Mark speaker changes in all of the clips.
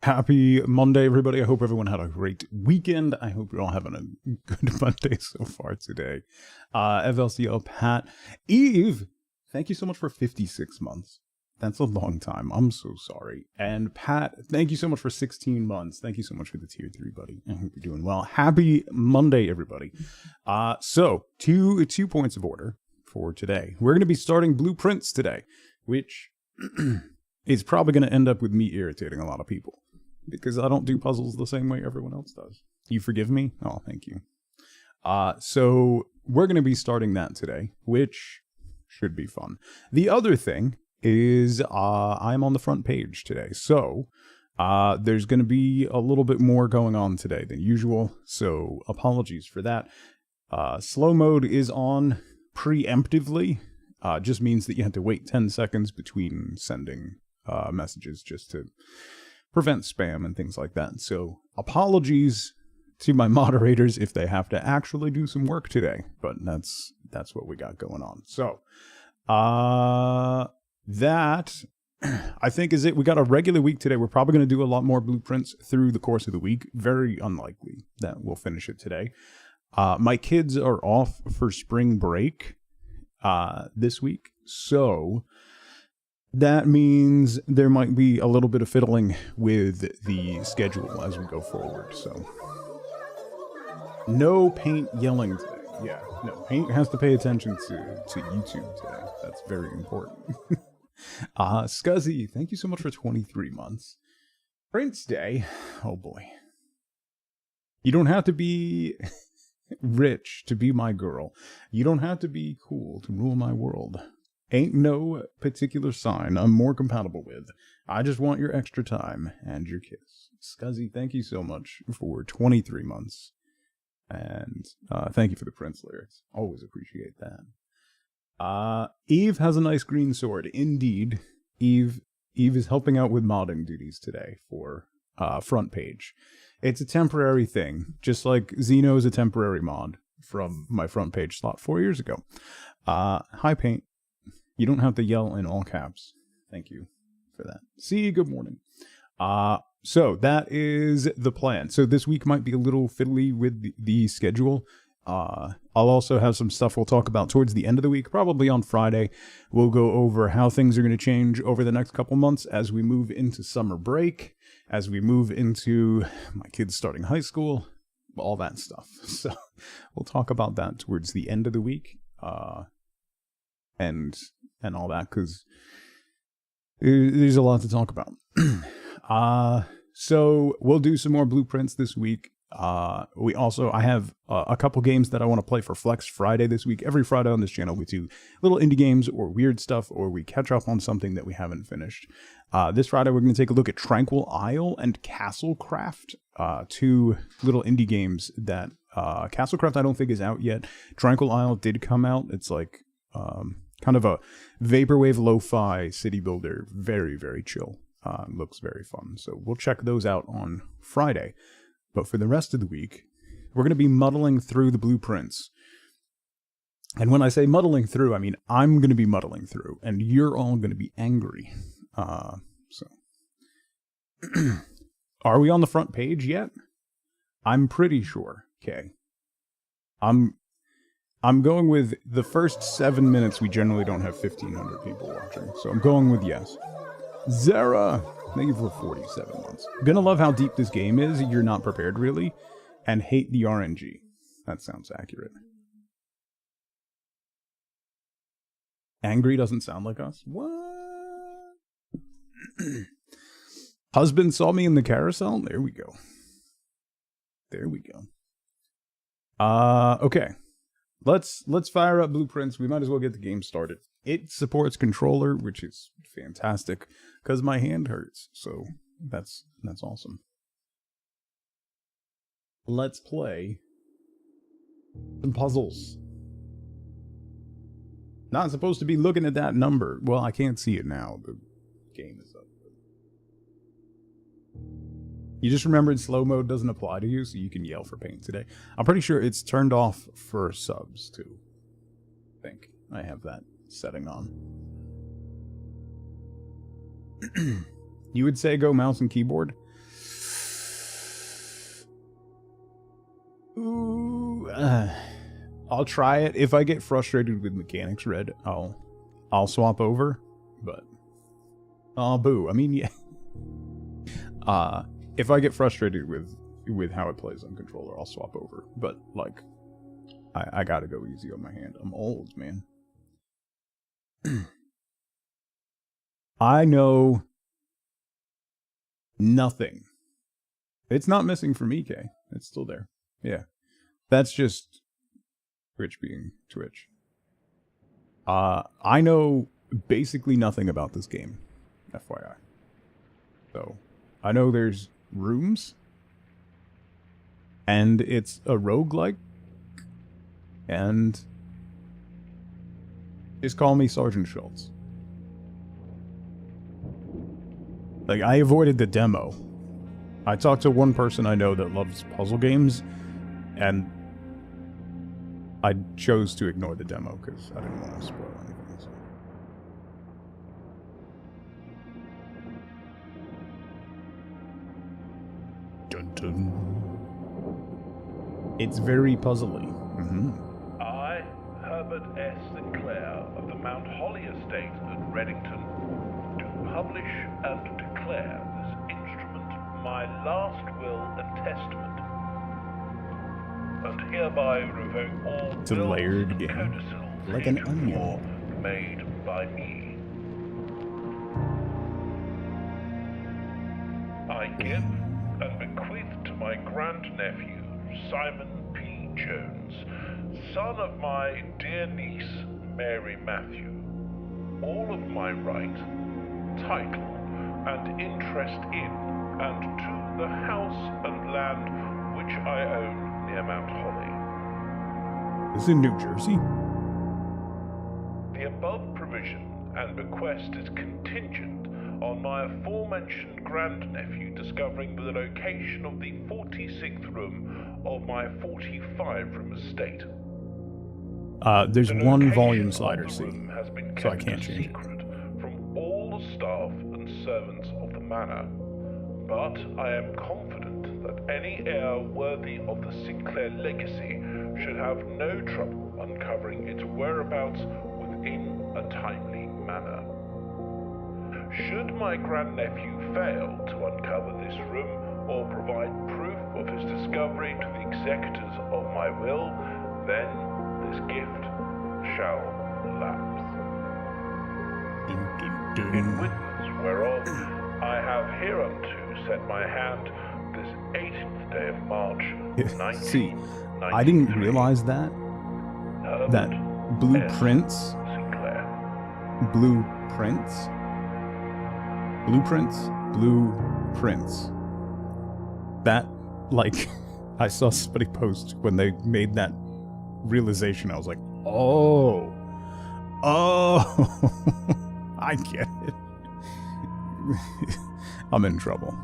Speaker 1: Happy Monday, everybody. I hope everyone had a great weekend. I hope you're all having a good Monday so far today. FLCL, Pat, Eve, thank you so much for 56 months. That's a long time. I'm so sorry. And Pat, thank you so much for 16 months. Thank you so much for the tier 3, buddy. I hope you're doing well. Happy Monday, everybody. So, two points of order for today. We're going to be starting blueprints today, which is probably going to end up with me irritating a lot of people, because I don't do puzzles the same way everyone else does. You forgive me? Oh, thank you. So we're going to be starting that today, which should be fun. The other thing is I'm on the front page today. So there's going to be a little bit more going on today than usual. So apologies for that. Slow mode is on preemptively. Just means that you have to wait 10 seconds between sending messages just to prevent spam and things like that. So apologies to my moderators if they have to actually do some work today, but that's what we got going on. So that I think is it. We got a regular week today. We're probably going to do a lot more blueprints through the course of the week. Very unlikely that we'll finish it today. My kids are off for spring break this week, so that means there might be a little bit of fiddling with the schedule as we go forward. So no Paint yelling today. Yeah, no, Paint has to pay attention to YouTube today. That's very important. Scuzzy, thank you so much for 23 months. Prince Day, oh boy. You don't have to be rich to be my girl. You don't have to be cool to rule my world. Ain't no particular sign I'm more compatible with. I just want your extra time and your kiss. Scuzzy, thank you so much for 23 months. And thank you for the Prince lyrics. Always appreciate that. Eve has a nice green sword. Indeed, Eve is helping out with modding duties today for front page. It's a temporary thing, just like Xeno is a temporary mod from my front page slot 4 years ago. Hi, Paint. You don't have to yell in all caps. Thank you for that. See, good morning. So that is the plan. So this week might be a little fiddly with the schedule. I'll also have some stuff we'll talk about towards the end of the week, probably on Friday. We'll go over how things are going to change over the next couple months as we move into summer break, as we move into my kids starting high school, all that stuff. So we'll talk about that towards the end of the week. And all that, because there's a lot to talk about. So we'll do some more blueprints this week. I have a couple games that I want to play for Flex Friday this week. Every Friday on this channel, we do little indie games or weird stuff, or we catch up on something that we haven't finished. This Friday, we're going to take a look at Tranquil Isle and Castlecraft, two little indie games that Castlecraft I don't think is out yet. Tranquil Isle did come out. It's like kind of a vaporwave lo-fi city builder. Very, very chill. Looks very fun. So we'll check those out on Friday. But for the rest of the week, we're going to be muddling through the blueprints. And when I say muddling through, I mean I'm going to be muddling through, and you're all going to be angry. So, are we on the front page yet? I'm pretty sure. Okay. I'm going with the first 7 minutes. We generally don't have 1,500 people watching, so I'm going with yes. Zara, thank you for 47 months. Gonna love how deep this game is. You're not prepared, really, and hate the RNG. That sounds accurate. Angry doesn't sound like us. What? Husband saw me in the carousel. There we go. There we go. Okay. Let's fire up blueprints. We might as well get the game started. It supports controller, which is fantastic, because my hand hurts. So that's awesome. Let's play some puzzles. Not supposed to be looking at that number. Well, I can't see it now. The game is up. You just remembered slow mode doesn't apply to you, so you can yell for Paint today. I'm pretty sure it's turned off for subs, too. I think I have that setting on. You would say go mouse and keyboard? I'll try it. If I get frustrated with mechanics, Red, I'll swap over. But boo. I mean, yeah. If I get frustrated with how it plays on controller, I'll swap over. But like, I gotta go easy on my hand. I'm old, man. I know nothing. It's not missing from EK. It's still there. Yeah. That's just Twitch being Twitch. I know basically nothing about this game, FYI. So, I know there's rooms, and it's a roguelike, and just call me Sergeant Schultz. Like, I avoided the demo. I talked to one person I know that loves puzzle games, and I chose to ignore the demo because I didn't want to spoil anything. So. Dun dun. It's very puzzly.
Speaker 2: I, Herbert S. Sinclair of the Mount Holly Estate at Reddington, do publish and declare this instrument my last will and testament, and hereby revoke all
Speaker 1: It's a layered game,
Speaker 2: codicils
Speaker 1: like an onion,
Speaker 2: made by me. I give and bequeath to my grandnephew, Simon P. Jones, son of my dear niece, Mary Matthew, all of my right, title, and interest in and to the house and land which I own near Mount Holly.
Speaker 1: This is in New Jersey?
Speaker 2: The above provision and bequest is contingent on my aforementioned grandnephew discovering the location of the 46th room of my 45-room estate.
Speaker 1: There's
Speaker 2: The
Speaker 1: one
Speaker 2: location
Speaker 1: volume
Speaker 2: of
Speaker 1: slider
Speaker 2: the
Speaker 1: C,
Speaker 2: room has been
Speaker 1: so I
Speaker 2: kept
Speaker 1: can't change it.
Speaker 2: secret from all the staff and servants of the manor, but I am confident that any heir worthy of the Sinclair legacy should have no trouble uncovering its whereabouts within a timely manner. Should my grandnephew fail to uncover this room or provide proof of his discovery to the executors of my will, then this gift shall lapse. In witness whereof I have hereunto set my hand this 18th day of March, 1993.
Speaker 1: See, I didn't realize that blueprints,
Speaker 2: Sinclair.
Speaker 1: blueprints. That, like, I saw somebody post when they made that realization. I was like, oh, I get it. I'm in trouble.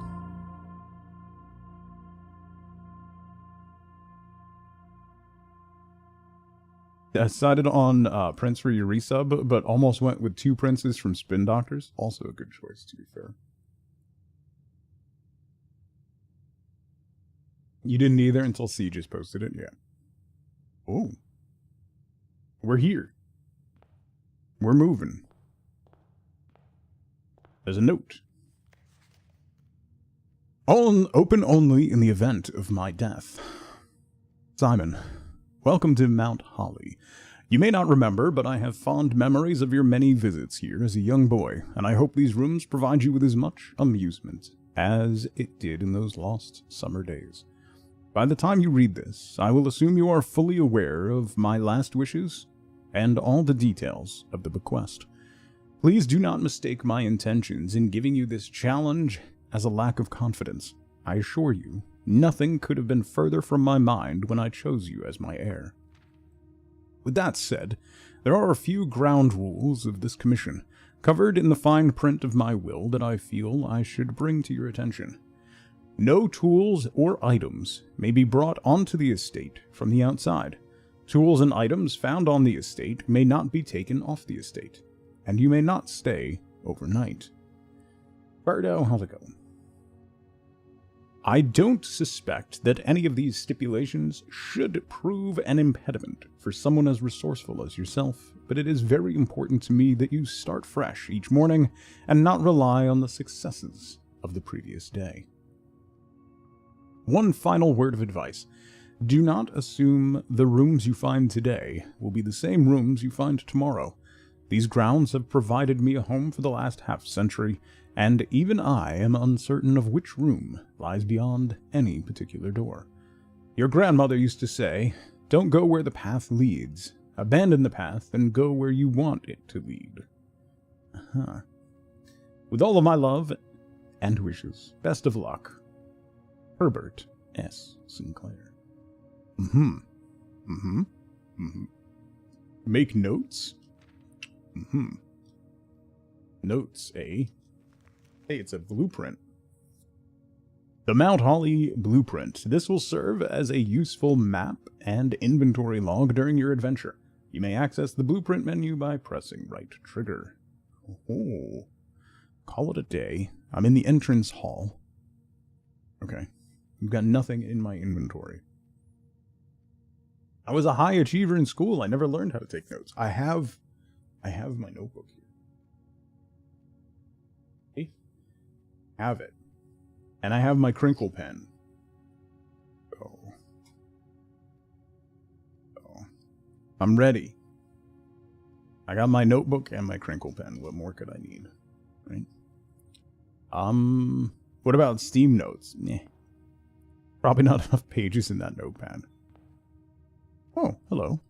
Speaker 1: I decided on Prince for your resub, but almost went with 2 princes from Spin Doctors. Also a good choice, to be fair. You didn't either until C just posted it, yeah. Oh. We're here. We're moving. There's a note. Open only in the event of my death. Simon, welcome to Mount Holly. You may not remember, but I have fond memories of your many visits here as a young boy, and I hope these rooms provide you with as much amusement as it did in those lost summer days. By the time you read this, I will assume you are fully aware of my last wishes and all the details of the bequest. Please do not mistake my intentions in giving you this challenge as a lack of confidence. I assure you, nothing could have been further from my mind when I chose you as my heir. With that said, there are a few ground rules of this commission, covered in the fine print of my will, that I feel I should bring to your attention. No tools or items may be brought onto the estate from the outside. Tools and items found on the estate may not be taken off the estate, and you may not stay overnight. Birdo, how's it going? I don't suspect that any of these stipulations should prove an impediment for someone as resourceful as yourself, but it is very important to me that you start fresh each morning and not rely on the successes of the previous day. One final word of advice. Do not assume the rooms you find today will be the same rooms you find tomorrow. These grounds have provided me a home for the last half-century, and even I am uncertain of which room lies beyond any particular door. Your grandmother used to say, "Don't go where the path leads. Abandon the path and go where you want it to lead." With all of my love and wishes, best of luck. Herbert S. Sinclair. Make notes? Notes, eh? Hey, it's a blueprint. The Mount Holly Blueprint. This will serve as a useful map and inventory log during your adventure. You may access the blueprint menu by pressing right trigger. Oh, call it a day. I'm in the entrance hall. Okay, I've got nothing in my inventory. I was a high achiever in school. I never learned how to take notes. I have my notebook here. Okay. Have it. And I have my crinkle pen. Oh. I'm ready. I got my notebook and my crinkle pen. What more could I need? Right? What about Steam Notes? Nah. Probably not enough pages in that notepad. Oh, hello.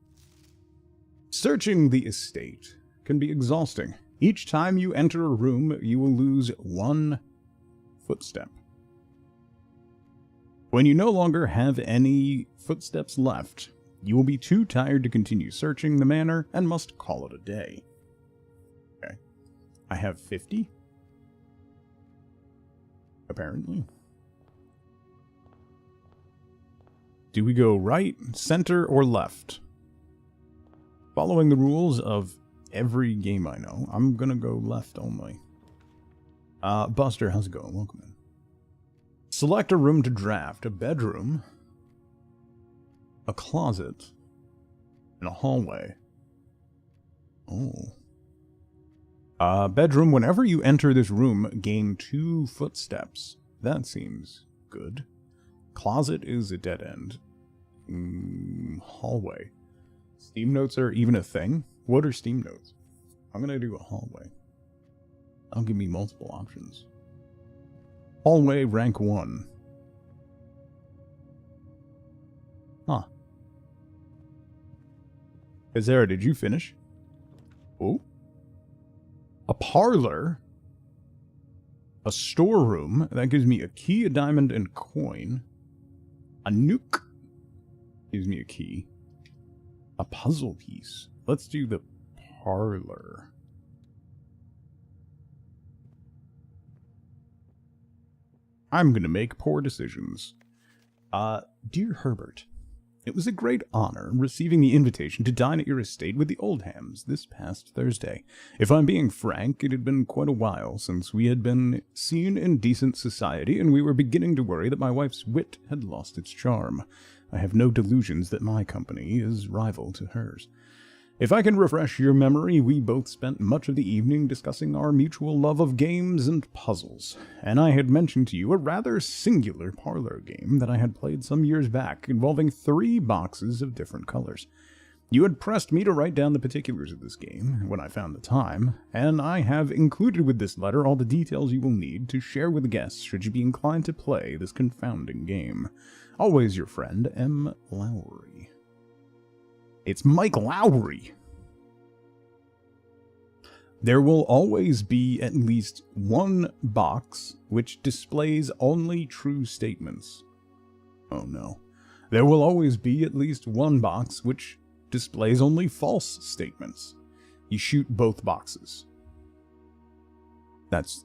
Speaker 1: Searching the estate can be exhausting. Each time you enter a room, you will lose one footstep. When you no longer have any footsteps left, you will be too tired to continue searching the manor and must call it a day. Okay. I have 50? Apparently. Do we go right, center, or left? Following the rules of every game I know, I'm gonna go left only. Buster, how's it going? Welcome in. Select a room to draft. A bedroom, a closet, and a hallway. Oh. Bedroom, whenever you enter this room, gain 2 footsteps. That seems good. Closet is a dead end. Hallway. Steam notes are even a thing? What are Steam notes? I'm gonna do a hallway. That'll give me multiple options. Hallway rank 1. Huh. Azera, did you finish? Oh. A parlor. A storeroom. That gives me a key, a diamond, and coin. A nuke. Gives me a key. A puzzle piece. Let's do the parlor. I'm gonna make poor decisions. Dear Herbert, it was a great honor receiving the invitation to dine at your estate with the Oldhams this past Thursday. If I'm being frank, it had been quite a while since we had been seen in decent society, and we were beginning to worry that my wife's wit had lost its charm. I have no delusions that my company is rival to hers. If I can refresh your memory, we both spent much of the evening discussing our mutual love of games and puzzles, and I had mentioned to you a rather singular parlor game that I had played some years back, involving 3 boxes of different colors. You had pressed me to write down the particulars of this game when I found the time, and I have included with this letter all the details you will need to share with the guests should you be inclined to play this confounding game. Always your friend, M. Lowry. It's Mike Lowry! There will always be at least one box which displays only true statements. Oh no. There will always be at least one box which displays only false statements. You shoot both boxes. That's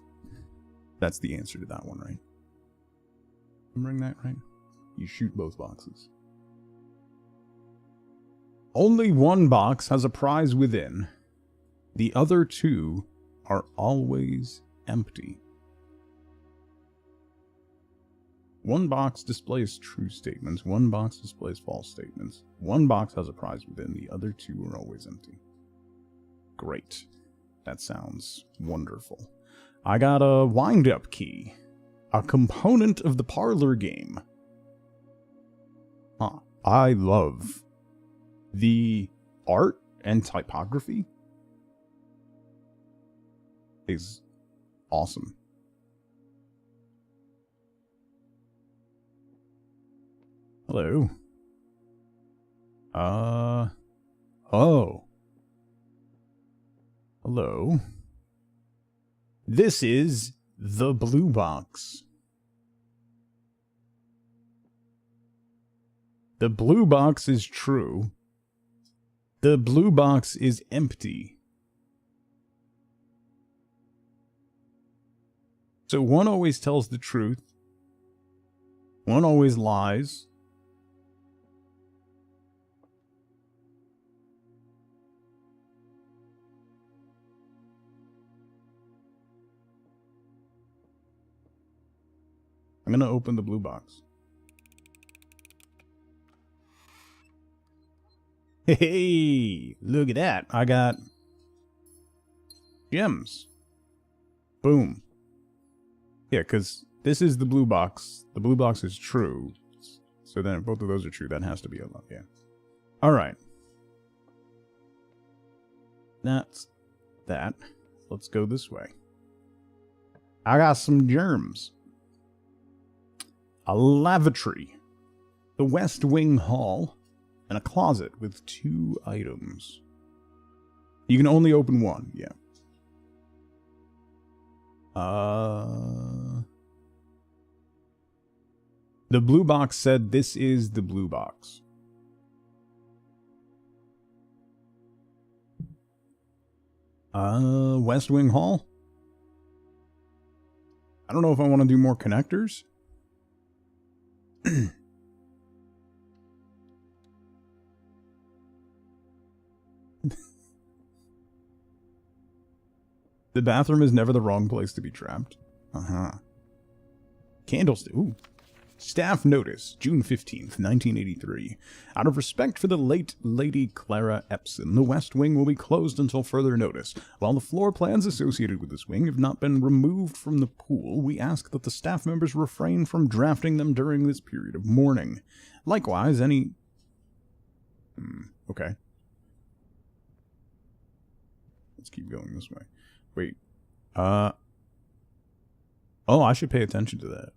Speaker 1: the answer to that one, right? Remembering that right? You shoot both boxes. Only one box has a prize within. The other 2 are always empty. One box displays true statements. One box displays false statements. One box has a prize within. The other two are always empty. Great. That sounds wonderful. I got a wind-up key. A component of the parlor game. Huh. I love the art and typography. Is awesome. Hello. Oh. Hello. This is the blue box. The blue box is true. The blue box is empty. So one always tells the truth. One always lies. I'm gonna open the blue box. Hey, look at that. I got gems. Boom. Yeah, because this is the blue box. The blue box is true. So then if both of those are true, that has to be a lot. Yeah. Alright. That's that. Let's go this way. I got some germs. A lavatory. The West Wing Hall. And a closet with 2 items. You can only open one, yeah. The blue box said this is the blue box. West Wing Hall? I don't know if I want to do more connectors. The bathroom is never the wrong place to be trapped. Uh-huh. Candlestick. Ooh. Staff notice, June 15th, 1983. Out of respect for the late Lady Clara Epson, the West Wing will be closed until further notice. While the floor plans associated with this wing have not been removed from the pool, we ask that the staff members refrain from drafting them during this period of mourning. Likewise, any... okay. Let's keep going this way. Wait. Oh, I should pay attention to that.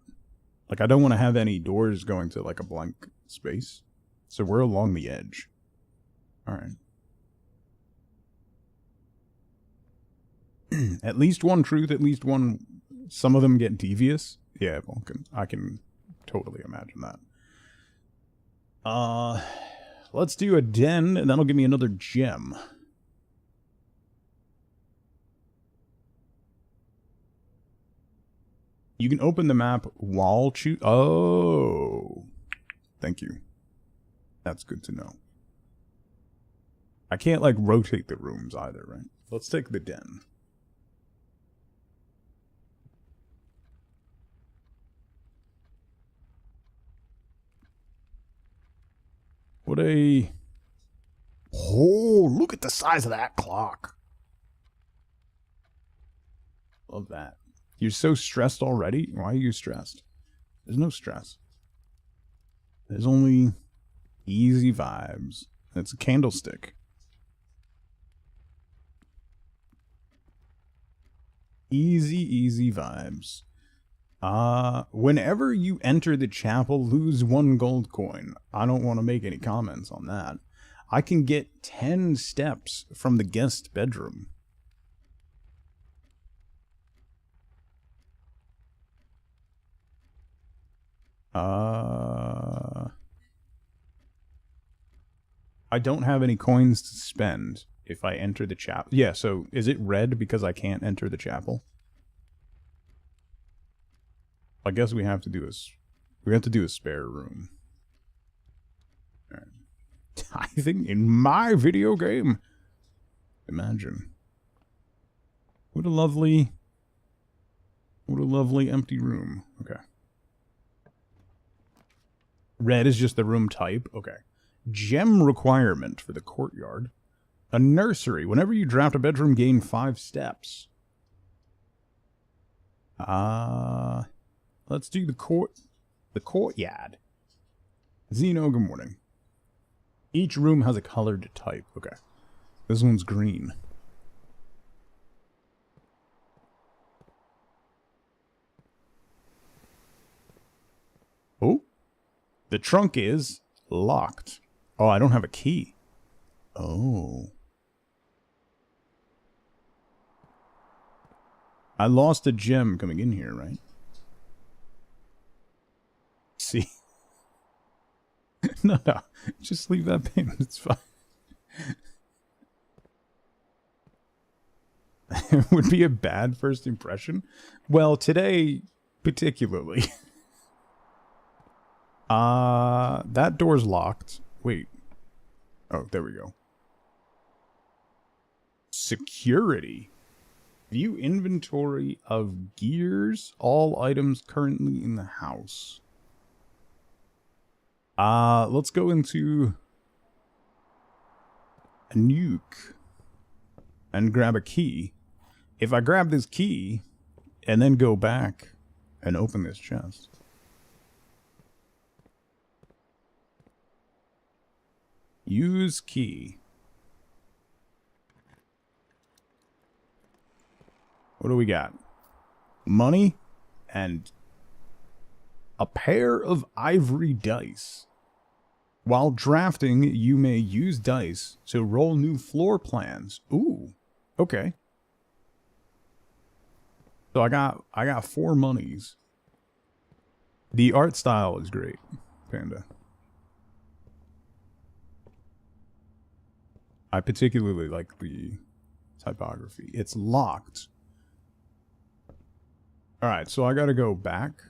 Speaker 1: Like, I don't want to have any doors going to, like, a blank space. So we're along the edge. Alright. At least one truth, at least one... Some of them get devious. Yeah, well, I can totally imagine that. Let's do a den, and that'll give me another gem. You can open the map while Oh. Thank you. That's good to know. I can't, like, rotate the rooms either, right? Let's take the den. What a... Oh, look at the size of that clock. Love that. You're so stressed already? Why are you stressed? There's no stress. There's only easy vibes. It's a candlestick. Easy, easy vibes. Whenever you enter the chapel, lose 1 gold coin. I don't want to make any comments on that. I can get 10 steps from the guest bedroom. I don't have any coins to spend if I enter the chapel. Yeah, so is it red because I can't enter the chapel? I guess we have to do a spare room. All right. Tithing in my video game. Imagine. What a lovely empty room. Okay. Red is just the room type. Okay. Gem requirement for the courtyard. A nursery. Whenever you draft a bedroom, gain 5 steps. Let's do the courtyard. Zeno, good morning. Each room has a colored type. Okay. This one's green. Oh. The trunk is locked. Oh, I don't have a key. Oh. I lost a gem coming in here, right? See? No. Just leave that pin. It's fine. It would be a bad first impression. Well, today, particularly. That door's locked. Wait. Oh, there we go. Security. View inventory of gears. All items currently in the house. Let's go into a nuke and grab a key. If I grab this key and then go back and open this chest. Use key. What do we got? Money and a pair of ivory dice. While drafting, you may use dice to roll new floor plans. Ooh, okay. So I got 4 monies. The art style is great, Panda. I particularly like the typography. It's locked. Alright, so I gotta go back.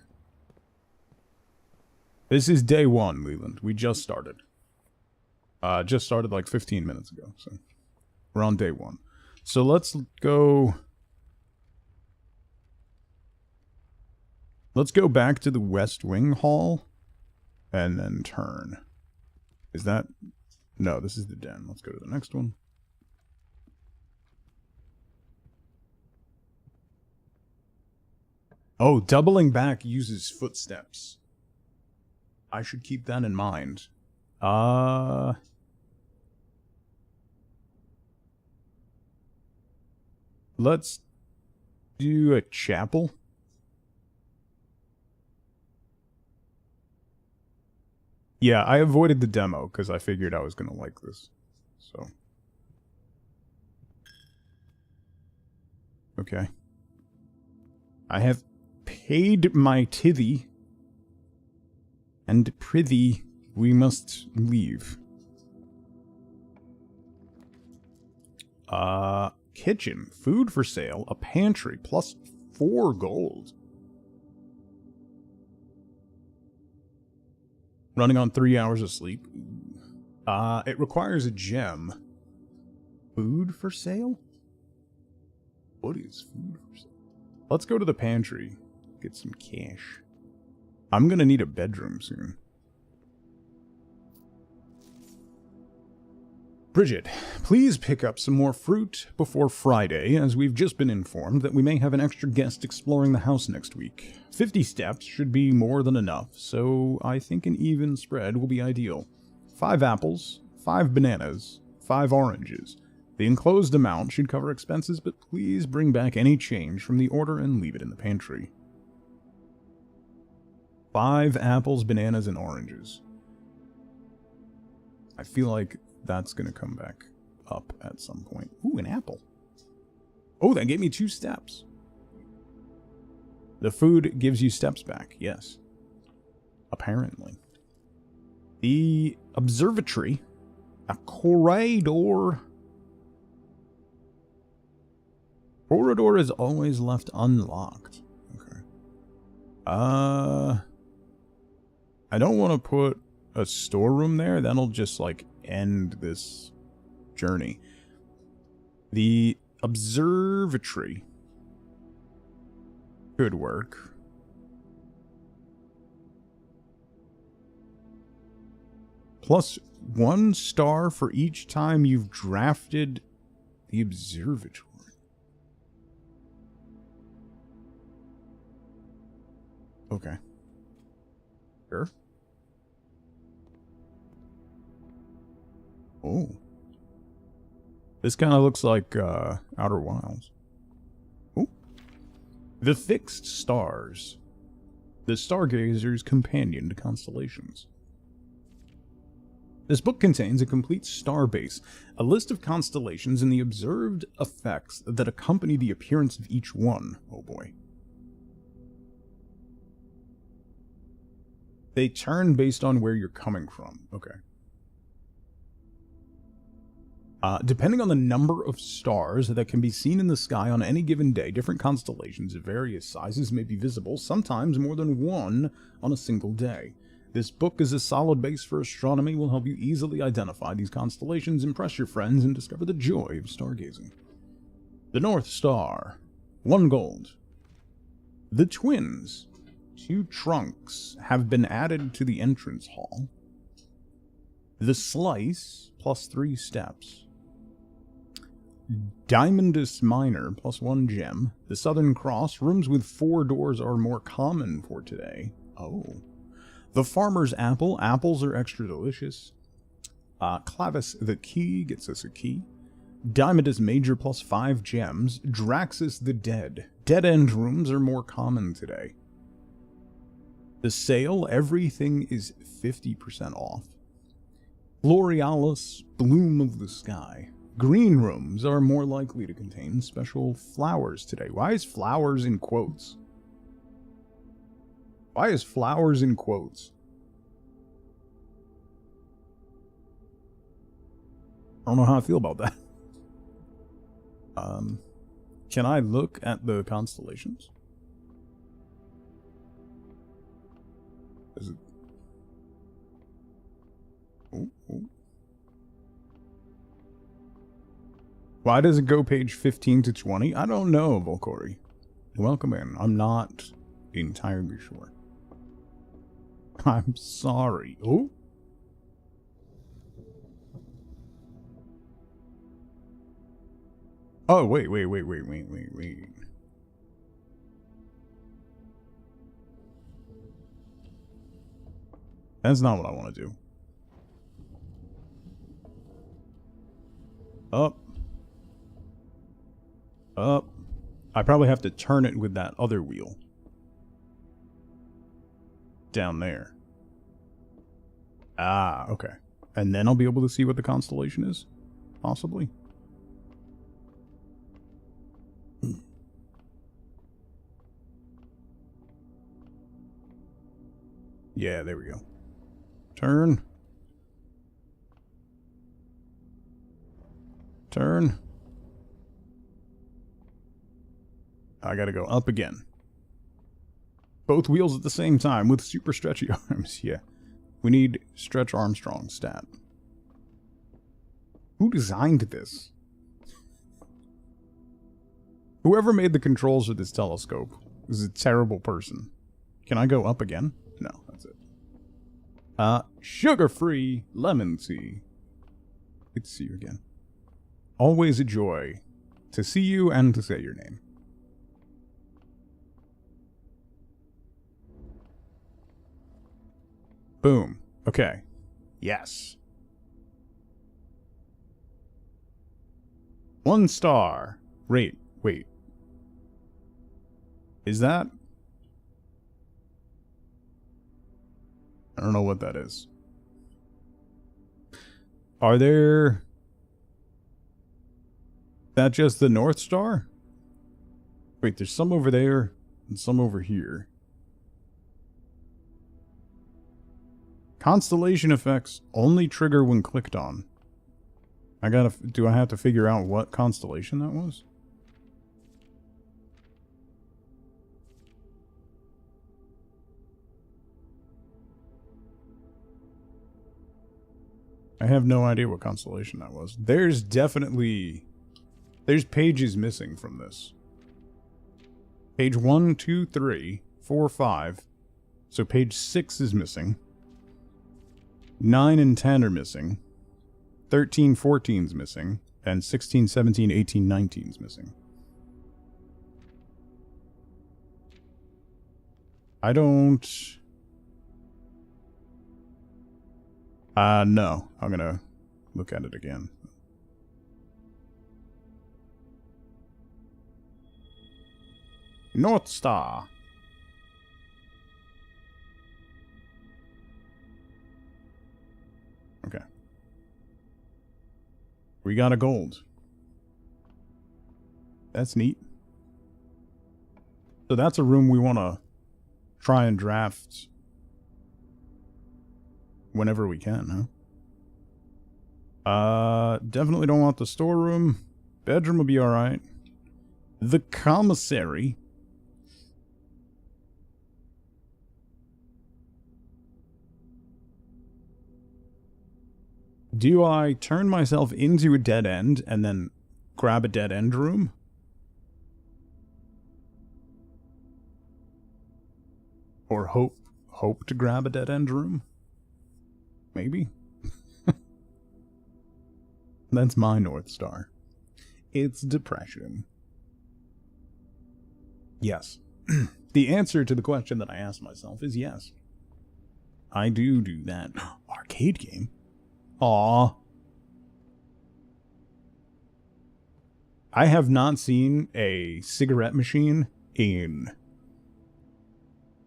Speaker 1: This is day 1, Leland. We just started. Just started like 15 minutes ago, so we're on day 1. So let's go... Let's go back to the West Wing Hall and then turn. Is that... No, this is the den. Let's go to the next one. Oh, doubling back uses footsteps. I should keep that in mind. Let's do a chapel. Yeah, I avoided the demo because I figured I was going to like this. So. Okay. I have paid my tithy. And prithee, we must leave. Kitchen. Food for sale. A pantry. Plus 4 gold. Running on 3 hours of sleep. It requires a gem. Food for sale? What is food for sale? Let's go to the pantry. Get some cash. I'm gonna need a bedroom soon. Bridget, please pick up some more fruit before Friday, as we've just been informed that we may have an extra guest exploring the house next week. 50 steps should be more than enough, so I think an even spread will be ideal. 5 apples, 5 bananas, 5 oranges. The enclosed amount should cover expenses, but please bring back any change from the order and leave it in the pantry. 5 apples, bananas, and oranges. I feel like that's going to come back up at some point. Ooh, an apple. Oh, that gave me 2 steps. The food gives you steps back, yes. Apparently. The observatory. A corridor. Corridor is always left unlocked. Okay. I don't want to put a storeroom there. That'll just, like, end this journey. The observatory could work. Plus 1 star for each time you've drafted the observatory. Okay. Sure. Oh. This kind of looks like Outer Wilds. Oh. The Fixed Stars. The Stargazer's Companion to Constellations. This book contains a complete star base, a list of constellations, and the observed effects that accompany the appearance of each one. Oh boy. They turn based on where you're coming from. Okay. Depending on the number of stars that can be seen in the sky on any given day, different constellations of various sizes may be visible, sometimes more than one on a single day. This book is a solid base for astronomy, will help you easily identify these constellations, impress your friends, and discover the joy of stargazing. The North Star, 1 gold. The Twins, 2 trunks, have been added to the entrance hall. The Slice, plus 3 steps. Diamondus Minor, plus 1 gem. The Southern Cross, rooms with 4 doors are more common for today. Oh. The Farmer's Apple, apples are extra delicious. Clavis the Key gets us a key. Diamondus Major, plus 5 gems. Draxus the Dead, dead-end rooms are more common today. The Sale, everything is 50% off. Florealis, Bloom of the Sky. Green rooms are more likely to contain special flowers today. Why is flowers in quotes? Why is flowers in quotes? I don't know how I feel about that. Can I look at the constellations? Is it... Oh. Why does it go page 15 to 20? I don't know, Volkori. Welcome in. I'm not entirely sure. I'm sorry. Oh? Oh, wait. That's not what I want to do. Up. I probably have to turn it with that other wheel. Down there. Ah, okay. And then I'll be able to see what the constellation is? Possibly. Yeah, there we go. Turn. Turn. I gotta go up again. Both wheels at the same time with super stretchy arms. Yeah. We need Stretch Armstrong stat. Who designed this? Whoever made the controls for this telescope is a terrible person. Can I go up again? No, that's it. Sugar-free lemon tea. Good to see you again. Always a joy to see you and to say your name. Boom. Okay. Yes. 1 star. Wait. Is that? I don't know what that is. Are there... that just the North Star? Wait, there's some over there and some over here. Constellation effects only trigger when clicked on. Do I have to figure out what constellation that was? I have no idea what constellation that was. There's pages missing from this. Page 1, 2, 3, 4, 5. So page 6 is missing. 9 and 10 are missing. 13, 14's missing. And 16, 17, 18, 19's missing. I don't... no. I'm gonna look at it again. North Star. Okay. We got a gold. That's neat. So that's a room we want to try and draft whenever we can, huh? Definitely don't want the storeroom. Bedroom will be alright. The commissary. Do I turn myself into a dead end and then grab a dead end room? Or hope to grab a dead end room? Maybe. That's my North Star. It's depression. Yes. The answer to the question that I asked myself is yes. I do that. Arcade game? Aww. I have not seen a cigarette machine in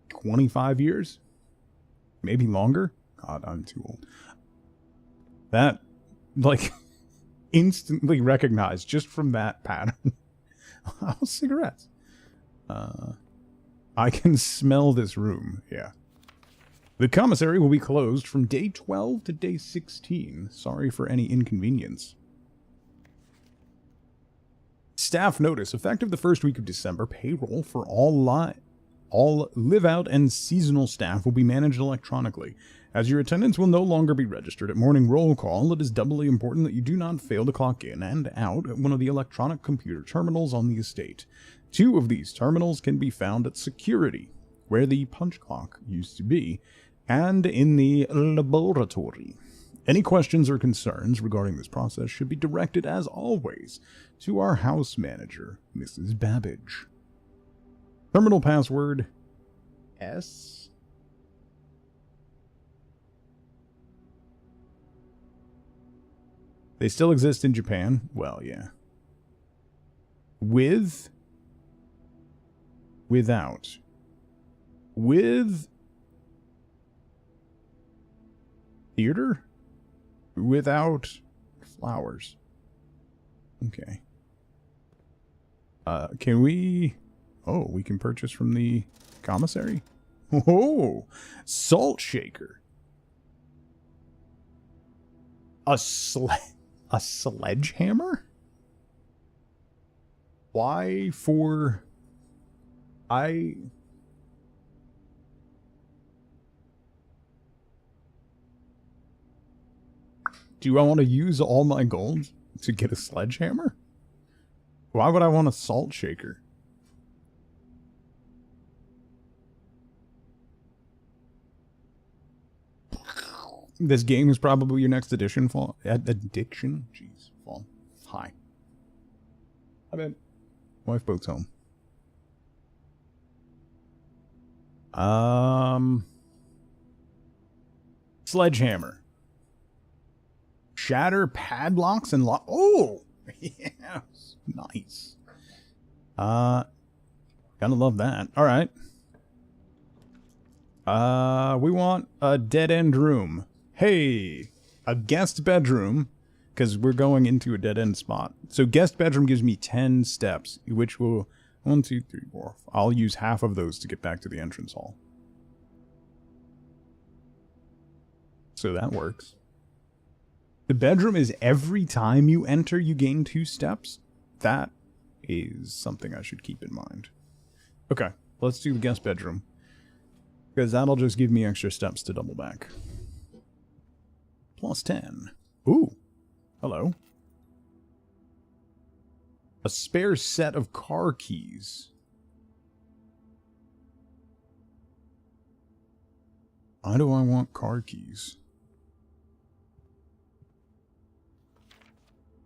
Speaker 1: 25 years? Maybe longer? God, I'm too old. That, like, instantly recognized just from that pattern. Oh, cigarettes. I can smell this room, yeah. The commissary will be closed from day 12 to day 16. Sorry for any inconvenience. Staff notice. Effective the first week of December, payroll for all live-out and seasonal staff will be managed electronically. As your attendance will no longer be registered at morning roll call, it is doubly important that you do not fail to clock in and out at one of the electronic computer terminals on the estate. 2 of these terminals can be found at security, where the punch clock used to be, and in the laboratory. Any questions or concerns regarding this process should be directed, as always, to our house manager, Mrs. Babbage. Terminal password S. They still exist in Japan? Well, yeah. With. Without. With. Theater? Without flowers. Okay. Can we... Oh, we can purchase from the commissary? Oh, salt shaker. A sledgehammer? Why for... Do I want to use all my gold to get a sledgehammer? Why would I want a salt shaker? This game is probably your next addiction, Fall. Addiction? Jeez, Fall. Hi. I bet. Wife boat's home. Sledgehammer. Shatter padlocks and lock. Oh! Yes. Nice. Gotta love that. Alright. We want a dead-end room. Hey! A guest bedroom. Because we're going into a dead-end spot. So guest bedroom gives me 10 steps, which will... 1, 2, 3, 4. I'll use half of those to get back to the entrance hall. So that works. The bedroom is every time you enter, you gain 2 steps. That is something I should keep in mind. Okay, let's do the guest bedroom. Because that'll just give me extra steps to double back. Plus 10. Ooh. Hello. A spare set of car keys. Why do I want car keys?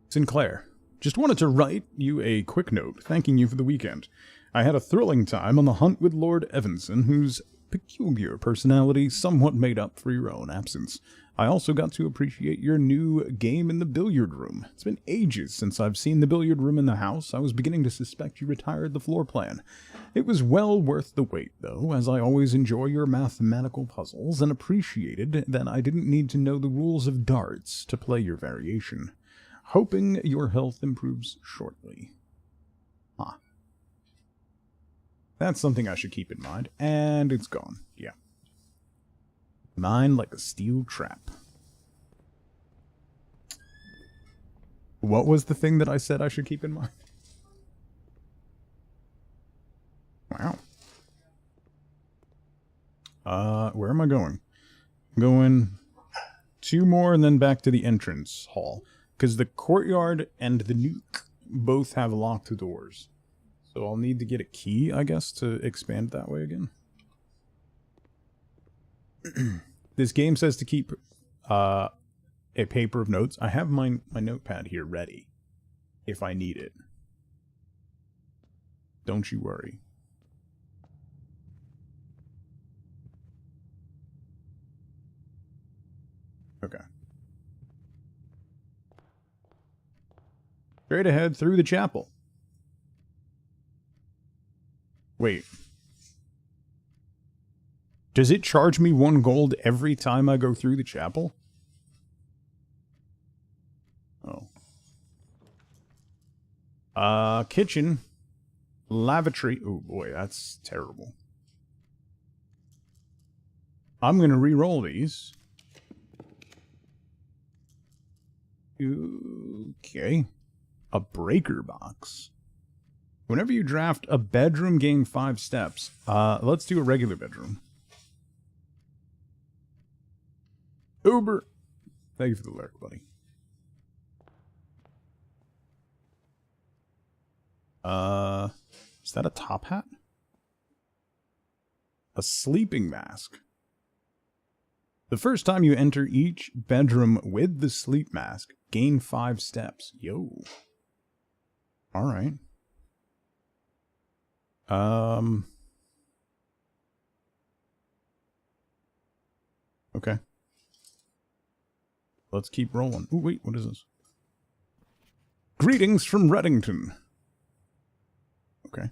Speaker 1: Sinclair, just wanted to write you a quick note thanking you for the weekend. I had a thrilling time on the hunt with Lord Evanson, whose peculiar personality somewhat made up for your own absence. I also got to appreciate your new game in the billiard room. It's been ages since I've seen the billiard room in the house. I was beginning to suspect you retired the floor plan. It was well worth the wait, though, as I always enjoy your mathematical puzzles and appreciated that I didn't need to know the rules of darts to play your variation. Hoping your health improves shortly. Huh. That's something I should keep in mind. And it's gone. Yeah. Mine like a steel trap. What was the thing that I said I should keep in mind? Wow. Where am I going? I'm going 2 more and then back to the entrance hall. Because the courtyard and the nuke both have locked doors. So I'll need to get a key, I guess, to expand that way again. This game says to keep a paper of notes. I have my notepad here ready if I need it. Don't you worry. Okay. Straight ahead through the chapel. Wait. Does it charge me 1 gold every time I go through the chapel? Oh. Kitchen. Lavatory. Oh boy, that's terrible. I'm gonna re-roll these. Okay. A breaker box. Whenever you draft a bedroom, gain 5 steps. Let's do a regular bedroom. Uber. Thank you for the lyric, buddy. Is that a top hat? A sleeping mask. The first time you enter each bedroom with the sleep mask, gain 5 steps. Yo. Alright. Okay. Let's keep rolling. Ooh, wait, what is this? Greetings from Reddington. Okay.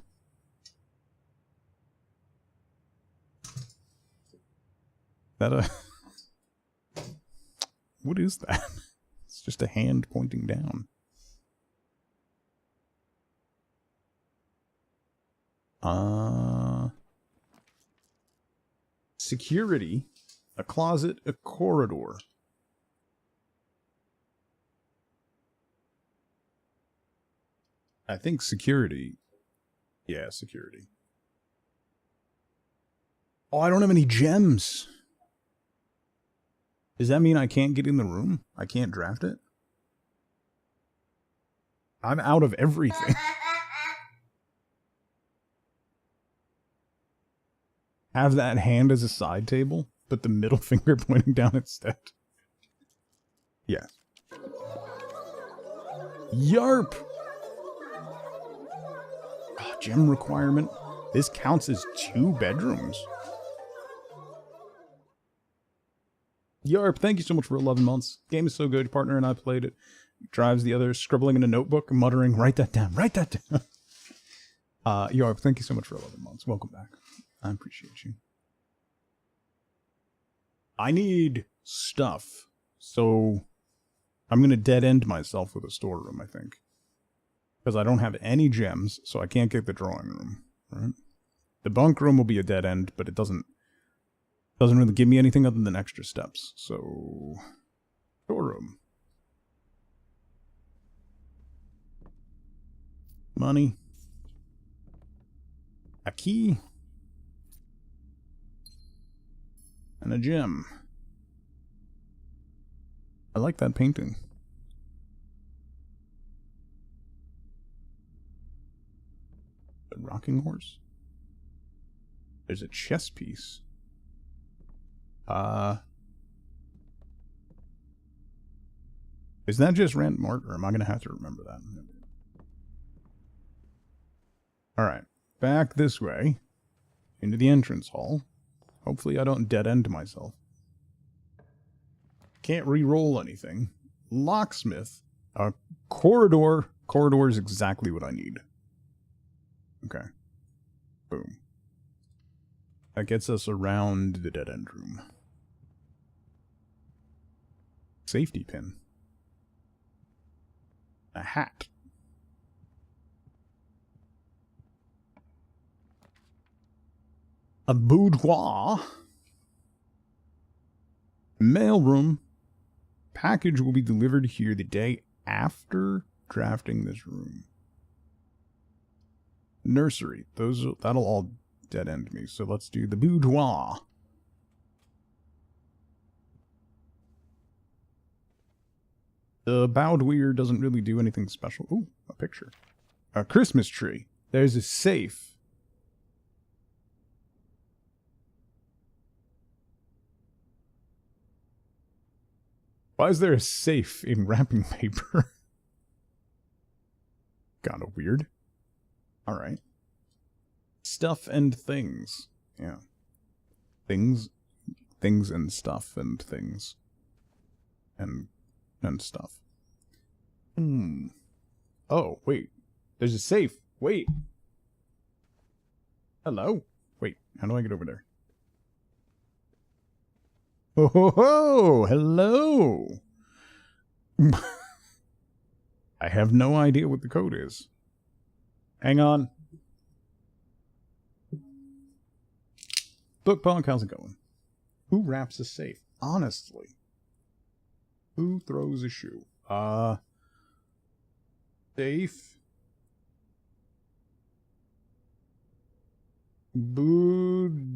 Speaker 1: That what is that? It's just a hand pointing down. Security, a closet, a corridor. I think security. Yeah, security. Oh, I don't have any gems. Does that mean I can't get in the room? I can't draft it? I'm out of everything. Have that hand as a side table, but the middle finger pointing down instead. Yes. Yarp! Oh, gem requirement. This counts as 2 bedrooms. Yarp, thank you so much for 11 months. Game is so good. Your partner and I played it. Drives the other, scribbling in a notebook, muttering, write that down, write that down. Yarp, thank you so much for 11 months. Welcome back. I appreciate you. I need stuff. So I'm going to dead end myself with a storeroom, I think. Because I don't have any gems, so I can't get the drawing room. Right? The bunk room will be a dead end, but it doesn't really give me anything other than extra steps. So, storeroom. Money. A key. And a gem. I like that painting. A rocking horse. There's a chess piece. Is that just random art, or am I going to have to remember that? Alright, back this way, into the entrance hall. Hopefully I don't dead-end myself. Can't re-roll anything. Locksmith. A corridor. Corridor is exactly what I need. Okay. Boom. That gets us around the dead-end room. Safety pin. A hat. A boudoir. Mailroom. Package will be delivered here the day after drafting this room. Nursery. That'll all dead end me. So let's do the boudoir. The boudoir doesn't really do anything special. Ooh, a picture. A Christmas tree. There's a safe. Why is there a safe in wrapping paper? Kinda weird. Alright. Stuff and things. Yeah. Things and stuff and things. And stuff. Oh, wait. There's a safe. Wait. Hello? Wait, how do I get over there? Oh, ho, ho, hello. I have no idea what the code is. Hang on. Bookpunk, how's it going? Who wraps a safe? Honestly. Who throws a shoe? Safe. Boudoir.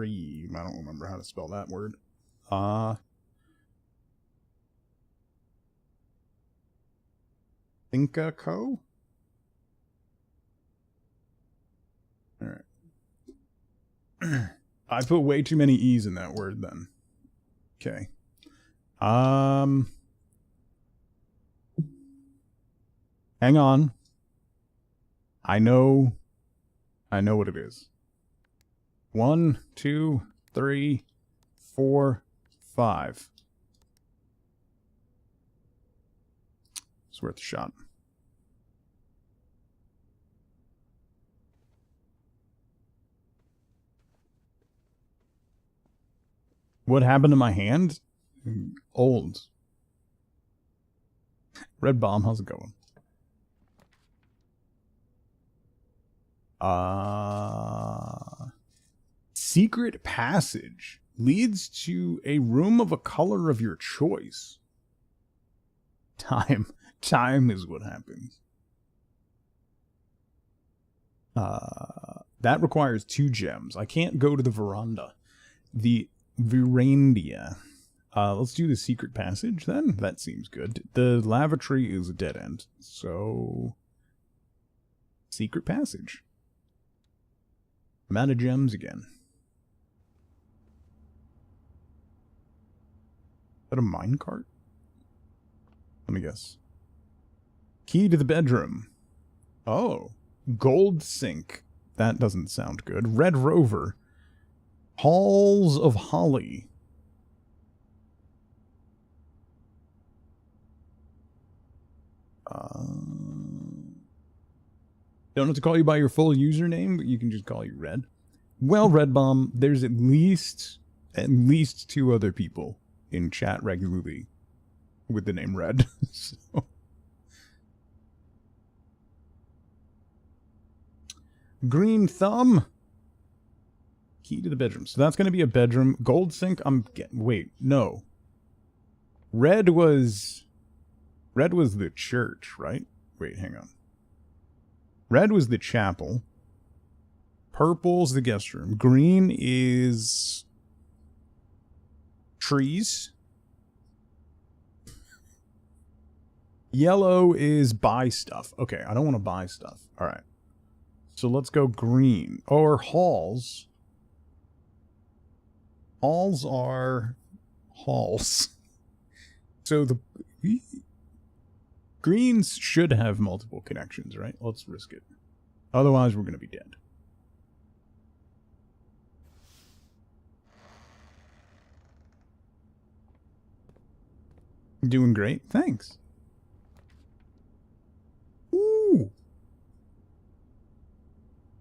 Speaker 1: I don't remember how to spell that word. Inca Co? Alright. I put way too many E's in that word then. Okay. Hang on. I know what it is. 1, 2, 3, 4, 5. It's worth a shot. What happened to my hand? Old. Red Bomb, how's it going? Secret passage leads to a room of a color of your choice. Time is what happens. That requires 2 gems. I can't go to the veranda. The veranda. Let's do the secret passage then. That seems good. The lavatory is a dead end. So, secret passage. I'm out of gems again. Is that a minecart? Let me guess. Key to the bedroom. Oh. Gold sink. That doesn't sound good. Red Rover. Halls of Holly. Don't have to call you by your full username, but you can just call you Red. Well, Red Bomb, there's at least 2 other people in chat regularly with the name Red. So. Green Thumb. Key to the bedroom. So that's going to be a bedroom. Gold sink. Wait, no. Red was the church, right? Wait, hang on. Red was the chapel. Purple's the guest room. Green is trees. Yellow is buy stuff. Okay, I don't want to buy stuff. All right. So let's go green. Or halls. Halls are halls. So the greens should have multiple connections, right? Let's risk it. Otherwise, we're going to be dead. Doing great. Thanks. Ooh.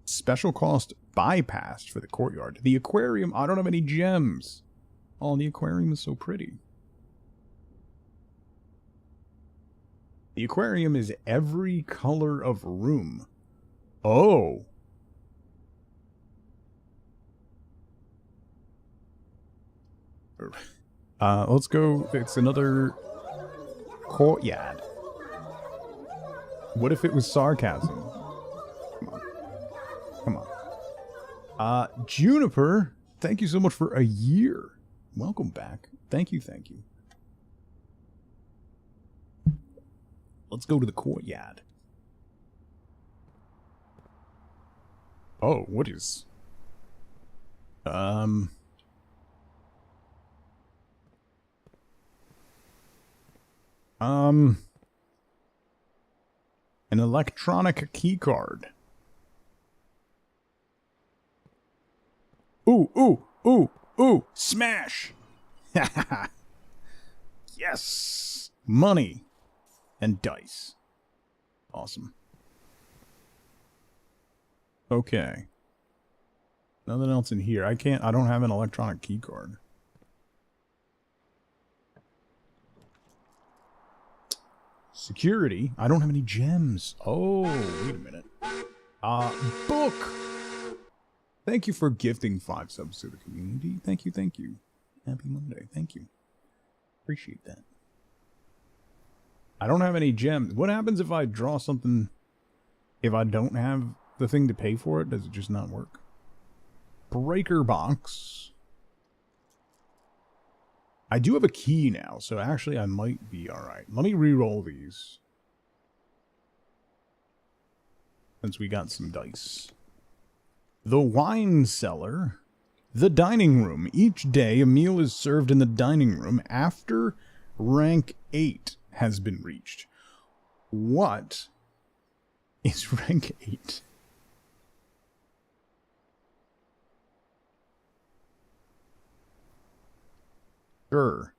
Speaker 1: Special cost bypassed for the courtyard. The aquarium, I don't have any gems. Oh, the aquarium is so pretty. The aquarium is every color of room. Oh. Let's go. It's another courtyard. What if it was sarcasm? Come on. Come on. Juniper, thank you so much for a year. Welcome back. Thank you, thank you. Let's go to the courtyard. Oh, what is... An electronic key card. Ooh, ooh, ooh, ooh, smash! Yes! Money and dice. Awesome. Okay. Nothing else in here. I don't have an electronic key card. Security. I don't have any gems. Oh, wait a minute. Book! Thank you for gifting 5 subs to the community. Thank you, thank you. Happy Monday. Thank you. Appreciate that. I don't have any gems. What happens if I draw something... If I don't have the thing to pay for it? Does it just not work? Breaker box. I do have a key now, so actually I might be alright. Let me re-roll these. Since we got some dice. The wine cellar. The dining room. Each day a meal is served in the dining room after rank 8 has been reached. What is rank 8? Sure.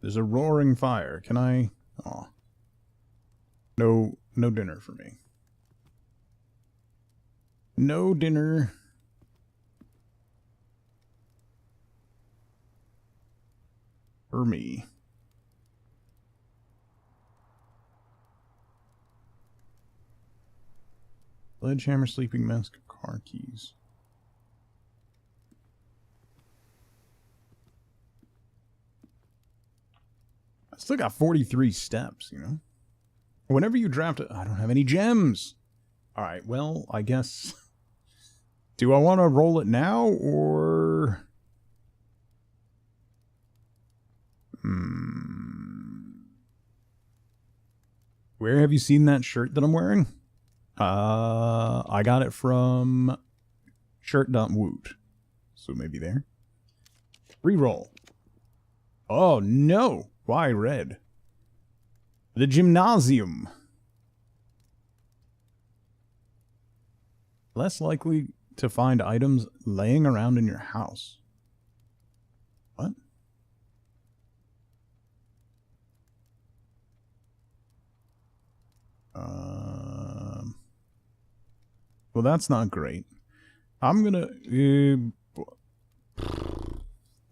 Speaker 1: There's a roaring fire. Can I... Oh. No dinner for me. No dinner. For me. Sledgehammer, sleeping mask, car keys. I still got 43 steps, you know? Whenever you draft it, I don't have any gems. Alright, well, I guess... Do I want to roll it now, or... Where have you seen that shirt that I'm wearing? I got it from shirt.woot. So maybe there. Reroll. Oh, no. Why red? The gymnasium. Less likely to find items laying around in your house. What? Well, that's not great. I'm gonna...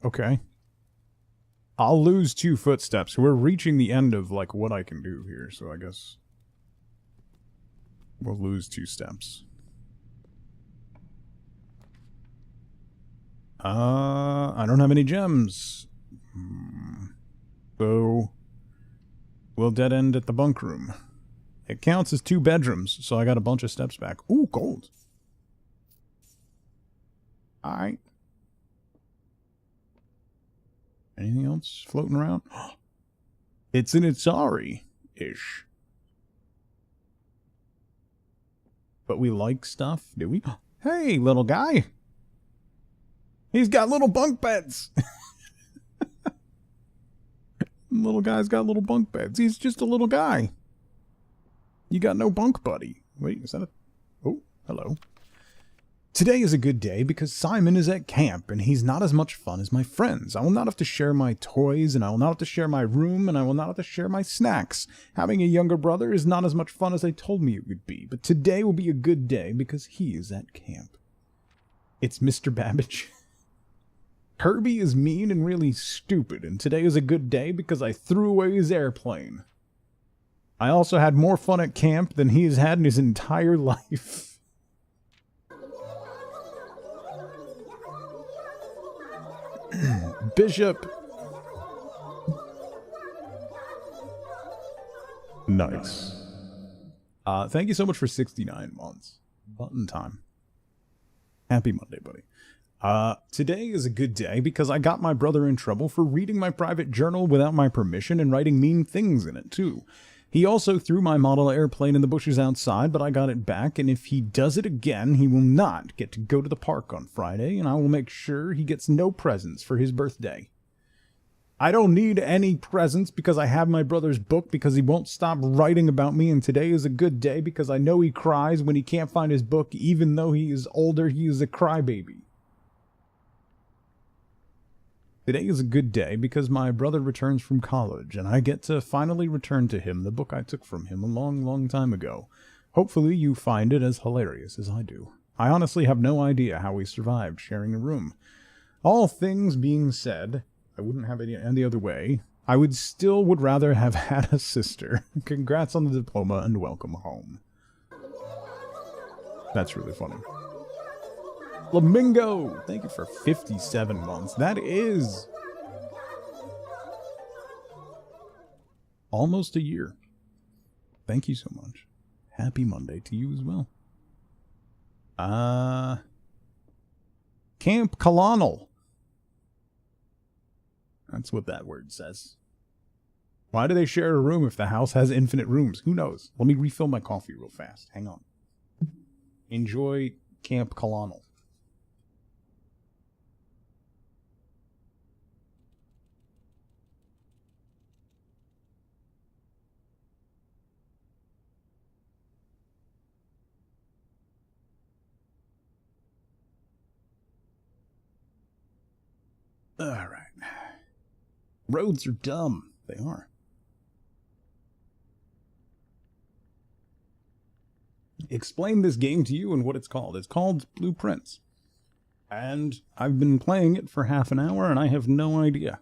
Speaker 1: okay. I'll lose 2 footsteps. We're reaching the end of, like, what I can do here, so I guess... we'll lose 2 steps. I don't have any gems. So... we'll dead end at the bunk room. It counts as 2 bedrooms, so I got a bunch of steps back. Ooh, gold. Alright. Anything else floating around? It's an Atari-ish. But we like stuff, do we? Hey, little guy. He's got little bunk beds. Little guy's got little bunk beds. He's just a little guy. You got no bunk buddy. Wait, is that a... Oh, hello. Today is a good day because Simon is at camp and he's not as much fun as my friends. I will not have to share my toys, and I will not have to share my room, and I will not have to share my snacks. Having a younger brother is not as much fun as they told me it would be, but today will be a good day because he is at camp. It's Mr. Babbage. Kirby is mean and really stupid, and today is a good day because I threw away his airplane. I also had more fun at camp than he has had in his entire life. Bishop. Nice. Thank you so much for 69 months. Button time. Happy Monday, buddy. Today is a good day because I got my brother in trouble for reading my private journal without my permission and writing mean things in it, too. He also threw my model airplane in the bushes outside, but I got it back, and if he does it again, he will not get to go to the park on Friday, and I will make sure he gets no presents for his birthday. I don't need any presents because I have my brother's book because he won't stop writing about me, and today is a good day because I know he cries when he can't find his book. Even though he is older, he is a crybaby. Today is a good day because my brother returns from college, and I get to finally return to him the book I took from him a long, long time ago. Hopefully you find it as hilarious as I do. I honestly have no idea how we survived sharing a room. All things being said, I wouldn't have it any other way. I would rather have had a sister. Congrats on the diploma and welcome home. That's really funny. Flamingo, thank you for 57 months. That is almost a year. Thank you so much. Happy Monday to you as well. Camp Colonel. That's what that word says. Why do they share a room if the house has infinite rooms? Who knows? Let me refill my coffee real fast. Hang on. Enjoy Camp Colonel. Alright. Roads are dumb. They are. Explain this game to you and what it's called. It's called Blueprints. And I've been playing it for half an hour and I have no idea.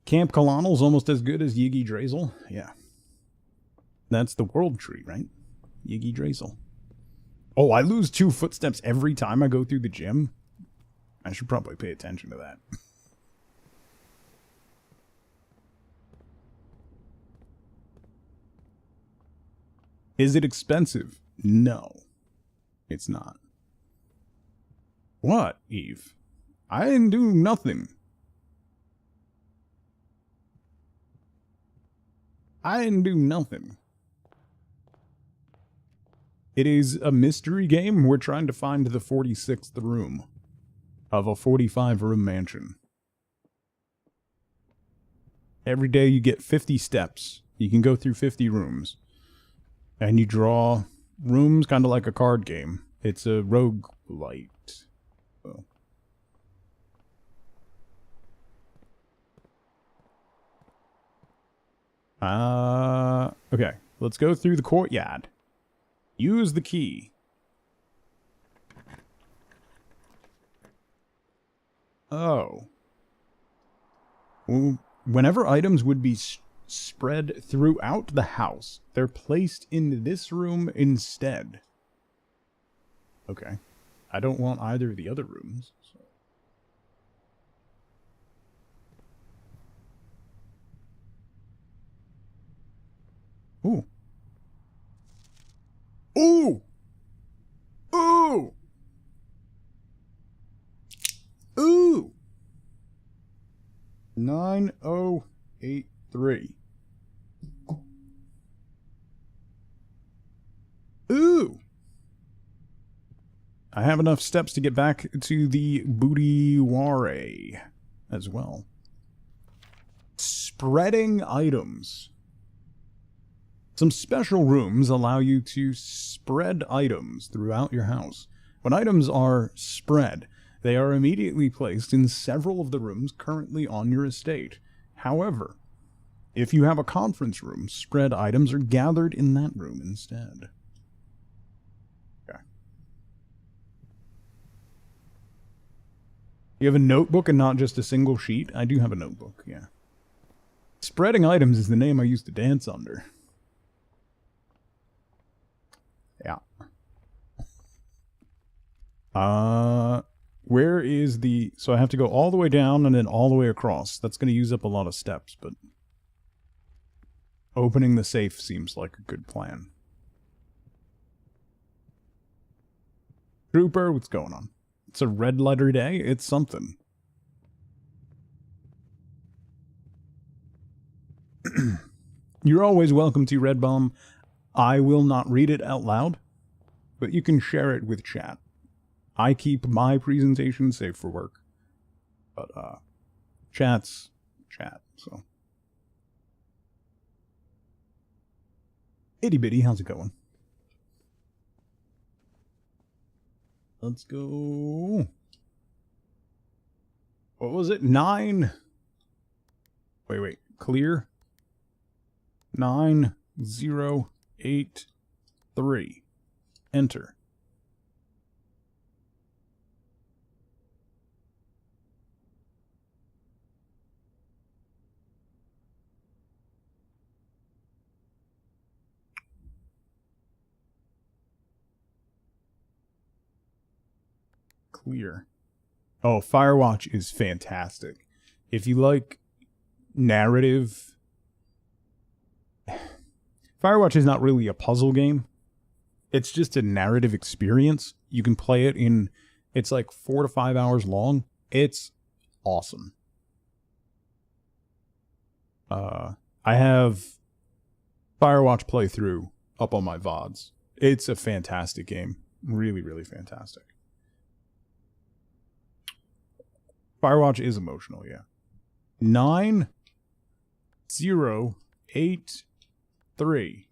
Speaker 1: Camp Colonel's almost as good as Yiggy Drazel. Yeah. That's the world tree, right? Yiggy Drazel. Oh, I lose 2 footsteps every time I go through the gym? I should probably pay attention to that. Is it expensive? No, it's not. What, Eve? I didn't do nothing. I didn't do nothing. It is a mystery game. We're trying to find the 46th room of a 45-room mansion. Every day you get 50 steps. You can go through 50 rooms. And you draw rooms kind of like a card game. It's a roguelite. Oh. Okay. Let's go through the courtyard. Use the key. Oh. Well, whenever items would be spread throughout the house, they're placed in this room instead. Okay. I don't want either of the other rooms. So. Ooh. Ooh! Ooh! Ooh! 9083. Ooh! I have enough steps to get back to the boudoir as well. Spreading items. Some special rooms allow you to spread items throughout your house. When items are spread, they are immediately placed in several of the rooms currently on your estate. However, if you have a conference room, spread items are gathered in that room instead. Okay. You have a notebook and not just a single sheet? I do have a notebook, yeah. Spreading items is the name I used to dance under. Yeah. Where is the... So I have to go all the way down and then all the way across. That's going to use up a lot of steps, but... Opening the safe seems like a good plan. Trooper, what's going on? It's a red letter day? It's something. You're always welcome to, Red Bomb. I will not read it out loud, but you can share it with chat. I keep my presentation safe for work. But, chat's chat, so. Itty bitty, how's it going? Let's go. What was it? 9. Wait. Clear. 9083. Enter. Clear. Oh, Firewatch is fantastic. If you like narrative... Firewatch is not really a puzzle game. It's just a narrative experience. You can play it in... It's like 4 to 5 hours long. It's awesome. I have Firewatch playthrough up on my VODs. It's a fantastic game. Really, really fantastic. Firewatch is emotional, yeah. 9083.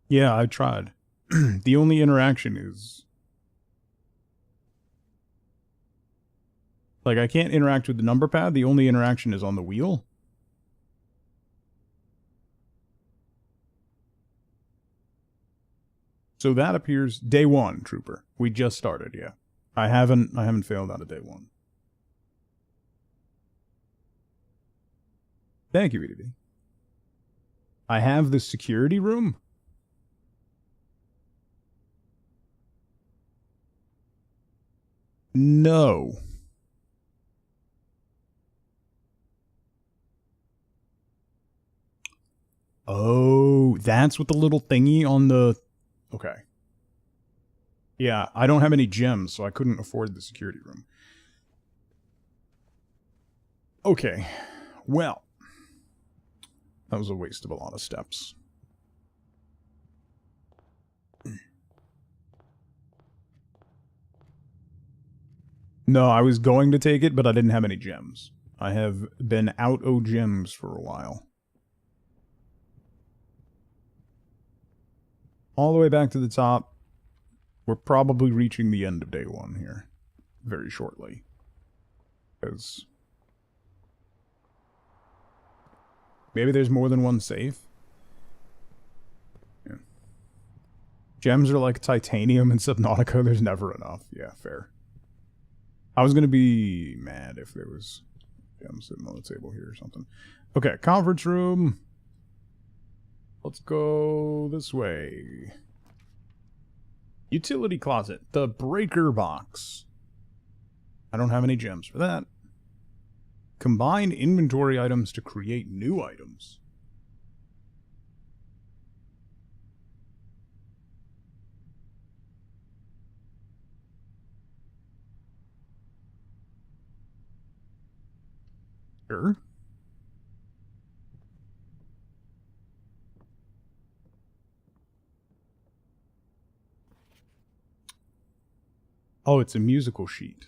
Speaker 1: Yeah, I tried. The only interaction is... Like, I can't interact with the number pad. The only interaction is on the wheel. So that appears day 1, Trooper. We just started, yeah. I haven't failed out of day 1. Thank you, EDB. I have the security room. No. Oh, that's what the little thingy on the... Okay. Yeah, I don't have any gems, so I couldn't afford the security room. Okay. Well. That was a waste of a lot of steps. No, I was going to take it, but I didn't have any gems. I have been out of gems for a while. All the way back to the top. We're probably reaching the end of day 1 here. Very shortly. Because... maybe there's more than one safe? Yeah. Gems are like titanium in Subnautica. There's never enough. Yeah, fair. I was going to be mad if there was gems sitting on the table here or something. Okay, conference room. Let's go this way. Utility closet. The breaker box. I don't have any gems for that. Combine inventory items to create new items. Sure. Oh, it's a musical sheet.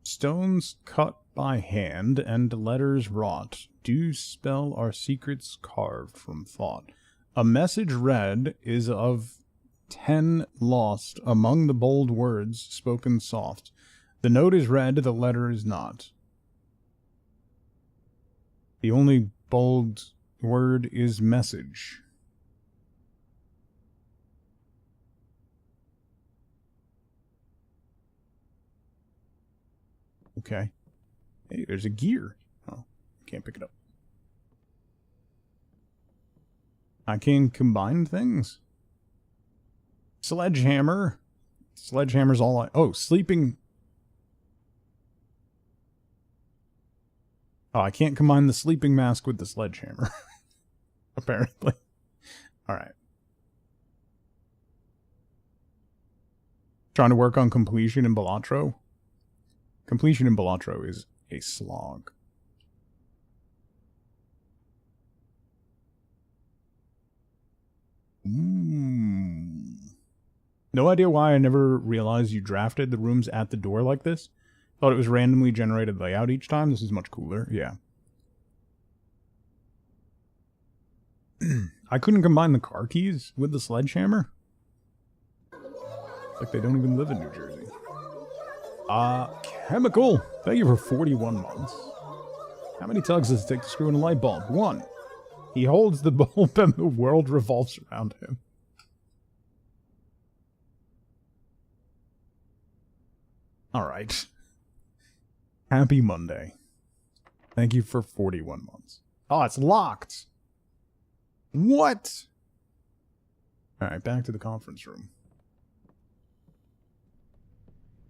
Speaker 1: Stones cut by hand and letters wrought do spell our secrets carved from thought. A message read is of 10 lost among the bold words spoken soft. The note is read, the letter is not. The only bold word is message. Okay. Hey, there's a gear. Oh, can't pick it up. I can combine things. Sledgehammer. Sledgehammer's all I... Oh, sleeping... Oh, I can't combine the sleeping mask with the sledgehammer. Apparently. Alright. Trying to work on completion in Balatro. Completion in Balatro is a slog. No idea why I never realized you drafted the rooms at the door like this. Thought it was randomly generated layout each time. This is much cooler. Yeah. I couldn't combine the car keys with the sledgehammer. It's like they don't even live in New Jersey. Chemical. Thank you for 41 months. How many tugs does it take to screw in a light bulb? 1. He holds the bulb and the world revolves around him. Alright. Happy Monday. Thank you for 41 months. Oh, it's locked. What? Alright, back to the conference room.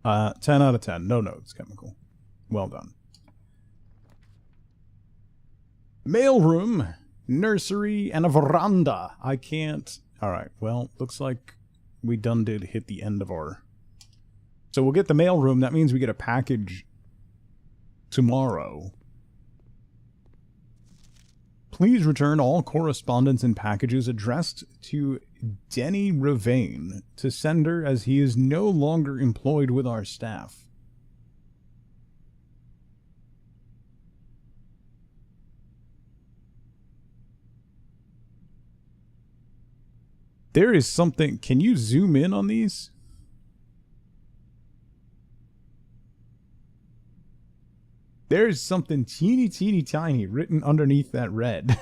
Speaker 1: 10 out of 10. No notes, Chemical. Well done. Mailroom, nursery, and a veranda. I can't... Alright, well, looks like we done did hit the end of our... So we'll get the mailroom. That means we get a package tomorrow. Please return all correspondence and packages addressed to Denny Ravane to sender as he is no longer employed with our staff. There is something... Can you zoom in on these? There's something teeny, teeny, tiny written underneath that red.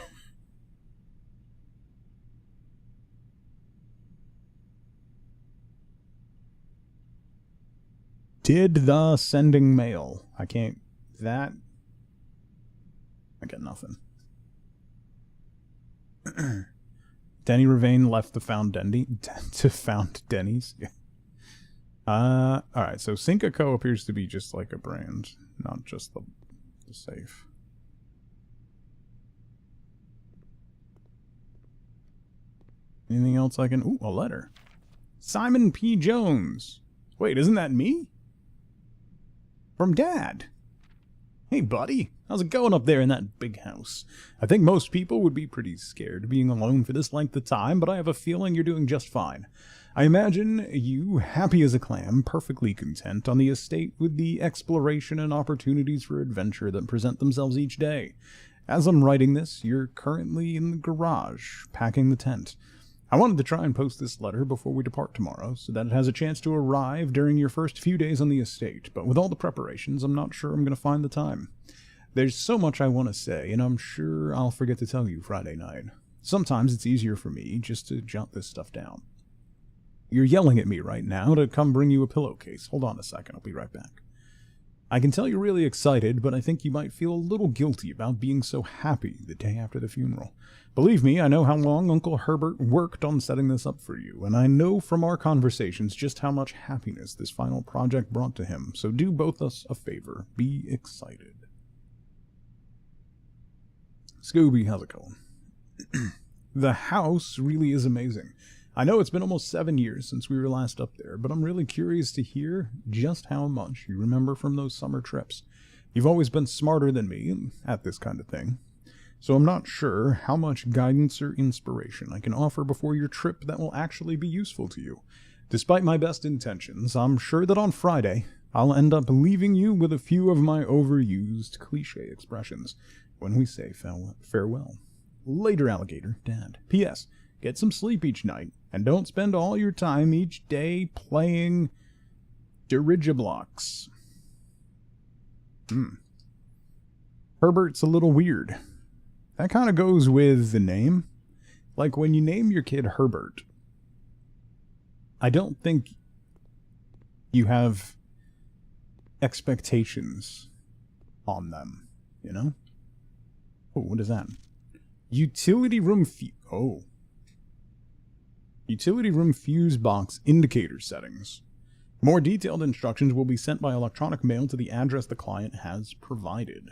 Speaker 1: Did the sending mail. I can't... That... I got nothing. Denny Ravane left the found Denny to found Denny's. Yeah. Alright, so Cinca Co. appears to be just like a brand, not just the safe. Anything else I can... Ooh, a letter. Simon P. Jones. Wait, isn't that me? From Dad. Hey, buddy. How's it going up there in that big house? I think most people would be pretty scared being alone for this length of time, but I have a feeling you're doing just fine. I imagine you, happy as a clam, perfectly content on the estate with the exploration and opportunities for adventure that present themselves each day. As I'm writing this, you're currently in the garage, packing the tent. I wanted to try and post this letter before we depart tomorrow, so that it has a chance to arrive during your first few days on the estate, but with all the preparations, I'm not sure I'm going to find the time. There's so much I want to say, and I'm sure I'll forget to tell you Friday night. Sometimes it's easier for me just to jot this stuff down. You're yelling at me right now to come bring you a pillowcase. Hold on a second, I'll be right back. I can tell you're really excited, but I think you might feel a little guilty about being so happy the day after the funeral. Believe me, I know how long Uncle Herbert worked on setting this up for you, and I know from our conversations just how much happiness this final project brought to him, so do both us a favor. Be excited. Scooby, how's it going? The house really is amazing. I know it's been almost 7 years since we were last up there, but I'm really curious to hear just how much you remember from those summer trips. You've always been smarter than me at this kind of thing, so I'm not sure how much guidance or inspiration I can offer before your trip that will actually be useful to you. Despite my best intentions, I'm sure that on Friday, I'll end up leaving you with a few of my overused cliché expressions when we say farewell. Later, alligator, Dad. P.S. Get some sleep each night, and don't spend all your time each day playing dirigiblocks. Herbert's a little weird. That kind of goes with the name. Like when you name your kid Herbert, I don't think you have expectations on them, you know? Oh, what is that? Utility room Utility room fuse box indicator settings. More detailed instructions will be sent by electronic mail to the address the client has provided.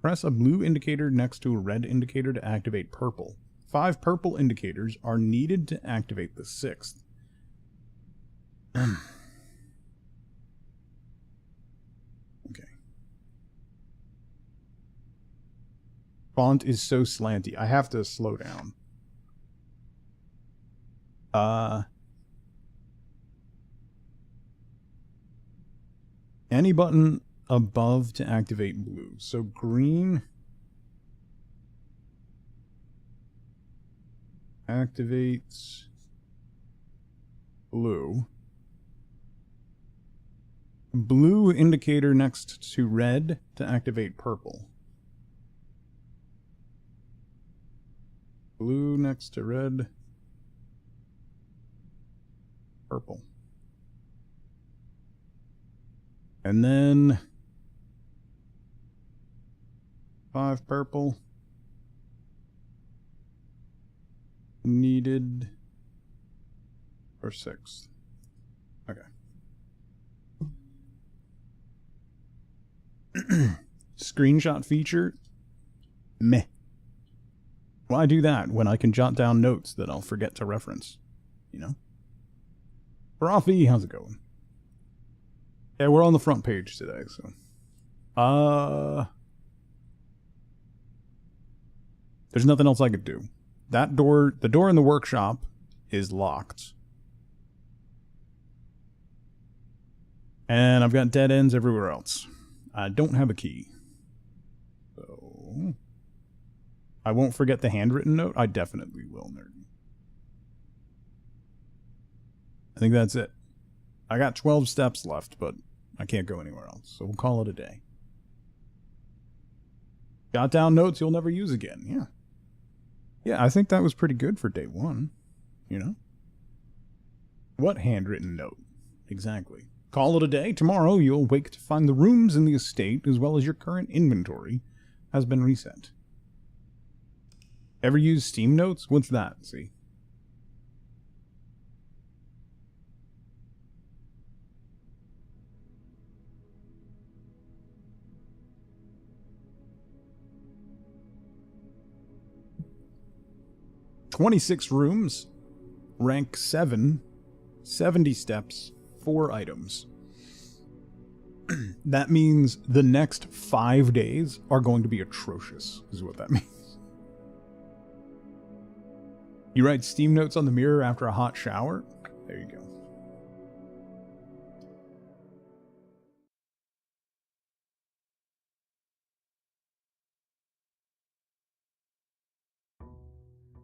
Speaker 1: Press a blue indicator next to a red indicator to activate purple. 5 purple indicators are needed to activate the 6th. Okay. Font is so slanty. I have to slow down. Any button above to activate blue. So green activates blue. Blue indicator next to red to activate purple. Blue next to red. Purple. And then 5 purple needed for 6th. Okay. Screenshot feature? Meh. Why do that when I can jot down notes that I'll forget to reference? You know? Frothy, how's it going? Yeah, we're on the front page today, so. There's nothing else I could do. That door, the door in the workshop is locked. And I've got dead ends everywhere else. I don't have a key. So, I won't forget the handwritten note. I definitely will, nerd. I think that's it. I got 12 steps left, but I can't go anywhere else, so we'll call it a day. Jot down notes you'll never use again, yeah. Yeah, I think that was pretty good for day 1, you know? What handwritten note? Exactly. Call it a day. Tomorrow you'll wake to find the rooms in the estate, as well as your current inventory, has been reset. Ever use Steam Notes? What's that? See? "26 rooms, rank 7, 70 steps, 4 items." That means the next 5 days are going to be atrocious, is what that means. You write Steam Notes on the mirror after a hot shower? There you go.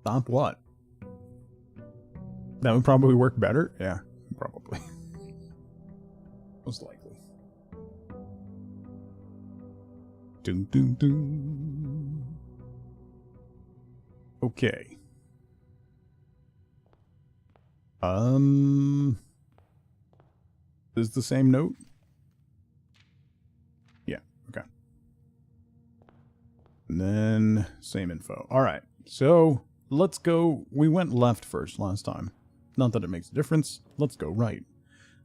Speaker 1: Stop what? That would probably work better? Yeah, probably. Most likely. Dun, dun, dun. Okay. Is the same note? Yeah, okay. And then, same info. Alright, so let's go. We went left first last time. Not that it makes a difference. Let's go right.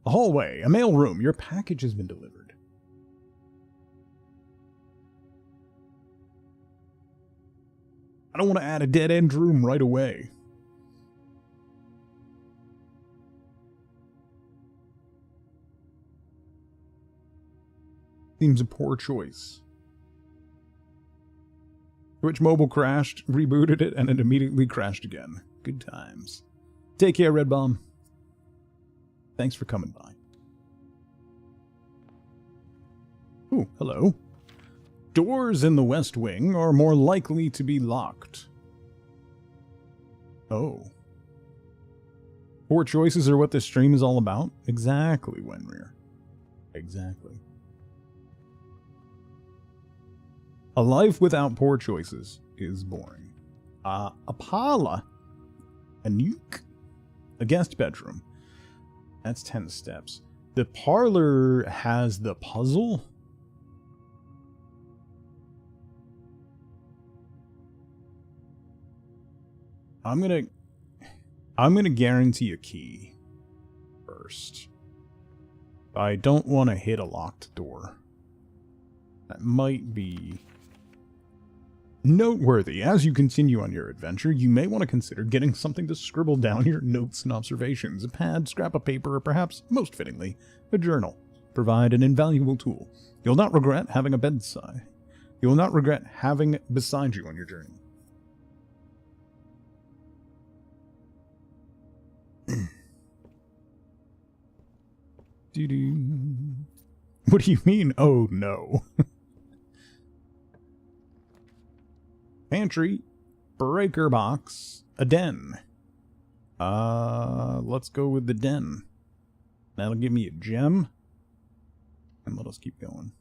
Speaker 1: A hallway, a mail room. Your package has been delivered. I don't want to add a dead-end room right away. Seems a poor choice. Twitch Mobile crashed, rebooted it, and it immediately crashed again. Good times. Take care, Red Bomb. Thanks for coming by. Ooh, hello. Doors in the West Wing are more likely to be locked. Oh. Poor choices are what this stream is all about? Exactly, Wenrir. Exactly. A life without poor choices is boring. A parlor. A nuke. A guest bedroom. That's 10 steps. The parlor has the puzzle? I'm gonna guarantee a key first. I don't want to hit a locked door. That might be noteworthy. As you continue on your adventure, you may want to consider getting something to scribble down your notes and observations. A pad, scrap of paper, or perhaps, most fittingly, a journal. Provide an invaluable tool. You'll not regret having a bedside. You will not regret having beside you on your journey. What do you mean, oh no? Pantry, breaker box, a den. Let's go with the den. That'll give me a gem. And let us keep going.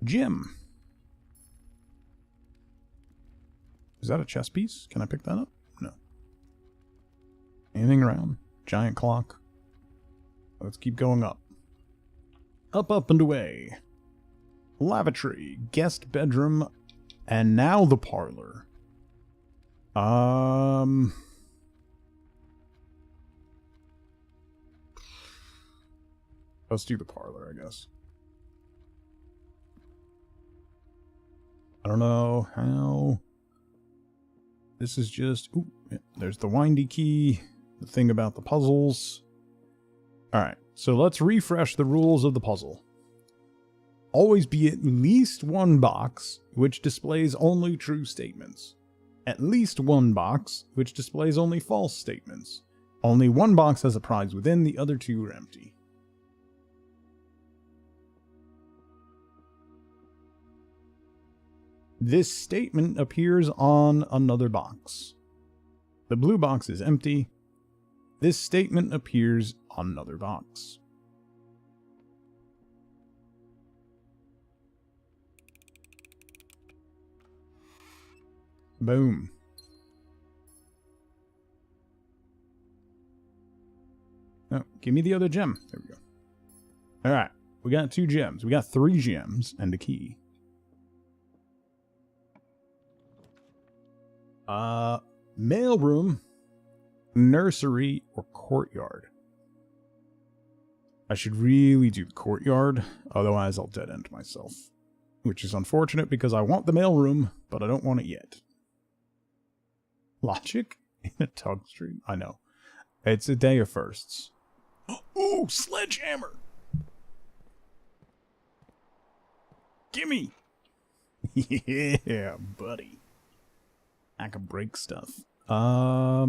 Speaker 1: Gem. Is that a chess piece? Can I pick that up? No. Anything around? Giant clock. Let's keep going up. Up, up, and away. Lavatory, guest bedroom, and now the parlor. Let's do the parlor, I guess. I don't know how. This is just... Ooh, yeah, there's the windy key. The thing about the puzzles. Alright, so let's refresh the rules of the puzzle. Always be at least one box which displays only true statements. At least one box which displays only false statements. Only one box has a prize within, the other two are empty. This statement appears on another box. The blue box is empty. This statement appears on another box. Boom. Oh, give me the other gem. There we go. Alright, we got 2 gems. We got 3 gems and a key. Mailroom, nursery, or courtyard. I should really do the courtyard, otherwise I'll dead end myself. Which is unfortunate because I want the mailroom, but I don't want it yet. Logic in a tug stream? I know. It's a day of firsts. Ooh, sledgehammer! Gimme! Yeah, buddy. I can break stuff. I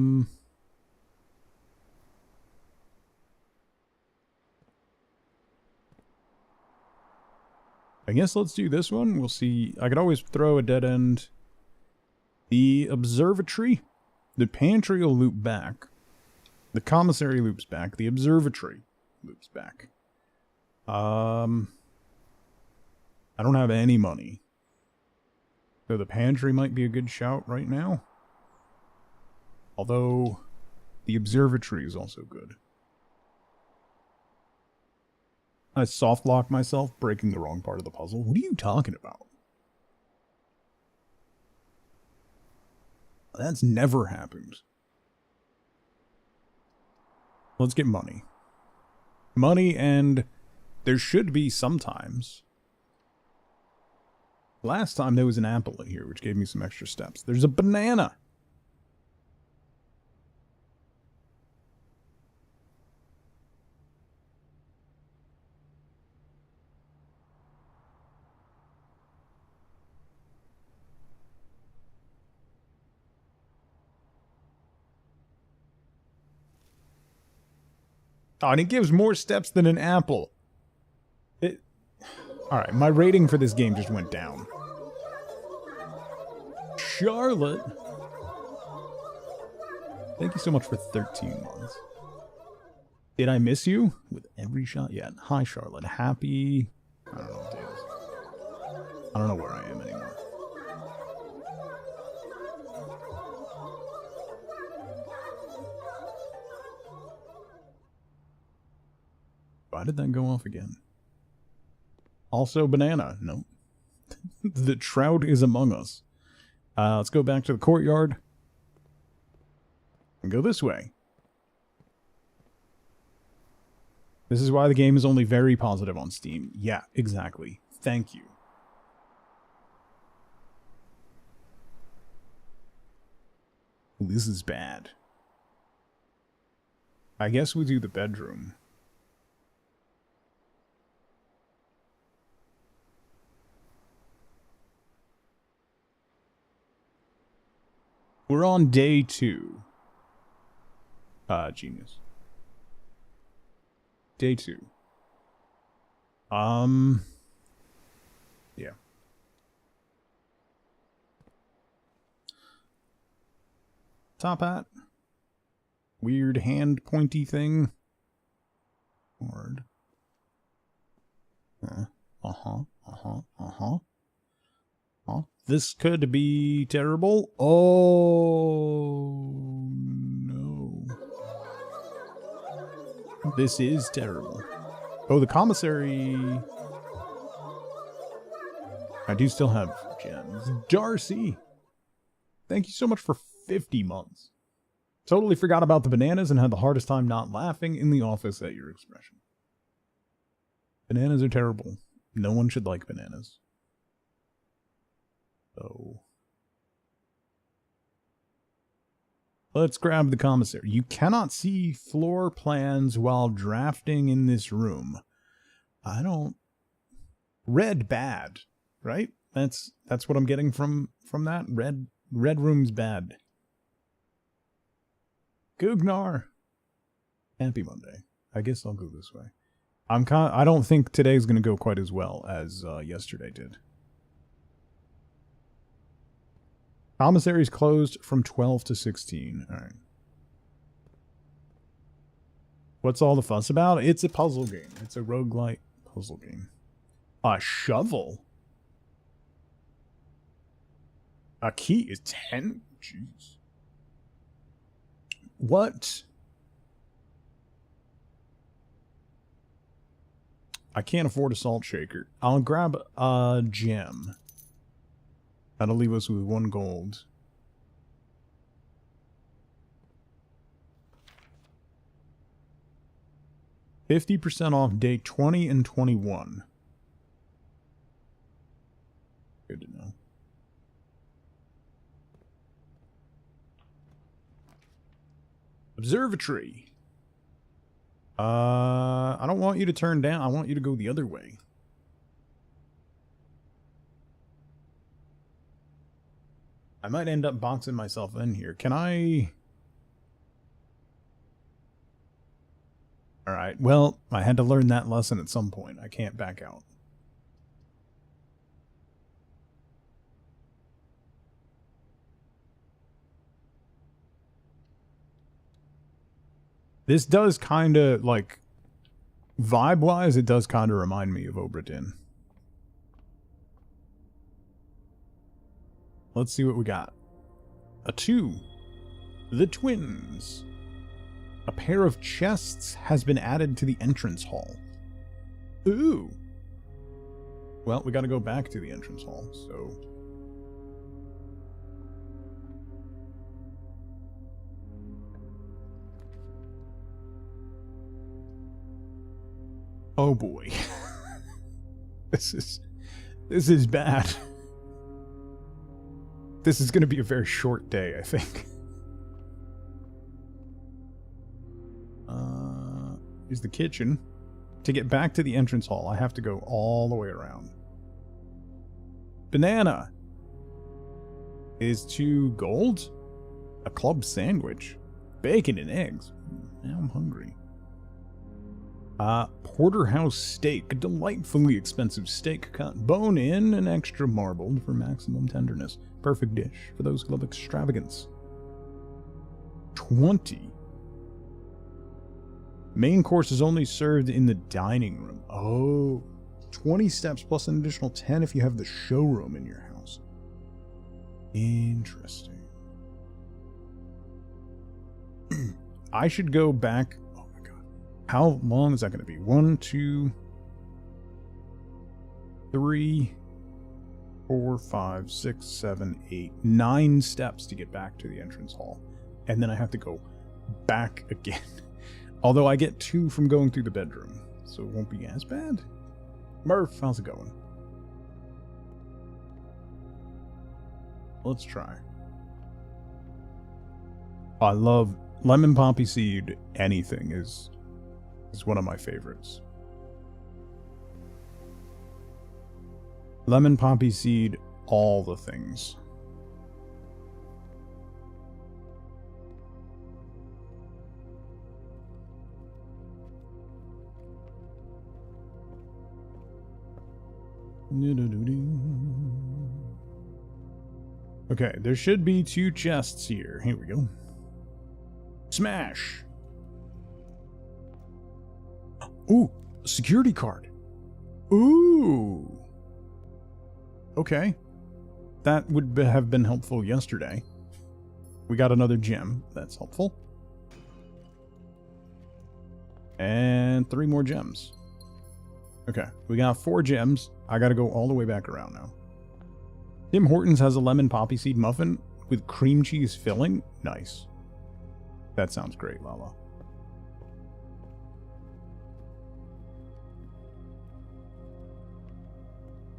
Speaker 1: guess let's do this one. We'll see. I could always throw a dead end. The observatory. The pantry will loop back. The commissary loops back. The observatory loops back. I don't have any money. So the pantry might be a good shout right now. Although, the observatory is also good. I soft locked myself, breaking the wrong part of the puzzle. What are you talking about? That's never happened. Let's get money. Money, and there should be sometimes. Last time there was an apple in here, which gave me some extra steps. There's a banana. Oh, and it gives more steps than an apple. Alright, my rating for this game just went down. Charlotte. Thank you so much for 13 months. Did I miss you? With every shot yet. Hi, Charlotte. Happy... I don't know what day it is. I don't know where I am anymore. Why did that go off again? Also, banana. No. The trout is among us. Let's go back to the courtyard. And go this way. This is why the game is only very positive on Steam. Yeah, exactly. Thank you. This is bad. I guess we do the bedroom. We're on day 2. Genius. Day 2. Yeah. Top hat. Weird hand pointy thing. Word. This could be terrible. Oh, no. This is terrible. Oh, the commissary. I do still have gems. Darcy. Thank you so much for 50 months. Totally forgot about the bananas and had the hardest time not laughing in the office at your expression. Bananas are terrible. No one should like bananas. So let's grab the commissary. You cannot see floor plans while drafting in this room. I don't... Red bad, right? That's what I'm getting from that. Red room's bad. Gugnar. Happy Monday. I guess I'll go this way. I don't think today's going to go quite as well as yesterday did. Commissary's closed from 12 to 16. Alright. What's all the fuss about? It's a puzzle game. It's a roguelike puzzle game. A shovel? A key is 10? Jeez. What? I can't afford a salt shaker. I'll grab a gem. That'll leave us with 1 gold. $50% off day 20 and 21. Good to know. Observatory. I don't want you to turn down. I want you to go the other way. I might end up boxing myself in here. Can I... Alright, well, I had to learn that lesson at some point. I can't back out. This does kind of, like, vibe-wise, it does kind of remind me of Obra Dinn. Let's see what we got. A 2. The twins. A pair of chests has been added to the entrance hall. Ooh. Well, we gotta go back to the entrance hall, so... Oh boy. This is bad. This is going to be a very short day, I think. Here's the kitchen. To get back to the entrance hall, I have to go all the way around. Banana is 2 gold. A club sandwich. Bacon and eggs. Now I'm hungry. Porterhouse steak, a delightfully expensive steak cut bone in and extra marbled for maximum tenderness. Perfect dish for those who love extravagance. 20. Main course is only served in the dining room. Oh, 20 steps plus an additional 10 if you have the showroom in your house. Interesting. I should go back. Oh my god. How long is that going to be? 1, 2, 3, 4, 5, 6, 7, 8, 9 steps to get back to the entrance hall. And then I have to go back again. Although I get 2 from going through the bedroom, so it won't be as bad. Murph, how's it going? Let's try. I love lemon poppy seed. Anything is one of my favorites. Lemon poppy seed, all the things. Okay, there should be 2 chests here. Here we go. Smash! Ooh, security card. Ooh. Okay. That would have been helpful yesterday. We got another gem. That's helpful. And 3 more gems. Okay, we got 4 gems. I gotta go all the way back around now. Tim Hortons has a lemon poppy seed muffin with cream cheese filling. Nice. That sounds great, Lala.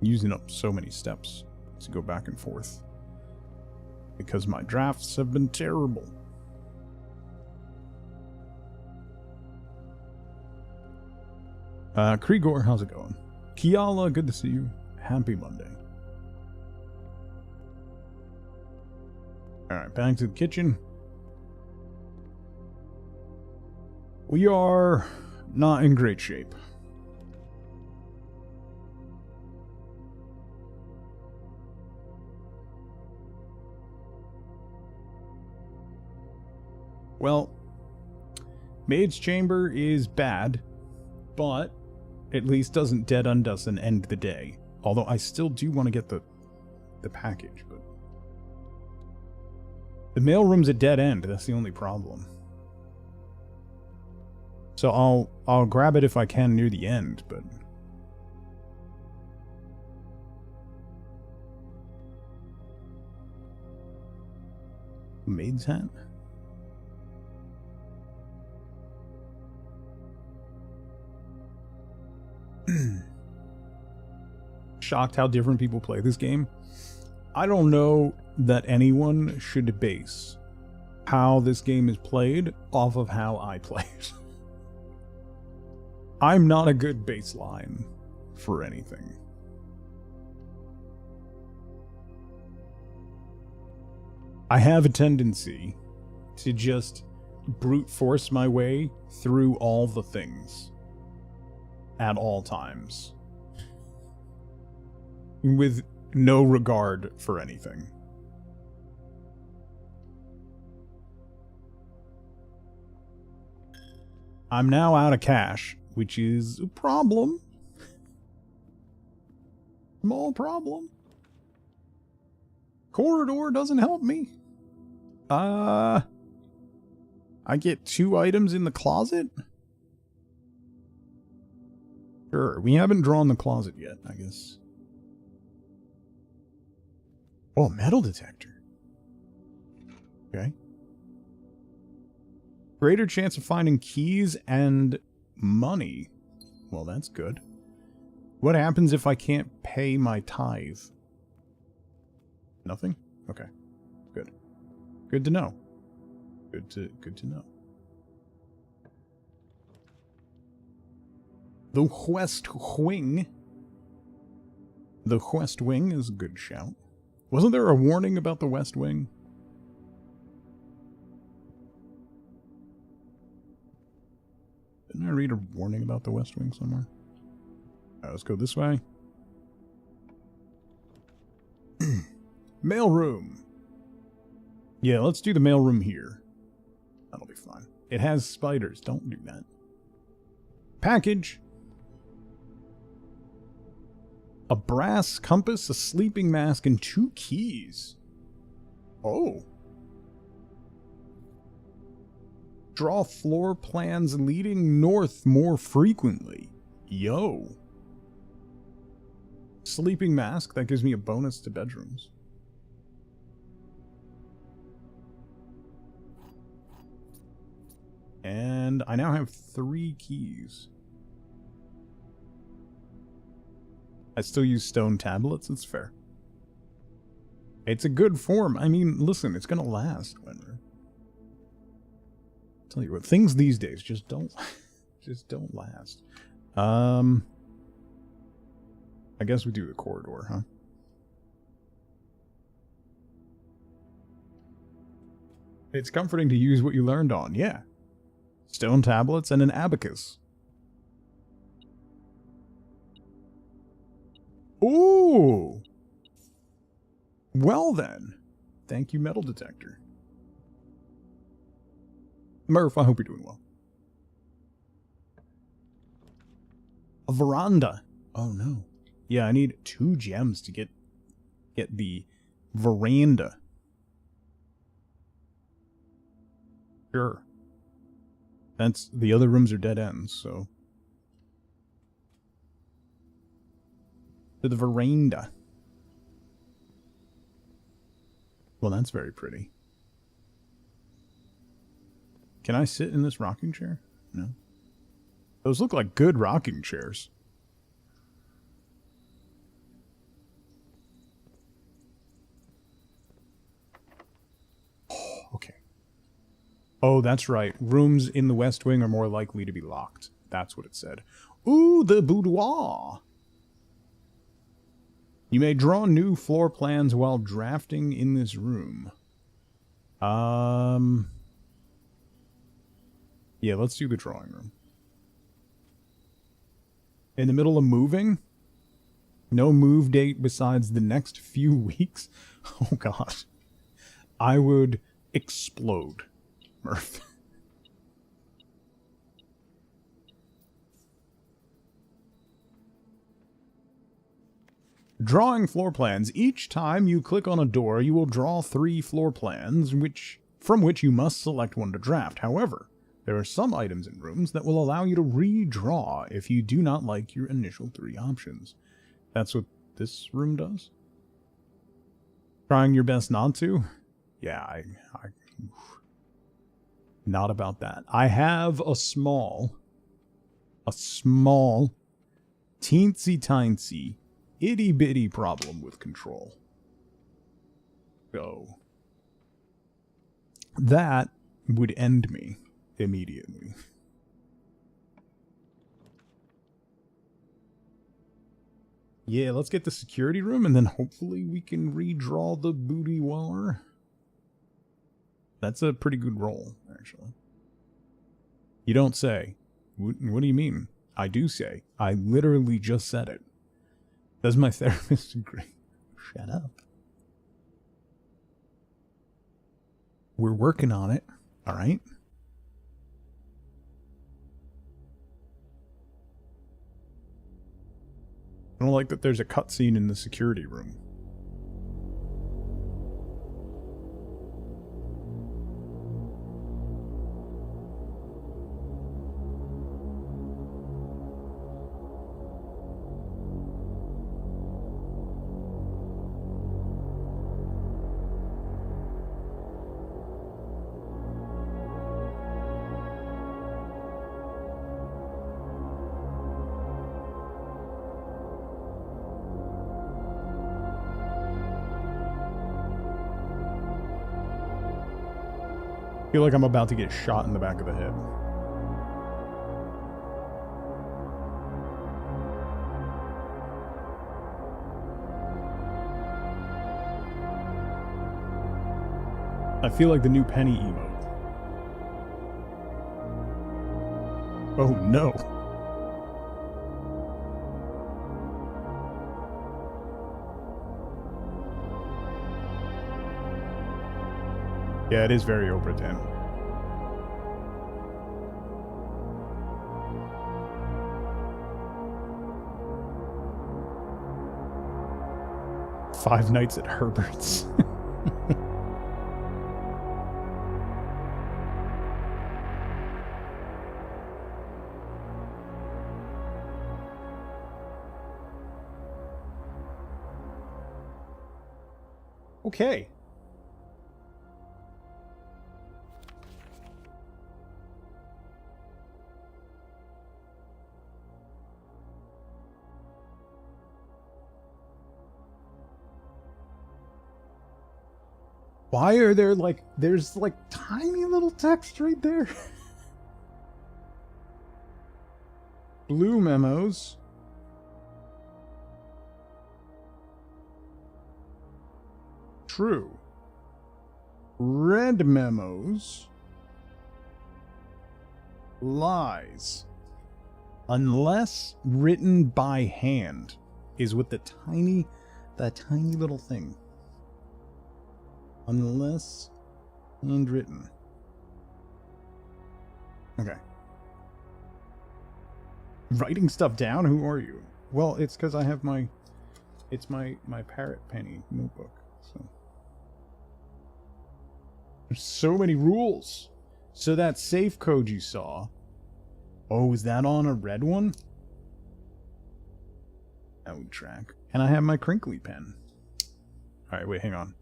Speaker 1: Using up so many steps to go back and forth. Because my drafts have been terrible. Krigor, how's it going? Kiala, good to see you. Happy Monday. Alright, back to the kitchen. We are not in great shape. Well, Maid's Chamber is bad, but at least doesn't dead end us and end the day. Although I still do want to get the package, but the mailroom's a dead end. That's the only problem. So I'll grab it if I can near the end, but maid's hat. Shocked how different people play this game. I don't know that anyone should base how this game is played off of how I play it. I'm not a good baseline for anything. I have a tendency to just brute force my way through all the things at all times, with no regard for anything. I'm now out of cash, which is a problem. Small problem. Corridor doesn't help me. I get 2 items in the closet? Sure, we haven't drawn the closet yet, I guess. Oh, metal detector. Okay. Greater chance of finding keys and money. Well, that's good. What happens if I can't pay my tithe? Nothing? Okay. Good. Good to know. Good to know. The West Wing. The West Wing is a good shout. Wasn't there a warning about the West Wing? Didn't I read a warning about the West Wing somewhere? Alright, let's go this way. Mailroom. Yeah, let's do the mailroom here. That'll be fine. It has spiders. Don't do that. Package. A brass compass, a sleeping mask, and 2 keys. Oh. Draw floor plans leading north more frequently. Yo. Sleeping mask, that gives me a bonus to bedrooms. And I now have 3 keys. I still use stone tablets, it's fair. It's a good form. I mean, listen, it's gonna last, Wenner. Tell you what, things these days just don't last. I guess we do the corridor, huh? It's comforting to use what you learned on, yeah. Stone tablets and an abacus. Ooh! Well then. Thank you, metal detector. Murph, I hope you're doing well. A veranda. Oh no. Yeah, I need 2 gems to get the veranda. Sure. That's the other rooms are dead ends, so. To the veranda. Well, that's very pretty. Can I sit in this rocking chair? No. Those look like good rocking chairs. Oh, okay. Oh, that's right. Rooms in the West Wing are more likely to be locked. That's what it said. Ooh, the boudoir. You may draw new floor plans while drafting in this room. Yeah, let's do the drawing room. In the middle of moving? No move date besides the next few weeks? Oh god. I would explode, Murph. Drawing floor plans. Each time you click on a door, you will draw 3 floor plans, from which you must select one to draft. However, there are some items in rooms that will allow you to redraw if you do not like your initial 3 options. That's what this room does? Trying your best not to? Yeah, I not about that. I have a small, teensy-tiny, itty-bitty problem with control. So, that would end me immediately. Yeah, let's get the security room, and then hopefully we can redraw the boudoir. That's a pretty good roll, actually. You don't say. What do you mean? I do say. I literally just said it. Does my therapist agree? Shut up. We're working on it, alright? I don't like that there's a cutscene in the security room. I feel like I'm about to get shot in the back of the head. I feel like the new Penny emote. Oh no. Yeah, it is very Obra Dinn. Five Nights at Herbert's. Okay. Why are there like, there's like tiny little text right there? Blue memos. True. Red memos. Lies. Unless written by hand is with that tiny little thing. Unless handwritten. Okay. Writing stuff down? Who are you? Well, it's because I have my Parrot Penny notebook. So there's so many rules. So that safe code you saw. Oh, is that on a red one? That would track. And I have my crinkly pen. Alright, wait, hang on.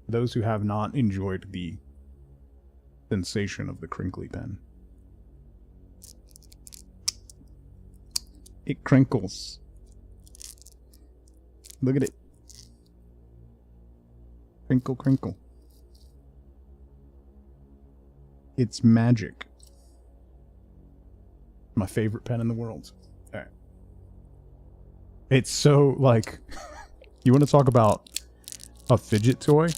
Speaker 1: Those who have not enjoyed the sensation of the crinkly pen. It crinkles. Look at it. Crinkle, crinkle. It's magic. My favorite pen in the world. Alright. It's so, like... You want to talk about a fidget toy?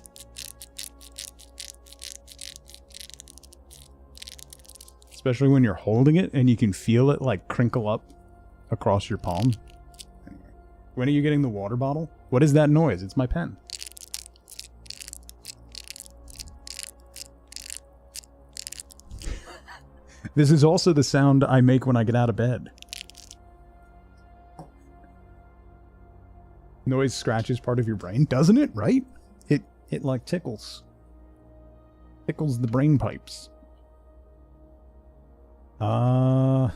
Speaker 1: Especially when you're holding it and you can feel it, like, crinkle up across your palm. Anyway. When are you getting the water bottle? What is that noise? It's my pen. This is also the sound I make when I get out of bed. Noise scratches part of your brain, doesn't it? Right? It like tickles. Tickles the brain pipes. Alright.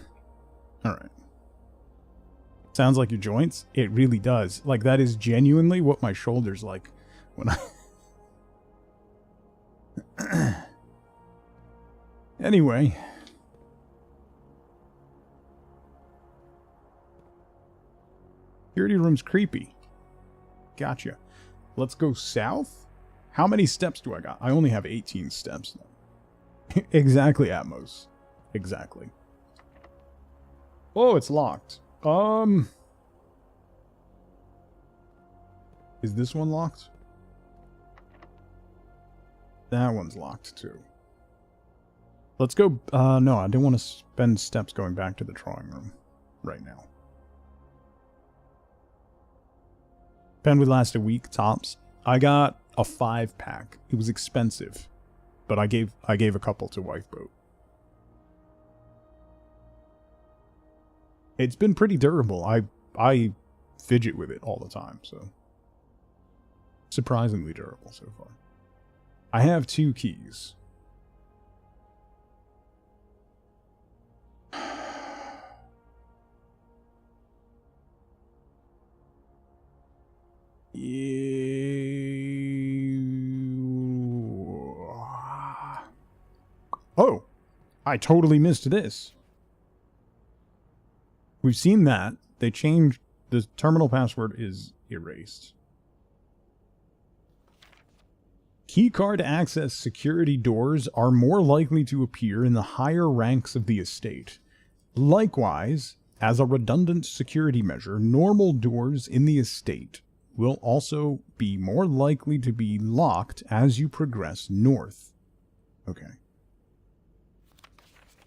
Speaker 1: Sounds like your joints? It really does. Like, that is genuinely what my shoulder's like when I... Anyway. Security room's creepy. Gotcha. Let's go south? How many steps do I got? I only have 18 steps. Exactly, Atmos. Exactly. Oh, it's locked. Is this one locked? That one's locked too. Let's go, no, I don't want to spend steps going back to the drawing room right now. Pen would last a week, tops. I got a 5-pack. It was expensive, but I gave a couple to Wifeboat. It's been pretty durable. I fidget with it all the time, so surprisingly durable so far. I have 2 keys. Oh, I totally missed this. We've seen that. They changed, the terminal password is erased. Keycard access security doors are more likely to appear in the higher ranks of the estate. Likewise, as a redundant security measure, normal doors in the estate will also be more likely to be locked as you progress north. Okay.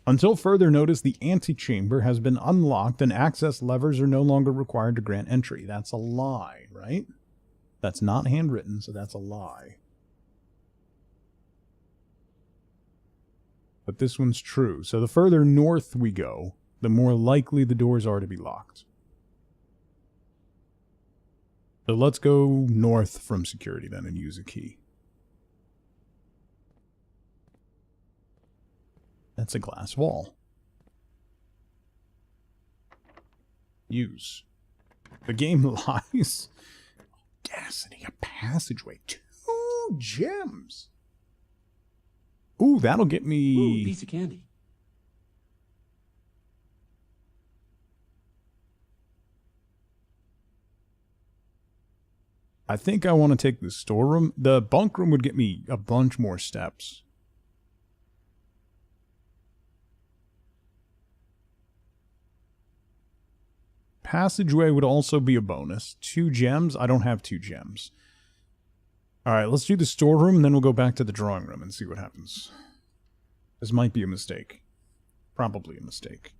Speaker 1: Until further notice, the antechamber has been unlocked and access levers are no longer required to grant entry. That's a lie, right? That's not handwritten, so that's a lie. But this one's true. So the further north we go, the more likely the doors are to be locked. So let's go north from security then and use a key. That's a glass wall. Use. The game lies. Audacity, a passageway. 2 gems. Ooh, that'll get me...
Speaker 3: Ooh, piece of candy.
Speaker 1: I think I want to take the storeroom. The bunk room would get me a bunch more steps. Passageway would also be a bonus. 2 gems? I don't have 2 gems. Alright, let's do the storeroom, and then we'll go back to the drawing room and see what happens. This might be a mistake. Probably a mistake.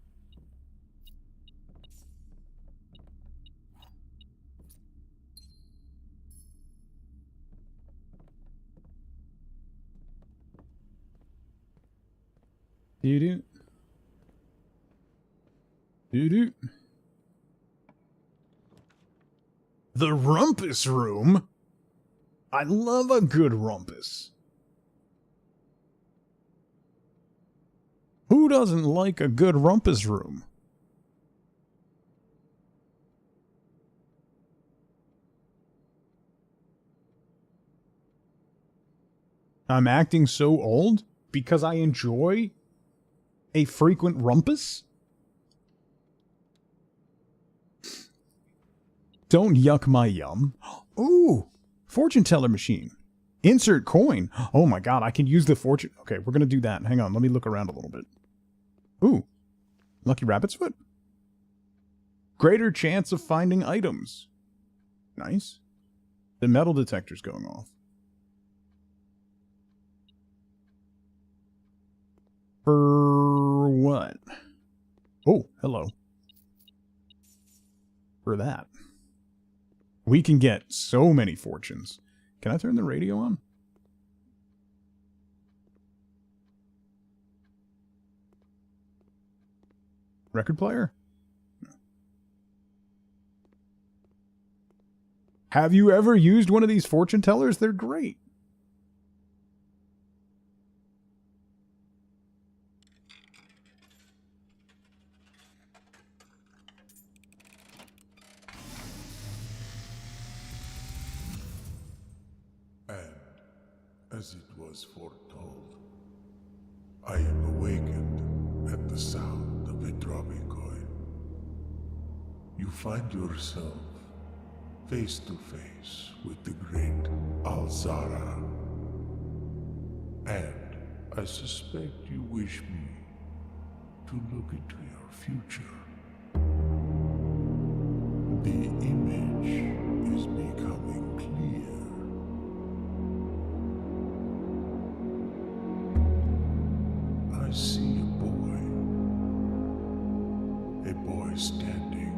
Speaker 1: Doo-doo. Doo-doo. The rumpus room? I love a good rumpus. Who doesn't like a good rumpus room? I'm acting so old because I enjoy a frequent rumpus? Don't yuck my yum. Ooh, fortune teller machine. Insert coin. Oh my god, I can use the fortune. Okay, we're going to do that. Hang on, let me look around a little bit. Ooh, lucky rabbit's foot. Greater chance of finding items. Nice. The metal detector's going off. For what? Oh, hello. For that. We can get so many fortunes. Can I turn the radio on? Record player? No. Have you ever used one of these fortune tellers? They're great.
Speaker 4: As it was foretold, I am awakened at the sound of a dropping coin. You find yourself face to face with the great Alzara. And I suspect you wish me to look into your future. The image is becoming clear. I see a boy standing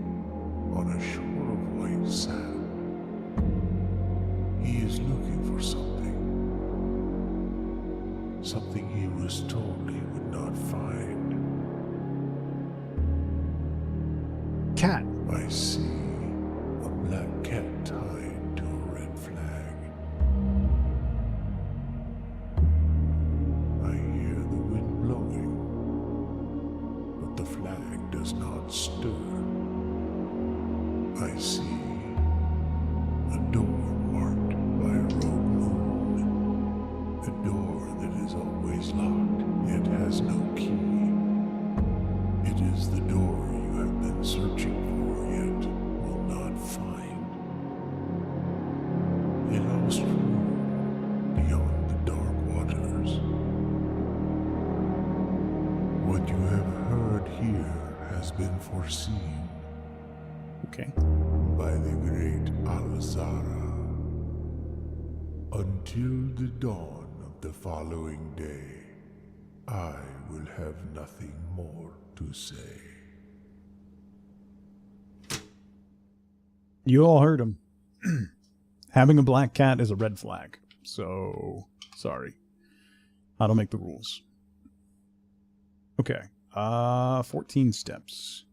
Speaker 4: on a shore of white sand. He is looking for something he was told he would not find.
Speaker 1: Cat.
Speaker 4: I see a black cat tied to a red flag. I hear the wind blowing, but the flag does not stir. I see a door marked by a rogue moon. A door that is always locked, yet has no key. It is the door you have been searching for, yet will not find. A lost room beyond the dark waters. What you have heard here has been foreseen.
Speaker 1: Okay.
Speaker 4: By the great Alzara. Until the dawn of the following day, I will have nothing more to say.
Speaker 1: You all heard him. Having a black cat is a red flag. So, sorry. I don't make the rules. Okay. 14 steps.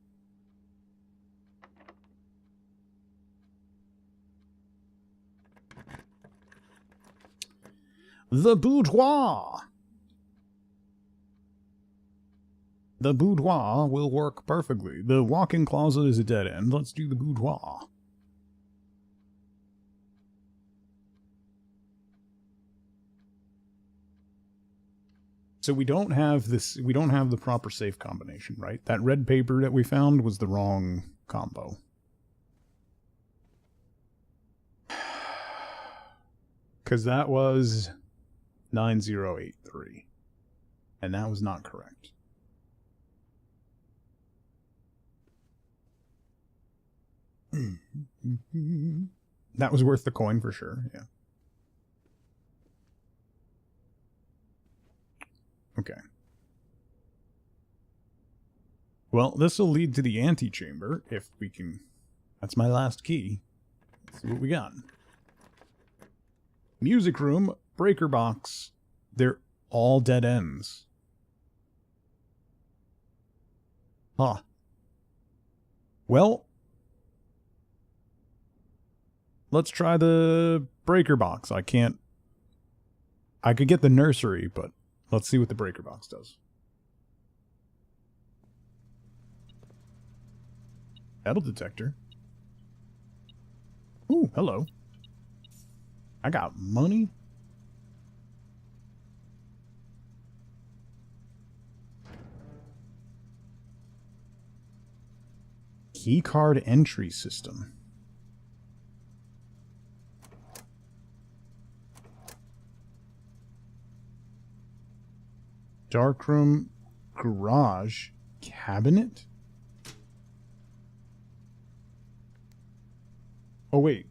Speaker 1: The boudoir. The boudoir will work perfectly. The walk-in closet is a dead end. Let's do the boudoir. So we don't have this, we don't have the proper safe combination, right? That red paper that we found was the wrong combo. Because that was 9083. And that was not correct. That was worth the coin for sure, yeah. Okay. Well, this will lead to the antechamber, if we can... That's my last key. Let's see what we got. Music room, breaker box. They're all dead ends. Huh. Well... Let's try the breaker box. I can't... I could get the nursery, but... Let's see what the breaker box does. Metal detector. Ooh, hello. I got money. Keycard entry system. Darkroom garage cabinet? Oh, wait.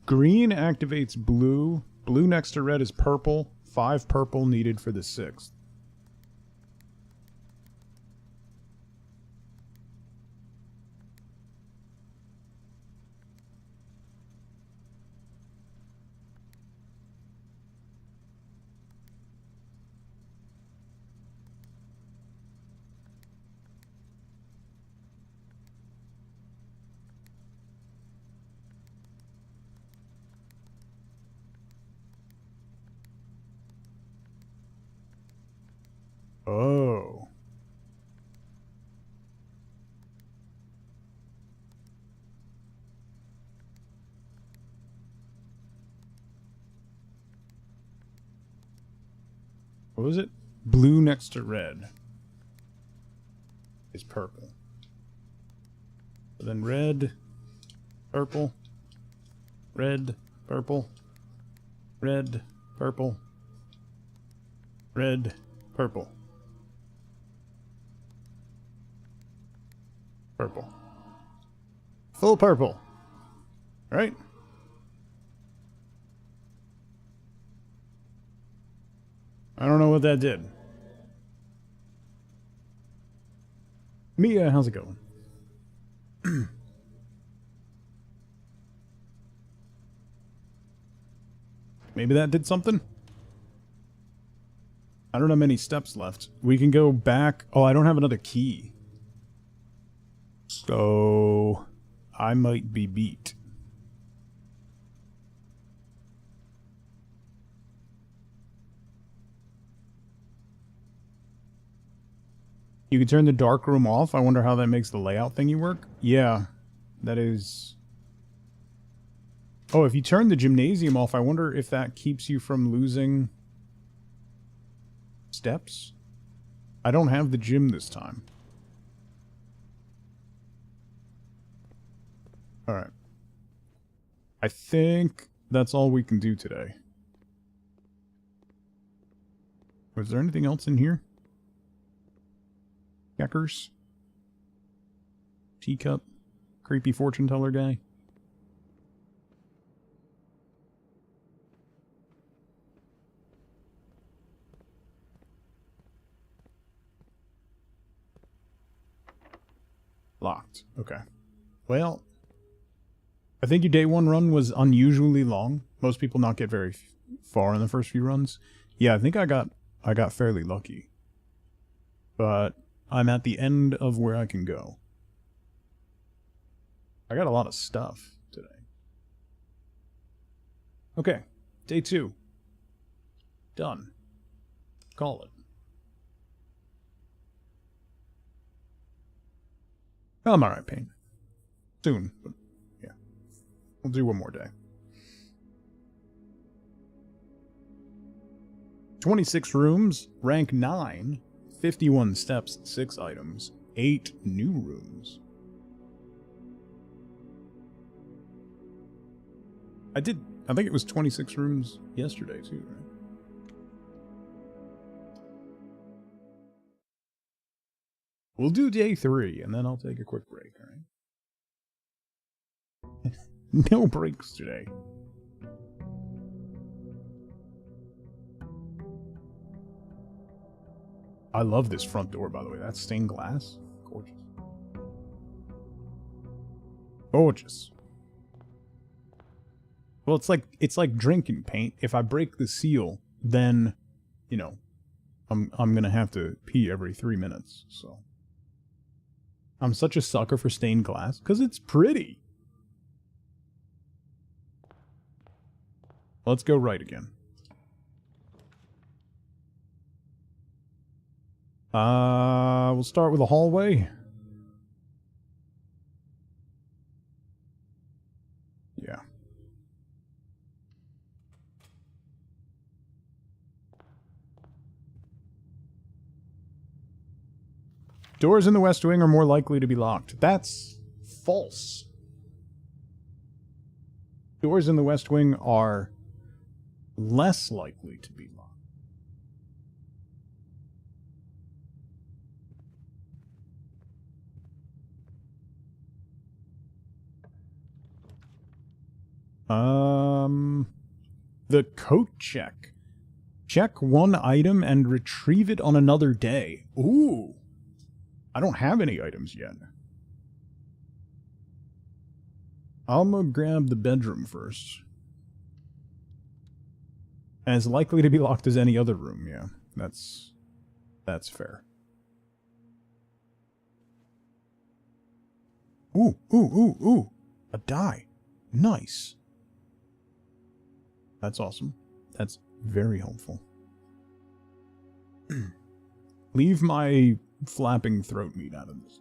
Speaker 1: Green activates blue. Blue next to red is purple. 5 purple needed for the 6th. Oh. What was it? Blue next to red is purple. Then red, purple, red, purple, red, purple, red, purple. Purple. Full purple. Right? I don't know what that did. Mia, how's it going? Maybe that did something? I don't have many steps left. We can go back. Oh, I don't have another key. So, I might be beat. You can turn the dark room off. I wonder how that makes the layout thingy work. Yeah, that is... Oh, if you turn the gymnasium off, I wonder if that keeps you from losing steps? I don't have the gym this time. Alright. I think that's all we can do today. Was there anything else in here? Checkers? Teacup? Creepy fortune teller guy? Locked. Okay. Well, I think your day one run was unusually long. Most people not get very far in the first few runs. Yeah, I think I got fairly lucky. But I'm at the end of where I can go. I got a lot of stuff today. Okay, day 2. Done. Call it. I'm alright, Pain. Soon, but yeah. We'll do one more day. 26 rooms, rank 9, 51 steps, 6 items, 8 new rooms. I think it was 26 rooms yesterday too, right? We'll do day 3, and then I'll take a quick break, alright? No breaks today. I love this front door, by the way. That's stained glass. Gorgeous. Gorgeous. Well, it's like drinking paint. If I break the seal, then, you know, I'm gonna have to pee every 3 minutes, so. I'm such a sucker for stained glass, because it's pretty. Let's go right again. We'll start with a hallway. Yeah. Doors in the West Wing are more likely to be locked. That's false. Doors in the West Wing are less likely to be locked. The coat check. Check one item and retrieve it on another day. Ooh. I don't have any items yet. I'm gonna grab the bedroom first. As likely to be locked as any other room, yeah. That's fair. Ooh, ooh, ooh, ooh. A die. Nice. That's awesome. That's very helpful. Leave my flapping throat meat out of this.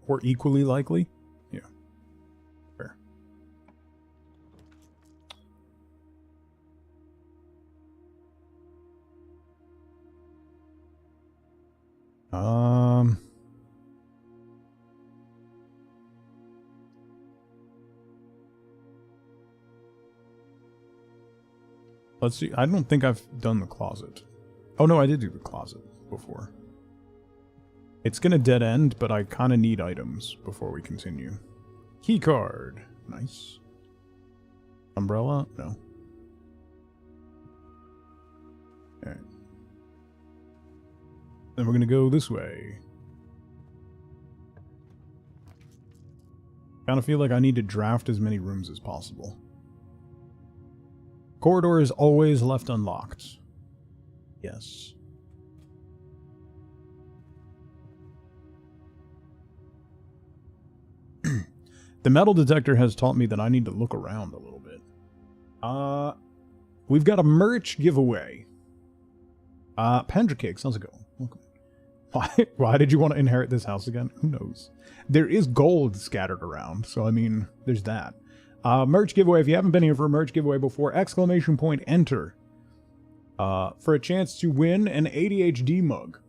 Speaker 1: Or equally likely? Yeah. Fair. Let's see. I don't think I've done the closet. Oh no, I did do the closet before. It's gonna dead end, but I kind of need items before we continue. Key card. Nice. Umbrella? No. Alright. Then we're gonna go this way. Kind of feel like I need to draft as many rooms as possible. Corridor is always left unlocked. Yes. The metal detector has taught me that I need to look around a little bit. We've got a merch giveaway. Pandra how's it going? Welcome. Why did you want to inherit this house again? Who knows? There is gold scattered around, so I mean, there's that. Merch giveaway. If you haven't been here for a merch giveaway before, ! Enter. For a chance to win an ADHD mug.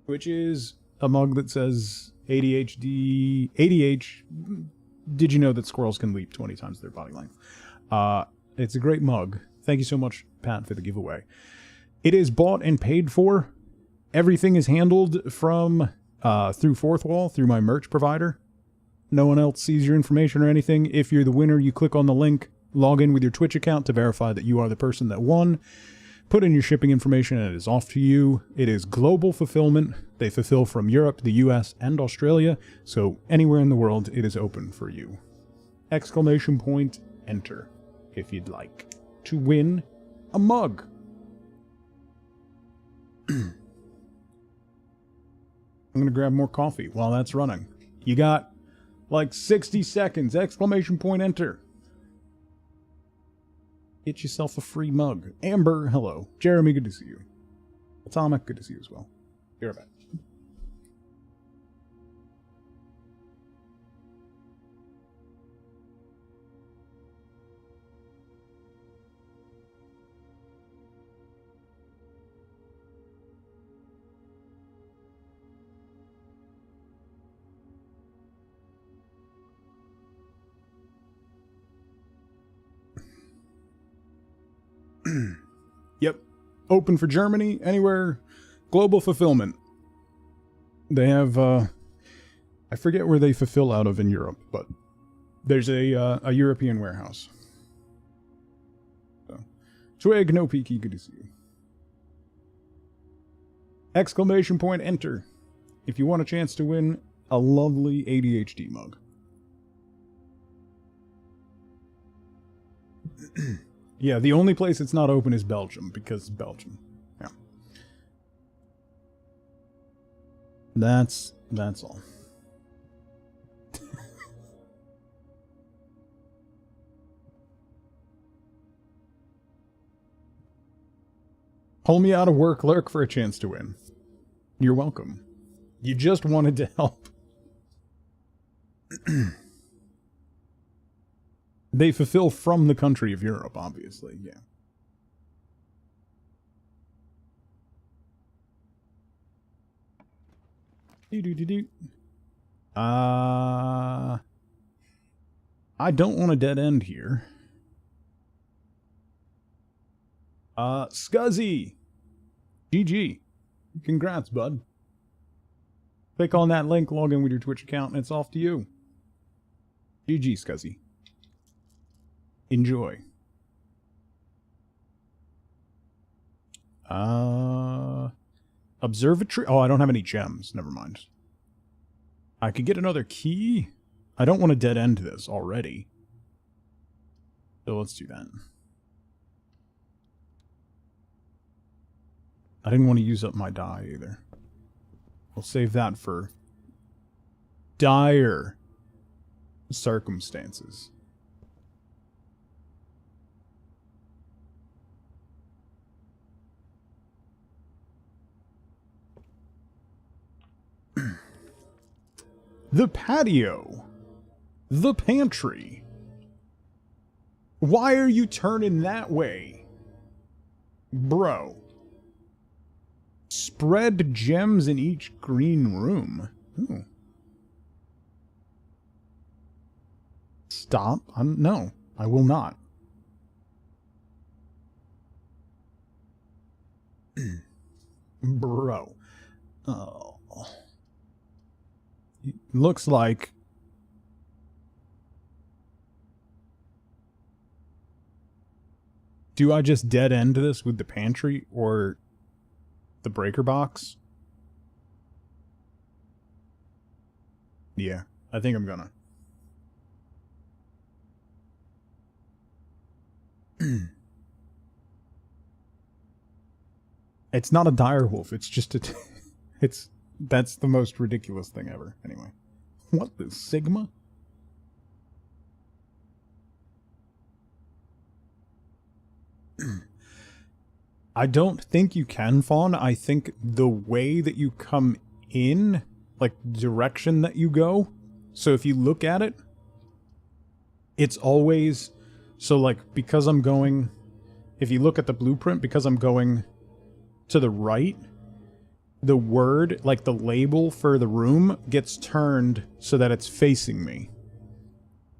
Speaker 1: Which is a mug that says ADHD... ADH... Did you know that squirrels can leap 20 times their body length? It's a great mug. Thank you so much, Pat, for the giveaway. It is bought and paid for. Everything is handled from through Fourth Wall, through my merch provider. No one else sees your information or anything. If you're the winner, you click on the link, log in with your Twitch account to verify that you are the person that won. Put in your shipping information and it is off to you. It is global fulfillment. They fulfill from Europe, the US, and Australia, so anywhere in the world it is open for you. Exclamation point, enter, if you'd like to win a mug. I'm going to grab more coffee while that's running. You got like 60 seconds. Exclamation point, enter. Get yourself a free mug. Amber, hello. Jeremy, good to see you. Atomic, good to see you as well. Be right back. Yep. Open for Germany, anywhere. Global fulfillment. They have, I forget where they fulfill out of in Europe, but there's a European warehouse. So, Twig, no peaky, good to see you. Exclamation point, enter. If you want a chance to win a lovely ADHD mug. Yeah, the only place it's not open is Belgium, because Belgium. Yeah. That's all. Pull me out of work, lurk for a chance to win. You're welcome. You just wanted to help. They fulfill from the country of Europe, obviously, yeah. I don't want a dead end here. Scuzzy! GG. Congrats, bud. Click on that link, log in with your Twitch account, and it's off to you. GG, Scuzzy. Enjoy. Observatory? Oh, I don't have any gems. Never mind. I could get another key. I don't want to dead end this already. So let's do that. I didn't want to use up my die either. We'll save that for dire circumstances. The patio. The pantry. Why are you turning that way? Bro. Spread gems in each green room. Ooh. Stop. No, I will not. Bro. Oh. It looks like... Do I just dead end this with the pantry or the breaker box? Yeah, I think I'm gonna. It's not a direwolf, it's just a... That's the most ridiculous thing ever. Anyway. What the Sigma? I don't think you can fawn. I think the way that you come in, like direction that you go, so if you look at it, it's always... So like, because I'm going... If you look at the blueprint, because I'm going to the right... The word, like the label for the room, gets turned so that it's facing me.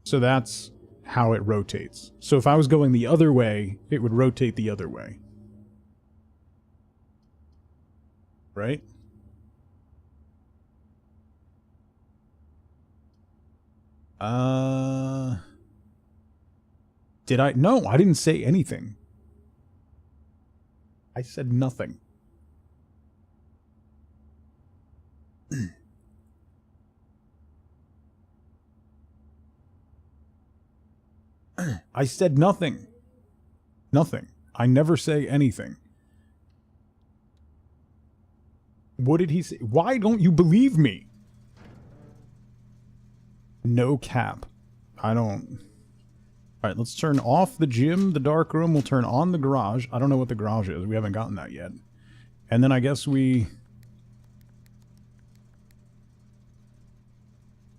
Speaker 1: So that's how it rotates. So if I was going the other way, it would rotate the other way. Right? Did I? No, I didn't say anything. I said nothing. I said nothing. Nothing. I never say anything. What did he say? Why don't you believe me? No cap. I don't... Alright, let's turn off the gym, the dark room. We'll turn on the garage. I don't know what the garage is. We haven't gotten that yet. And then I guess we...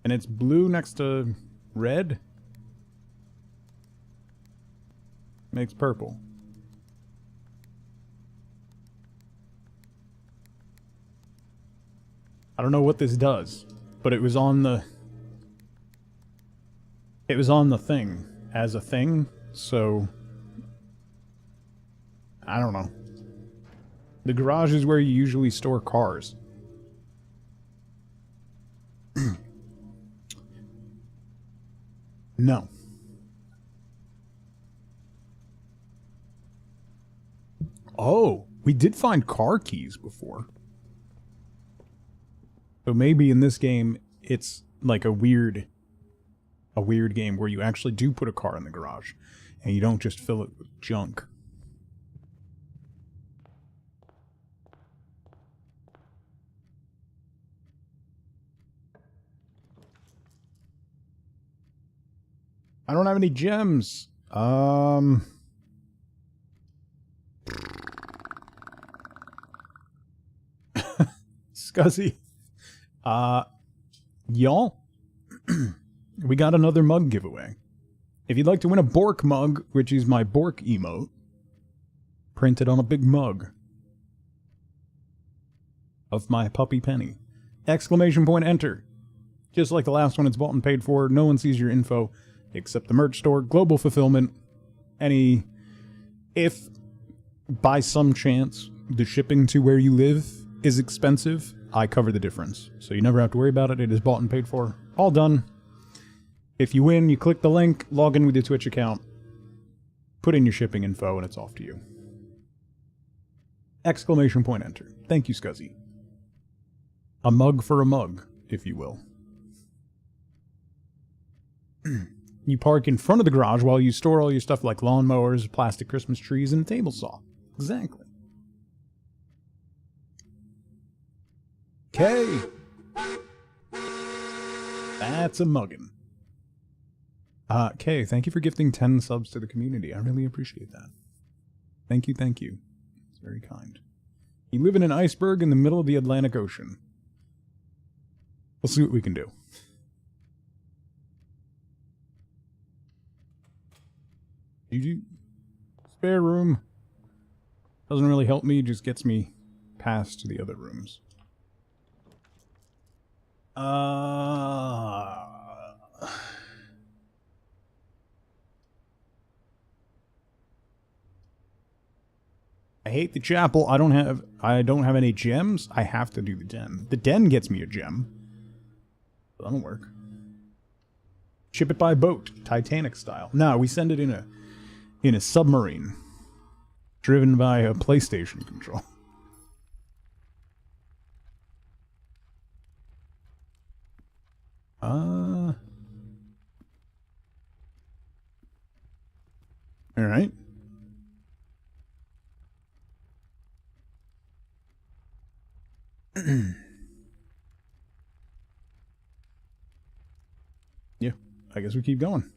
Speaker 1: And it's blue next to red? Makes purple. I don't know what this does, but it was on the... It was on the thing as a thing, so... I don't know. The garage is where you usually store cars. No. Oh, we did find car keys before. So maybe in this game, it's like a weird game where you actually do put a car in the garage, and you don't just fill it with junk. I don't have any gems. Scuzzy. Y'all, we got another mug giveaway. If you'd like to win a Bork mug, which is my Bork emote, printed on a big mug of my puppy Penny. Exclamation point enter. Just like the last one, it's bought and paid for. No one sees your info except the merch store, global fulfillment. If by some chance the shipping to where you live is expensive, I cover the difference. So you never have to worry about it. It is bought and paid for. All done. If you win, you click the link, log in with your Twitch account, put in your shipping info, and it's off to you. Exclamation point enter. Thank you, Scuzzy. A mug for a mug, if you will. You park in front of the garage while you store all your stuff like lawnmowers, plastic Christmas trees, and a table saw. Exactly. Okay. That's a muggin'. Kay, thank you for gifting 10 subs to the community. I really appreciate that. Thank you, thank you. It's very kind. You live in an iceberg in the middle of the Atlantic Ocean. We'll see what we can do. GG. Spare room. Doesn't really help me, just gets me past the other rooms. I hate the chapel. I don't have any gems. I have to do the den. The den gets me a gem. That'll work. Ship it by boat, Titanic style. No, we send it in a submarine, driven by a PlayStation control. All right. Yeah, I guess we keep going.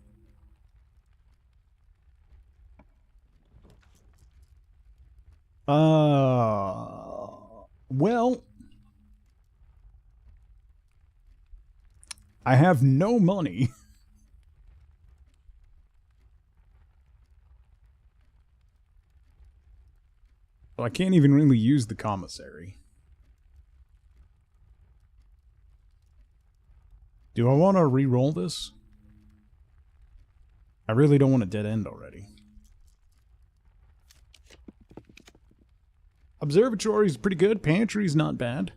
Speaker 1: Well, I have no money. So I can't even really use the commissary. Do I want to re-roll this? I really don't want a dead end already. Observatory's pretty good. Pantry's not bad.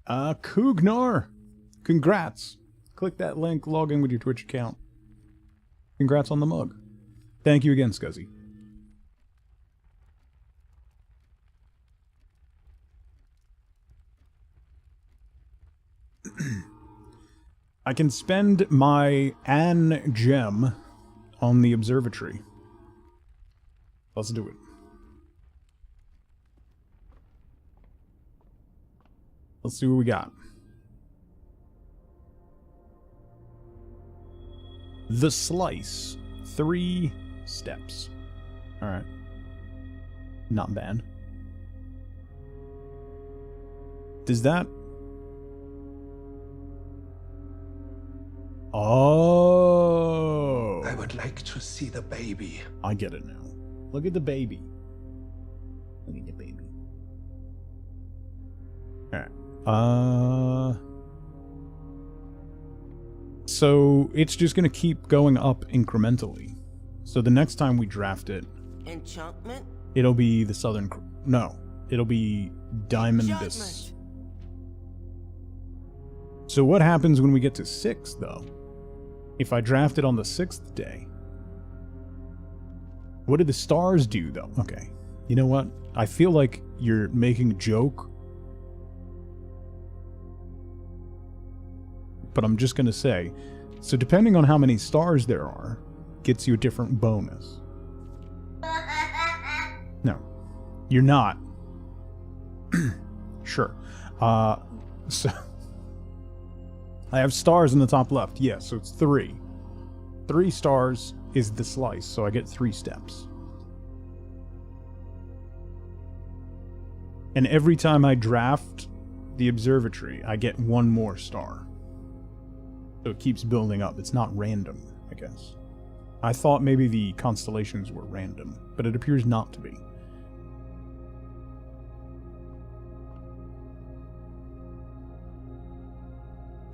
Speaker 1: Kugnar! Congrats. Click that link, log in with your Twitch account. Congrats on the mug. Thank you again, Scuzzy. I can spend my an gem on the observatory. Let's do it. Let's see what we got. The slice. 3 steps. Alright. Not bad. Does that... Oh!
Speaker 3: I would like to see the baby.
Speaker 1: I get it now. Look at the baby. Look at the baby. Alright. So it's just gonna keep going up incrementally. So the next time we draft it,
Speaker 5: enchantment,
Speaker 1: it'll be the southern. No, it'll be Diamondus. So what happens when we get to 6, though? If I draft it on the 6th day, what do the stars do, though? Okay, you know what? I feel like you're making a joke. But I'm just going to say, so depending on how many stars there are, gets you a different bonus. No, you're not. Sure. So, I have stars in the top left. Yes, so it's 3. 3 stars is the slice, so I get 3 steps. And every time I draft the observatory, I get 1 more star. So it keeps building up. It's not random, I guess. I thought maybe the constellations were random, but it appears not to be.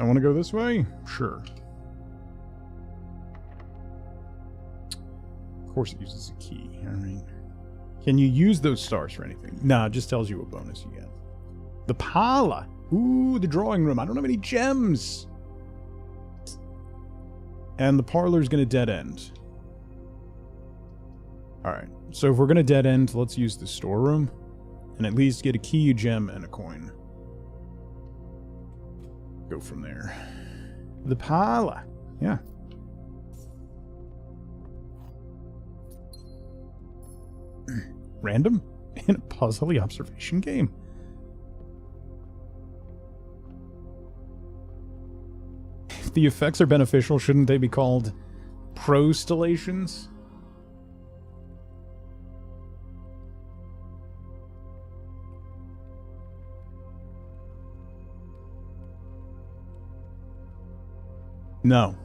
Speaker 1: I want to go this way? Sure. Of course it uses a key. Alright. Can you use those stars for anything? Nah, it just tells you what bonus you get. The parlor! Ooh, the drawing room. I don't have any gems! And the parlor's gonna dead end. Alright, so if we're gonna dead end, let's use the storeroom. And at least get a key, a gem, and a coin. Go from there. The parlor. Yeah. Random? In a puzzly observation game. If the effects are beneficial, shouldn't they be called prostellations? No.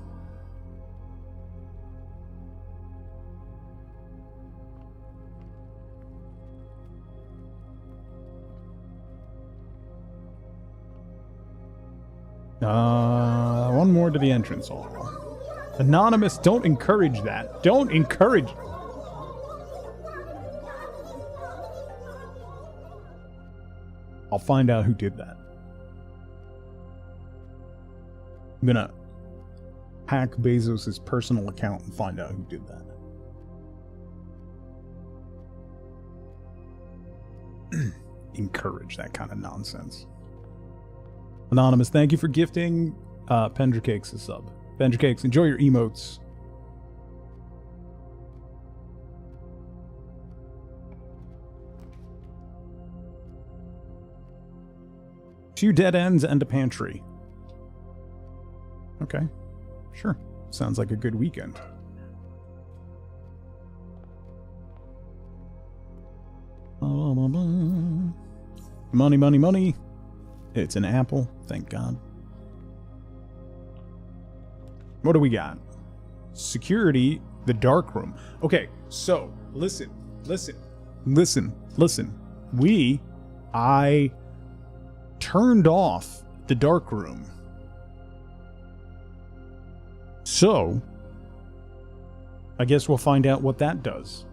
Speaker 1: One more to the entrance hall. Anonymous, don't encourage that. Don't encourage. I'll find out who did that. I'm gonna hack Bezos' personal account and find out who did that. Encourage that kind of nonsense. Anonymous, thank you for gifting Pendra Cakes a sub. Pendra Cakes, enjoy your emotes. 2 dead ends and a pantry. Okay, sure. Sounds like a good weekend. Money, money, money. It's an apple, thank God. What do we got? Security, the dark room. Okay, so, listen. I turned off the dark room. So, I guess we'll find out what that does.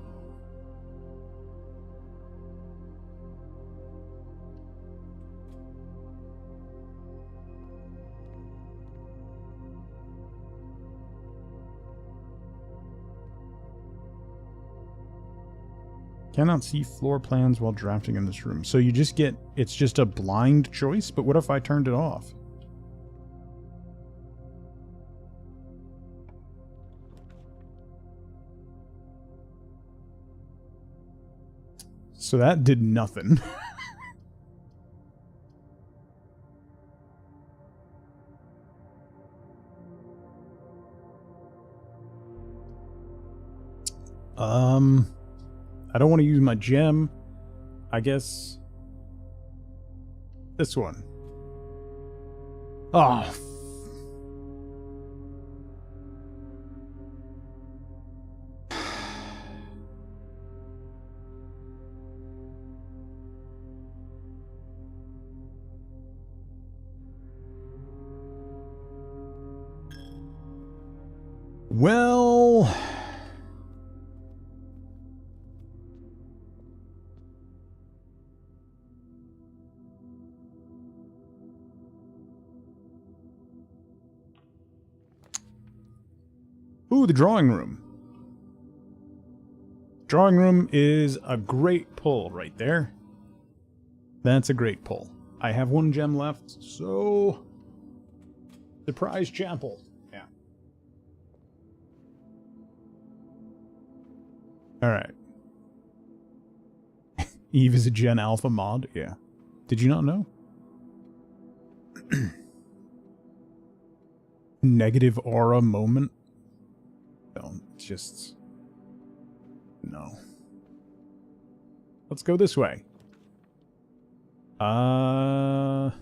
Speaker 1: Cannot see floor plans while drafting in this room. So you just get, it's just a blind choice, but what if I turned it off? So that did nothing. I don't want to use my gem. I guess this one. Oh. Well, ooh, the drawing room. Drawing room is a great pull right there. That's a great pull. I have one gem left, so... Surprise chapel. Yeah. Alright. Eve is a Gen Alpha mod? Yeah. Did you not know? Negative aura moment? Don't just... No. Let's go this way. Oh,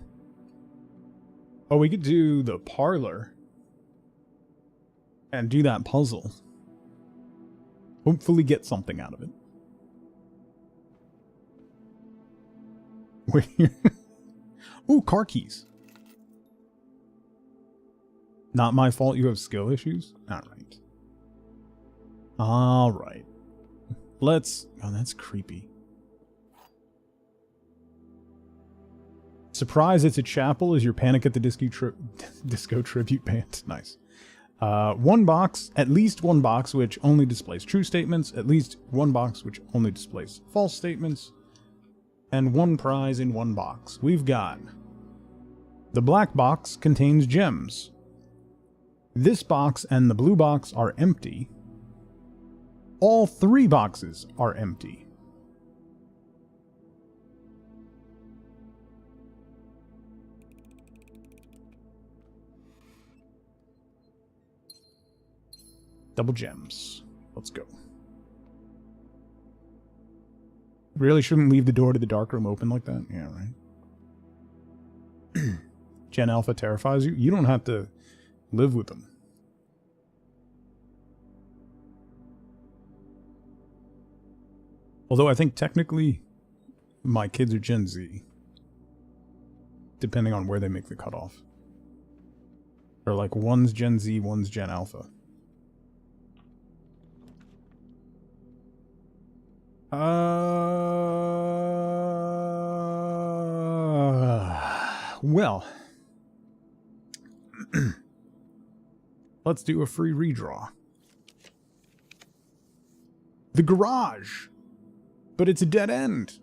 Speaker 1: we could do the parlor. And do that puzzle. Hopefully get something out of it. Wait. Ooh, car keys. Not my fault you have skill issues? Alright. Alright. Let's... Oh, that's creepy. Surprise, it's a chapel. Is your Panic at the Disco tribute band? Nice. One box, at least one box, which only displays true statements. At least one box, which only displays false statements. And one prize in one box. We've got... The black box contains gems. This box and the blue box are empty. All three boxes are empty. Double gems. Let's go. Really shouldn't leave the door to the dark room open like that? Yeah, right. Gen Alpha terrifies you? You don't have to live with them. Although I think technically my kids are Gen Z. Depending on where they make the cutoff. Or like one's Gen Z, one's Gen Alpha. Well. Let's do a free redraw. The garage! But it's a dead end.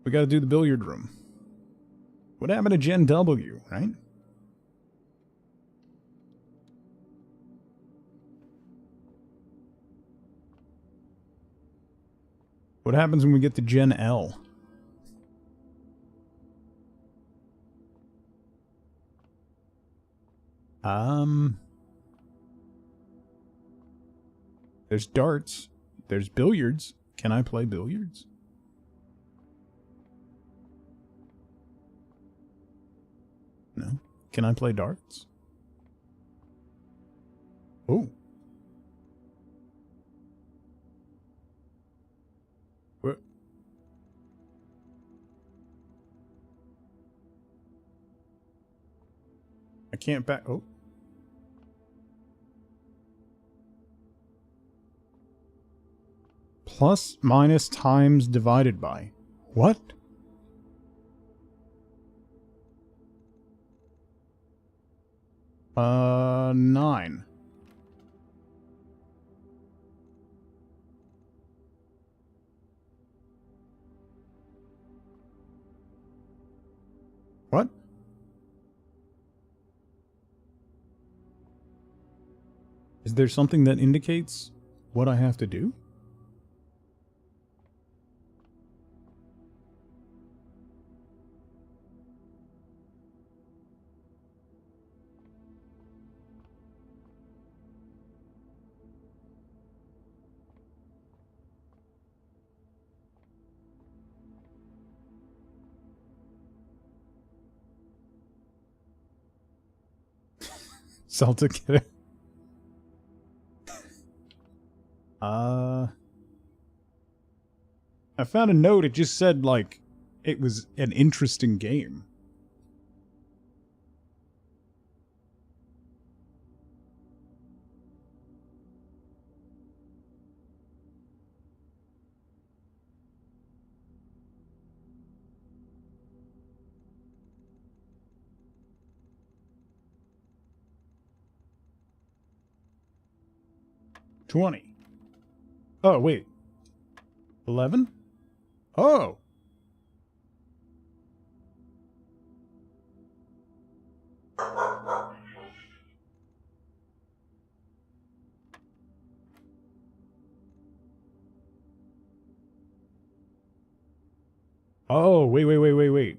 Speaker 1: We gotta do the billiard room. What happened to Gen W, right? What happens when we get to Gen L? There's darts. There's billiards. Can I play billiards? No. Can I play darts? Oh. What? I can't back. Oh. Plus, minus, times, divided by. What? Nine. What? Is there something that indicates what I have to do? Celtic. I found a note. It just said, like, it was an interesting game. $20. Oh, wait. 11? Oh! Oh, wait.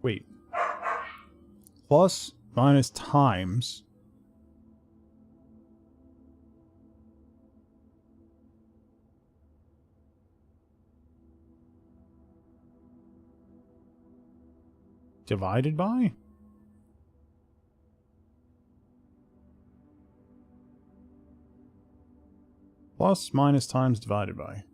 Speaker 1: Wait. Plus, minus, times. Divided by? Plus, minus, times, divided by.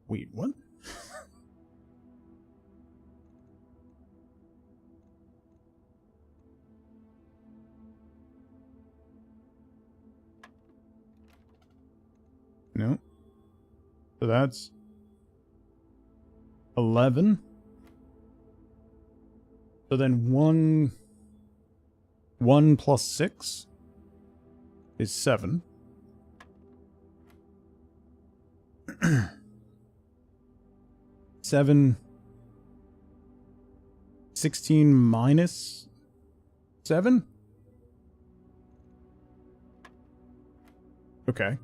Speaker 1: Wait, what? No. So that's 11. So then 1 plus 6 is 7. 7. 16 minus 7? Okay.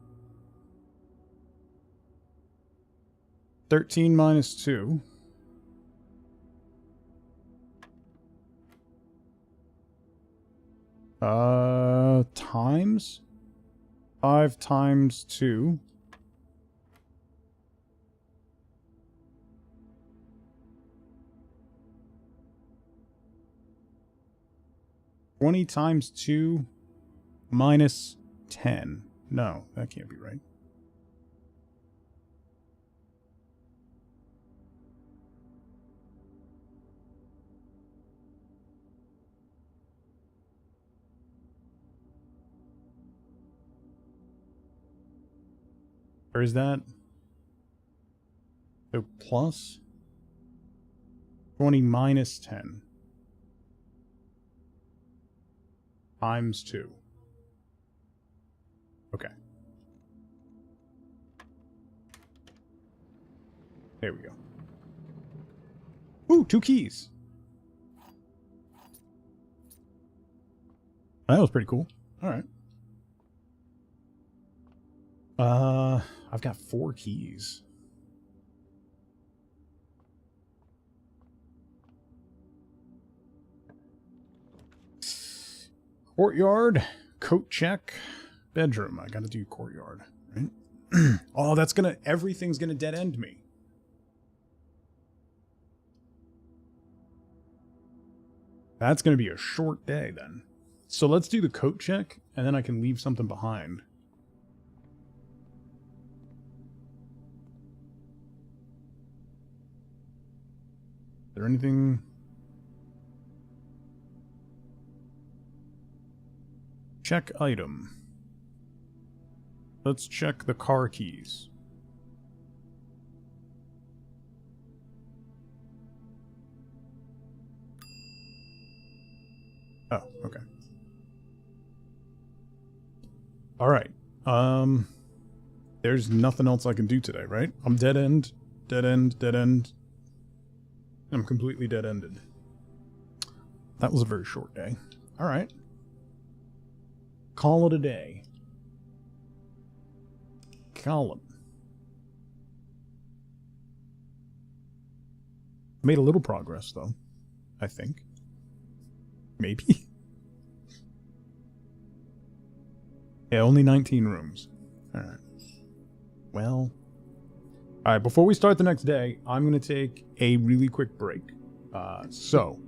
Speaker 1: 13 minus 2. Times? 5 times 2. $20 times 2 minus 10. No, that can't be right. Or is that... So plus 20 minus 10 times 2. Okay. There we go. Ooh, 2 keys. That was pretty cool. All right. I've got 4 keys. Courtyard, coat check, bedroom. I gotta do courtyard, right? Oh, that's gonna, everything's gonna dead end me. That's gonna be a short day then. So let's do the coat check, and then I can leave something behind. Is there anything... Check item. Let's check the car keys. Oh, okay. All right. There's nothing else I can do today, right? I'm dead end Dead end, dead end. I'm completely dead-ended. That was a very short day. Alright. Call it a day. Call it. Made a little progress, though. I think. Maybe. Yeah, only 19 rooms. Alright. Well. Alright, before we start the next day, I'm going to take a really quick break. So,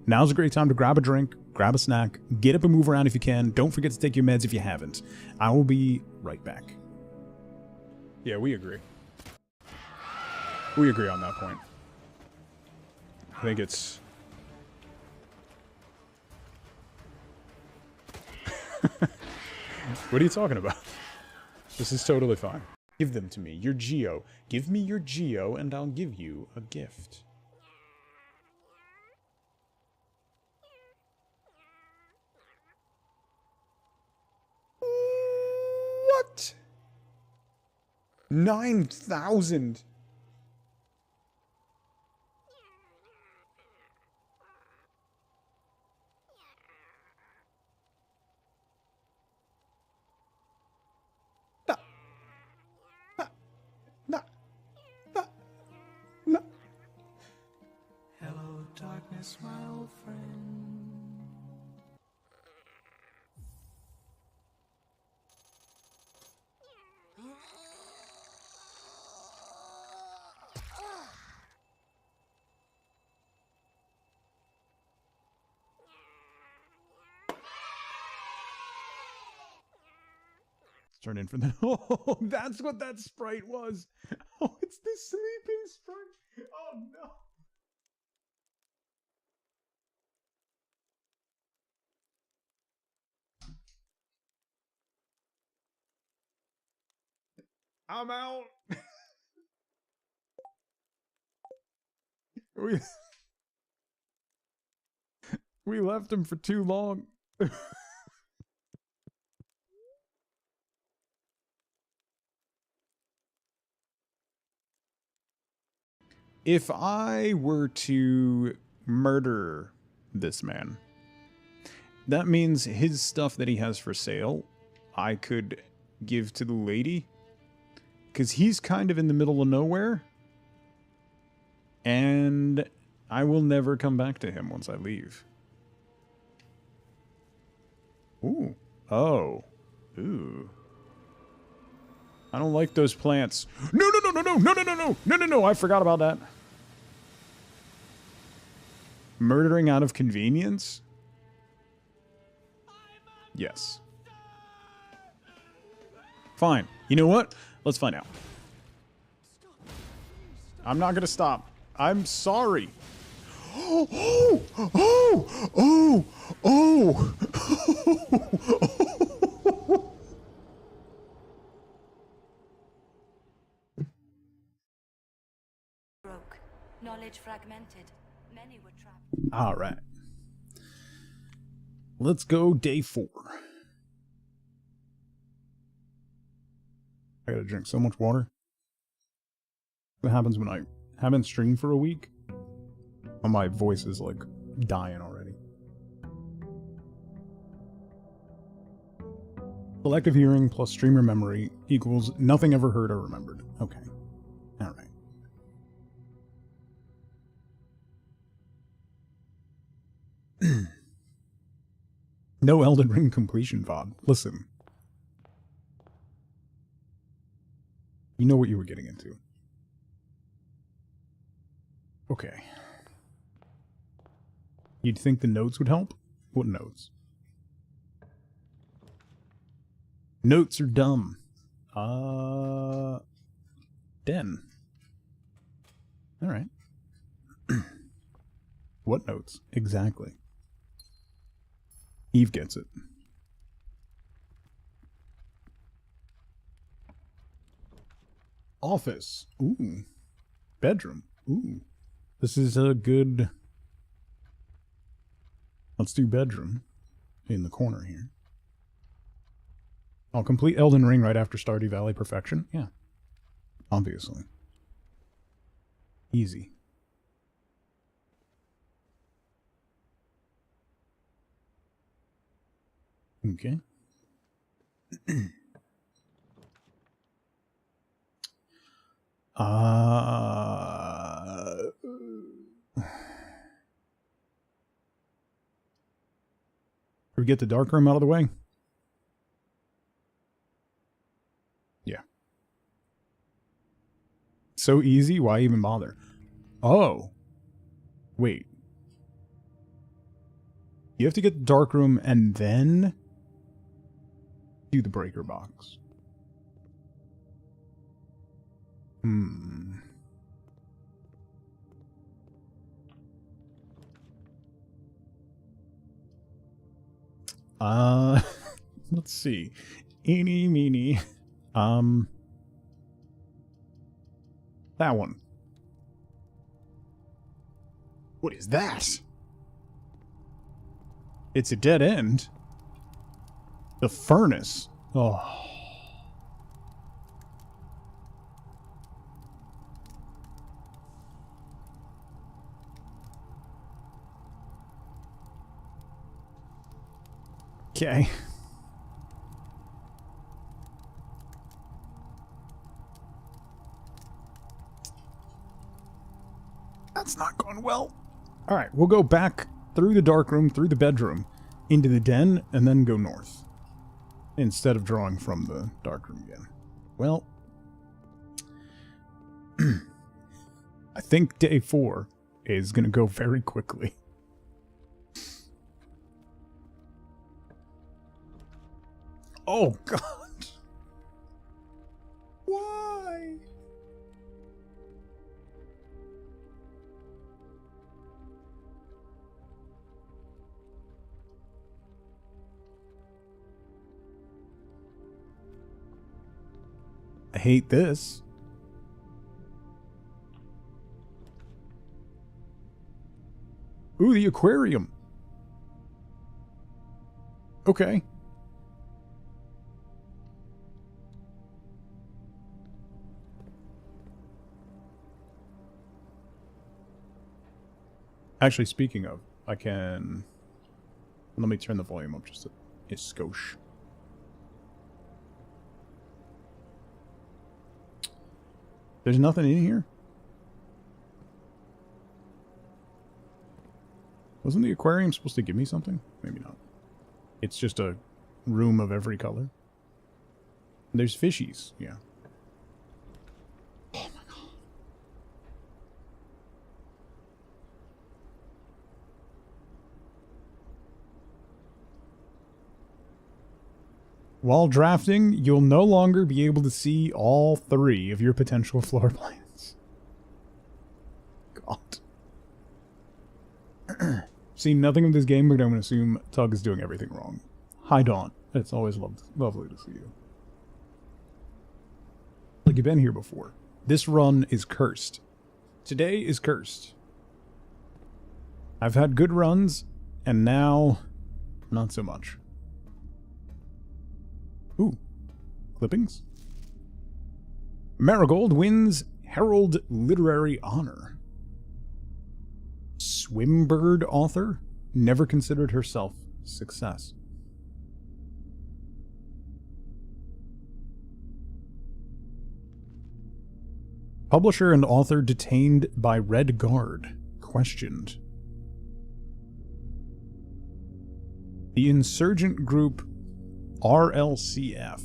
Speaker 1: now's a great time to grab a drink, grab a snack, get up and move around if you can. Don't forget to take your meds if you haven't. I will be right back. Yeah, we agree. We agree on that point. I think it's... What are you talking about? This is totally fine. Give them to me. Your Geo. Give me your Geo and I'll give you a gift. What? 9,000?
Speaker 3: Hello, darkness, my old friend.
Speaker 1: Turn in for the... Oh, that's what that sprite was. Oh, it's the sleeping sprite. Oh, no. I'm out. We left him for too long. If I were to murder this man, that means his stuff that he has for sale, I could give to the lady. Because he's kind of in the middle of nowhere. And I will never come back to him once I leave. Ooh. Oh. Ooh. I don't like those plants. No, no, no, no, no, no, no, no, no, no, no, no, I forgot about that. Murdering out of convenience? Yes. Fine. You know what? Let's find out. I'm not gonna stop. I'm sorry. Oh, oh, oh, oh, oh.
Speaker 5: Broke. Knowledge fragmented. Many were trapped.
Speaker 1: All right. Let's go day 4. I gotta drink so much water. What happens when I haven't streamed for a week? Oh, my voice is like dying already. Selective hearing plus streamer memory equals nothing ever heard or remembered. Okay. Alright. No Elden Ring completion VOD. Listen. You know what you were getting into. Okay. You'd think the notes would help? What notes? Notes are dumb. Den. Alright. What notes? Exactly. Eve gets it. Office. Ooh. Bedroom. Ooh. This is a good... Let's do bedroom. In the corner here. I'll complete Elden Ring right after Stardew Valley Perfection. Yeah. Obviously. Easy. Okay. We get the dark room out of the way? Yeah. So easy, why even bother? Oh. Wait. You have to get the dark room and then do the breaker box. Let's see. Eeny, meeny. That one. What is that? It's a dead end. The furnace. Oh. Okay. That's not going well. All right, we'll go back through the dark room, through the bedroom, into the den, and then go north. Instead of drawing from the dark room again. Well, I think day 4 is going to go very quickly. Oh, God. Why? I hate this. Ooh, the aquarium. Okay. Actually, speaking of, I can... Let me turn the volume up just a skosh. There's nothing in here? Wasn't the aquarium supposed to give me something? Maybe not. It's just a room of every color. There's fishies, yeah. Oh my God. While drafting, you'll no longer be able to see all 3 of your potential floor plans. God. Seen nothing of this game, but I'm going to assume Tug is doing everything wrong. Hi, Dawn. It's always lovely to see you. Like you've been here before. This run is cursed. Today is cursed. I've had good runs, and now, not so much. Ooh. Clippings? Marigold wins Herald Literary Honor. Swimbird author never considered herself success. Publisher and author detained by Red Guard. Questioned. The insurgent group RLCF.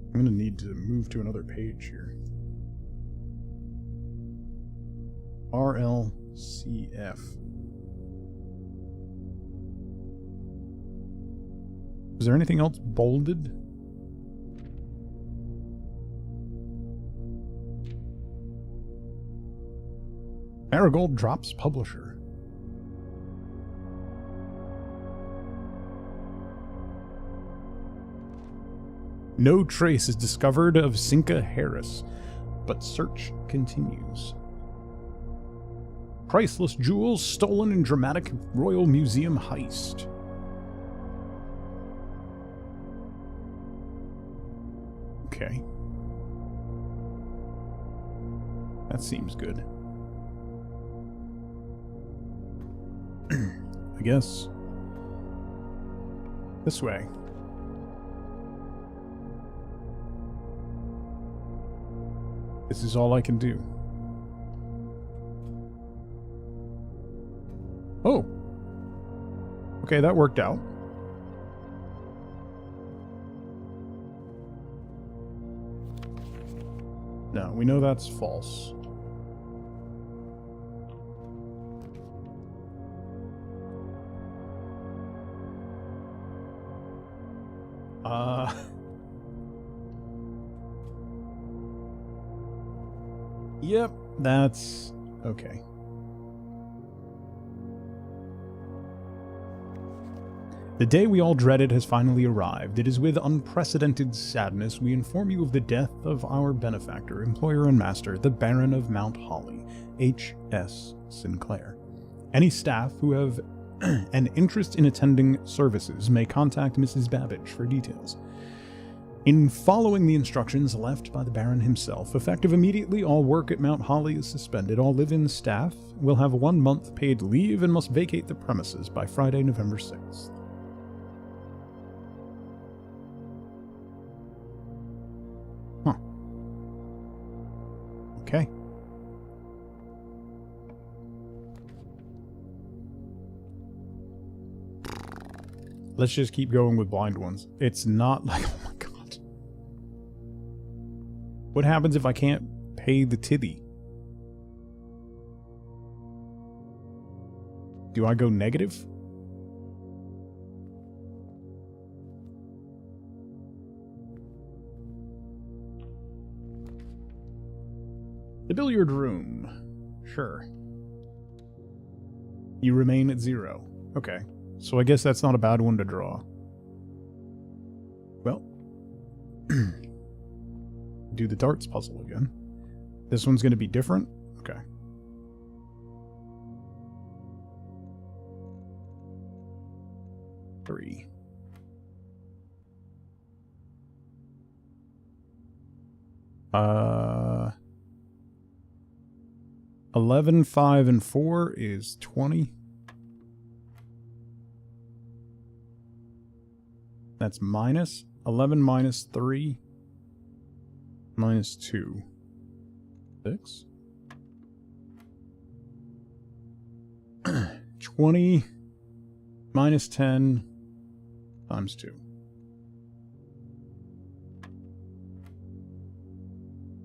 Speaker 1: I'm going to need to move to another page here. RLCF. Is there anything else bolded? Marigold drops publisher. No trace is discovered of Sinka Harris, but search continues. Priceless jewels stolen in dramatic Royal Museum heist. Okay. That seems good. I guess. This way. This is all I can do. Oh. Okay, that worked out. No, we know that's false. Yep, that's okay. The day we all dreaded has finally arrived. It is with unprecedented sadness we inform you of the death of our benefactor, employer, and master, the Baron of Mount Holly, H.S. Sinclair. Any staff who have an interest in attending services may contact Mrs. Babbage for details. In following the instructions left by the Baron himself, effective immediately, all work at Mount Holly is suspended. All live-in staff will have 1 month paid leave and must vacate the premises by Friday, November 6th. Huh. Okay. Let's just keep going with blind ones. It's not like, oh my god. What happens if I can't pay the tithy? Do I go negative? The billiard room. Sure. You remain at 0. Okay. So I guess that's not a bad one to draw. Well. Do the darts puzzle again. This one's going to be different? Okay. Three. Uh, 11, 5, and 4 is 20. That's minus. 11 minus 3. Minus 2. 6. 20 minus 10 times 2.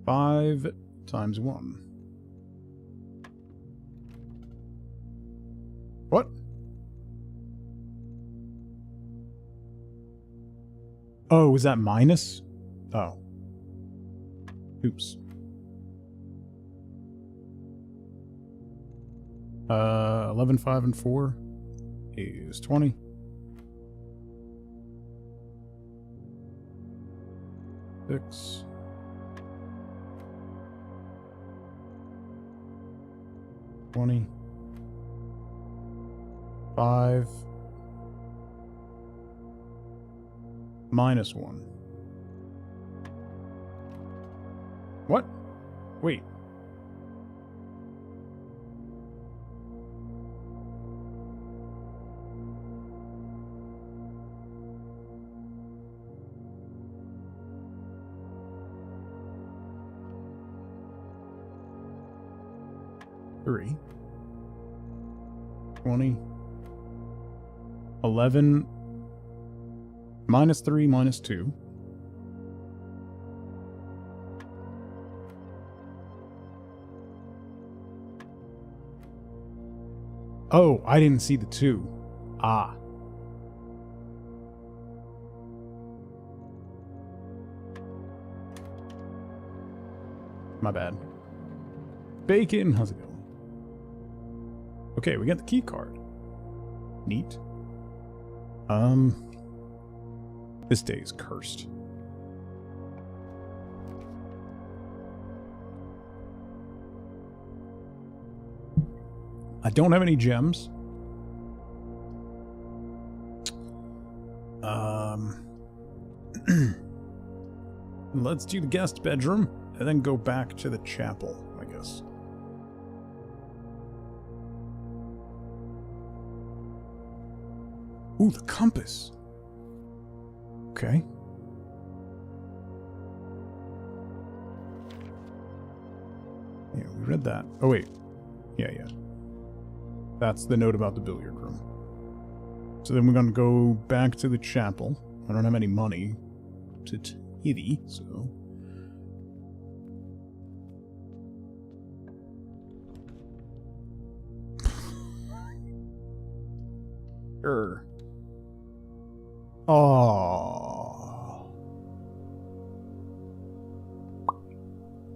Speaker 1: 5 times 1. What? Oh, was that minus? Oh. Oops. 11, 5, and 4 is 20. Six. $20. 5. Minus 1. What? Wait. Three. 20. 11. Minus 3 minus 2. Oh, I didn't see the 2. Ah. My bad. Bacon, how's it going? Okay, we got the key card. Neat. This day is cursed. I don't have any gems. Let's do the guest bedroom and then go back to the chapel, I guess. guess. Ooh, the compass. Okay. Yeah, we read that. Oh, wait. Yeah. That's the note about the billiard room. So then we're going to go back to the chapel. I don't have any money to titty, so... Sure. Oh.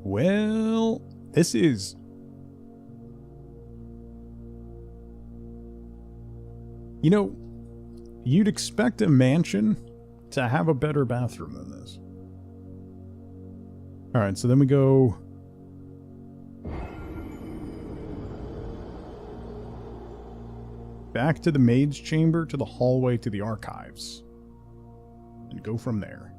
Speaker 1: Well, this is... You know, you'd expect a mansion to have a better bathroom than this. Alright, so then we go... back to the maid's chamber, to the hallway, to the archives. And go from there.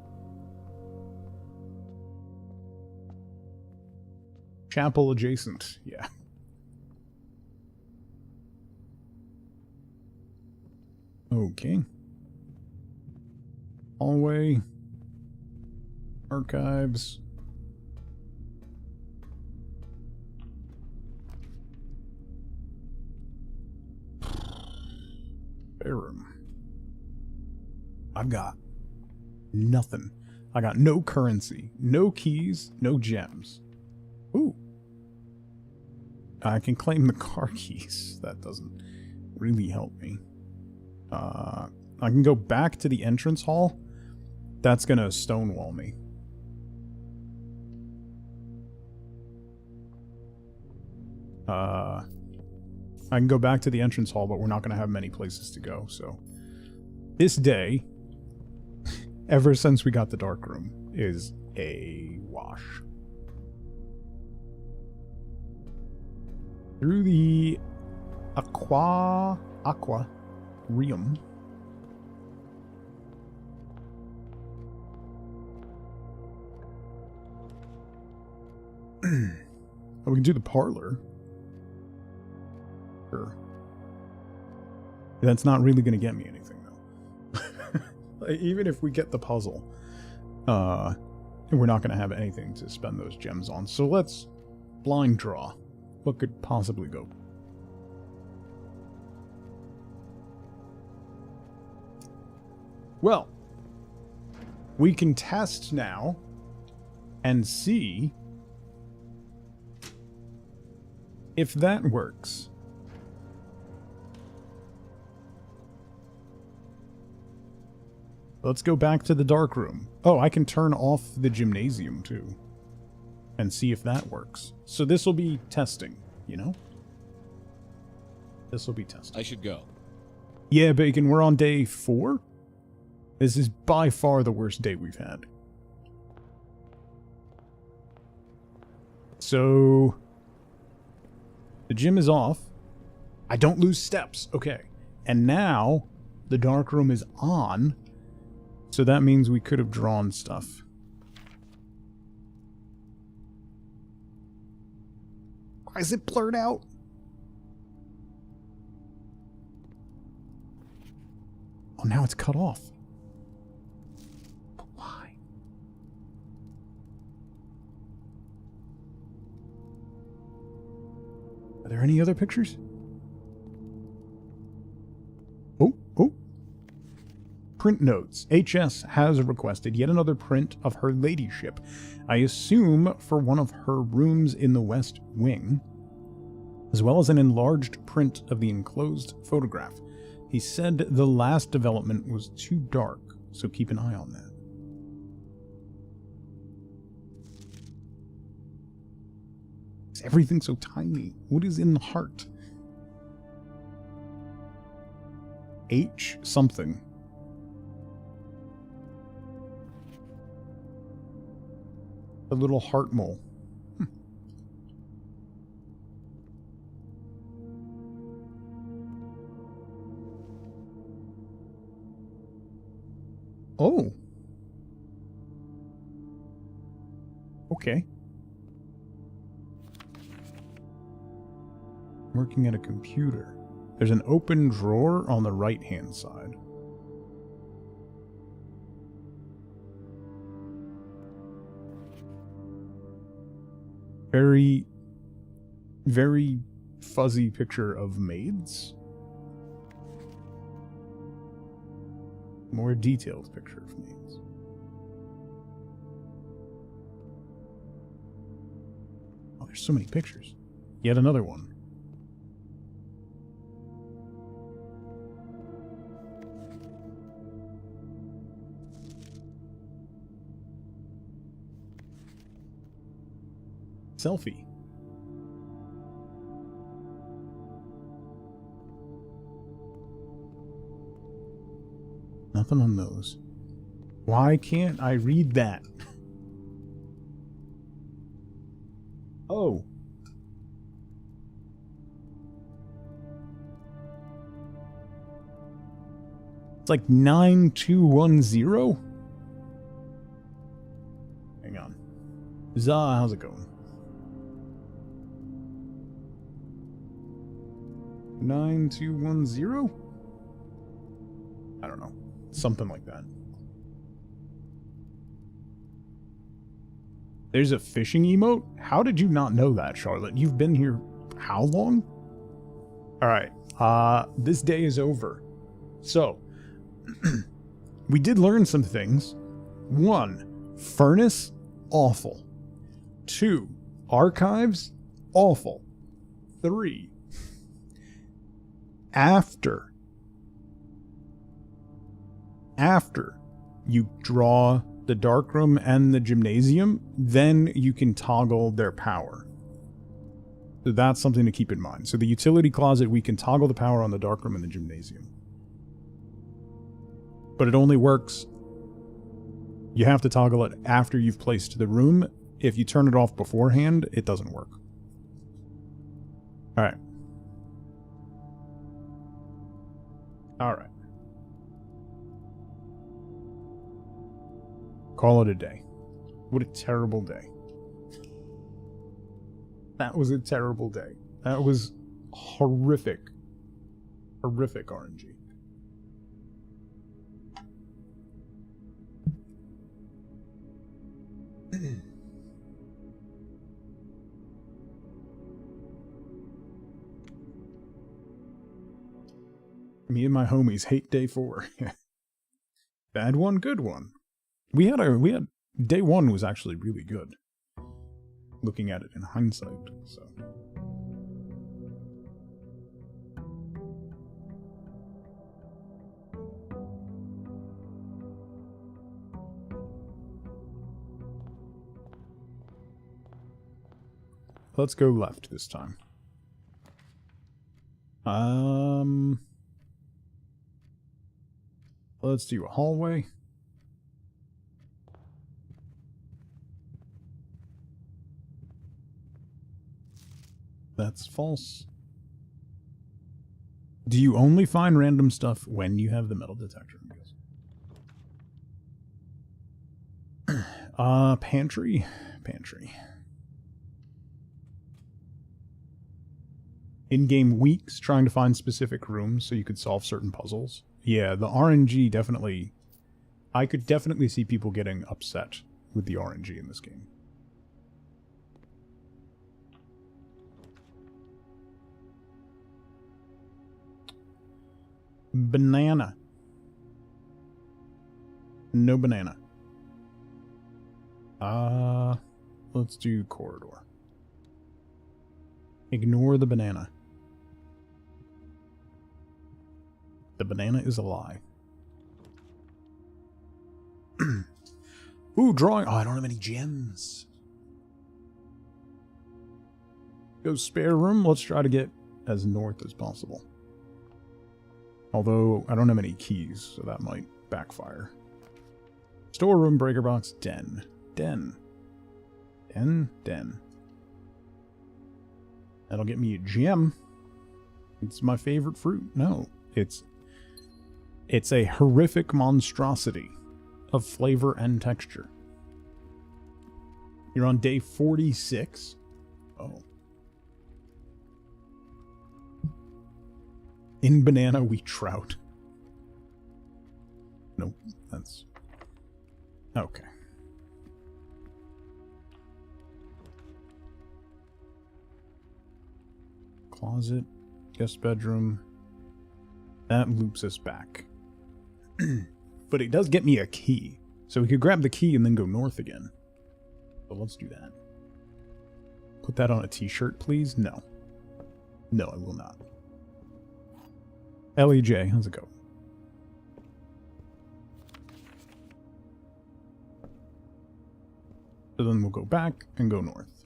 Speaker 1: Chapel adjacent, yeah. Okay. Hallway. Archives. Room. I've got nothing. I got no currency, no keys, no gems. Ooh. I can claim the car keys. That doesn't really help me. I can go back to the entrance hall. That's gonna stonewall me. I can go back to the entrance hall, but we're not going to have many places to go, so... This day, ever since we got the dark room, is a wash. Through the aquarium. Oh, we can do the parlor. Sure. That's not really going to get me anything, though. Like, even if we get the puzzle, we're not going to have anything to spend those gems on. So let's blind draw. What could possibly go? Well, we can test now and see if that works. Let's go back to the dark room. Oh, I can turn off the gymnasium too. And see if that works. So this will be testing, you know? This will be testing.
Speaker 6: I should go.
Speaker 1: Yeah, Bacon, we're on day 4? This is by far the worst day we've had. So... the gym is off. I don't lose steps. Okay. And now, the dark room is on. So that means we could have drawn stuff. Why is it blurred out? Oh, now it's cut off. But why? Are there any other pictures? Oh. Print notes. HS has requested yet another print of her ladyship. I assume for one of her rooms in the West Wing, as well as an enlarged print of the enclosed photograph. He said the last development was too dark, so keep an eye on that. Is everything so tiny? What is in the heart? H something. A little heart mole. Oh. Working at a computer. There's an open drawer on the right-hand side. Very, very fuzzy picture of maids. More detailed picture of maids. Oh, there's so many pictures. Yet another one. Selfie. Nothing on those. Why can't I read that? Oh. It's like 9210? Hang on. Zah, how's it going? 9210? I don't know. Something like that. There's a fishing emote? How did you not know that, Charlotte? You've been here how long? Alright. This day is over. So, we did learn some things. 1. Furnace, awful. 2. Archives, awful. 3. After you draw the darkroom and the gymnasium, then you can toggle their power. So that's something to keep in mind. So the utility closet, we can toggle the power on the darkroom and the gymnasium. But it only works... You have to toggle it after you've placed the room. If you turn it off beforehand, it doesn't work. Alright. Alright. Call it a day. What a terrible day. That was a terrible day. That was horrific. Horrific RNG. Me and my homies hate day 4. Bad one, good one. We had day 1 was actually really good. Looking at it in hindsight, so. Let's go left this time. Let's do a hallway. That's false. Do you only find random stuff when you have the metal detector, I guess? Pantry. Pantry. In-game weeks, trying to find specific rooms so you could solve certain puzzles. Yeah, the RNG definitely... I could definitely see people getting upset with the RNG in this game. Banana. No banana. Let's do corridor. Ignore the banana. The banana is a lie. Ooh, drawing. Oh, I don't have any gems. Go spare room. Let's try to get as north as possible. Although, I don't have any keys, so that might backfire. Storeroom, breaker box, den. Den. Den. Den. That'll get me a gem. It's my favorite fruit. No, it's a horrific monstrosity of flavor and texture. You're on day 46? Oh. In banana, we trout. Nope, that's... Okay. Closet, guest bedroom. That loops us back. But it does get me a key. So we could grab the key and then go north again. So let's do that. Put that on a t-shirt, please? No. No, I will not. LEJ, how's it go? So then we'll go back and go north.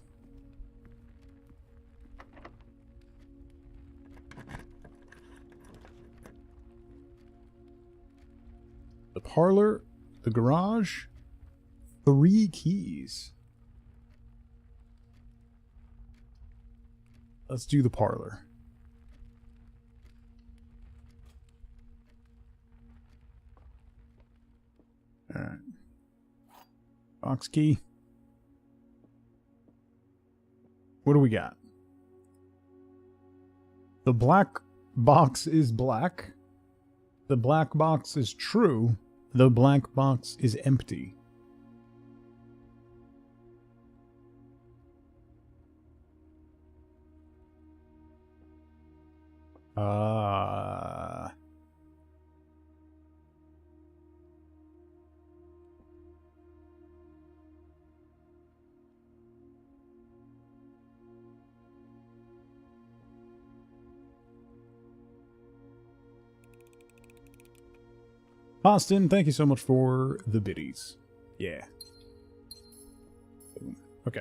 Speaker 1: The parlor, the garage, 3 keys. Let's do the parlor. Alright. Box key. What do we got? The black box is black. The black box is true. The black box is empty. Austin, thank you so much for the biddies. Yeah. Boom. Okay.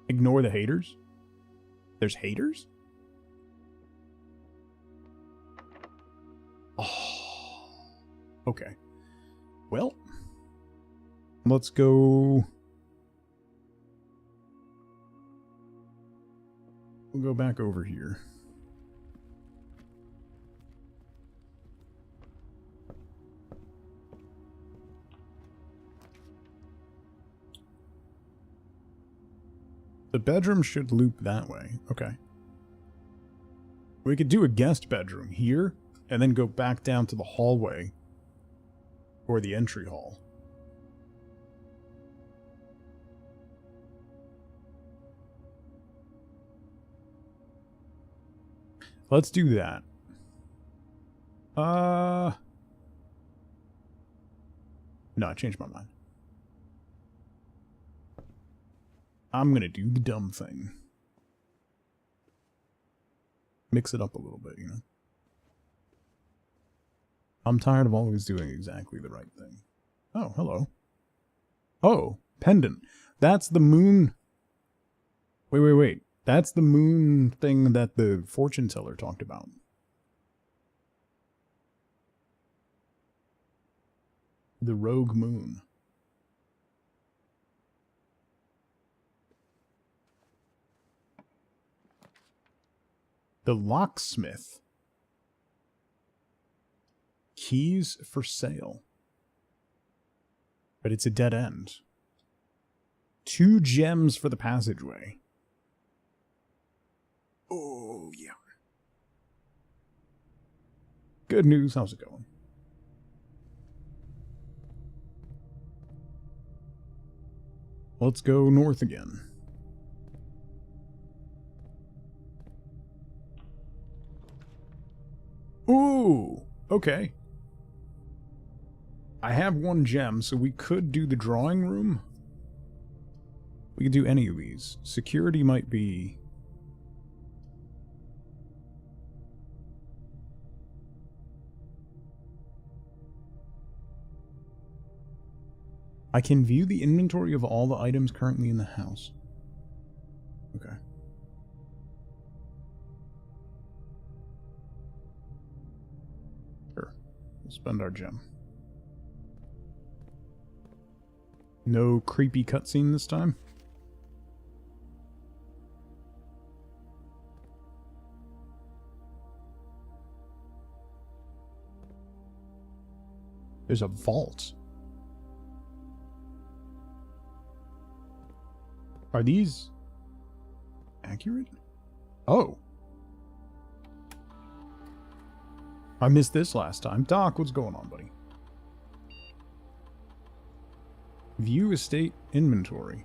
Speaker 1: Ignore the haters? There's haters? Oh. Okay. Well. Let's go... We'll go back over here. The bedroom should loop that way. Okay. We could do a guest bedroom here, and then go back down to the hallway, or the entry hall. Let's do that. No, I changed my mind. I'm gonna do the dumb thing. Mix it up a little bit, you know? I'm tired of always doing exactly the right thing. Oh, hello. Oh, pendant. That's the moon... Wait. That's the moon thing that the fortune teller talked about. The rogue moon. The locksmith. Keys for sale. But it's a dead end. 2 gems for the passageway. Oh, yeah. Good news. How's it going? Let's go north again. Ooh, okay. I have 1 gem, so we could do the drawing room. We could do any of these. Security might be... I can view the inventory of all the items currently in the house. Okay. Sure. We'll spend our gem. No creepy cutscene this time? There's a vault. Are these accurate? Oh. I missed this last time. Doc, what's going on, buddy? View estate inventory.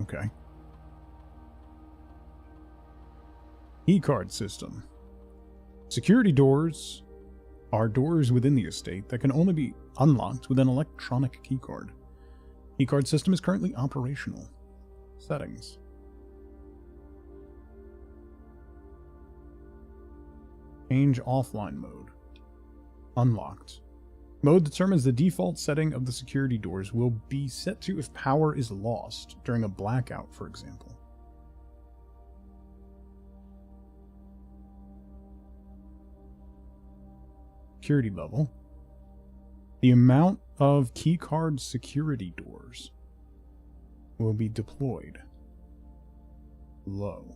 Speaker 1: Okay. E-card system. Security doors are doors within the estate that can only be unlocked with an electronic keycard. E-card system is currently operational. Settings. Change offline mode. Unlocked. Mode determines the default setting of the security doors will be set to if power is lost during a blackout, for example. Security level. The amount of keycard security doors will be deployed. Low.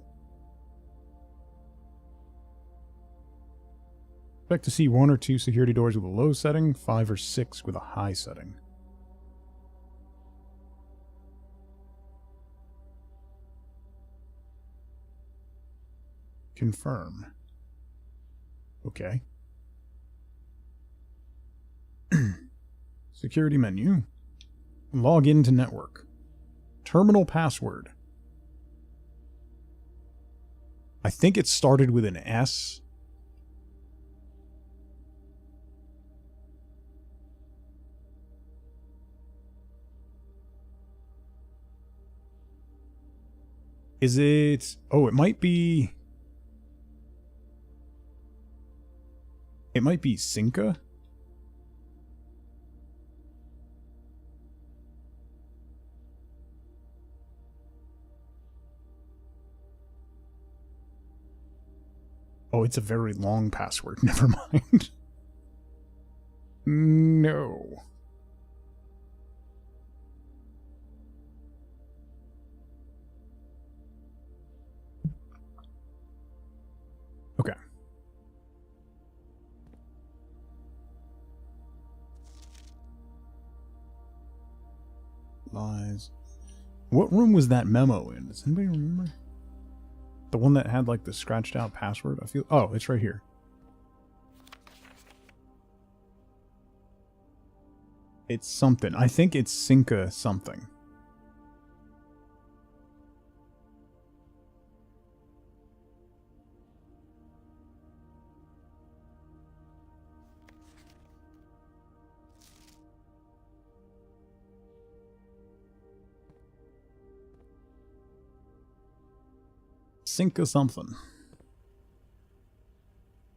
Speaker 1: Expect to see 1 or 2 security doors with a low setting, 5 or 6 with a high setting. Confirm. Okay. Security menu. Log into network. Terminal password. I think it started with an S. Is it... Oh, it might be... It might be Cinca? Oh, it's a very long password. Never mind. No. Okay. Lies. What room was that memo in? Does anybody remember? The one that had like the scratched out password? I feel... Oh, it's right here. It's something. I think it's Cinca something. Cinca something.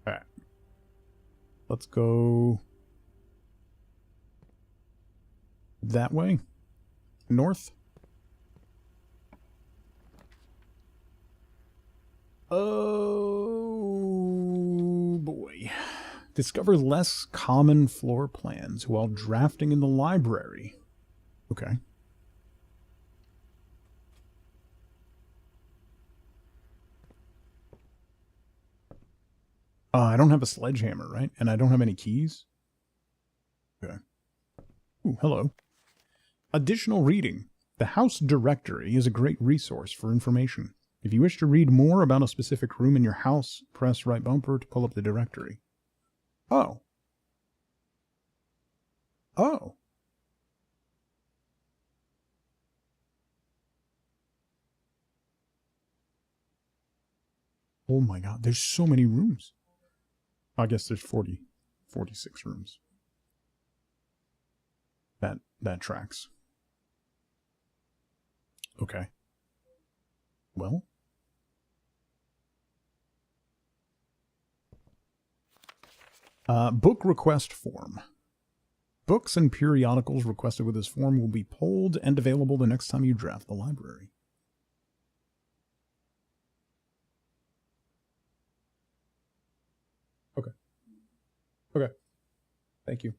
Speaker 1: Alright. Let's go that way. North. Oh boy. Discover less common floor plans while drafting in the library. Okay. I don't have a sledgehammer, right? And I don't have any keys? Okay. Ooh, hello. Additional reading. The house directory is a great resource for information. If you wish to read more about a specific room in your house, press right bumper to pull up the directory. Oh. Oh. Oh my god, there's so many rooms. I guess there's 46 rooms. That tracks. Okay. Well. Book request form. Books and periodicals requested with this form will be pulled and available the next time you draft the library. Okay. Okay. Thank you.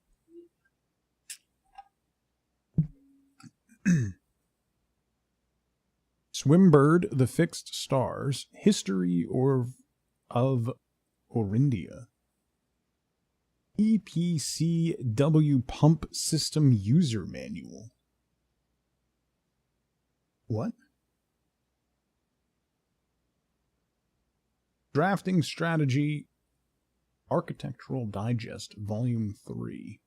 Speaker 1: Swimbird, the Fixed Stars, History of Orindia. EPCW Pump System User Manual. What? Drafting Strategy, Architectural Digest, Volume 3.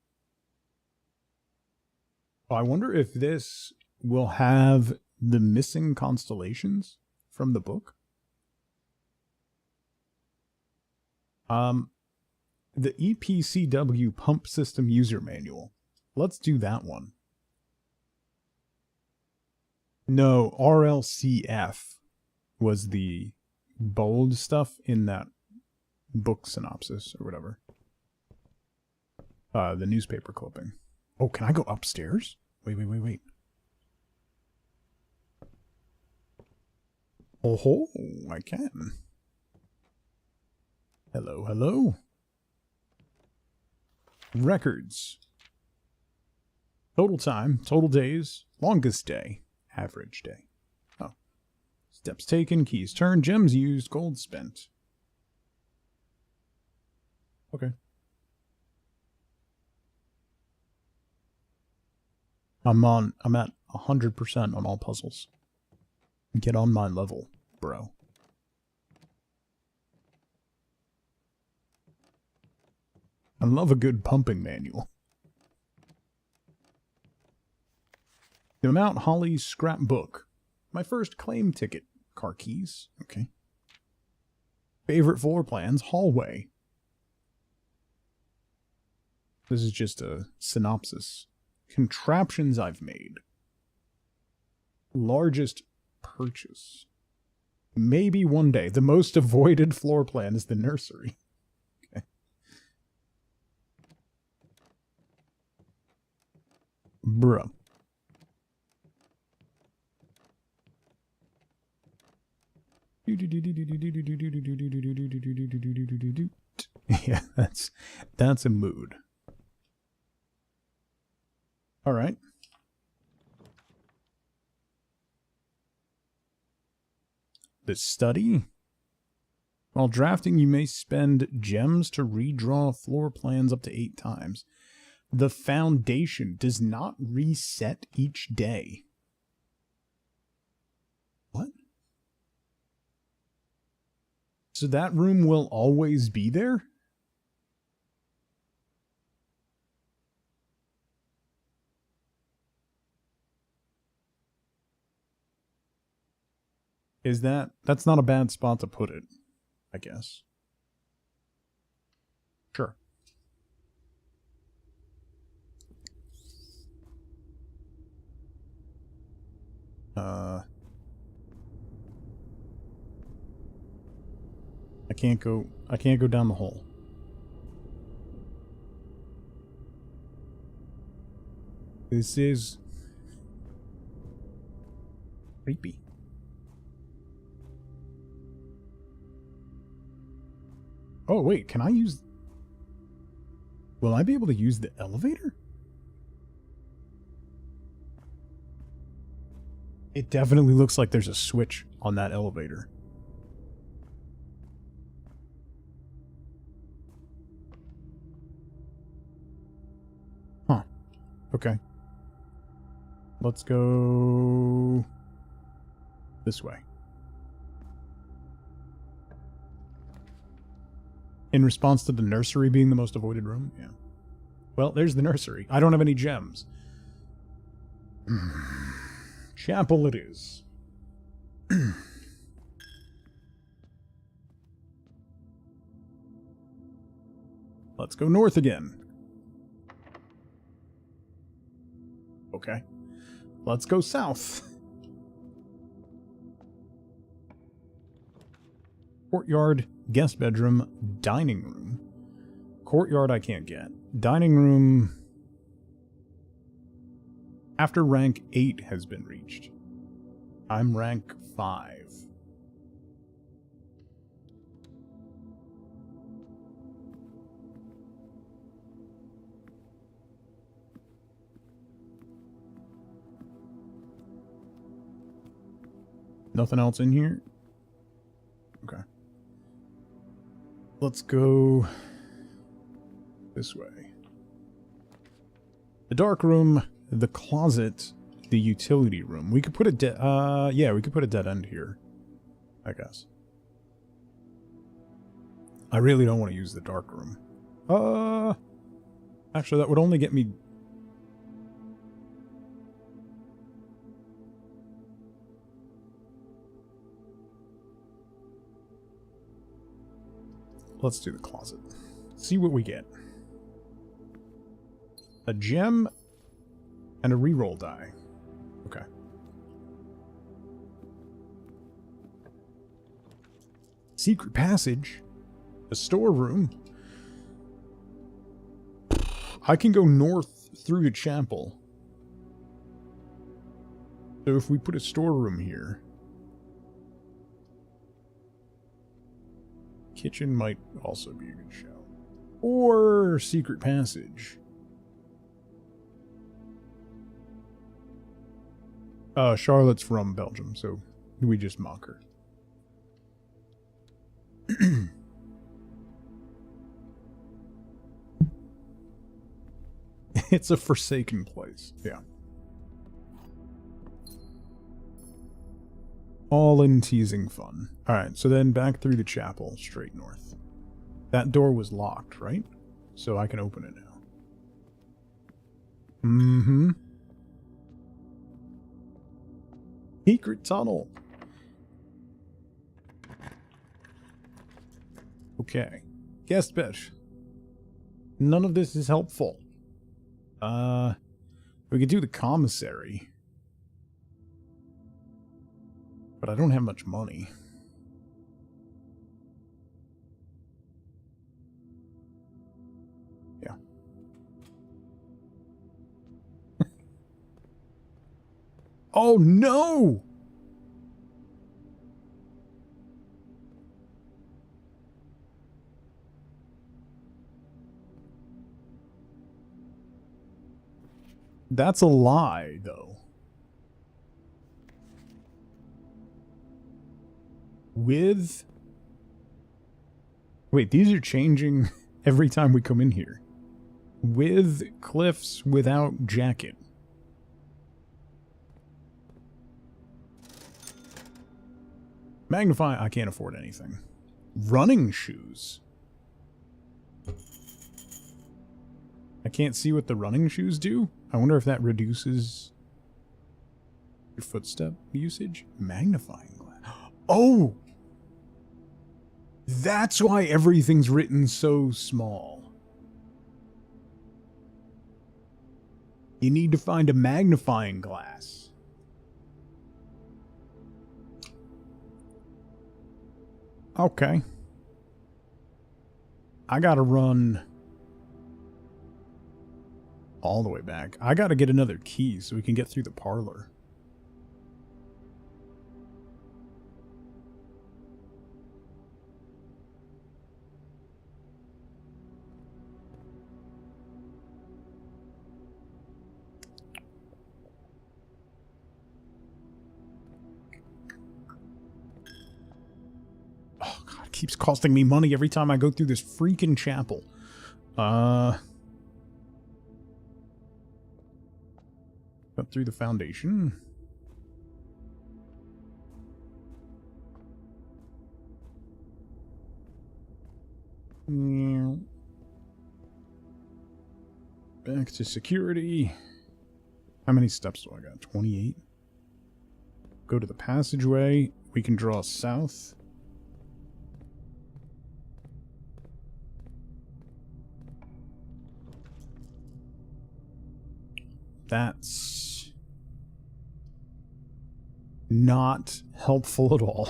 Speaker 1: Oh, I wonder if this will have the missing constellations from the book. The EPCW Pump System User Manual. Let's do that one. No, RLCF was the bold stuff in that book synopsis or whatever. The newspaper clipping. Oh, can I go upstairs? Wait. Oh, I can. Hello. Records. Total time, total days, longest day, average day. Oh. Steps taken, keys turned, gems used, gold spent. Okay. I'm at 100% on all puzzles. Get on my level, bro. I love a good pumping manual. The Mount Holly scrapbook. My first claim ticket. Car keys. Okay. Favorite floor plans. Hallway. This is just a synopsis. Contraptions I've made. Largest purchase. Maybe one day. The most avoided floor plan is the nursery. Okay. Bro. Yeah, that's a mood. All right. The study. While drafting, you may spend gems to redraw floor plans up to 8 times. The foundation does not reset each day. What? So that room will always be there? Is that's not a bad spot to put it, I guess. Sure. I can't go down the hole. This is creepy. Oh, wait, can I use... Will I be able to use the elevator? It definitely looks like there's a switch on that elevator. Huh. Okay. Let's go... this way. In response to the nursery being the most avoided room? Yeah. Well, there's the nursery. I don't have any gems. Chapel it is. Let's go north again. Okay. Let's go south. Courtyard, guest bedroom, dining room. Courtyard I can't get. Dining room... After rank 8 has been reached. I'm rank 5. Nothing else in here? Okay. Let's go this way. The dark room, the closet, the utility room. We could put a yeah, we could put a dead end here, I guess. I really don't want to use the dark room. Actually, that would only get me... Let's do the closet. See what we get. A gem and a reroll die. Okay. Secret passage. A storeroom. I can go north through the chapel. So if we put a storeroom here... Kitchen might also be a good shout. Or secret passage. Charlotte's from Belgium, so we just mock her. It's a forsaken place. Yeah. All in teasing fun. Alright, so then back through the chapel, straight north. That door was locked, right? So I can open it now. Mm-hmm. Secret tunnel. Okay. Guest bed. None of this is helpful. We could do the commissary. But I don't have much money. Yeah. Oh no! That's a lie, though. With... Wait, these are changing every time we come in here. With cliffs, without jacket. Magnify, I can't afford anything. Running shoes. I can't see what the running shoes do. I wonder if that reduces your footstep usage. Magnifying glass. Oh! That's why everything's written so small. You need to find a magnifying glass. Okay. I gotta run all the way back. I gotta get another key so we can get through the parlor. Oh god, it keeps costing me money every time I go through this freaking chapel. Up through the foundation. Back to security. How many steps do I got? 28. Go to the passageway. We can draw south. That's not helpful at all.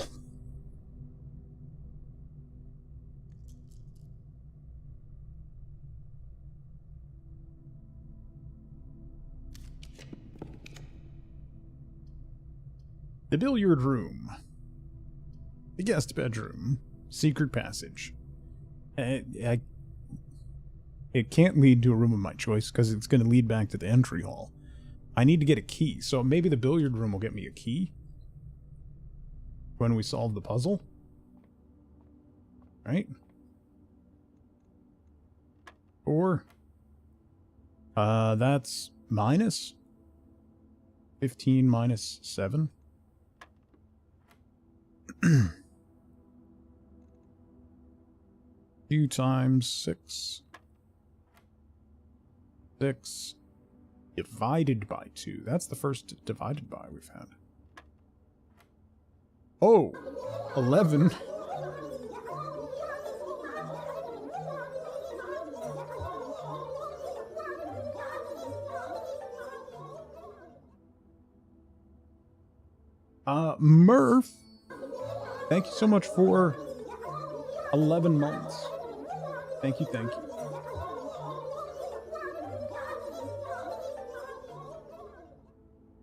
Speaker 1: The billiard room. The guest bedroom. Secret passage. It can't lead to a room of my choice because it's going to lead back to the entry hall. I need to get a key, so maybe the billiard room will get me a key when we solve the puzzle. Right? Or that's minus 15 minus 7. 2 times 6. 6 divided by 2. That's the first divided by we've had. Oh, 11. Murph, thank you so much for 11 months. Thank you, thank you.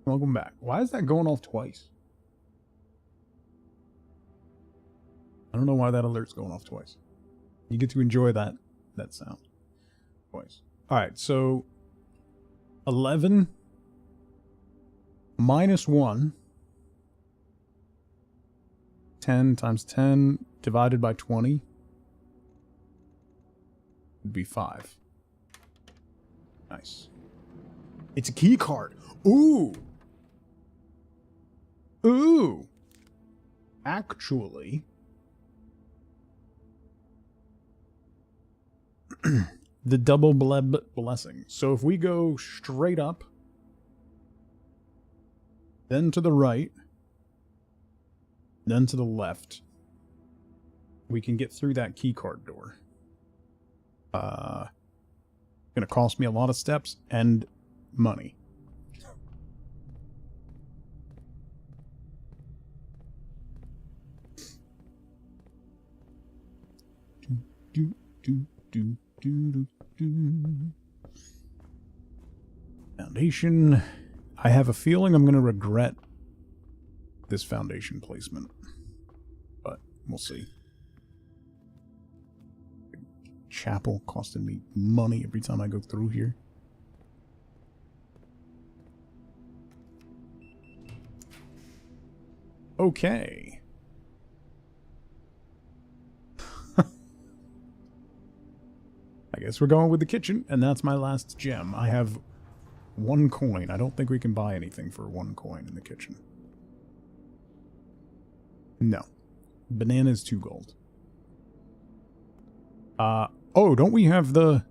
Speaker 1: Welcome back. Why is that going off twice? I don't know why that alert's going off twice. You get to enjoy that sound twice. Alright, so 11 minus 1, 10 times 10 divided by 20 would be 5. Nice. It's a key card. Ooh! Ooh! Actually, the double blessing. So if we go straight up, then to the right, then to the left, we can get through that keycard door. Gonna cost me a lot of steps and money. Foundation. I have a feeling I'm going to regret this foundation placement, but we'll see. Chapel costing me money every time I go through here. Okay. I guess we're going with the kitchen, and that's my last gem. I have 1 coin. I don't think we can buy anything for 1 coin in the kitchen. No. Banana is 2 gold. Oh, don't we have the...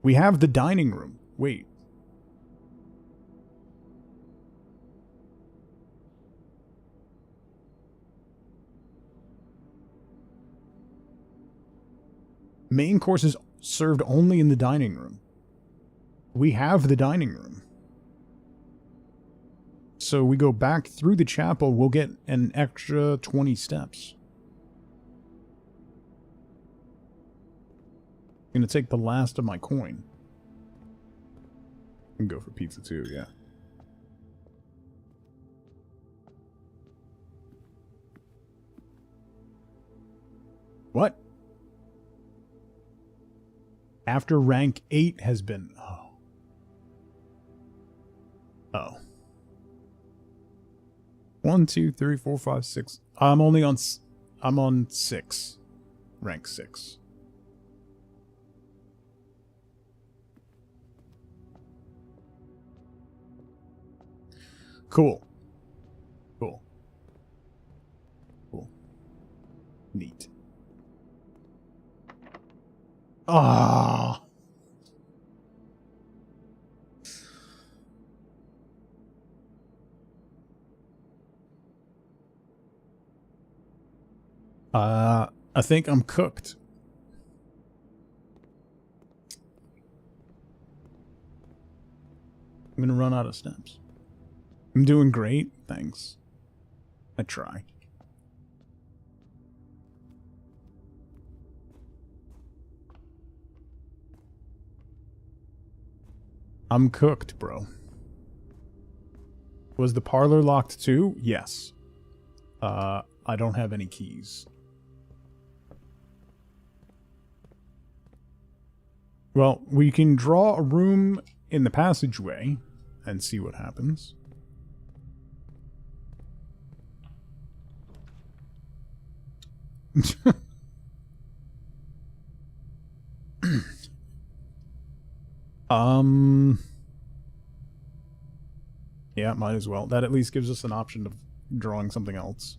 Speaker 1: We have the dining room. Wait. Main course is served only in the dining room. We have the dining room. So we go back through the chapel, we'll get an extra 20 steps. I'm gonna take the last of my coin. And go for pizza too, yeah. What? After rank 8 has been... Oh. Oh. 1, 2, 3, 4, 5, 6. I'm on 6. Rank 6. Cool. Cool. Cool. Neat. Ah. I think I'm cooked. I'm gonna run out of steps. I'm doing great, thanks. I try. I'm cooked, bro. Was the parlor locked too? Yes. I don't have any keys. Well, we can draw a room in the passageway and see what happens. Yeah, might as well. That at least gives us an option of drawing something else.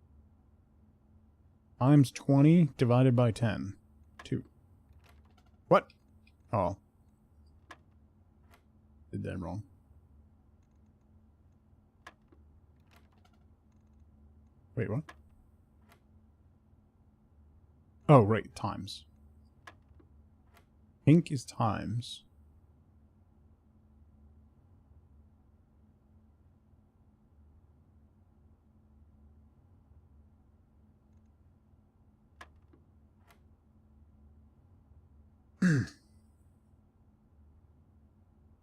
Speaker 1: Times 20 divided by 10. 2. What? Oh. Did that wrong. Wait, what? Oh, right, times. Pink is times.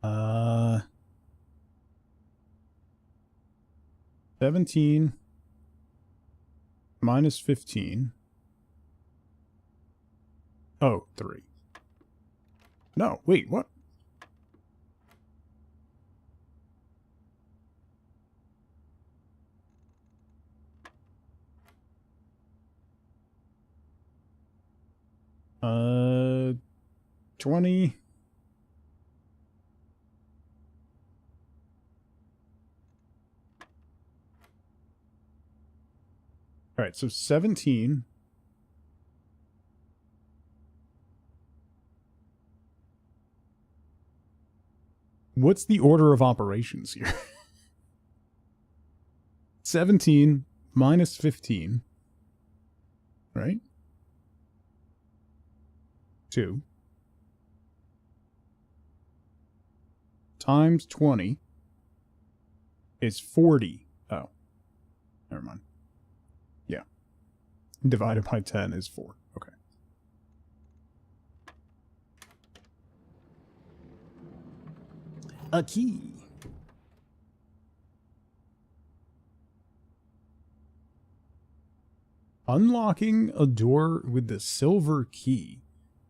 Speaker 1: uh, 17 minus 15. Oh, 3. No, wait, what? Uh, 20. All right, so 17. What's the order of operations here? 17 minus 15. Right? 2. Times 20 is 40. Oh. Never mind. Yeah. Divided by 10 is 4. Okay. A key. Unlocking a door with the silver key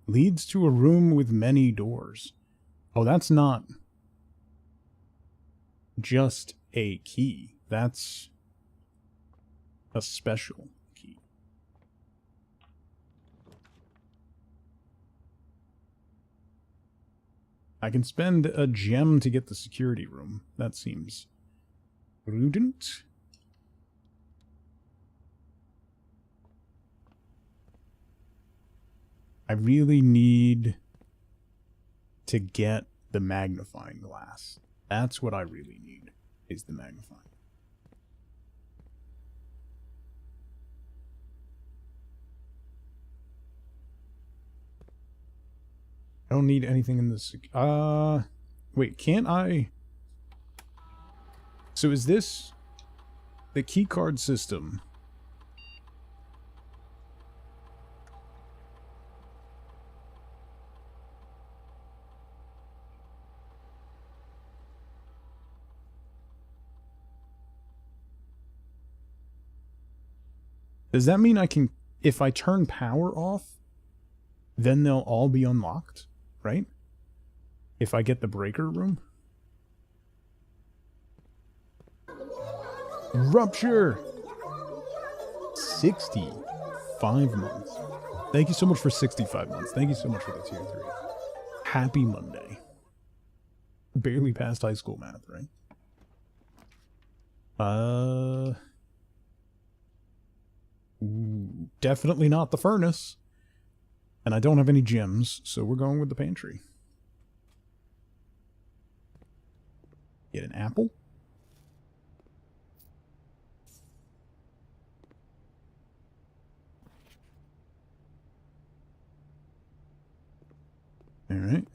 Speaker 1: leads to a room with many doors. Oh, that's not just a key. That's a special key. I can spend a gem to get the security room. That seems prudent. I really need to get the magnifying glass. That's what I really need, is the magnifying. I don't need anything in this. Wait, can't I? So is this the keycard system? Does that mean I can, if I turn power off, then they'll all be unlocked, right? If I get the breaker room? Rupture! 65 months. Thank you so much for 65 months. Thank you so much for the tier 3. Happy Monday. Barely passed high school math, right? Ooh, definitely not the furnace. And I don't have any gems, so we're going with the pantry. Get an apple. Alright.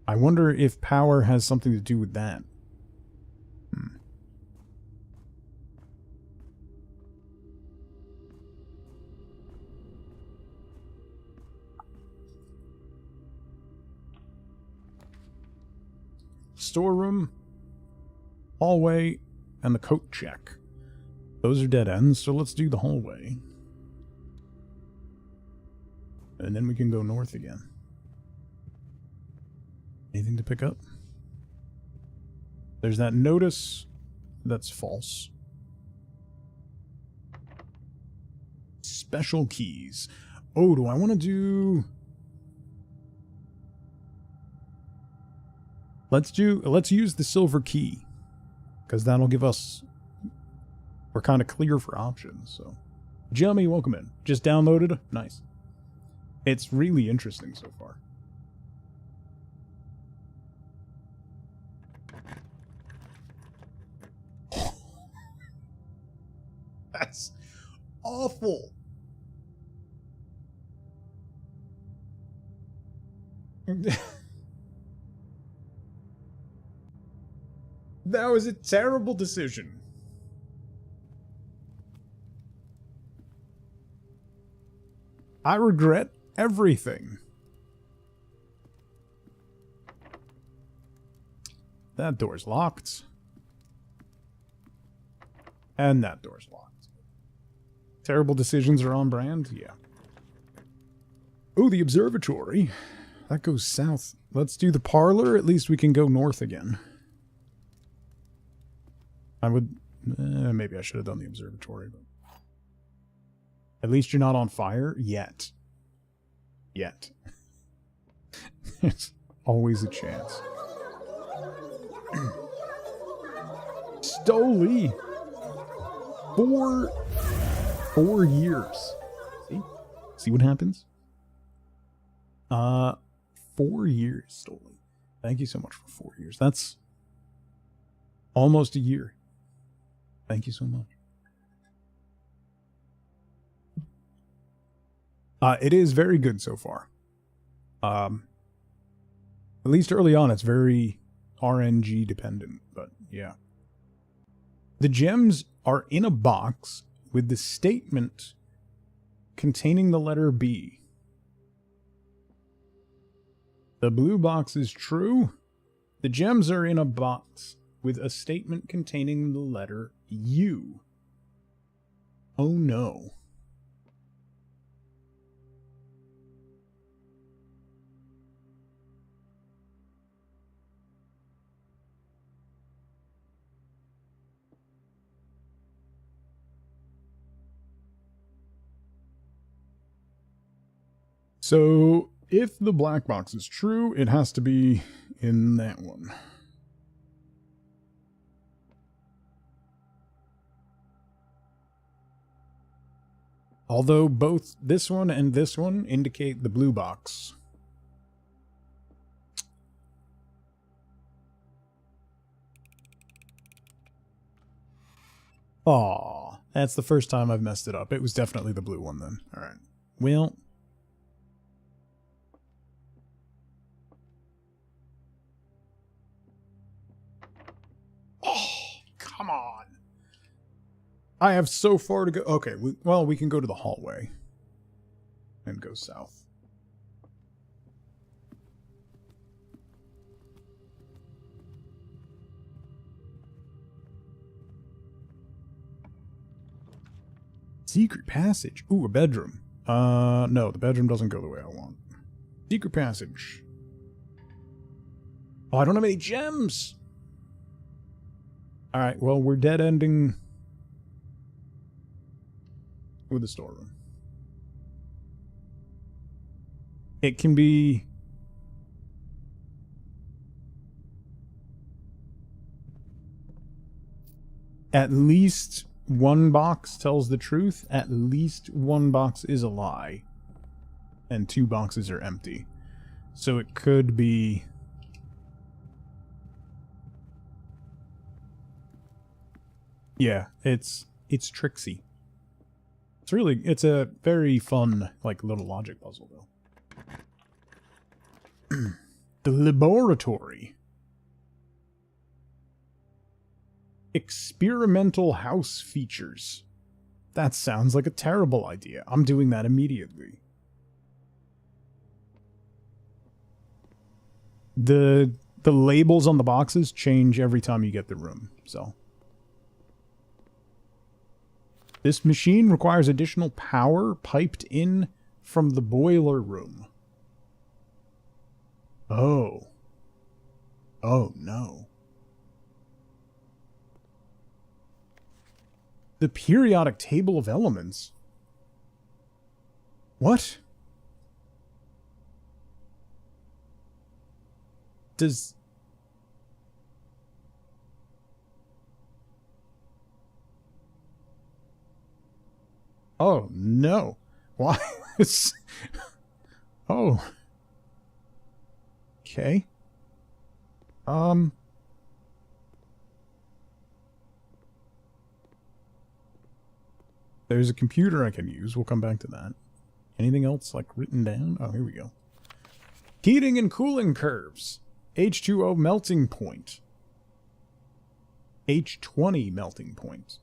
Speaker 1: I wonder if power has something to do with that. Storeroom, hallway, and the coat check. Those are dead ends, so let's do the hallway. And then we can go north again. Anything to pick up? There's that notice. That's false. Special keys. Oh, do I want to do... Let's use the silver key, because that'll give us, we're kind of clear for options, so Jummy, welcome in. Just downloaded? Nice. It's really interesting so far. That's awful. That was a terrible decision. I regret everything. That door's locked. And that door's locked. Terrible decisions are on brand? Yeah. Oh, the observatory. That goes south. Let's do the parlor. At least we can go north again. I would... maybe I should have done the observatory. But at least you're not on fire yet. Yet. There's always a chance. Stoli! 4 years. See? See what happens? 4 years, Stoli. Thank you so much for 4 years. That's almost a year. Thank you so much. It is very good so far. At least early on, it's very RNG dependent, but yeah. The gems are in a box with the statement containing the letter B. The blue box is true. The gems are in a box with a statement containing the letter U. Oh no. So, if the black box is true, it has to be in that one. Although both this one and this one indicate the blue box. Aw, that's the first time I've messed it up. It was definitely the blue one then. Alright. Well... Come on. I have so far to go. Okay, well, we can go to the hallway. And go south. Secret passage. Ooh, a bedroom. No, the bedroom doesn't go the way I want. Secret passage. Oh, I don't have any gems! Alright, well, we're dead-ending with the storeroom. It can be... At least one box tells the truth, at least one box is a lie, and 2 boxes are empty. So it could be... Yeah, it's tricksy. It's a very fun, like, little logic puzzle, though. The laboratory. Experimental house features. That sounds like a terrible idea. I'm doing that immediately. The labels on the boxes change every time you get the room, so... This machine requires additional power piped in from the boiler room. Oh. Oh, no. The periodic table of elements? What? Does... Oh, no. Why? Oh. Okay. There's a computer I can use. We'll come back to that. Anything else, like, written down? Oh, here we go. Heating and cooling curves. H2O melting point. H20 melting point.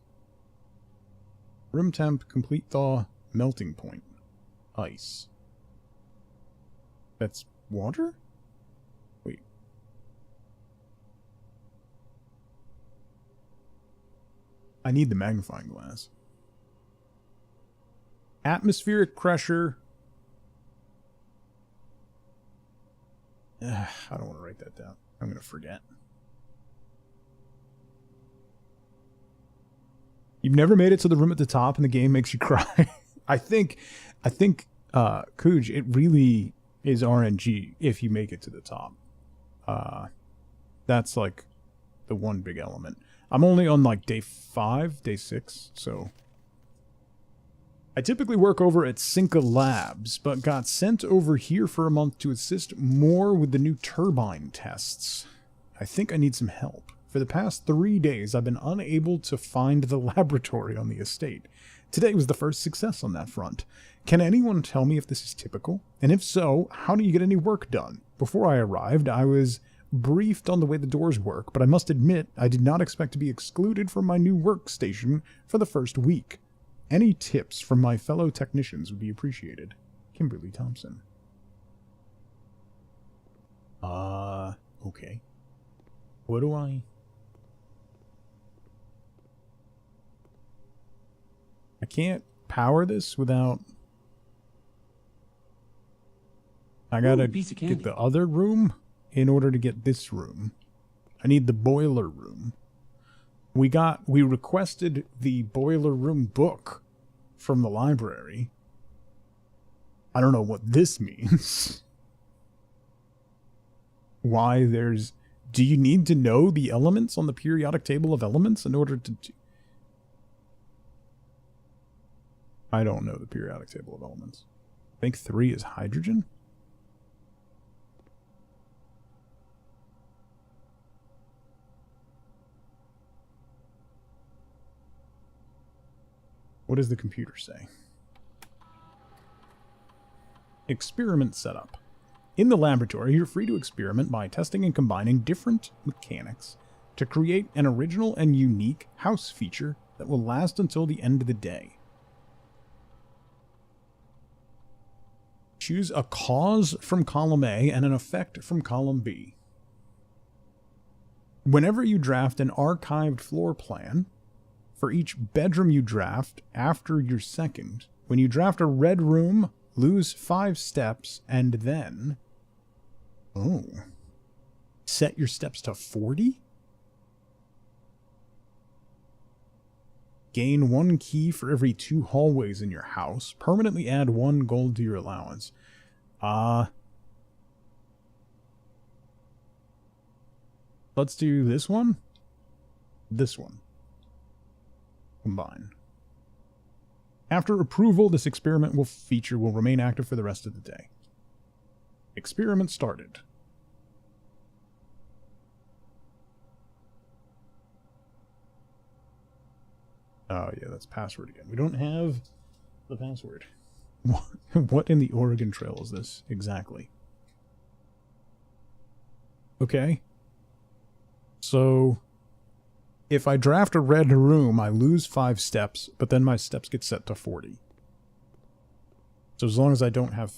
Speaker 1: Room temp, complete thaw, melting point. Ice. That's water? Wait. I need the magnifying glass. Atmospheric pressure. I don't want to write that down. I'm going to forget. You've never made it to the room at the top and the game makes you cry. I think, Cooj, it really is RNG if you make it to the top. That's like the one big element. I'm only on like day 5, day 6, so... I typically work over at Cinca Labs, but got sent over here for a month to assist more with the new turbine tests. I think I need some help. For the past 3 days, I've been unable to find the laboratory on the estate. Today was the first success on that front. Can anyone tell me if this is typical? And if so, how do you get any work done? Before I arrived, I was briefed on the way the doors work, but I must admit I did not expect to be excluded from my new workstation for the first week. Any tips from my fellow technicians would be appreciated. Kimberly Thompson. Okay. What do I... I can't power this without... I gotta get the other room in order to get this room. I need the boiler room. We requested the boiler room book from the library. I don't know what this means. Why there's... Do you need to know the elements on the periodic table of elements in order to... I don't know the periodic table of elements. I think 3 is hydrogen? What does the computer say? Experiment setup. In the laboratory, you're free to experiment by testing and combining different mechanics to create an original and unique house feature that will last until the end of the day. Choose a cause from column A and an effect from column B. Whenever you draft an archived floor plan, for each bedroom you draft after your second, when you draft a red room, lose 5 steps, and then... Oh. Set your steps to 40? Gain 1 key for every 2 hallways in your house. Permanently add 1 gold to your allowance. Let's do this one. This one. Combine. After approval, this experiment will remain active for the rest of the day. Experiment started. Oh yeah, that's password again. We don't have the password. What in the Oregon Trail is this exactly? Okay. So, if I draft a red room, I lose 5 steps, but then my steps get set to 40. So as long as I don't have...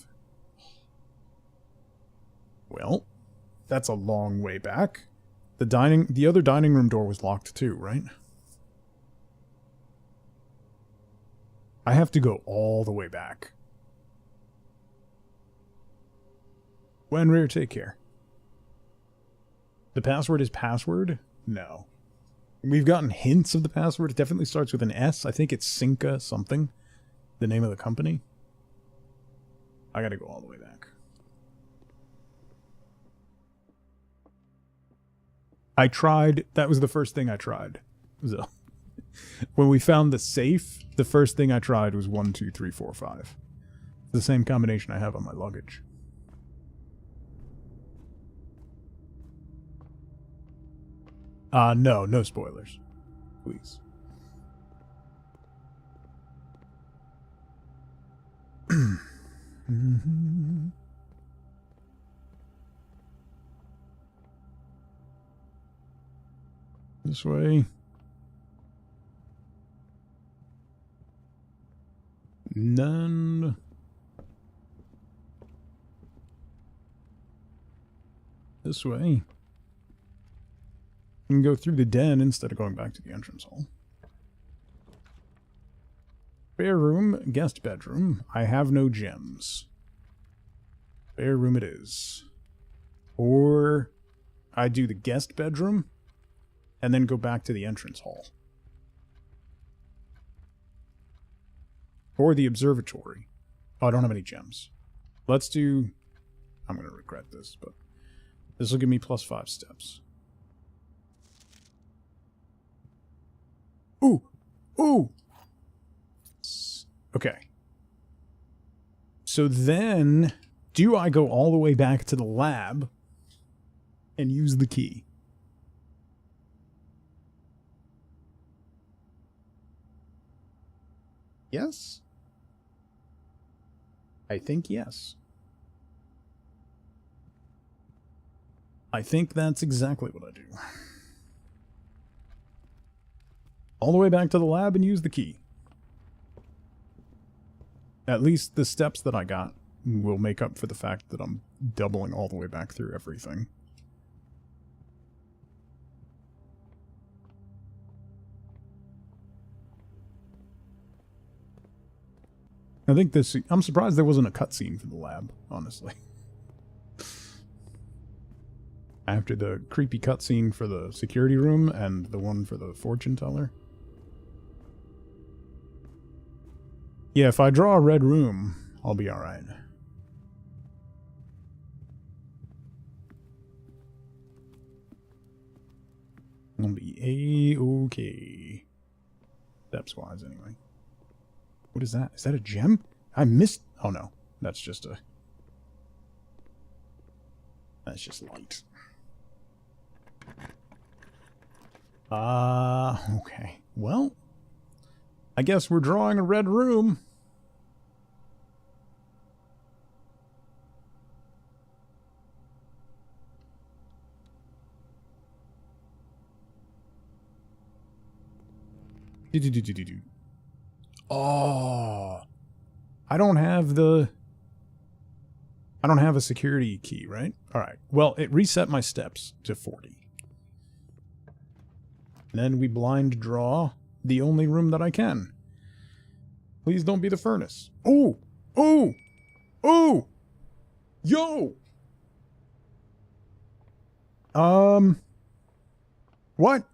Speaker 1: Well, that's a long way back. The other dining room door was locked too, right? I have to go all the way back. Wenrir, take care. The password is password? No. We've gotten hints of the password. It definitely starts with an S. I think it's Cinca something. The name of the company. I gotta go all the way back. I tried. That was the first thing I tried. So, When we found the safe, the first thing I tried was 1, 2, 3, 4, 5. The same combination I have on my luggage. No spoilers. Please. This way. None. This way. You can go through the den instead of going back to the entrance hall. Spare room, guest bedroom. I have no gems. Spare room it is. Or I do the guest bedroom and then go back to the entrance hall. Or the observatory. Oh, I don't have any gems. Let's do... I'm going to regret this, but this will give me plus 5 steps. Ooh! Ooh! Okay. So then, do I go all the way back to the lab and use the key? Yes? I think yes. I think that's exactly what I do. All the way back to the lab and use the key. At least the steps that I got will make up for the fact that I'm doubling all the way back through everything. I think this... I'm surprised there wasn't a cutscene for the lab, honestly. After the creepy cutscene for the security room and the one for the fortune teller. Yeah, if I draw a red room, I'll be alright. I'll be A-okay. Steps-wise, anyway. What is that? Is that a gem? I missed... Oh, no. That's just a... That's just light. Okay. Well... I guess we're drawing a red room. Oh. I don't have a security key, right? Alright. Well, it reset my steps to 40. And then we blind draw the only room that I can. Please don't be the furnace. Oh! Oh! Oh! Yo! What?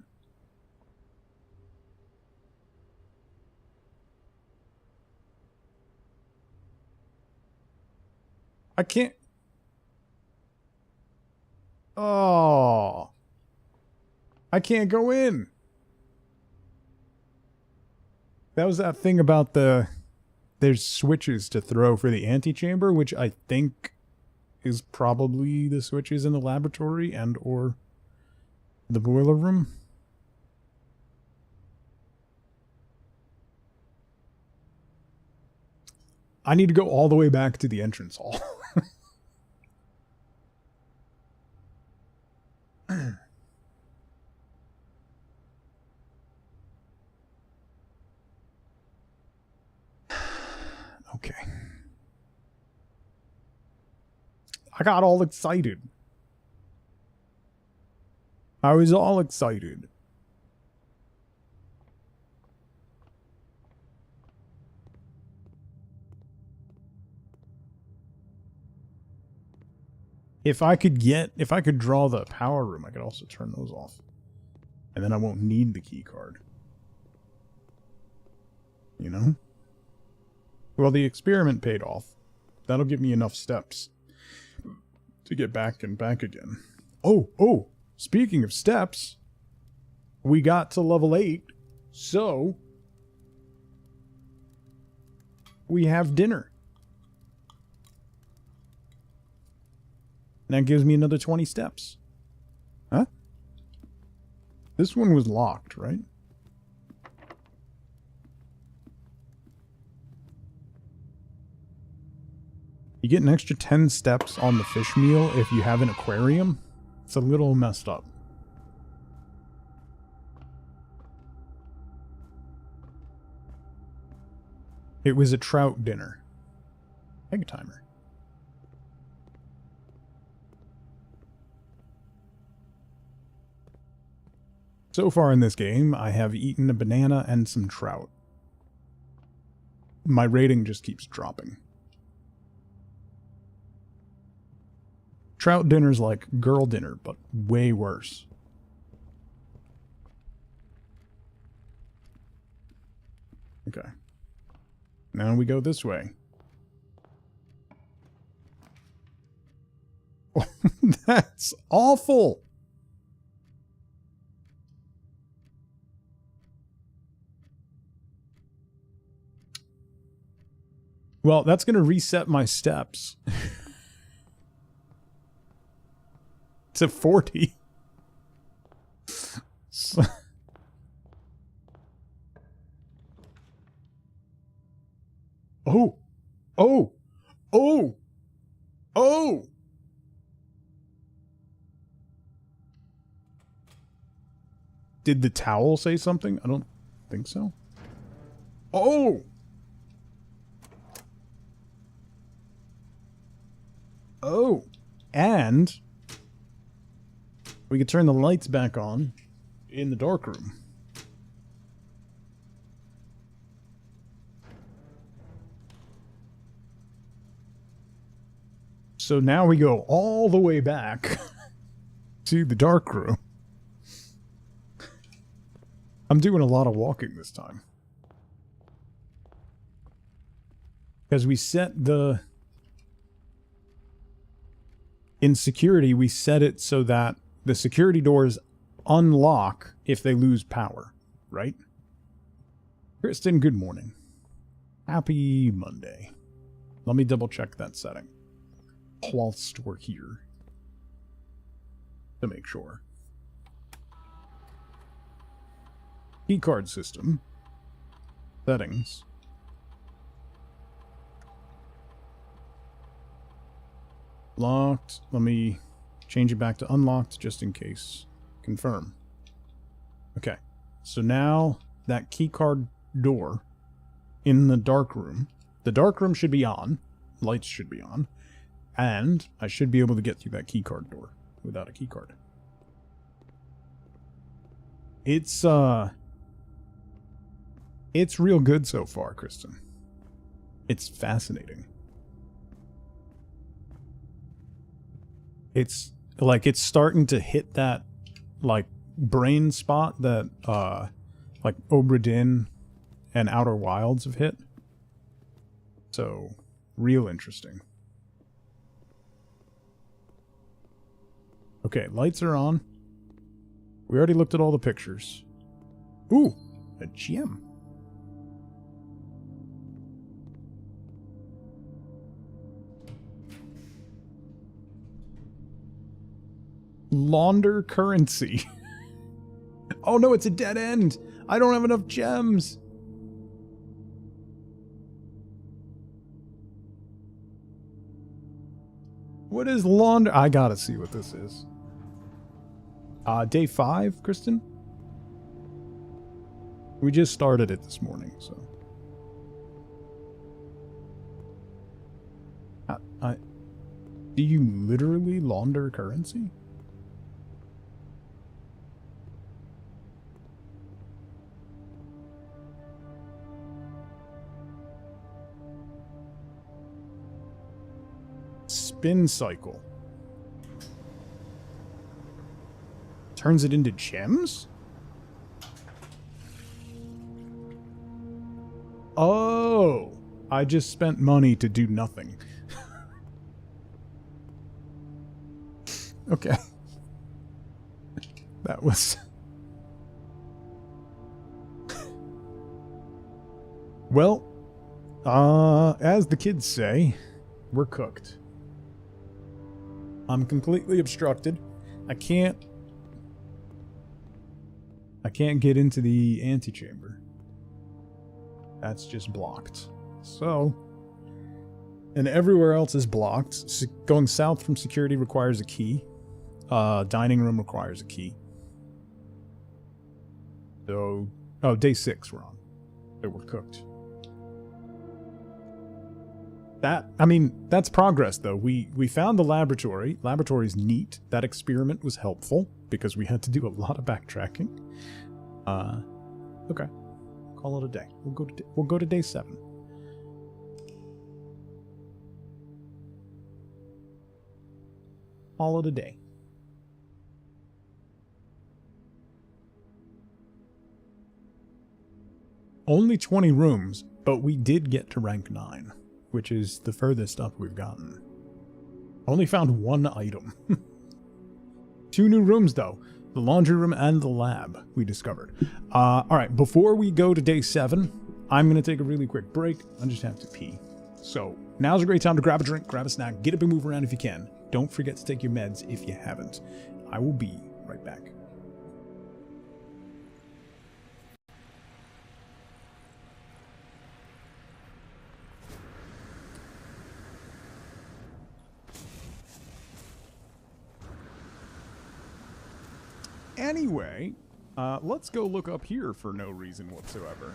Speaker 1: I can't... Oh! I can't go in! That was that thing about there's switches to throw for the antechamber, which I think is probably the switches in the laboratory and or the boiler room. I need to go all the way back to the entrance hall. Okay. I got all excited. I was all excited. If I could draw the power room, I could also turn those off. And then I won't need the key card. You know? Well, the experiment paid off. That'll give me enough steps to get back and back again. Oh, speaking of steps, we got to level 8 So, we have dinner. And that gives me another 20 steps. Huh? This one was locked, right? You get an extra 10 steps on the fish meal if you have an aquarium. It's a little messed up. It was a trout dinner. Egg timer. So far in this game, I have eaten a banana and some trout. My rating just keeps dropping. Trout dinner's like girl dinner, but way worse. Okay. Now we go this way. That's awful! Well, that's going to reset my steps. To 40. So oh! Oh! Oh! Oh! Did the towel say something? I don't think so. Oh! Oh! And we could turn the lights back on in the dark room. So now we go all the way back to the dark room. I'm doing a lot of walking this time. Because we set the... In security, we set it so that the security doors unlock if they lose power, right? Kristen, good morning. Happy Monday. Let me double check that setting whilst we're here to make sure. Keycard system. Settings. Locked. Let me change it back to unlocked just in case. Confirm. Okay. So now that keycard door in the dark room should be on. Lights should be on. And I should be able to get through that keycard door without a keycard. It's real good so far, Kristen. It's fascinating. It's like it's starting to hit that like brain spot that like Obra Dinn and Outer Wilds have hit. So real interesting. Okay, lights are on. We already looked at all the pictures. Ooh, a gem. Launder currency. Oh no, it's a dead end. I don't have enough gems. What is launder? I gotta see what this is. Day 5, Kristen? We just started it this morning, so. Do you literally launder currency? Spin cycle. Turns it into gems? Oh, I just spent money to do nothing. Okay. That was... Well, as the kids say, we're cooked. I'm completely obstructed. I can't get into the antechamber. That's just blocked. So, and everywhere else is blocked. Going south from security requires a key. Dining room requires a key. So, oh, day 6 we're on. So we're cooked. That's progress, though. We found the laboratory. Laboratory's neat. That experiment was helpful because we had to do a lot of backtracking. Okay. Call it a day. We'll go to day 7. Call it a day. Only 20 rooms, but we did get to rank 9, which is the furthest up we've gotten. Only found 1 item. 2 new rooms, though. The laundry room and the lab we discovered. Alright, before we go to day 7, I'm going to take a really quick break. I just have to pee. So, now's a great time to grab a drink, grab a snack, get up and move around if you can. Don't forget to take your meds if you haven't. I will be right back. Anyway, let's go look up here for no reason whatsoever.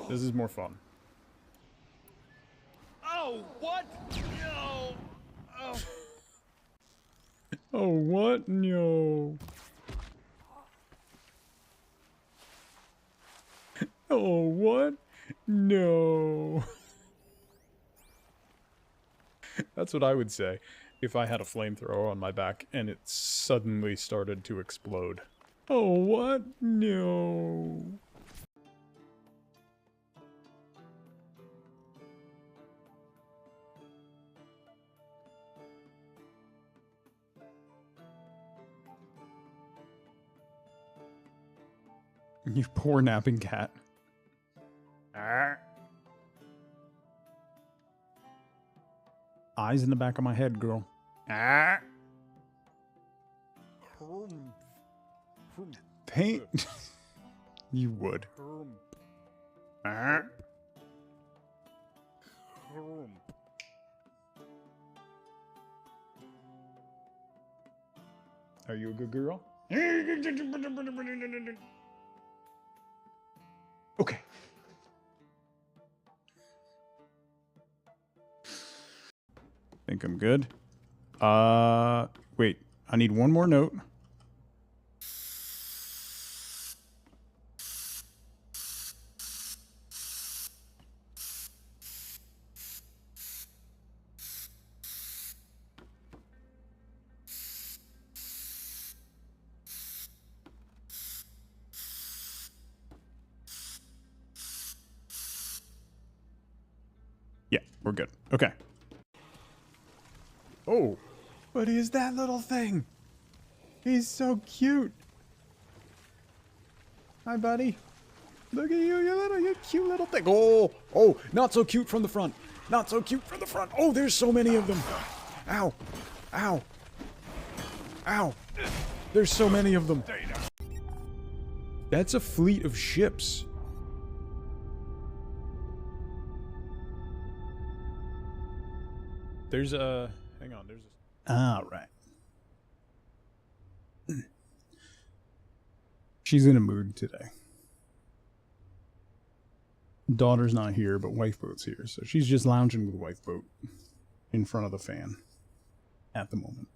Speaker 1: This is more fun.
Speaker 6: Oh, what? No. Oh.
Speaker 1: Oh, what? No. Oh, what? No. That's what I would say if I had a flamethrower on my back and it suddenly started to explode. Oh, what? No. You poor napping cat. Eyes in the back of my head, girl. Paint. You would. Are you a good girl? Okay. Think I'm good. Wait. I need one more note. Yeah, we're good. Okay. Oh, what is that little thing? He's so cute. Hi, buddy. Look at you, you cute little thing. Oh, not so cute from the front. Not so cute from the front. Oh, there's so many of them. Ow, ow, ow. There's so many of them. That's a fleet of ships. There's a... Hang on, there's a... Ah, right. She's in a mood today. Daughter's not here, but Wifeboat's here, so she's just lounging with Wifeboat in front of the fan at the moment.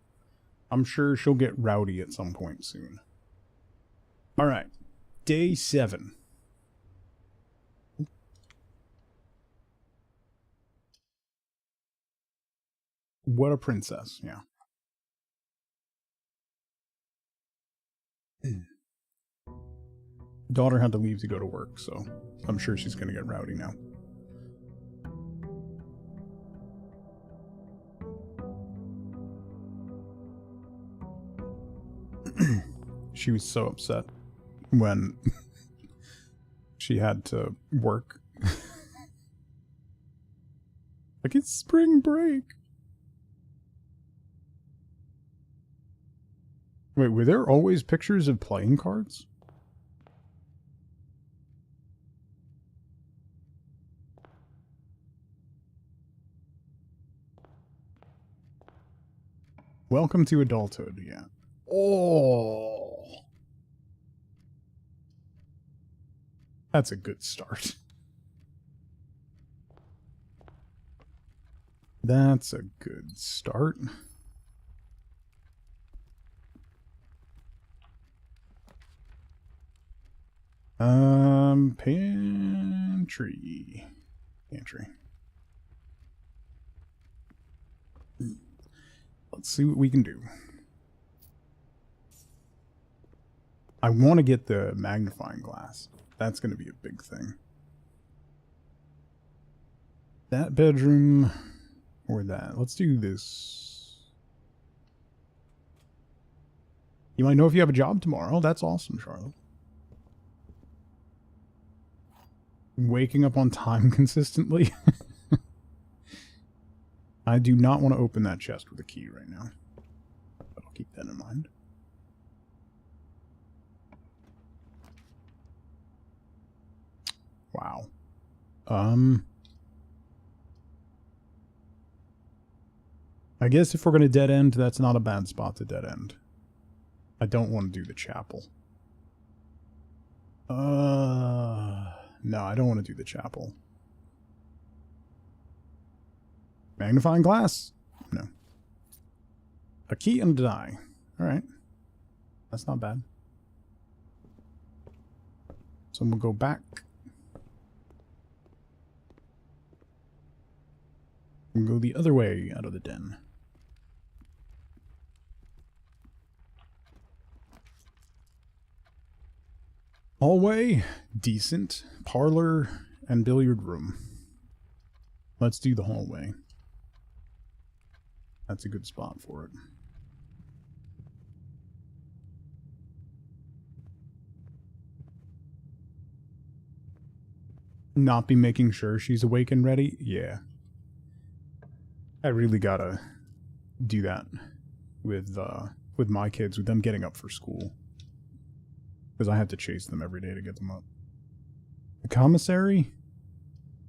Speaker 1: I'm sure she'll get rowdy at some point soon. Alright, day 7. What a princess, yeah. Daughter had to leave to go to work, so I'm sure she's gonna get rowdy now. she was so upset when she had to work. Like, it's spring break. Wait, were there always pictures of playing cards? Welcome to adulthood, yeah. Oh. That's a good start. That's a good start. Pantry. Let's see what we can do. I want to get the magnifying glass. That's going to be a big thing. That bedroom or that. Let's do this. You might know if you have a job tomorrow. That's awesome, Charlotte. Waking up on time consistently. I do not want to open that chest with a key right now. But I'll keep that in mind. Wow. I guess if we're going to dead end, that's not a bad spot to dead end. I don't want to do the chapel. No, I don't want to do the chapel. Magnifying glass? No. A key and a die. Alright. That's not bad. So we'll go back. We'll go the other way out of the den. Hallway, decent. Parlor, and billiard room. Let's do the hallway. That's a good spot for it. Not be making sure she's awake and ready? Yeah. I really gotta do that with my kids, with them getting up for school. Because I have to chase them every day to get them up. The commissary?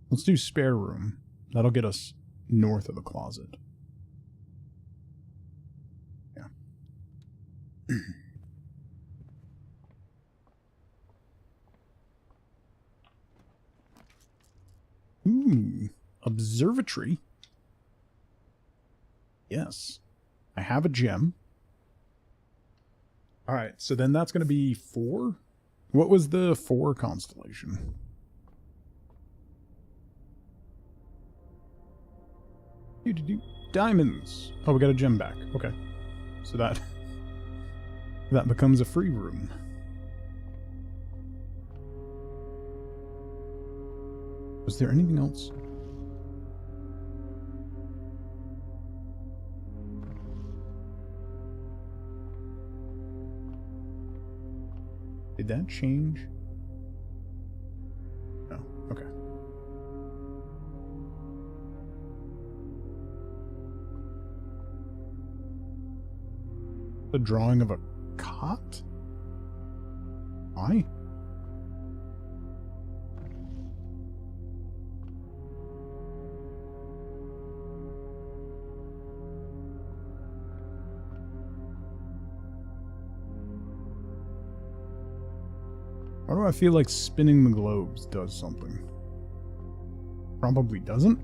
Speaker 1: Let's do spare room. That'll get us north of the closet. Yeah. Ooh. Observatory. Yes. I have a gem. Alright, so then that's going to be 4? What was the 4 constellation? Diamonds! Oh, we got a gem back. Okay. So that becomes a free room. Was there anything else? Did that change? No. Okay. The drawing of a cot? Why? Why do I feel like spinning the globes does something? Probably doesn't.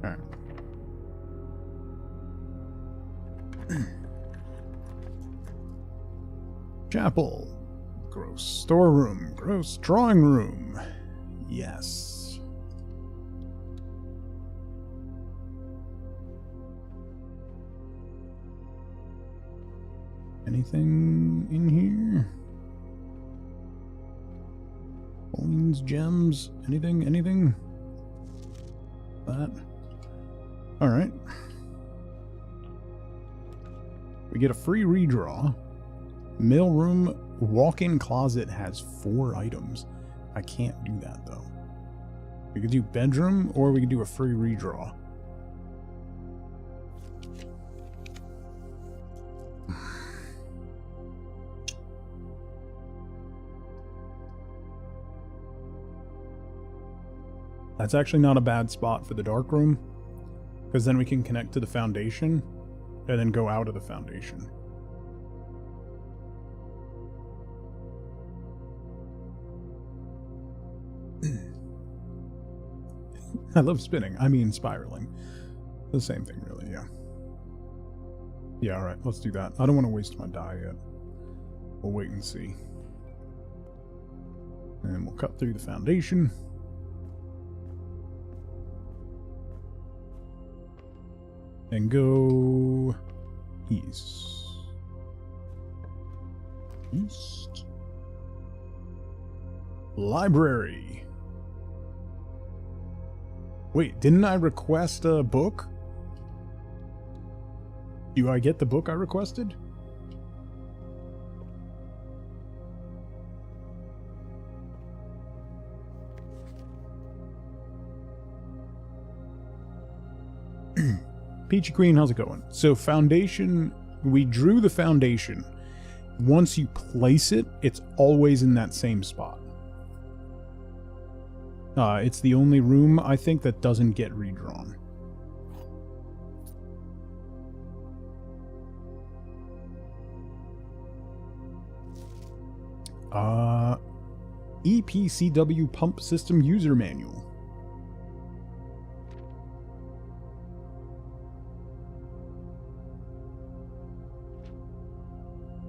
Speaker 1: Alright. Chapel. Gross. Storeroom. Gross. Drawing room. Yes. Anything in here? Coins, gems, anything? That. Alright. get a free redraw. Mailroom walk-in closet has 4 items. I can't do that, though. We could do bedroom, or we could do a free redraw. That's actually not a bad spot for the dark room, because then we can connect to the foundation and then go out of the foundation. I love spinning. I mean spiraling. The same thing, really, yeah. Yeah, alright, let's do that. I don't want to waste my die yet. We'll wait and see. And we'll cut through the foundation. And go east. East. Library. Wait, didn't I request a book? Do I get the book I requested? Peachy Queen, how's it going? So foundation, we drew the foundation. Once you place it, it's always in that same spot. It's the only room, I think, that doesn't get redrawn. EPCW Pump System User Manual.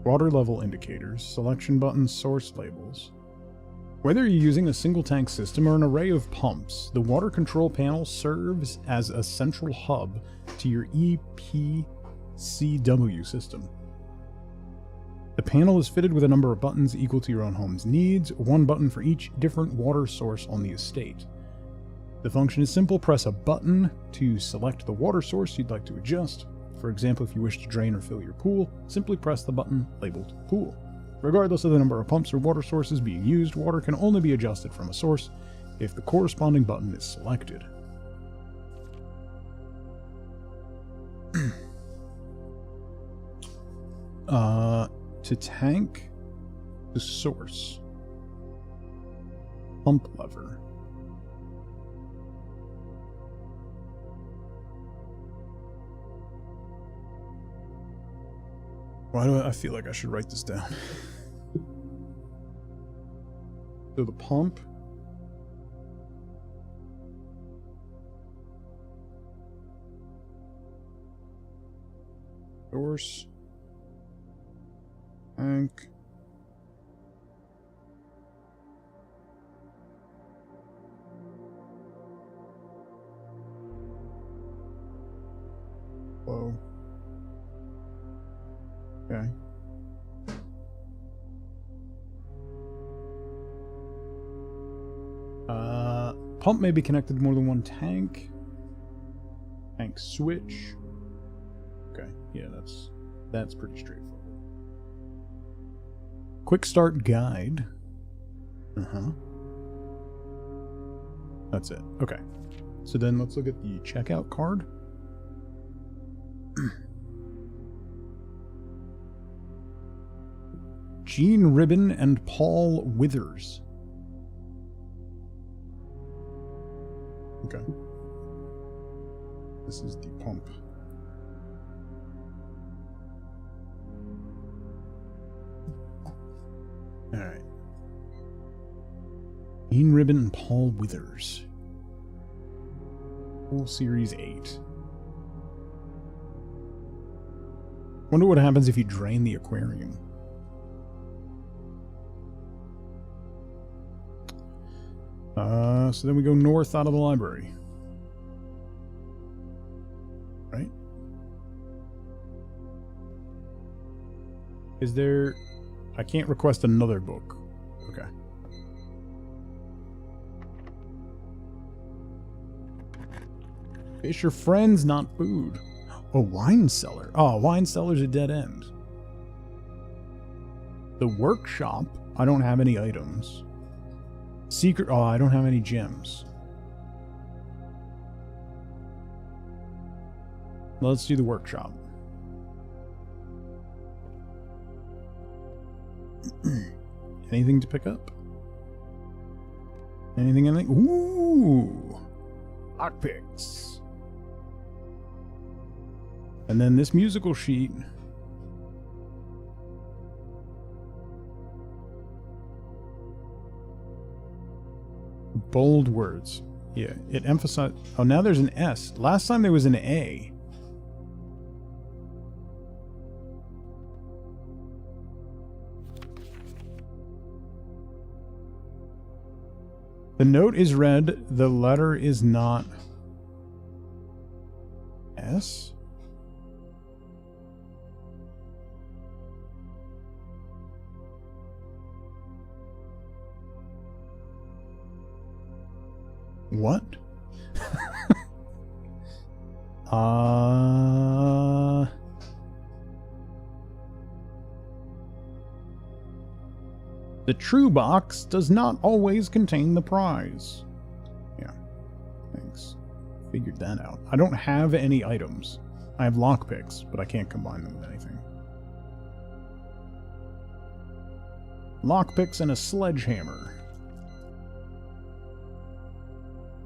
Speaker 1: Water level indicators, selection buttons, source labels. Whether you're using a single tank system or an array of pumps, the water control panel serves as a central hub to your EPCW system. The panel is fitted with a number of buttons equal to your own home's needs, 1 button for each different water source on the estate. The function is simple. Press a button to select the water source you'd like to adjust. For example, if you wish to drain or fill your pool, simply press the button labeled Pool. Regardless of the number of pumps or water sources being used, water can only be adjusted from a source if the corresponding button is selected. To tank the source. Pump lever. Why do I feel like I should write this down? So the pump. Source. Tank. Whoa. Okay. Pump may be connected to more than one tank. Tank switch. Okay, yeah, that's pretty straightforward. Quick start guide. That's it. Okay. So then let's look at the checkout card. Gene Ribbon and Paul Withers. Okay. This is the pump. Alright. Gene Ribbon and Paul Withers. Full Series 8. Wonder what happens if you drain the aquarium. So then we go north out of the library. Right? Is there... I can't request another book. Okay. Fish are friends, not food. Oh, wine cellar. Oh, wine cellar's a dead end. The workshop. I don't have any items. Secret. Oh, I don't have any gems. Let's do the workshop. Anything to pick up? Anything? Ooh! Lockpicks. And then this musical sheet. Bold words. Yeah, it emphasized. Oh, now there's an S. Last time there was an A. The note is red. The letter is not. S? What? The true box does not always contain the prize. Yeah, thanks. Figured that out. I don't have any items. I have lockpicks, but I can't combine them with anything. Lockpicks and a sledgehammer.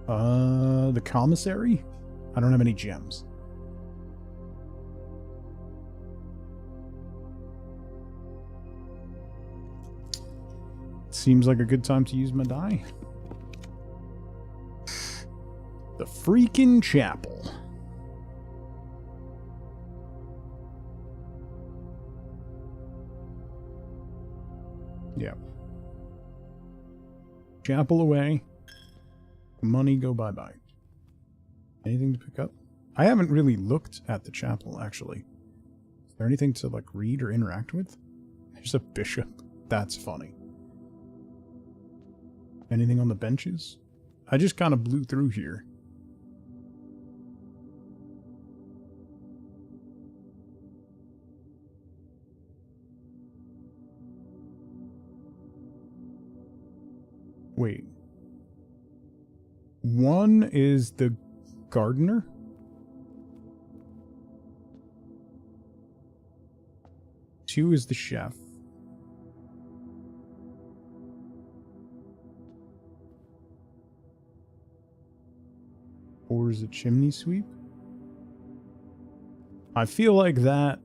Speaker 1: The commissary? I don't have any gems. Seems like a good time to use my die. The freaking chapel. Yep. Chapel away. Money go bye-bye. Anything to pick up? I haven't really looked at the chapel, actually. Is there anything to, like, read or interact with? There's a bishop. That's funny. Anything on the benches? I just kind of blew through here. Wait. One is the gardener? Two is the chef. Or is it chimney sweep? I feel like that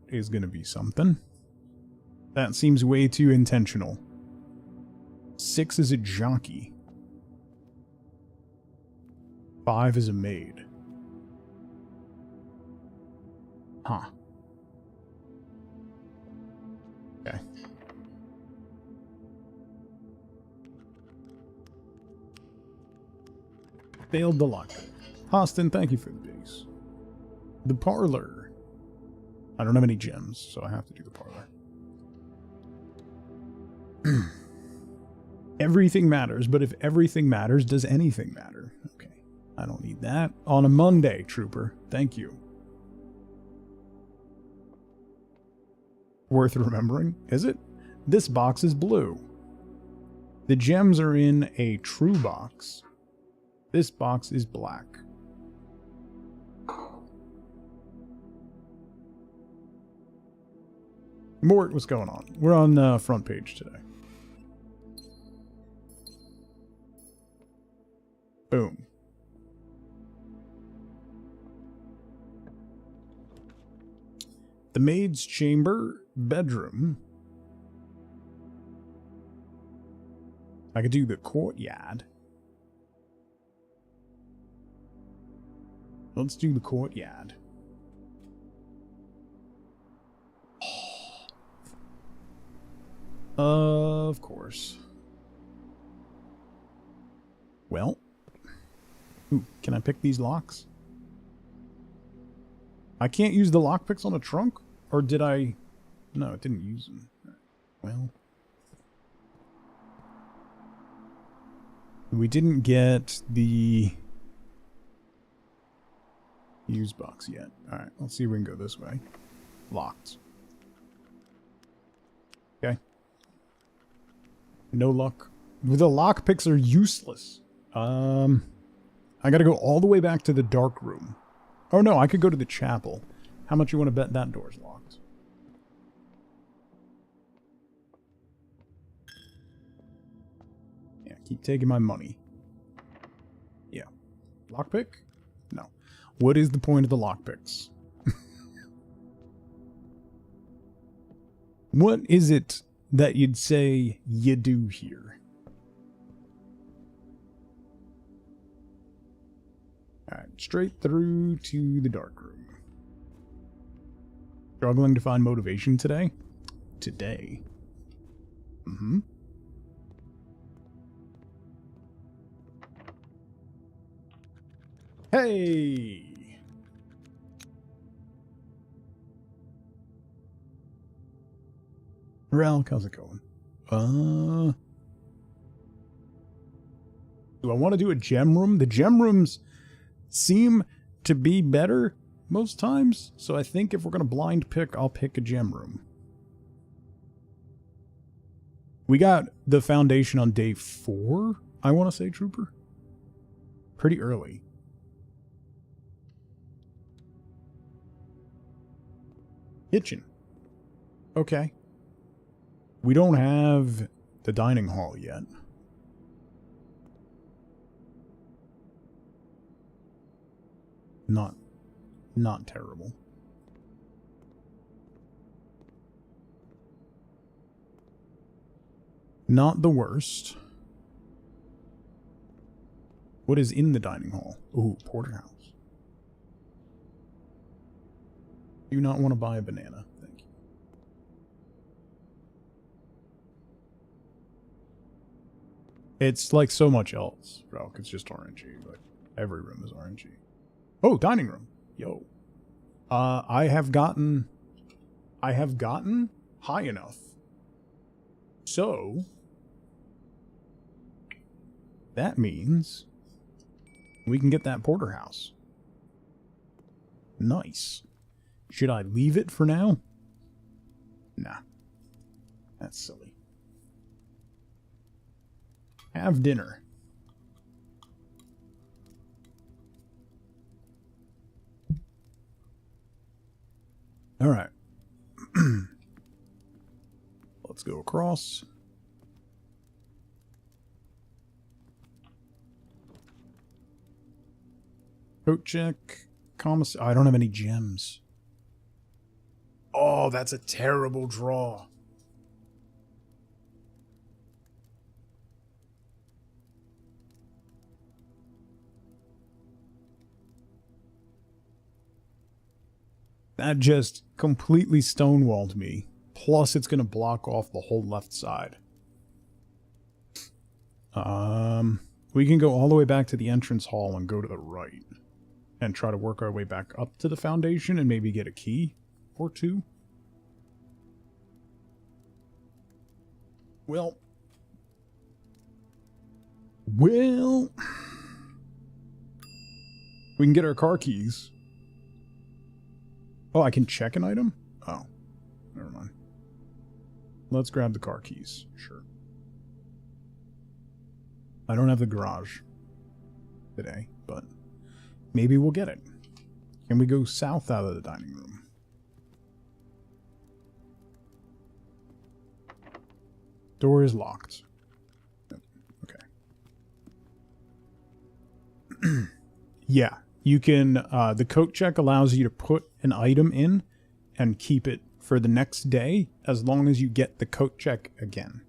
Speaker 1: is going to be something. That seems way too intentional. 6 is a jockey. 5 is a maid. Huh. Okay. Failed the lockpick. Austin, thank you for the base. The parlor. I don't have any gems, so I have to do the parlor. Everything matters, but if everything matters, does anything matter? Okay. I don't need that. On a Monday, trooper. Thank you. Worth remembering, is it? This box is blue. The gems are in a true box. This box is black. Mort, what's going on? We're on front page today. Boom. The maid's chamber, bedroom. I could do the courtyard. Let's do the courtyard. Of course. Well. Ooh, can I pick these locks? I can't use the lockpicks on a trunk? Or did I... No, it didn't use them. Well. We didn't get the Use box yet. Alright, let's see if we can go this way. Locked. Okay. No luck. The lockpicks are useless. I gotta go all the way back to the dark room. Oh no, I could go to the chapel. How much you want to bet that door's locked? Yeah, keep taking my money. Yeah. Lockpick? No. What is the point of the lockpicks? What is it that you'd say you do here? Alright, straight through to the dark room. Struggling to find motivation today? Today. Mm-hmm. Hey! Ralph, how's it going? Do I want to do a gem room? The gem rooms seem to be better most times, so I think if we're going to blind pick, I'll pick a gem room. We got the foundation on day 4, I want to say, Trooper. Pretty early. Kitchen. Okay. We don't have the dining hall yet. Not terrible. Not the worst. What is in the dining hall? Ooh, porterhouse. Do not want to buy a banana. Thank you. It's like so much else, bro. It's just RNG. Like every room is RNG. Oh, dining room. Yo. I have gotten high enough. So that means we can get that porterhouse. Nice. Should I leave it for now? Nah. That's silly. Have dinner. All right. Let's go across. Coat check. I don't have any gems. Oh, that's a terrible draw. That just completely stonewalled me. Plus, it's going to block off the whole left side. We can go all the way back to the entrance hall and go to the right. And try to work our way back up to the foundation and maybe get a key or two. Well. We can get our car keys. Oh, I can check an item? Oh, never mind. Let's grab the car keys. Sure. I don't have the garage today, but maybe we'll get it. Can we go south out of the dining room? Door is locked. Okay. Yeah. You can, the coat check allows you to put an item in and keep it for the next day as long as you get the coat check again.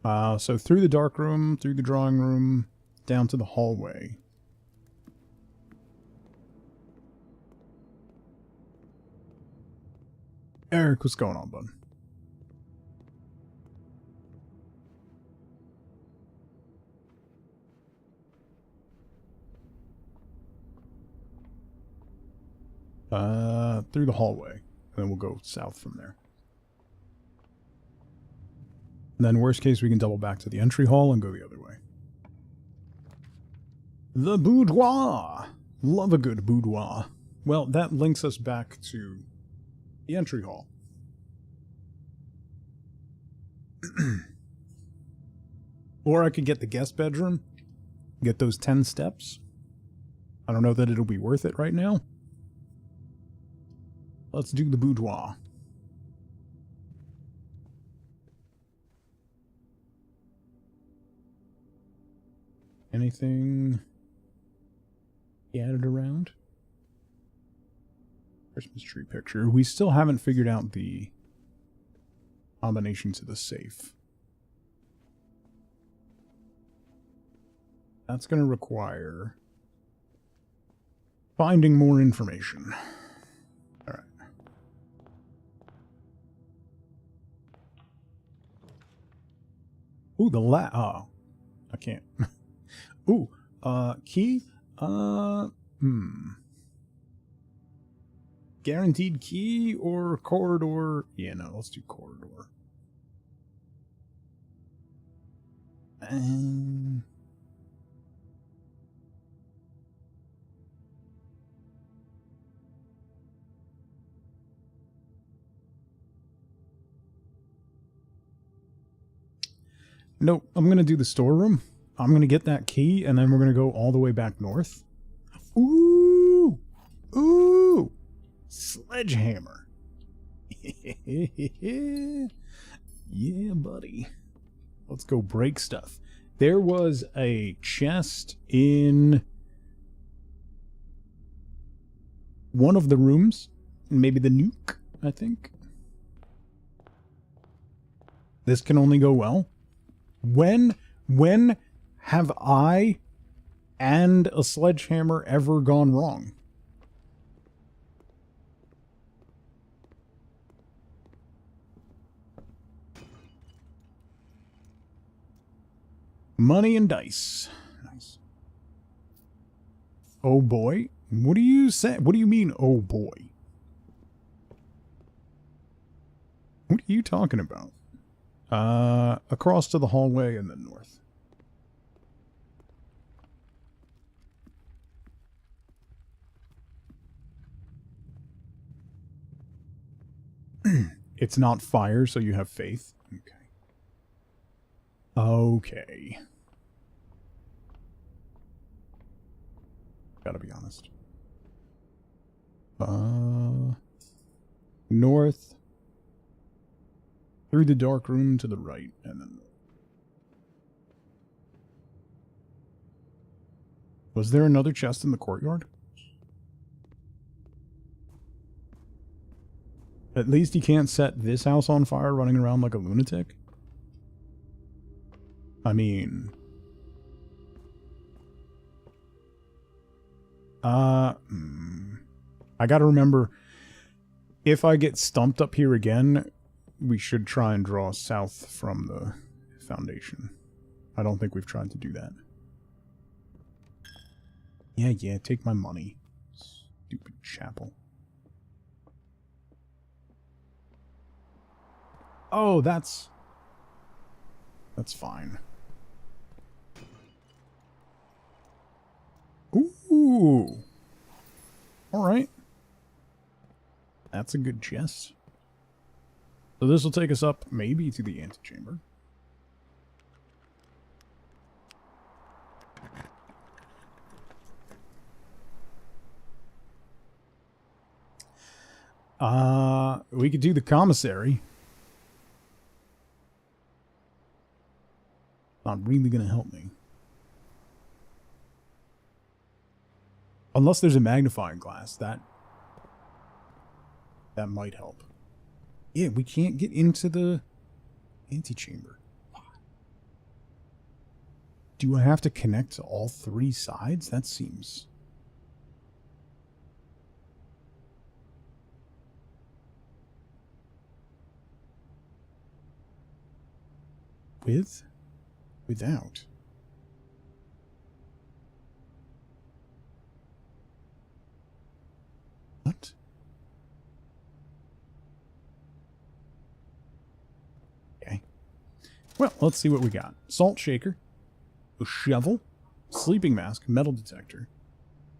Speaker 1: So through the dark room, through the drawing room, down to the hallway. Eric, what's going on, bud? Through the hallway, and then we'll go south from there. And then worst case, we can double back to the entry hall and go the other way. The boudoir. Love a good boudoir. Well, that links us back to the entry hall. Or I could get the guest bedroom. Get those 10 steps. I don't know that it'll be worth it right now. Let's do the boudoir. Anything added around? Christmas tree picture. We still haven't figured out the combination to the safe. That's going to require finding more information. Alright. Ooh, oh. I can't. Ooh, key? Guaranteed key or corridor? Yeah, no, let's do corridor. Nope, I'm going to do the storeroom. I'm going to get that key, and then we're going to go all the way back north. Ooh! Ooh! Sledgehammer. Yeah, buddy. Let's go break stuff. There was a chest in one of the rooms. Maybe the nuke, I think. This can only go well. When have I and a sledgehammer ever gone wrong? Money and dice. Nice. Oh boy. What do you say? What do you mean, oh boy? What are you talking about? Across to the hallway and then north. It's not fire, so you have faith. Okay. Okay. Gotta be honest. North. Through the dark room to the right, and then... Was there another chest in the courtyard? At least you can't set this house on fire running around like a lunatic. I mean... I gotta remember, if I get stumped up here again, we should try and draw south from the foundation. I don't think we've tried to do that. Yeah, take my money. Stupid chapel. Oh, that's fine. Ooh. Alright. That's a good chest. So this will take us up, maybe, to the antechamber. We could do the commissary. Not really gonna help me. Unless there's a magnifying glass, that might help. Yeah, we can't get into the antechamber. Do I have to connect to all three sides? That seems... With? Without? What? Okay. Well, let's see what we got. Salt shaker. A shovel. Sleeping mask, metal detector.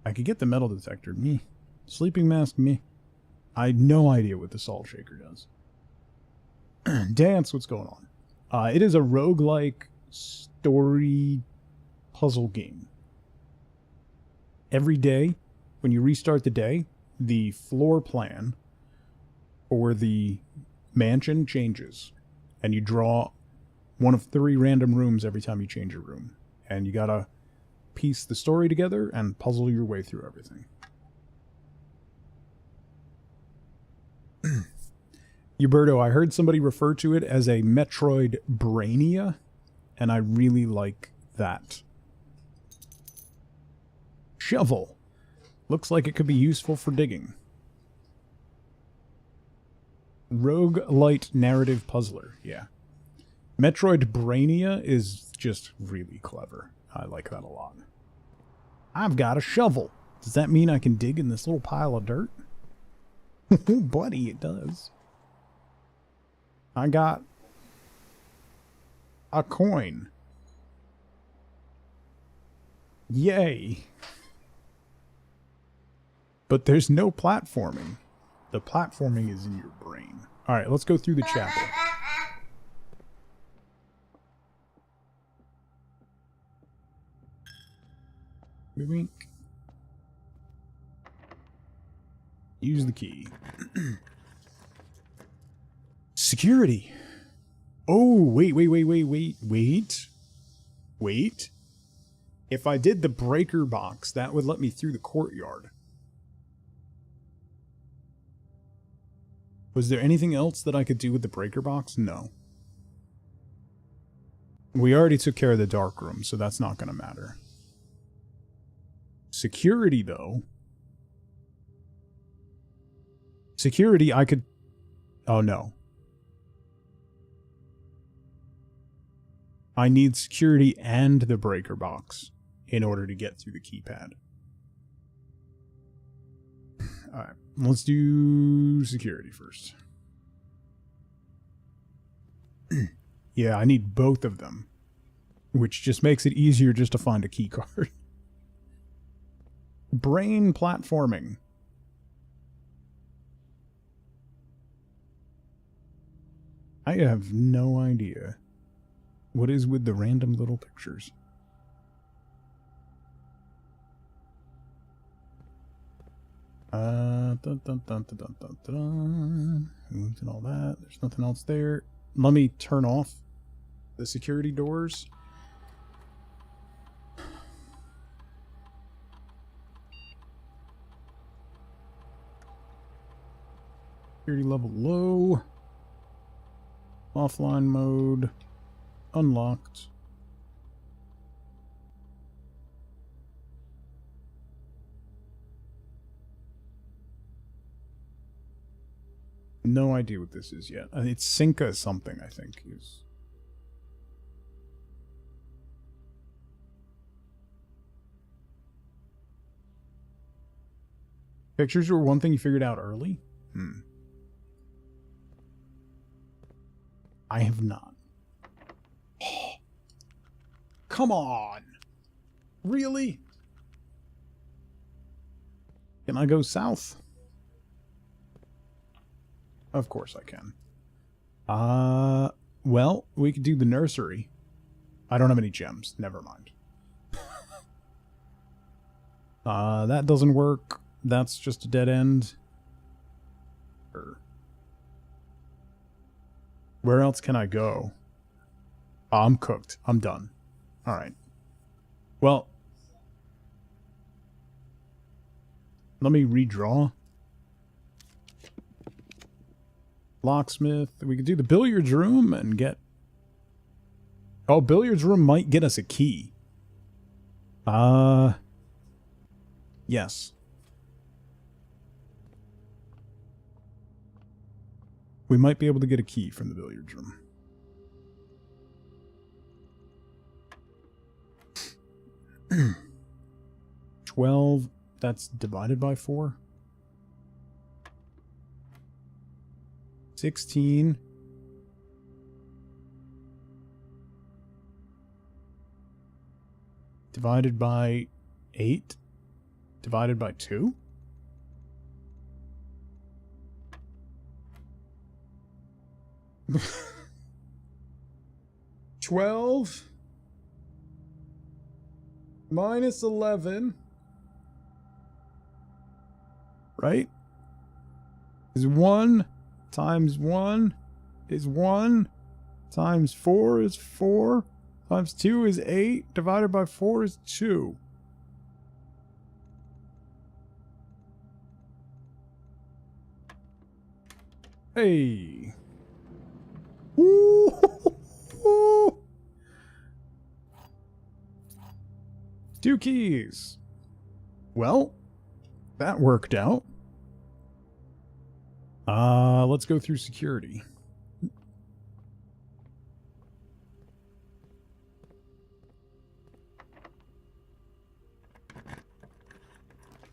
Speaker 1: I could get the metal detector. Me. Sleeping mask, me. I had no idea what the salt shaker does. Dance, what's going on? It is a roguelike story puzzle game. Every day, when you restart the day, the floor plan for the mansion changes. And you draw one of 3 random rooms every time you change a room. And you gotta piece the story together and puzzle your way through everything. Huberto, I heard somebody refer to it as a Metroid Brainia, and I really like that. Shovel. Looks like it could be useful for digging. Roguelite narrative puzzler, yeah. Metroid Brainia is just really clever. I like that a lot. I've got a shovel. Does that mean I can dig in this little pile of dirt? Buddy, it does. I got a coin. Yay. But there's no platforming. The platforming is in your brain. Alright, let's go through the chapel. Wink. Use the key. Security. Oh, wait. If I did the breaker box, that would let me through the courtyard. Was there anything else that I could do with the breaker box? No. We already took care of the dark room, so that's not going to matter. Security, though. Security, I could... Oh, no. I need security and the breaker box in order to get through the keypad. Alright, let's do security first. Yeah, I need both of them, which just makes it easier just to find a key card. Brain platforming. I have no idea what is with the random little pictures. Dun, dun, dun, dun, dun, dun, dun. And all that. There's nothing else there. Let me turn off the security doors. Security level low. Offline mode. Unlocked. No idea what this is yet. It's Cinca something, I think. Is pictures were one thing you figured out early? I have not. Come on! Really? Can I go south? Of course I can. Well, we could do the nursery. I don't have any gems. Never mind. That doesn't work. That's just a dead end. Where else can I go? Oh, I'm cooked. I'm done. Alright. Well, let me redraw. Locksmith. We could do the billiards room and get... Oh, billiards room might get us a key. Yes. We might be able to get a key from the billiards room. $12. That's divided by 4. 16. divided by 8 divided by 2? $12 minus 11, right? Is 1 times 1 is 1 times 4 is 4 times 2 is 8 divided by 4 is 2. Hey. Woo! 2 keys. Well, that worked out. Let's go through security.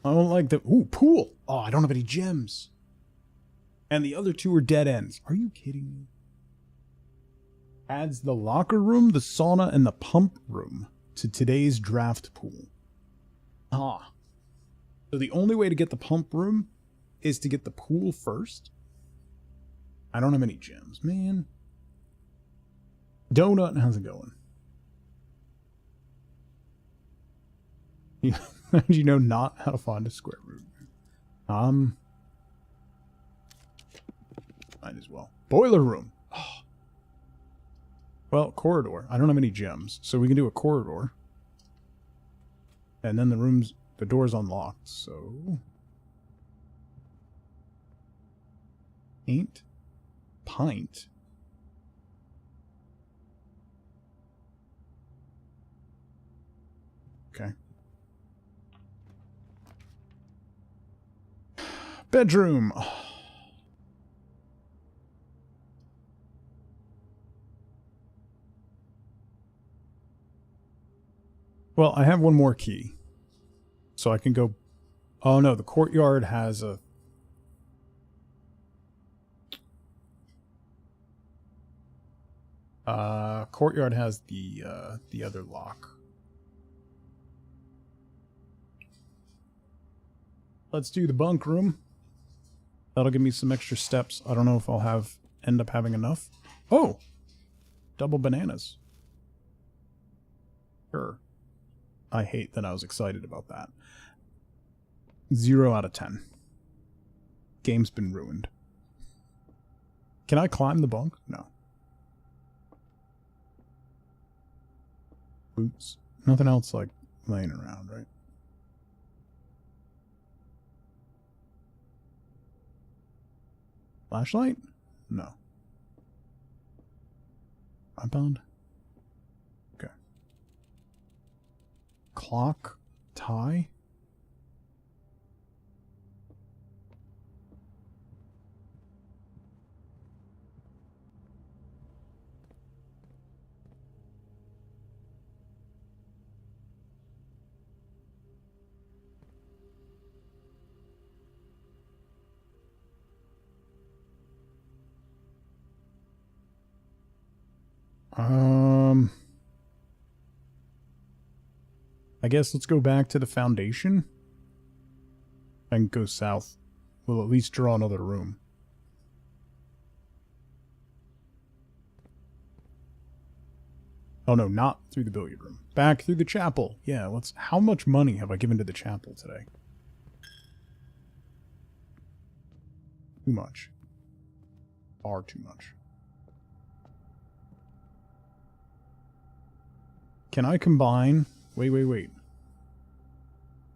Speaker 1: I don't like the... Ooh, pool! Oh, I don't have any gems. And the other 2 are dead ends. Are you kidding me? Adds the locker room, the sauna, and the pump room to today's draft pool. Ah. So the only way to get the pump room is to get the pool first? I don't have any gems, man. Donut, how's it going? How do you know not how to find a square root? Might as well. Boiler room. Oh. Well, corridor. I don't have any gems, so we can do a corridor. And then the door's unlocked, so... Ain't pint. Okay. Bedroom. Well, I have one more key. So I can go... Oh no, the courtyard has a... Courtyard has the other lock. Let's do the bunk room. That'll give me some extra steps. I don't know if I'll end up having enough. Oh! Double bananas. Sure. I hate that I was excited about that. 0 out of 10. Game's been ruined. Can I climb the bunk? No. Boots. Nothing else like laying around, right? Flashlight? No. iPod? Okay. Clock? Tie? I guess let's go back to the foundation and go south. We'll at least draw another room. Oh no, not through the billiard room. Back through the chapel. Yeah, how much money have I given to the chapel today? Too much. Far too much. Can I combine... Wait.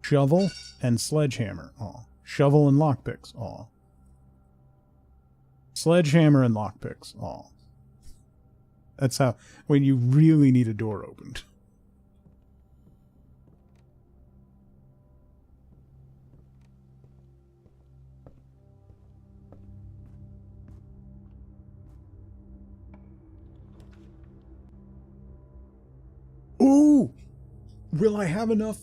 Speaker 1: Shovel and sledgehammer. Aw. Shovel and lockpicks. Aw. Sledgehammer and lockpicks. Aw. That's how... When you really need a door opened. Ooh! Will I have enough?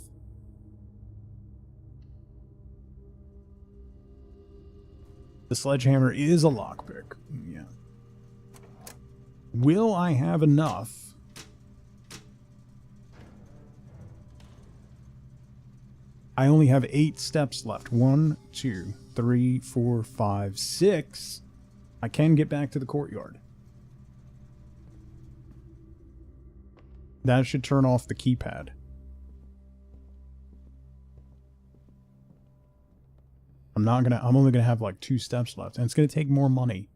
Speaker 1: The sledgehammer is a lockpick. Yeah. Will I have enough I only have 8 steps left. 1, 2, 3, 4, 5, 6. I can get back to the courtyard. That should turn off the keypad. I'm only gonna have like 2 steps left, and it's gonna take more money.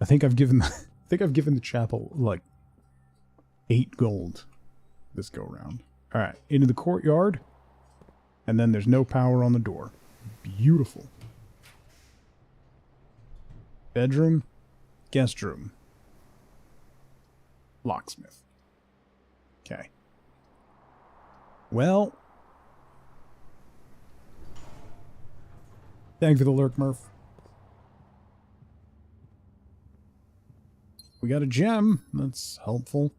Speaker 1: I think I've given the chapel like 8 gold this go round. Alright, into the courtyard, and then there's no power on the door. Beautiful. Bedroom, guest room, locksmith. Okay. Well, thank you for the lurk, Murph. We got a gem. That's helpful.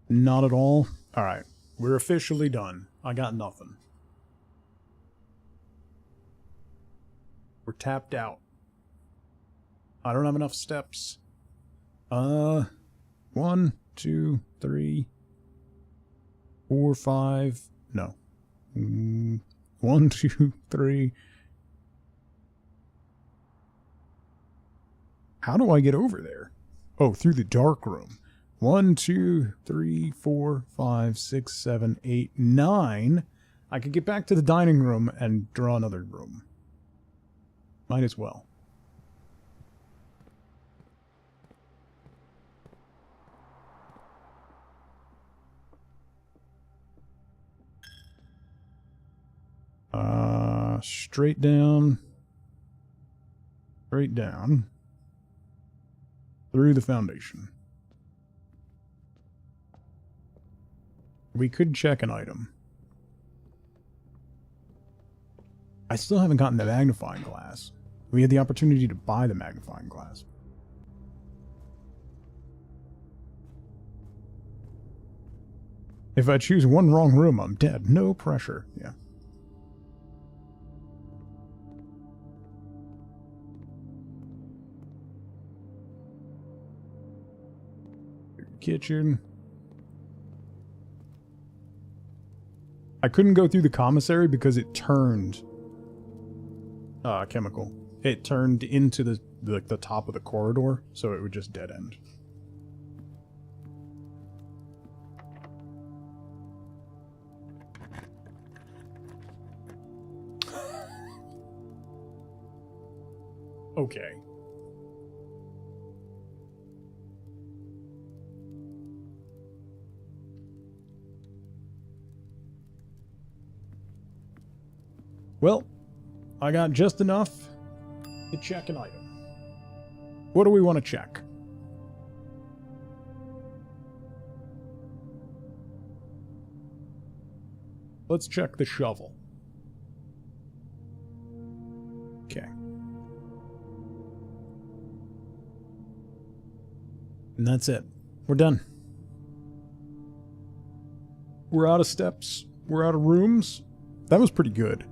Speaker 1: Not at all. Alright. We're officially done. I got nothing. We're tapped out. I don't have enough steps. 1, 2, 3, 4, 5. No. 1, 2, 3. How do I get over there? Oh, through the dark room. 1, 2, 3, 4, 5, 6, 7, 8, 9. I could get back to the dining room and draw another room. Might as well. Straight down. Straight down. Through the foundation. We could check an item. I still haven't gotten the magnifying glass. We had the opportunity to buy the magnifying glass. If I choose one wrong room, I'm dead. No pressure. Yeah. Kitchen. I couldn't go through the commissary because it turned chemical. It turned into the top of the corridor, so it would just dead end. Okay. Well, I got just enough to check an item. What do we want to check? Let's check the shovel. Okay. And that's it. We're done. We're out of steps. We're out of rooms. That was pretty good.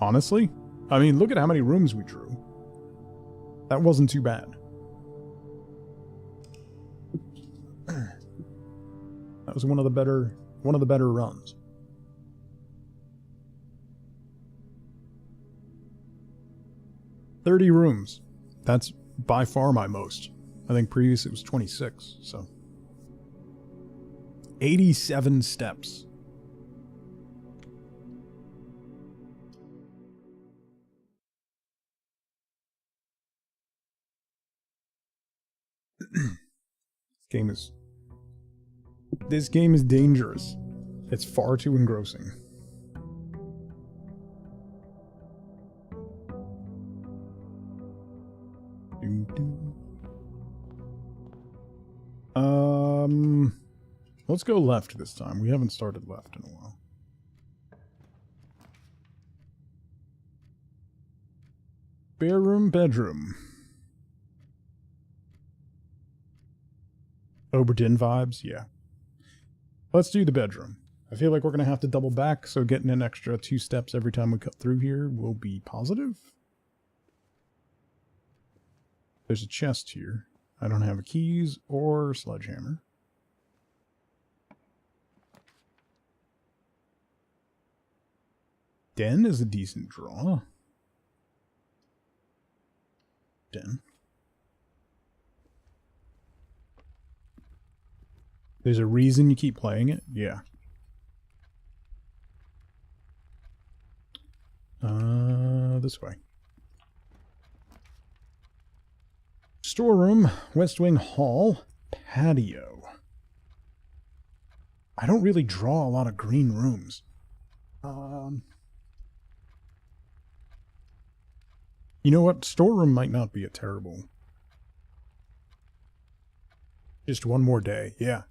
Speaker 1: Honestly, I mean, look at how many rooms we drew. That wasn't too bad. That was one of the better runs. $30 rooms. That's by far my most. I think previous it was 26, so 87 steps. This game is dangerous. It's far too engrossing. Let's go left this time. We haven't started left in a while. Spare room, bedroom. Oberdin vibes, yeah. Let's do the bedroom. I feel like we're going to have to double back, so getting an extra 2 steps every time we cut through here will be positive. There's a chest here. I don't have keys or sledgehammer. Den is a decent draw. Den. There's a reason you keep playing it? Yeah. This way. Storeroom, West Wing Hall, patio. I don't really draw a lot of green rooms. You know what? Storeroom might not be a terrible. Just one more day. Yeah.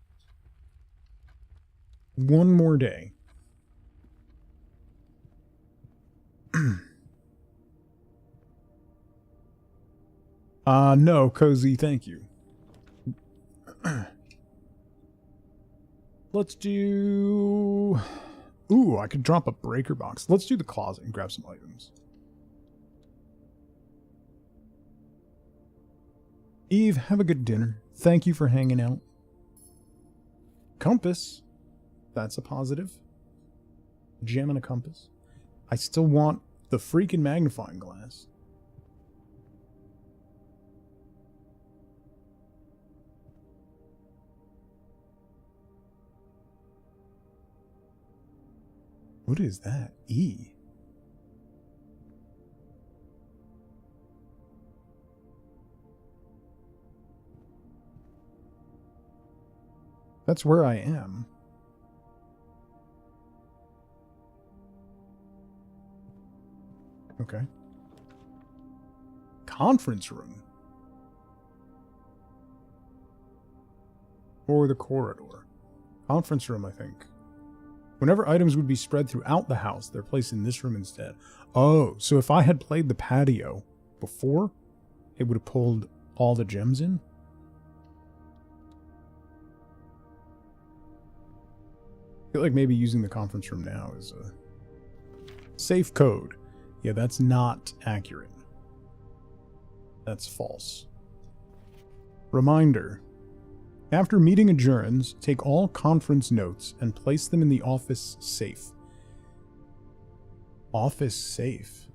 Speaker 1: One more day. No, Cozy, thank you. Let's do... Ooh, I could drop a breaker box. Let's do the closet and grab some items. Eve, have a good dinner. Thank you for hanging out. Compass. That's a positive. Gem and a compass. I still want the freaking magnifying glass. What is that? E. That's where I am. Okay. Conference room. Or the corridor. Conference room, I think. Whenever items would be spread throughout the house, they're placed in this room instead. Oh, so if I had played the patio before, it would have pulled all the gems in? I feel like maybe using the conference room now is a safe code. Yeah, that's not accurate. That's false. Reminder. After meeting adjourns, take all conference notes and place them in the office safe. Office safe?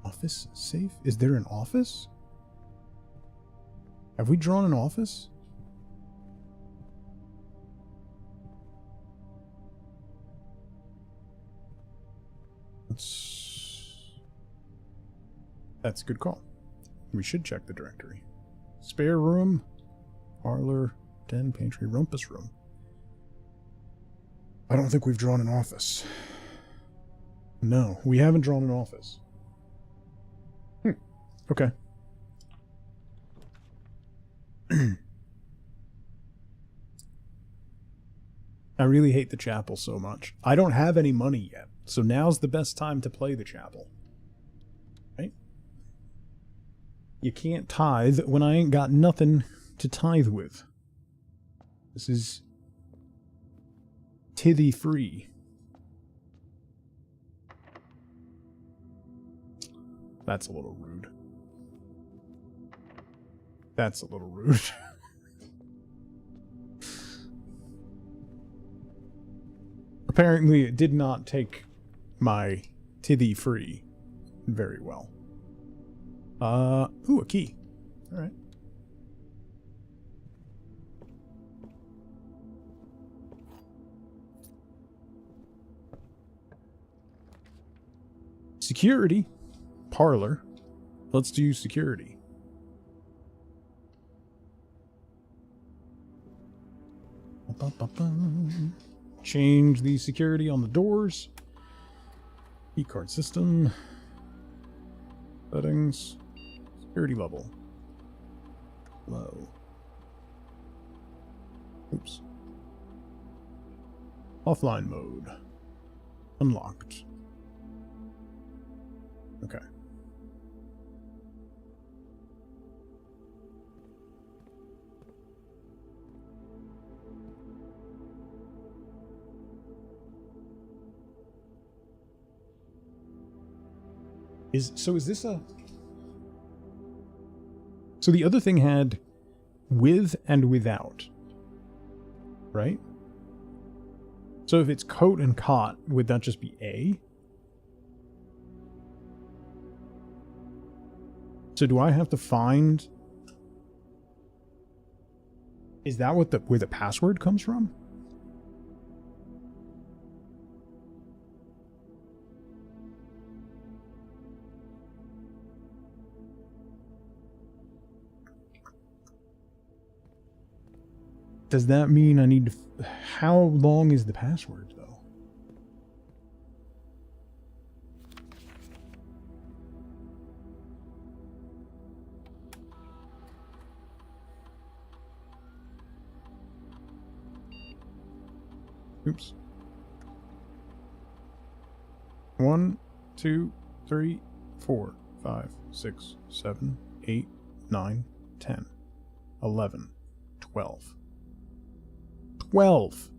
Speaker 1: Office safe? Is there an office? Have we drawn an office? That's a good call. We should check the directory. Spare room, parlor, den, pantry, rumpus room. I don't think we've drawn an office. No, we haven't drawn an office. Okay. I really hate the chapel so much. I don't have any money yet, so now's the best time to play the chapel. Right? You can't tithe when I ain't got nothing to tithe with. This is tithy free. That's a little rude. That's a little rude. Apparently it did not take my tithy free very well. Ooh, a key. Alright. Security. Parlor. Let's do security. Change the security on the doors. Keycard system. Settings. Security level. Low. Oops. Offline mode. Unlocked. Okay. Is this a... So the other thing had with and without, right? So if it's coat and cot, would that just be A? So do I have to find... Is that what where the password comes from? Does that mean I need to... How long is the password, though? Oops. 1, 2, 3, 4, 5, 6, 7, 8, 9, 10, 11, 12. 12.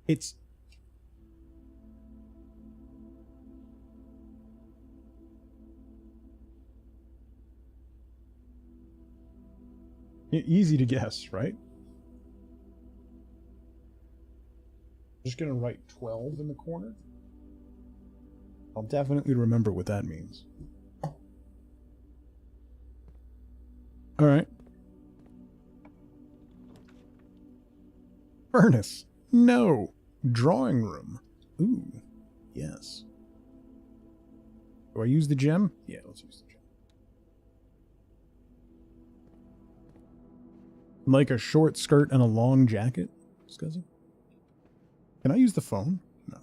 Speaker 1: It's... easy to guess, right? Just gonna write 12 in the corner. I'll definitely remember what that means. Alright. Furnace. No. Drawing room. Ooh. Yes. Do I use the gem? Yeah, let's use the gem. Like a short skirt and a long jacket, Scuzzy? Can I use the phone? No.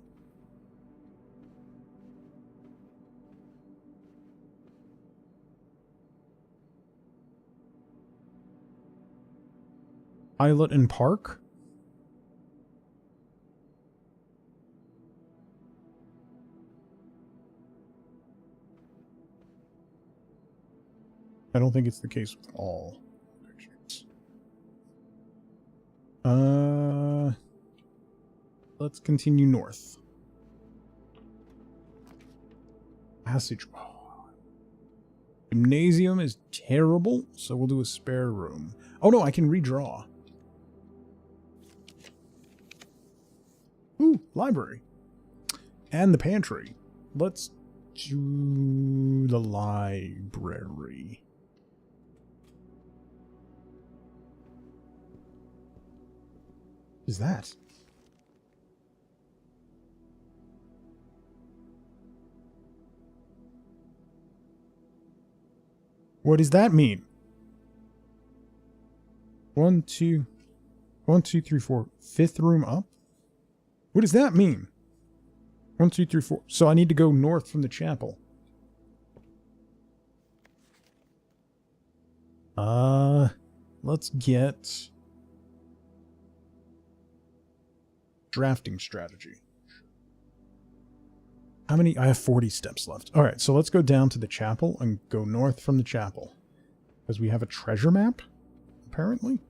Speaker 1: Islet and Park? I don't think it's the case with all pictures. Let's continue north. Passage. Oh. Gymnasium is terrible, so we'll do a spare room. Oh no, I can redraw. Ooh, library. And the pantry. Let's do the library. What is that? What does that mean? 1, 2, 3, 4. Fifth room up? What does that mean? 1, 2, 3, 4. So I need to go north from the chapel. Let's get drafting strategy. How many? I have 40 steps left. All right, so let's go down to the chapel and go north from the chapel. Because we have a treasure map, apparently.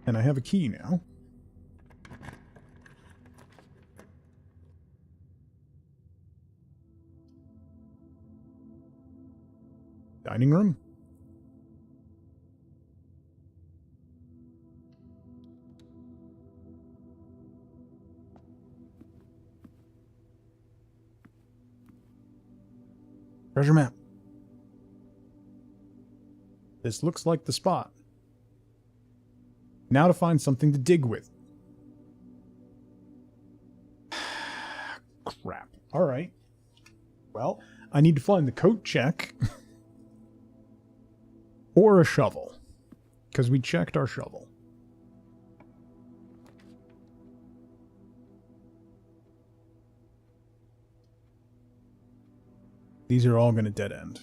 Speaker 1: And I have a key now. Dining room. Treasure map. This looks like the spot. Now to find something to dig with. Crap. Alright. Well, I need to find the coat check. Or a shovel. Because we checked our shovel. These are all going to dead end.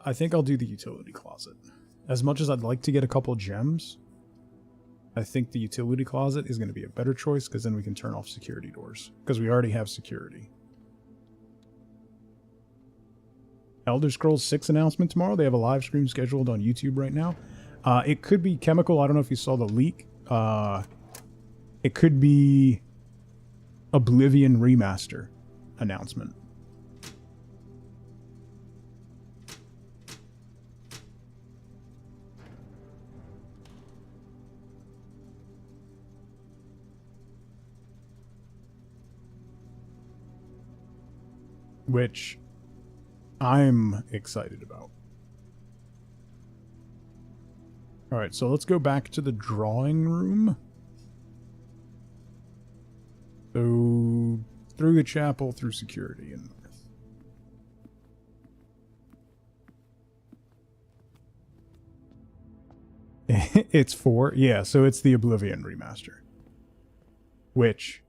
Speaker 1: I think I'll do the utility closet. As much as I'd like to get a couple gems, I think the utility closet is going to be a better choice because then we can turn off security doors. Because we already have security. Elder Scrolls 6 announcement tomorrow. They have a live stream scheduled on YouTube right now. It could be Chemical. I don't know if you saw the leak. It could be Oblivion Remaster announcement. Which I'm excited about. Alright, so let's go back to the drawing room. So, through the chapel, through security, and north. It's 4? Yeah, so it's the Oblivion Remaster. Which,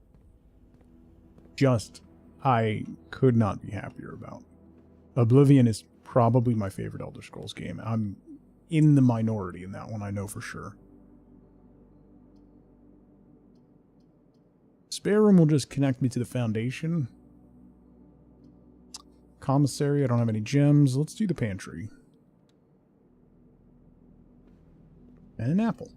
Speaker 1: just, I could not be happier about. Oblivion is probably my favorite Elder Scrolls game. I'm in the minority in that one, I know for sure. Spare room will just connect me to the foundation. Commissary, I don't have any gems. Let's do the pantry. And an apple.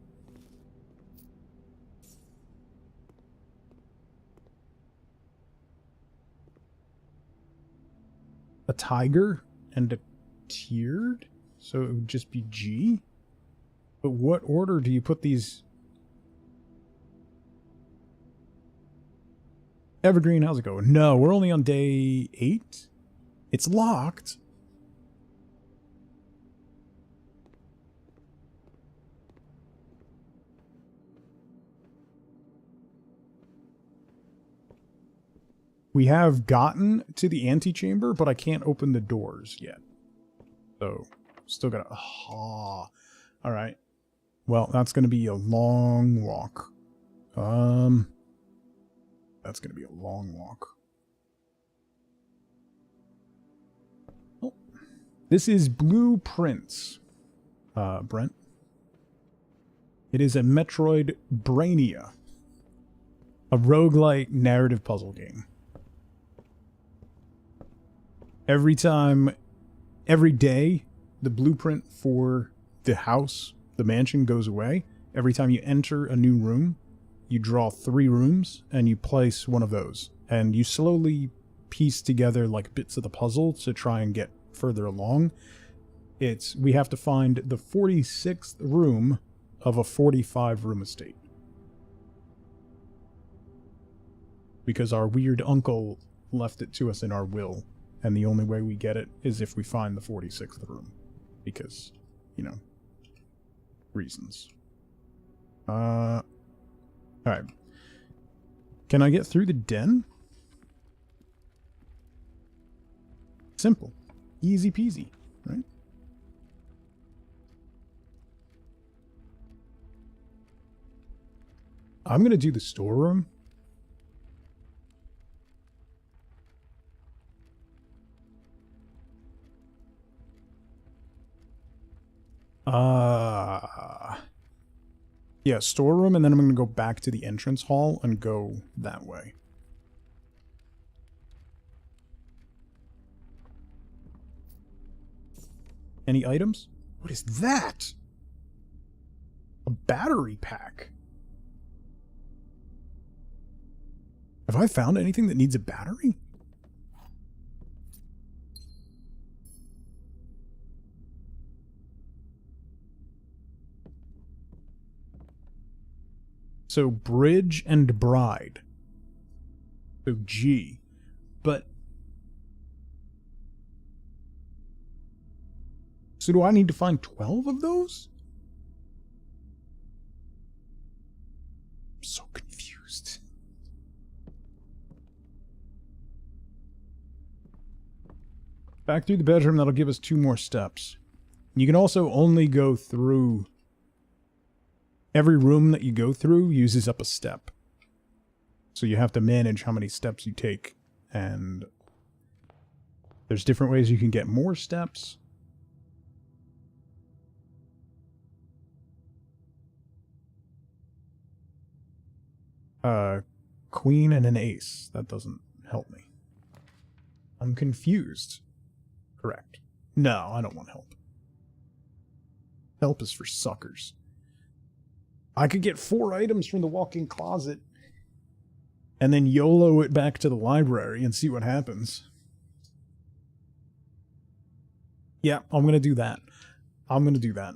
Speaker 1: A tiger and a tiered? So it would just be G? But what order do you put these? Evergreen, how's it going? No, we're only on day 8. It's locked. We have gotten to the antechamber, but I can't open the doors yet. So, still gotta... Ah. Alright. Well, that's gonna be a long walk. That's gonna be a long walk. Oh. This is Blueprints. Brent. It is a Metroid Brainia. A roguelike narrative puzzle game. Every day, the blueprint for the house, the mansion, goes away. Every time you enter a new room, you draw 3 rooms, and you place one of those. And you slowly piece together like bits of the puzzle to try and get further along. We have to find the 46th room of a 45-room estate. Because our weird uncle left it to us in our will. And the only way we get it is if we find the 46th room. Because, you know, reasons. Alright. Can I get through the den? Simple. Easy peasy, right? I'm gonna do the storeroom. Yeah, storeroom, and then I'm going to go back to the entrance hall and go that way. Any items? What is that? A battery pack. Have I found anything that needs a battery? So, bridge and bride. So, G. But... So, do I need to find 12 of those? I'm so confused. Back through the bedroom, that'll give us 2 more steps. You can also only go through... Every room that you go through uses up a step. So you have to manage how many steps you take. And there's different ways you can get more steps. Queen and an ace. That doesn't help me. I'm confused. Correct. No, I don't want help. Help is for suckers. I could get 4 items from the walk-in closet and then YOLO it back to the library and see what happens. Yeah, I'm gonna do that. I'm gonna do that.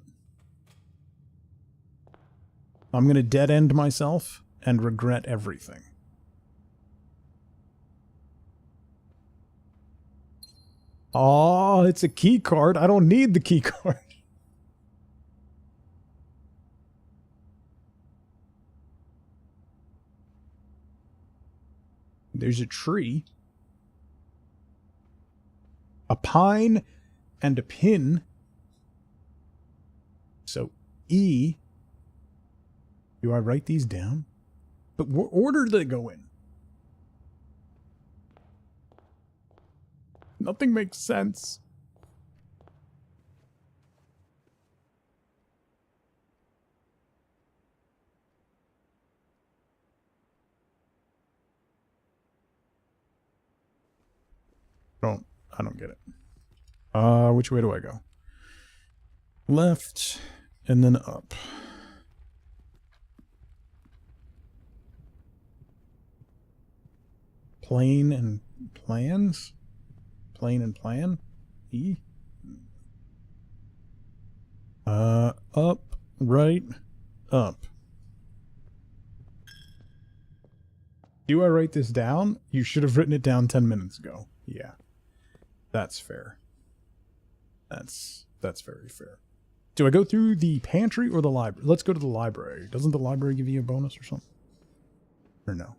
Speaker 1: I'm gonna dead-end myself and regret everything. Oh, it's a key card. I don't need the key card. There's a tree, a pine, and a pin. So, E. Do I write these down? But what order do they go in? Nothing makes sense. I don't get it. Which way do I go? Left, and then up. Plane and plans? Plane and plan? E? Up, right, up. Do I write this down? You should have written it down 10 minutes ago. Yeah. That's fair. That's very fair. Do I go through the pantry or the library? Let's go to the library. Doesn't the library give you a bonus or something? Or no?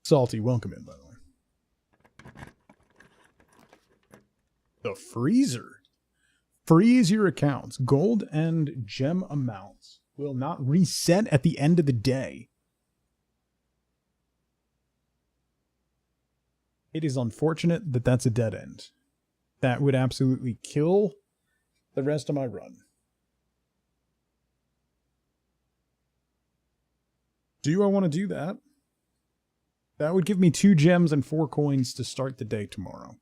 Speaker 1: Salty, welcome in, by the way. The freezer. Freeze your accounts. Gold and gem amounts will not reset at the end of the day. It is unfortunate that that's a dead end. That would absolutely kill the rest of my run. Do I want to do that? That would give me 2 gems and 4 coins to start the day tomorrow.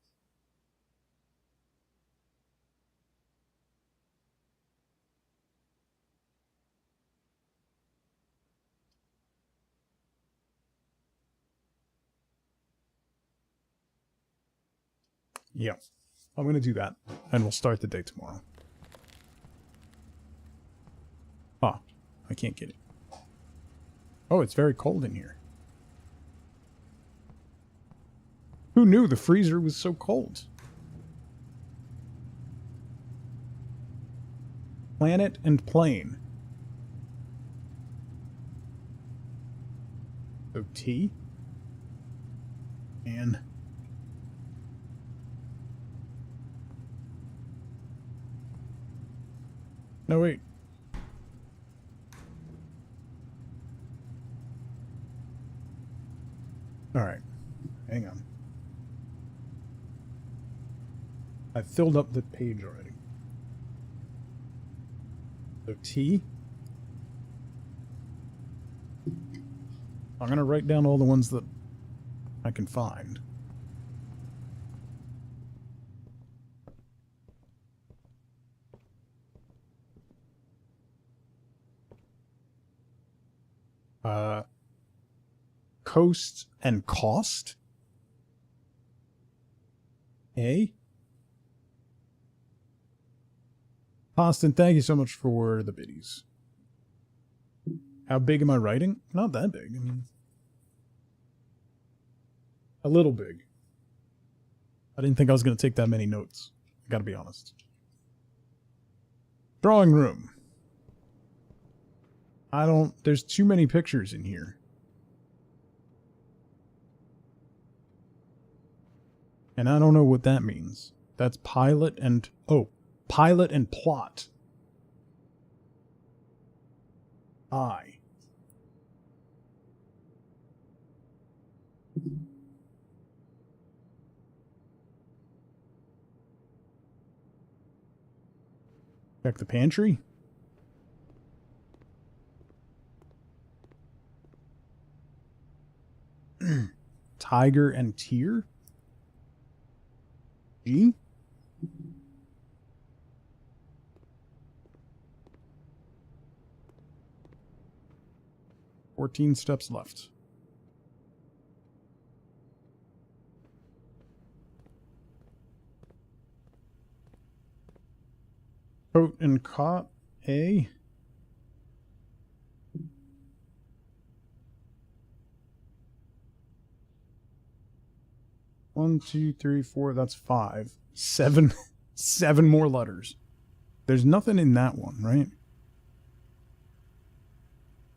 Speaker 1: Yeah, I'm going to do that, and we'll start the day tomorrow. Ah, I can't get it. Oh, it's very cold in here. Who knew the freezer was so cold? Planet and plane. So T. And... No, wait. Alright. Hang on. I filled up the page already. So T. I'm going to write down all the ones that I can find. Coast and cost. A. Austin, thank you so much for the biddies. How big am I writing? Not that big. I mean, a little big. I didn't think I was going to take that many notes. I gotta be honest. Drawing room. There's too many pictures in here. And I don't know what that means. That's pilot and... Oh, pilot and plot. I. Check the pantry. Tiger and Tear. G. "14 steps left." Coat and cot. A. One, two, three, four. That's 5. 7. 7 more letters. There's nothing in that one, right?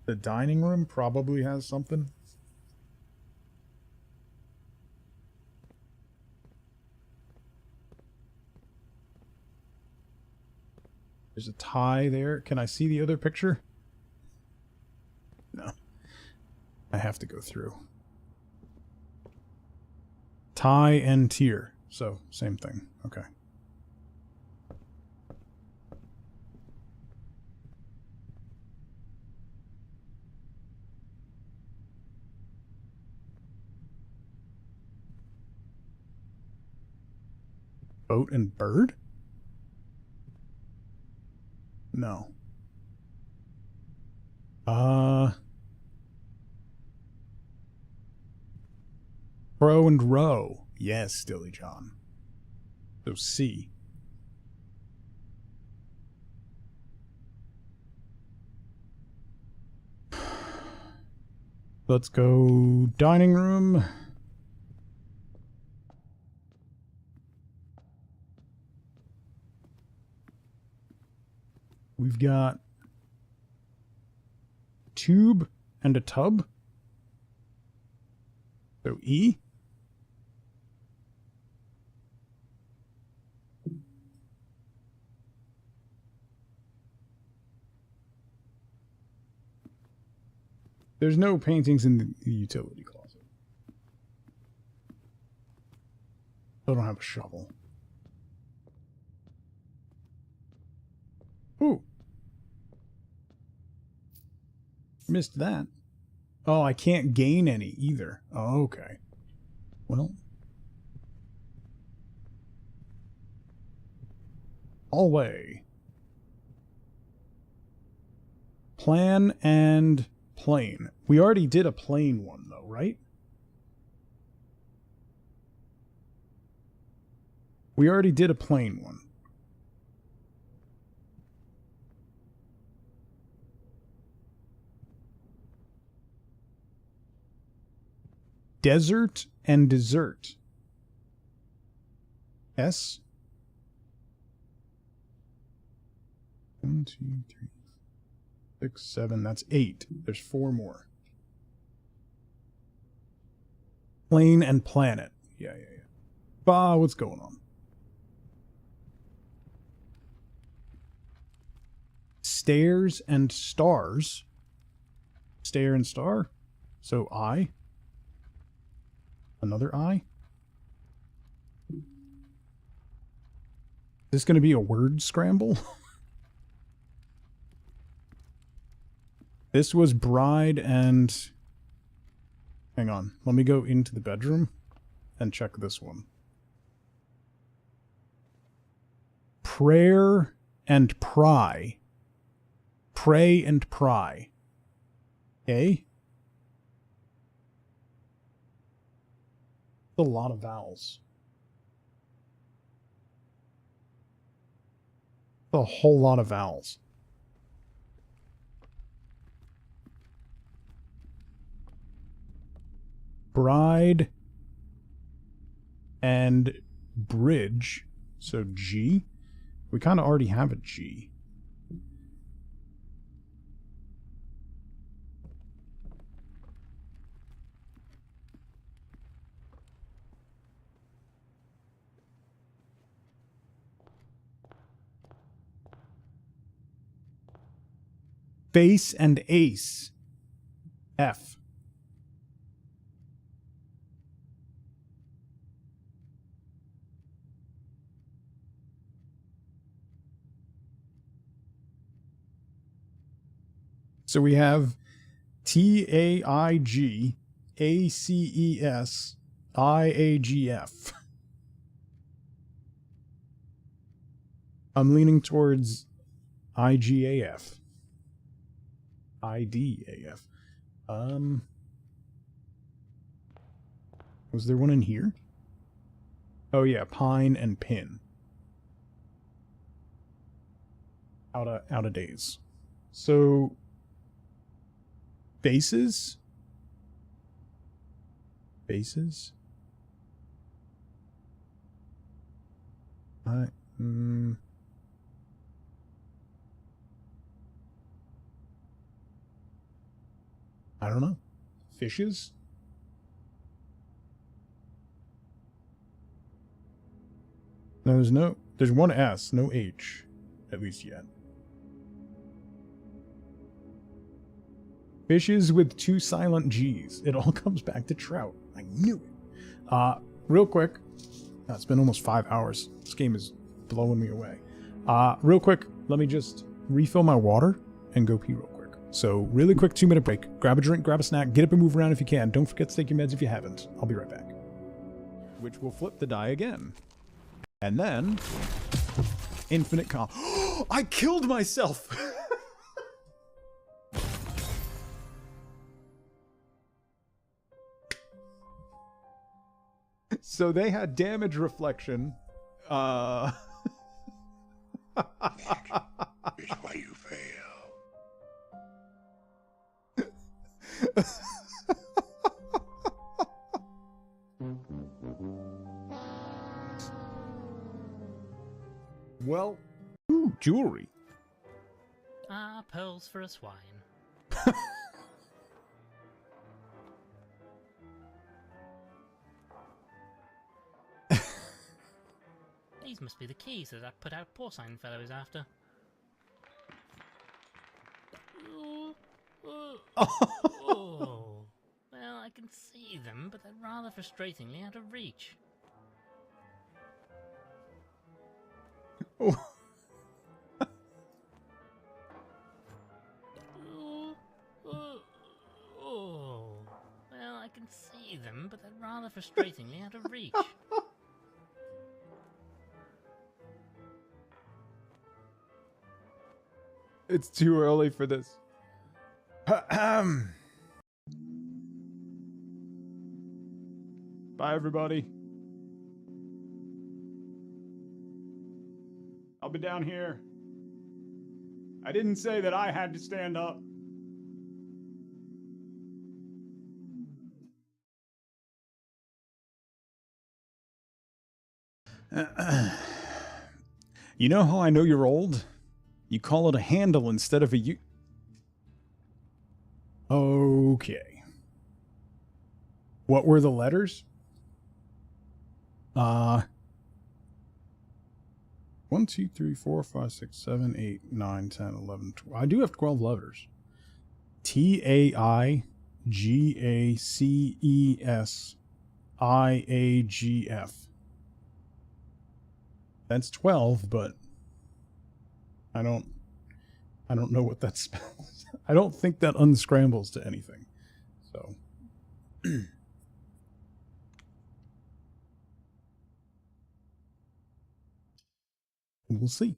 Speaker 1: The dining room probably has something. There's a tie there. Can I see the other picture? No. I have to go through. Tie and Tear. So, same thing. Okay. Boat and bird? No. Crow and row. Yes, Stilly John. So C. Let's go dining room. We've got tube and a tub. So E. There's no paintings in the utility closet. I don't have a shovel. Ooh. Missed that. Oh, I can't gain any either. Oh, okay. Well. Hallway. Plan and plane. We already did a plane one, though, right? We already did a plane one. Desert and dessert. S. 1, 2, 3, 6, 7. That's 8. There's 4 more. Plane and planet. Yeah. Bah, what's going on? Stairs and stars. Stair and star. So I. Another I. Is this going to be a word scramble? This was bride and... Hang on. Let me go into the bedroom and check this one. Prayer and pry. Pray and pry. Okay? A lot of vowels. A whole lot of vowels. Bride and bridge. So G. We kind of already have a G. Face and ace. F. So we have TAIGACESIAGF. I'm leaning towards IGAF. IDAF. Was there one in here? Oh yeah, pine and pin. Out of days. So bases? Bases? I don't know. Fishes? No, there's one S, no H, at least yet. Fishes with 2 silent G's. It all comes back to trout. I knew it. Real quick. It's been almost 5 hours. This game is blowing me away. Real quick, let me just refill my water and go pee real quick. So, really quick 2-minute break. Grab a drink, grab a snack, get up and move around if you can. Don't forget to take your meds if you haven't. I'll be right back. Which will flip the die again. And then... infinite comp. I killed myself! So they had damage reflection.
Speaker 4: That is why you fail.
Speaker 1: Well, ooh, jewelry.
Speaker 7: Ah, pearls for a swine. These must be the keys that that put out porcine fellow is after. Oh. Well, I can see them, but they're rather frustratingly out of reach.
Speaker 1: Oh.
Speaker 7: Well, I can see them, but they're rather frustratingly out of reach.
Speaker 1: It's too early for this. Bye, everybody. I'll be down here. I didn't say that I had to stand up. You know how I know you're old? You call it a handle instead of a U. Okay. What were the letters? 1, 2, 3, 4, 5, 6, 7, 8, 9, 10, 11, 12. I do have 12 letters. TAIGACESIAGF. That's 12, but I don't know what that spells. I don't think that unscrambles to anything. So we'll see.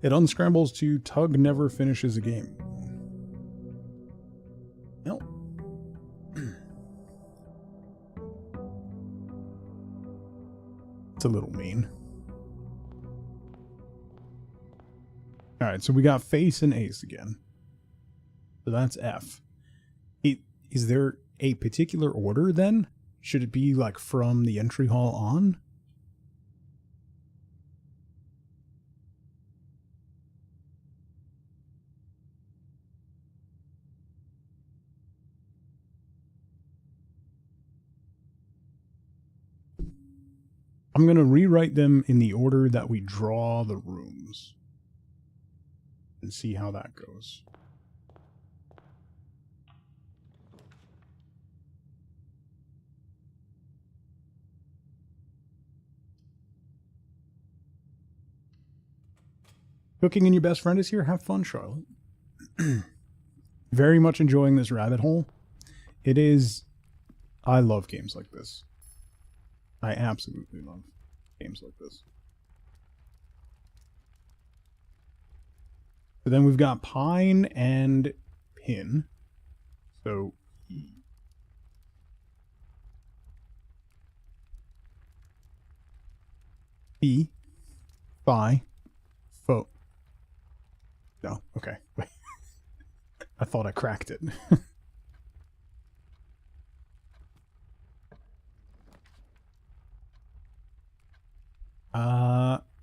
Speaker 1: It unscrambles to Tug never finishes a game. No. It's a little mean. Alright, so we got face and ace again. So that's F. Is there a particular order then? Should it be like from the entry hall on? I'm going to rewrite them in the order that we draw the rooms. And see how that goes. Cooking and your best friend is here. Have fun, Charlotte. Very much enjoying this rabbit hole. It is... I love games like this. I absolutely love games like this. But then we've got Pine and Pin. So... E. Phi. Fo. No, okay. I thought I cracked it.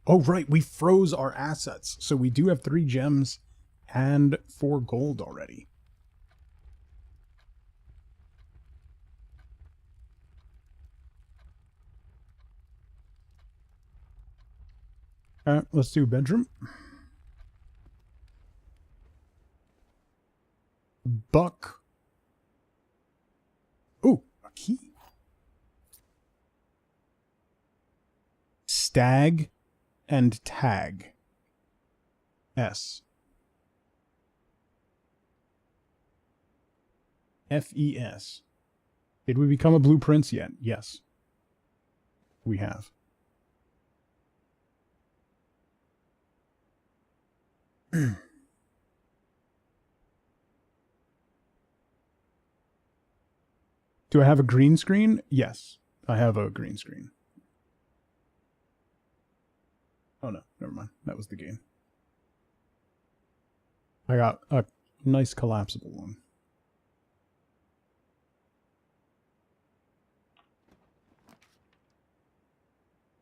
Speaker 1: Oh right, we froze our assets. So we do have 3 gems and 4 gold already. Alright, let's do bedroom. Buck. Ooh, a key. Stag and tag. S. F-E-S. Did we become a blue prince yet? Yes. We have. Do I have a green screen? Yes, I have a green screen. Oh no, never mind. That was the game. I got a nice collapsible one.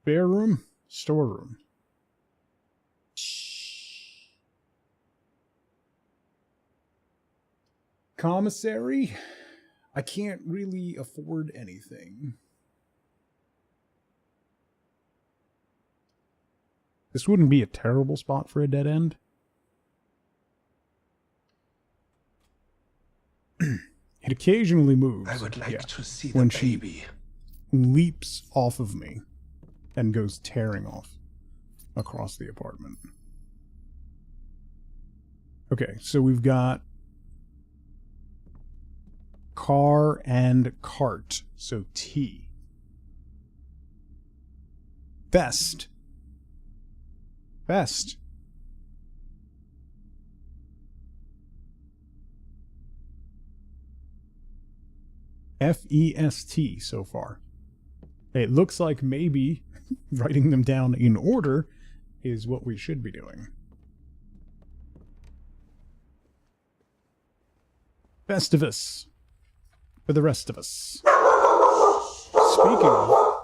Speaker 1: Spare room? Storeroom. Commissary? I can't really afford anything. This wouldn't be a terrible spot for a dead end. It occasionally moves.
Speaker 8: I would like to see
Speaker 1: when
Speaker 8: the baby.
Speaker 1: she leaps off of me and goes tearing off across the apartment. Okay, so we've got car and cart, so T. Best. Best. F-E-S-T so far. It looks like maybe writing them down in order is what we should be doing. Festivus. For the rest of us. Speaking of...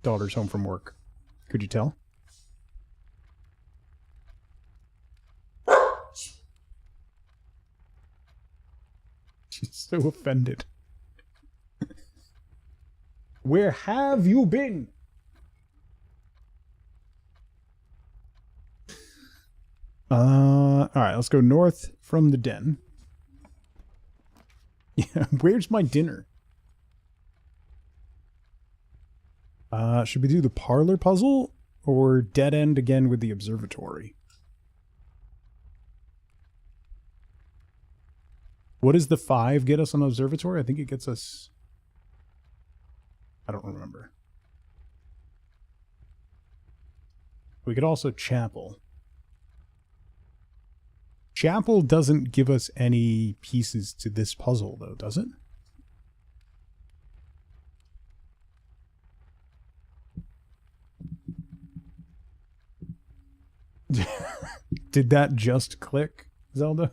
Speaker 1: Daughter's home from work. Could you tell? She's so offended. Where have you been? Alright, let's go north from the den. Yeah, where's my dinner? Should we do the parlor puzzle or dead end again with the observatory? What does the 5 get us on observatory? I think it gets us... I don't remember. We could also chapel. Chapel doesn't give us any pieces to this puzzle, though, does it? Did that just click, Zelda?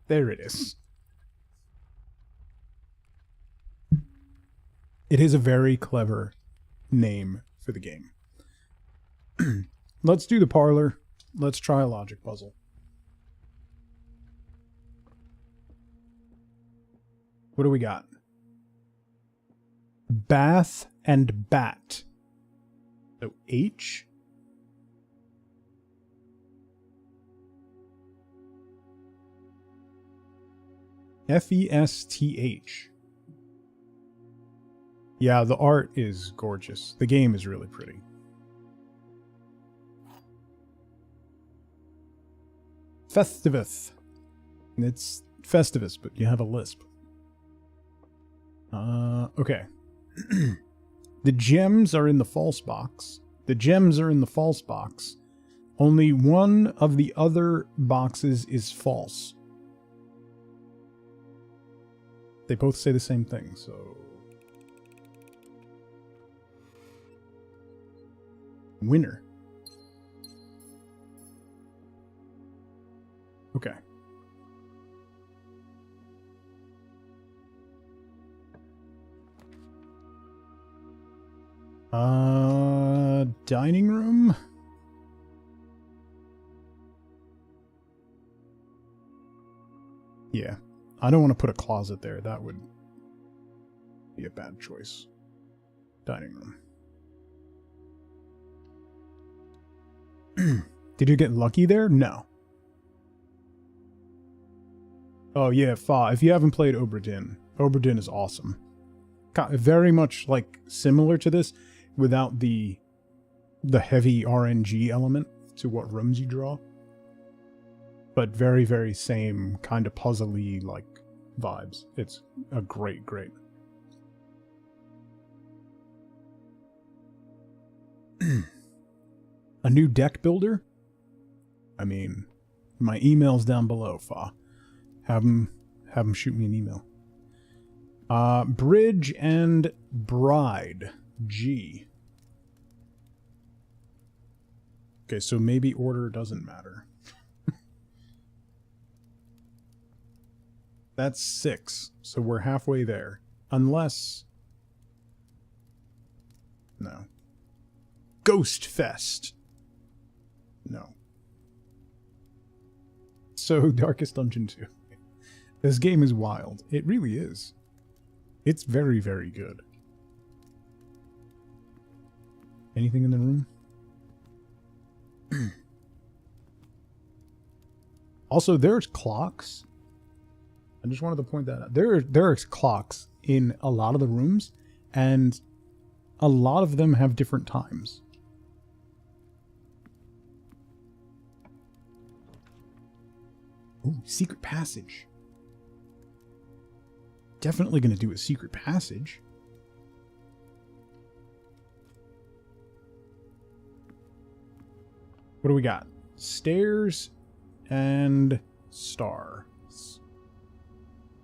Speaker 1: There it is. It is a very clever name for the game. Let's do the parlor. Let's try a logic puzzle. What do we got? Bath and bat. So H. F-E-S-T-H. Yeah, the art is gorgeous. The game is really pretty. Festivus. It's Festivus, but you have a lisp. Okay. The gems are in the false box. The gems are in the false box. Only one of the other boxes is false. They both say the same thing, so... Winner. Okay. Dining room? Yeah. I don't want to put a closet there. That would be a bad choice. Dining room. Did you get lucky there? No. Oh yeah, Fa. If you haven't played Obra Dinn, Obra Dinn is awesome. Very much like similar to this, without the heavy RNG element to what rooms you draw. But very, very same kind of puzzly like vibes. It's a great. A new deck builder? I mean, my email's down below, Fa. Have him shoot me an email. Bridge and Bride. G. Okay, so maybe order doesn't matter. That's 6, so we're halfway there. Unless... No. Ghost Fest. No. So, Darkest Dungeon 2. This game is wild. It really is. It's very, very good. Anything in the room? Also, there's clocks. I just wanted to point that out. There's clocks in a lot of the rooms, and a lot of them have different times. Ooh, secret passage. Definitely going to do a secret passage. What do we got? Stairs and stars.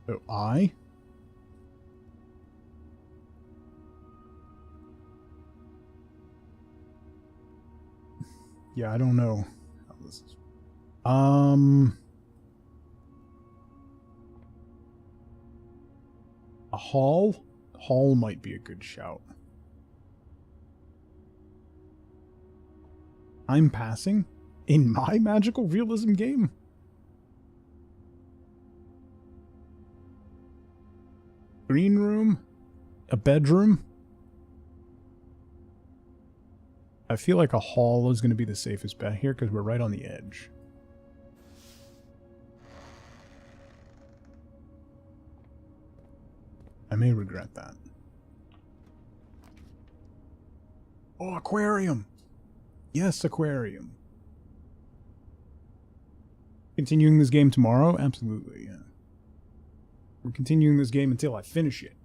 Speaker 1: So I. Yeah, I don't know how this is. A hall? Hall might be a good shout. I'm passing? In my magical realism game? Green room? A bedroom? I feel like a hall is going to be the safest bet here because we're right on the edge. I may regret that. Oh, aquarium! Yes, aquarium. Continuing this game tomorrow? Absolutely, yeah. We're continuing this game until I finish it.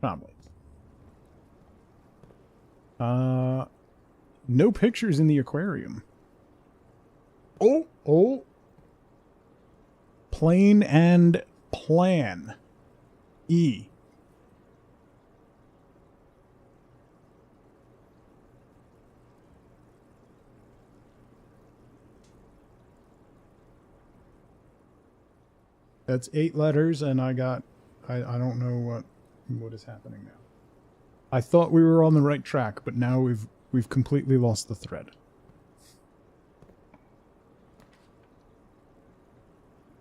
Speaker 1: Probably. No pictures in the aquarium. Oh. Plane and plan. E. That's 8 letters, and I don't know what is happening now. I thought we were on the right track, but now we've completely lost the thread.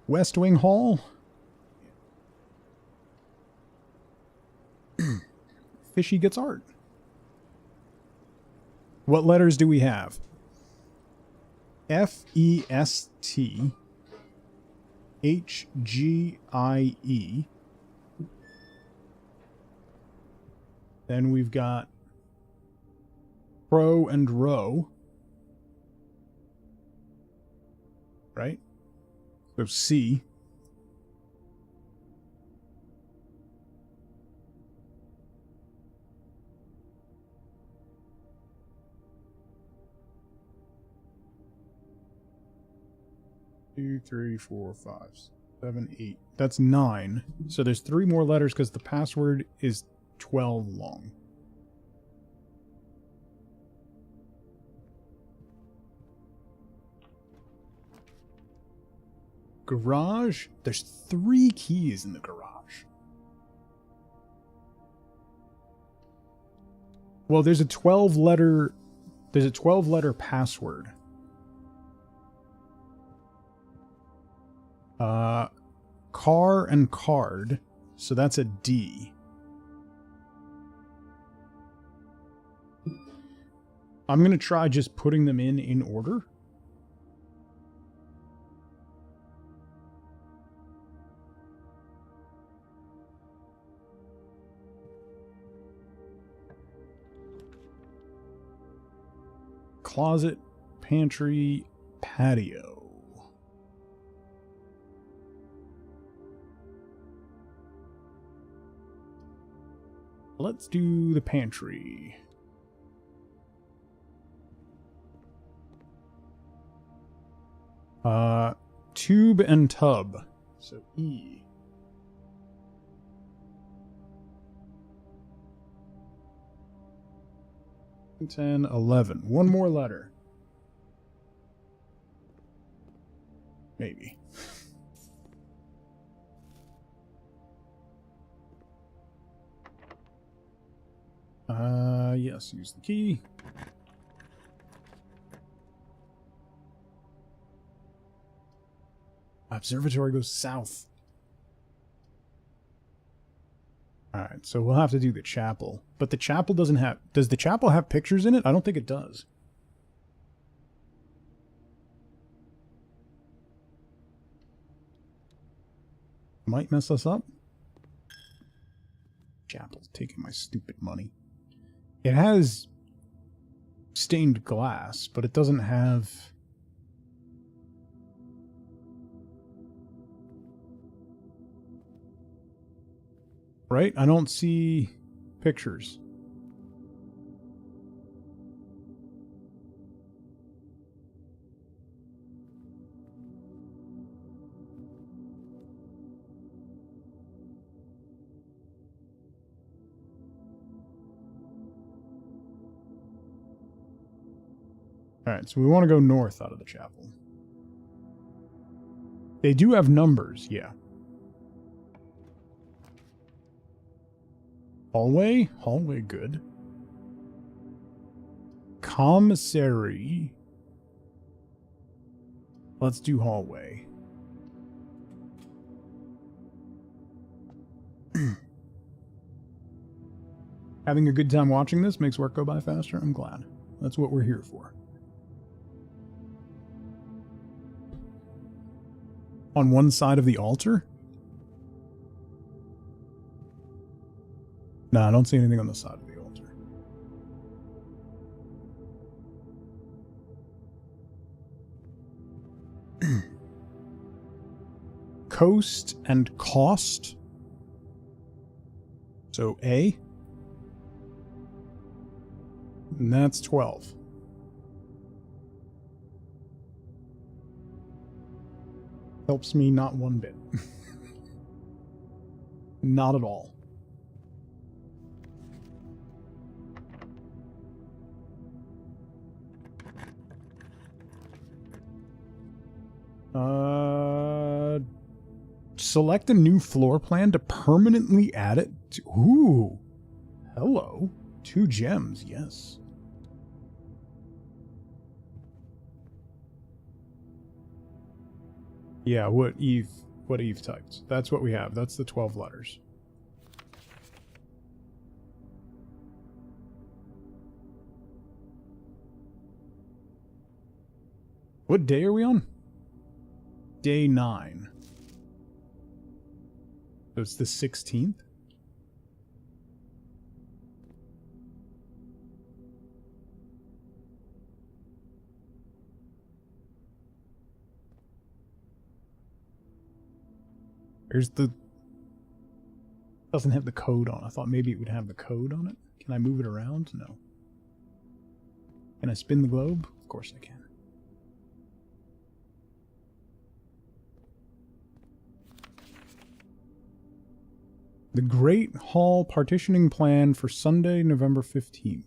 Speaker 1: West Wing Hall. Fishy gets art. What letters do we have? F-E-S-T H-G-I-E. Then we've got pro and row. right? So C. Two, three, four, five, 7, 8. That's 9. So there's 3 more letters because the password is 12 long. Garage? There's 3 keys in the garage. Well, there's a 12-letter password. Car and card. So that's a D. I'm going to try just putting them in order. Closet, pantry, patio. Let's do the pantry. Tube and tub. So E. Ten, 11. One more letter. Maybe. Yes, use the key. Observatory goes south. Alright, so we'll have to do the chapel. But the chapel doesn't have... Does the chapel have pictures in it? I don't think it does. Might mess us up. Chapel's taking my stupid money. It has stained glass, but it doesn't have... Right? I don't see pictures. Alright, so we want to go north out of the chapel. They do have numbers, yeah. Hallway? Hallway good. Commissary. Let's do hallway. Having a good time watching this makes work go by faster. I'm glad. That's what we're here for. On one side of the altar? No, I don't see anything on the side of the altar. Coast and cost. So A. And that's 12. Helps me not one bit. Not at all. Select a new floor plan to permanently add it to... Ooh. Hello. 2 gems, yes. Yeah, what Eve typed. That's what we have. That's the 12 letters. What day are we on? Day 9. So it's the 16th? Where's the... Doesn't have the code on. I thought maybe it would have the code on it. Can I move it around? No. Can I spin the globe? Of course I can. The Great Hall Partitioning Plan for Sunday, November 15th.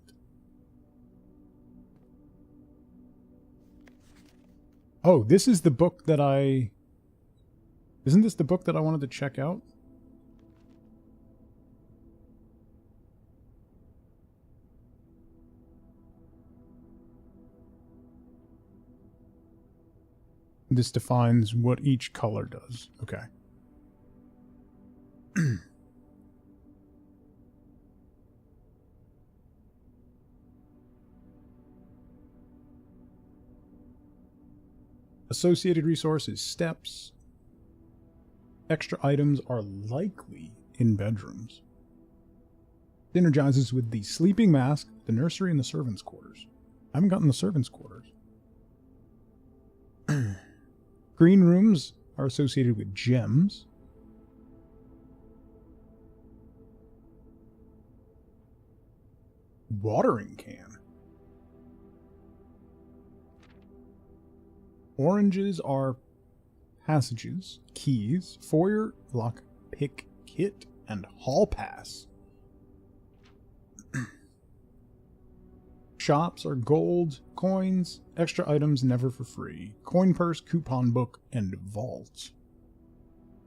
Speaker 1: Oh, this is the book that I... Isn't this the book that I wanted to check out? This defines what each color does. Okay. Associated resources, steps. Extra items are likely in bedrooms. Synergizes with the sleeping mask, the nursery, and the servants' quarters. I haven't gotten the servants' quarters. Green rooms are associated with gems. Watering can. Oranges are passages, keys, foyer, lock, pick, kit, and hall pass. Shops are gold, coins, extra items never for free, coin purse, coupon book, and vault.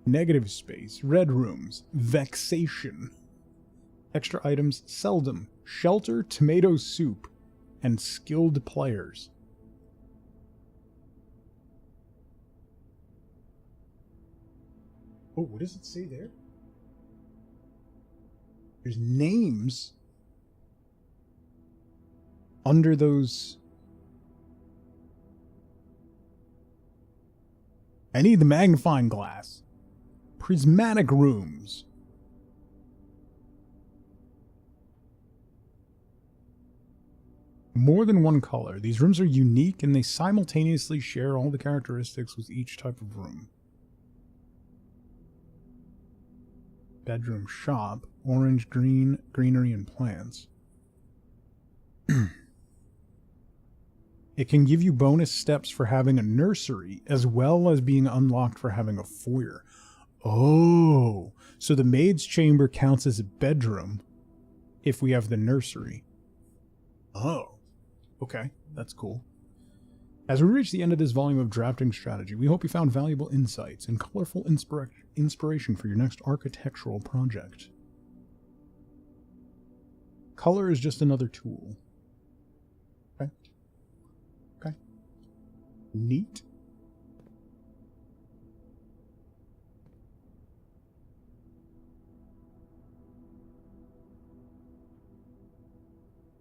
Speaker 1: Negative space, red rooms, vexation. Extra items seldom, shelter, tomato soup, and skilled players. Oh, what does it say there? There's names under those. I need the magnifying glass. Prismatic rooms. More than one color. These rooms are unique and they simultaneously share all the characteristics with each type of room. Bedroom shop, orange, green, greenery, and plants. It can give you bonus steps for having a nursery, as well as being unlocked for having a foyer. Oh, so the maid's chamber counts as a bedroom if we have the nursery. Oh, okay, that's cool. As we reach the end of this volume of Drafting Strategy, we hope you found valuable insights and colorful inspiration for your next architectural project. Color is just another tool. Okay. Okay. Neat.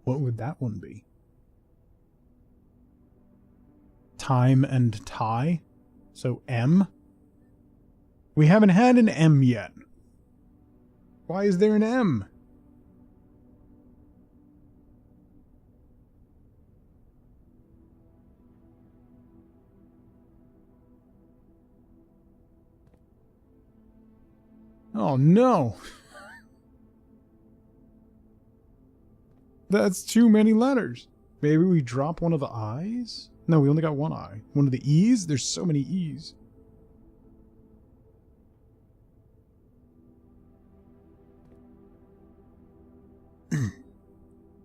Speaker 1: What would that one be? Time and tie. So M. We haven't had an M yet. Why is there an M? Oh no. That's too many letters. Maybe we drop one of the I's? No, we only got one I. One of the E's? There's so many E's.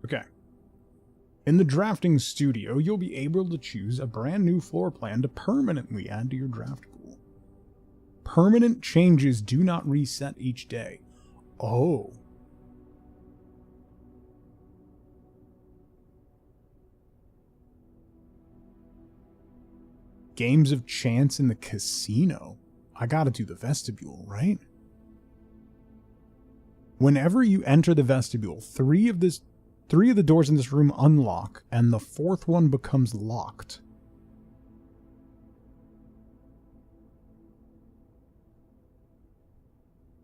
Speaker 1: Okay. In the drafting studio, you'll be able to choose a brand new floor plan to permanently add to your draft pool. Permanent changes do not reset each day. Oh. Games of chance in the casino. I gotta do the vestibule, right? Whenever you enter the vestibule, three of the doors in this room unlock, and the fourth one becomes locked.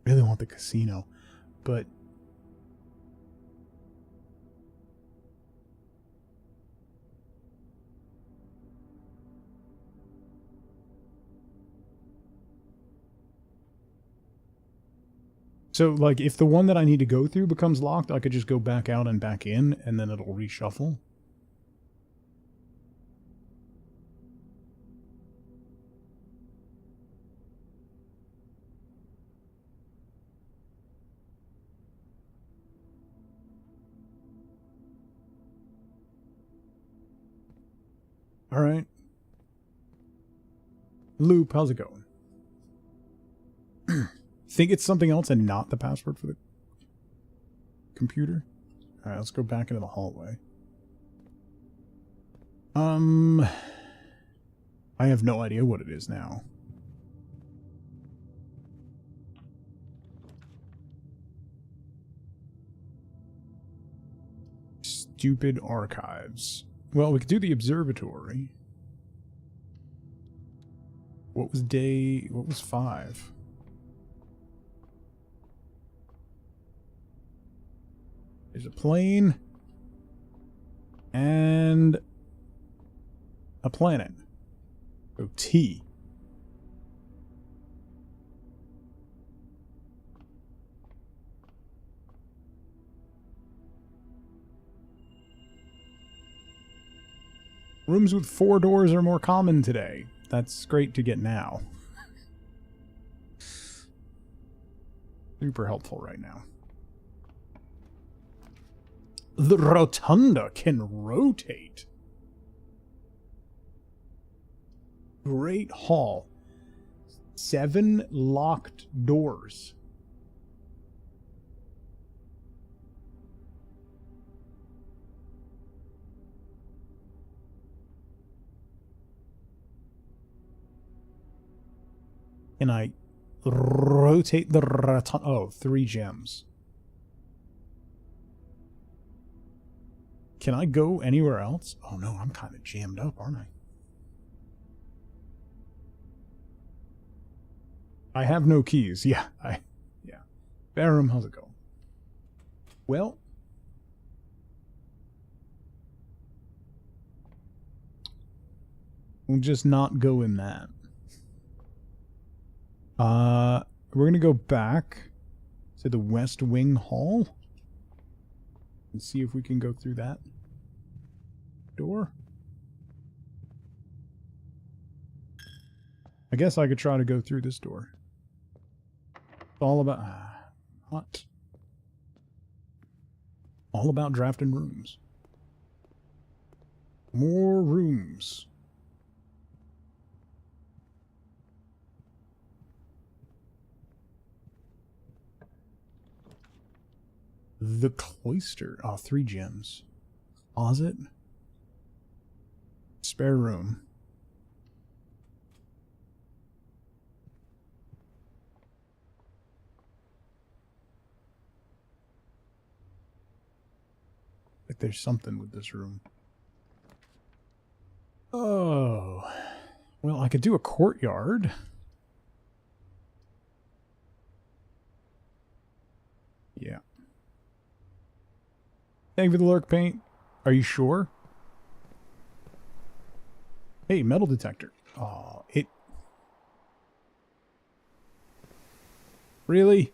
Speaker 1: Really want the casino, but So, like, if the one that I need to go through becomes locked, I could just go back out and back in, and then it'll reshuffle. All right. Loop, how's it going? Think it's something else and not the password for the computer? All right, let's go back into the hallway. I have no idea what it is now. Stupid archives. Well, we could do the observatory. What was 5? There's a plane and a planet. Oh, T. Rooms with 4 doors are more common today. That's great to get now. Super helpful right now. The rotunda can rotate. Great hall. 7 locked doors. Can I rotate the rotunda? Oh, 3 gems. Can I go anywhere else? Oh no, I'm kind of jammed up, aren't I? I have no keys. Yeah. Barum, how's it going? Well, we'll just not go in that. We're gonna go back to the West Wing Hall and see if we can go through that door. I guess I could try to go through this door. It's all about what? All about drafting rooms. More rooms. The cloister. Oh, 3 gems. Closet. Spare room. Like there's something with this room. Oh. Well, I could do a courtyard. Yeah. Thank you for the lurk paint. Are you sure? Hey, metal detector. Oh, it... Really?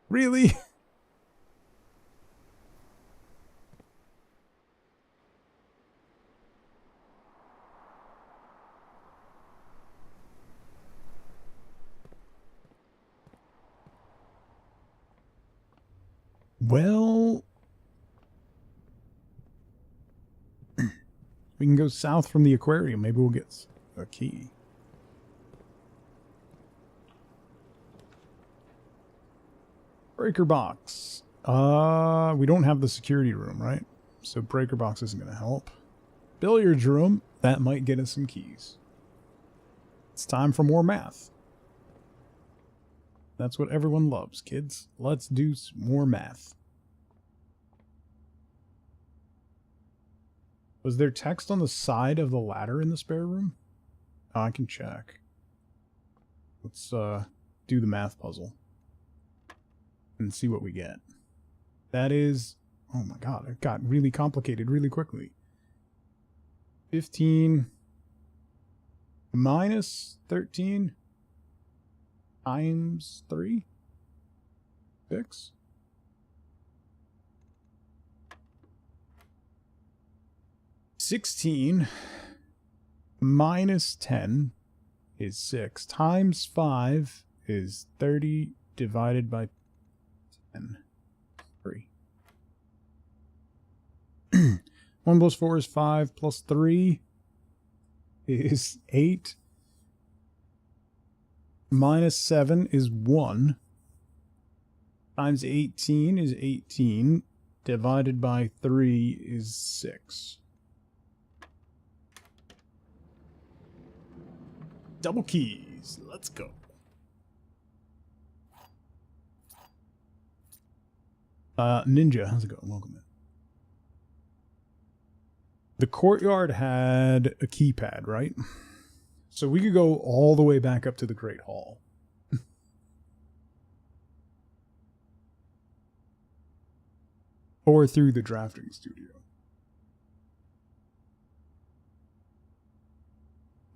Speaker 1: Really? Well, we can go south from the aquarium. Maybe we'll get a key. Breaker box. We don't have the security room, right? So breaker box isn't going to help. Billiards room. That might get us some keys. It's time for more math. That's what everyone loves, kids. Let's do some more math. Was there text on the side of the ladder in the spare room? Oh, I can check. Let's do the math puzzle and see what we get. That is... Oh my god, it got really complicated really quickly. 15 minus 13 times 3? 6. $16 minus 10 is 6. Times 5 is 30 divided by 10. 3. 1 plus 4 is 5 plus 3 is 8. Minus 7 is 1. Times 18 is 18. Divided by 3 is 6. Double keys. Let's go. Ninja, how's it going? Welcome in. The courtyard had a keypad, right? So we could go all the way back up to the Great Hall. Or through the drafting studio.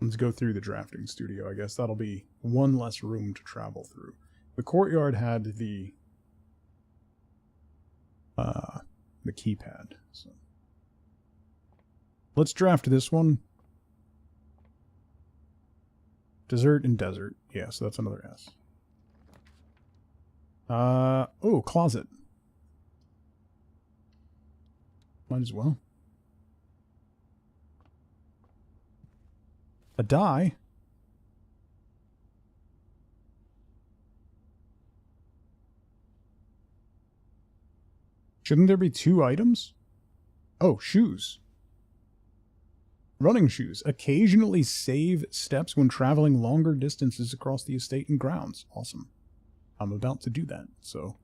Speaker 1: Let's go through the drafting studio. I guess that'll be one less room to travel through. The courtyard had the keypad. So let's draft this one. Dessert and desert. Yeah, so that's another S. Oh, closet. Might as well. A die. Shouldn't there be 2 items? Oh, shoes. Running shoes. Occasionally save steps when traveling longer distances across the estate and grounds. Awesome. I'm about to do that, so...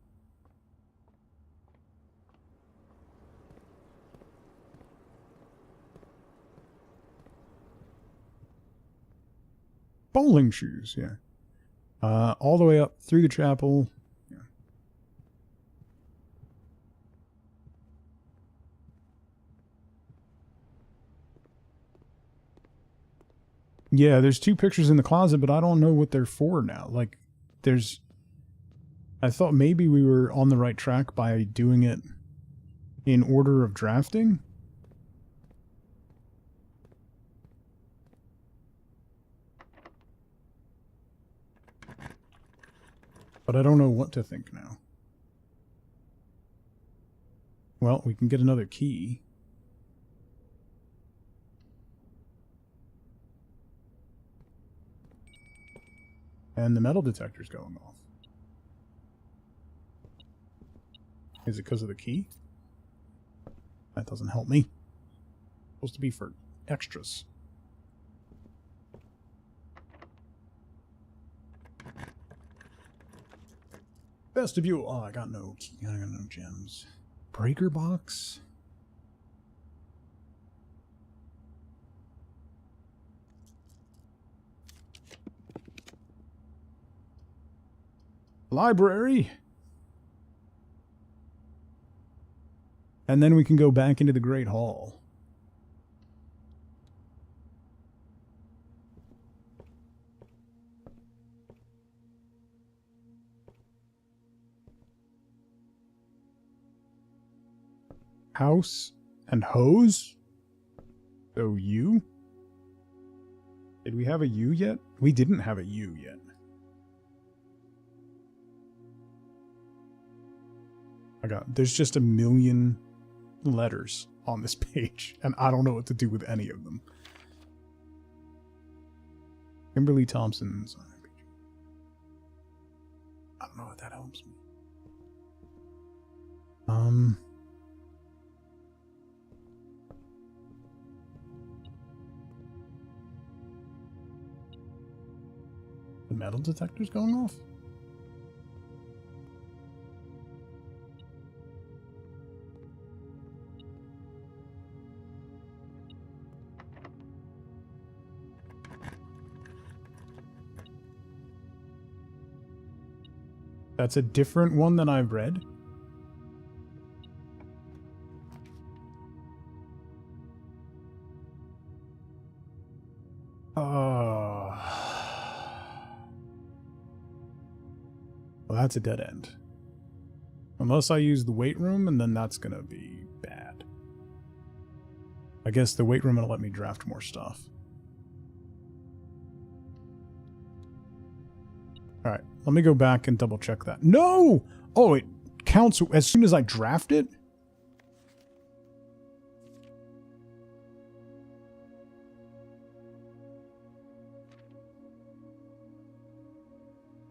Speaker 1: Bowling shoes, yeah. All the way up through the chapel. Yeah. Yeah, there's 2 pictures in the closet, but I don't know what they're for now. Like, there's... I thought maybe we were on the right track by doing it in order of drafting. But I don't know what to think now. Well, we can get another key. And the metal detector's going off. Is it because of the key? That doesn't help me. It's supposed to be for extras. Vestibule. Oh, I got no key. I got no gems. Breaker box. Library. And then we can go back into the Great Hall. House and hose? So U? Did we have a U yet? We didn't have a U yet. There's just a million letters on this page, and I don't know what to do with any of them. Kimberly Thompson's. I don't know if that helps me. The metal detector's going off? That's a different one than I've read. Well, that's a dead end. Unless I use the weight room, and then that's gonna be bad. I guess the weight room will let me draft more stuff. Alright, let me go back and double check that. No! Oh, it counts as soon as I draft it?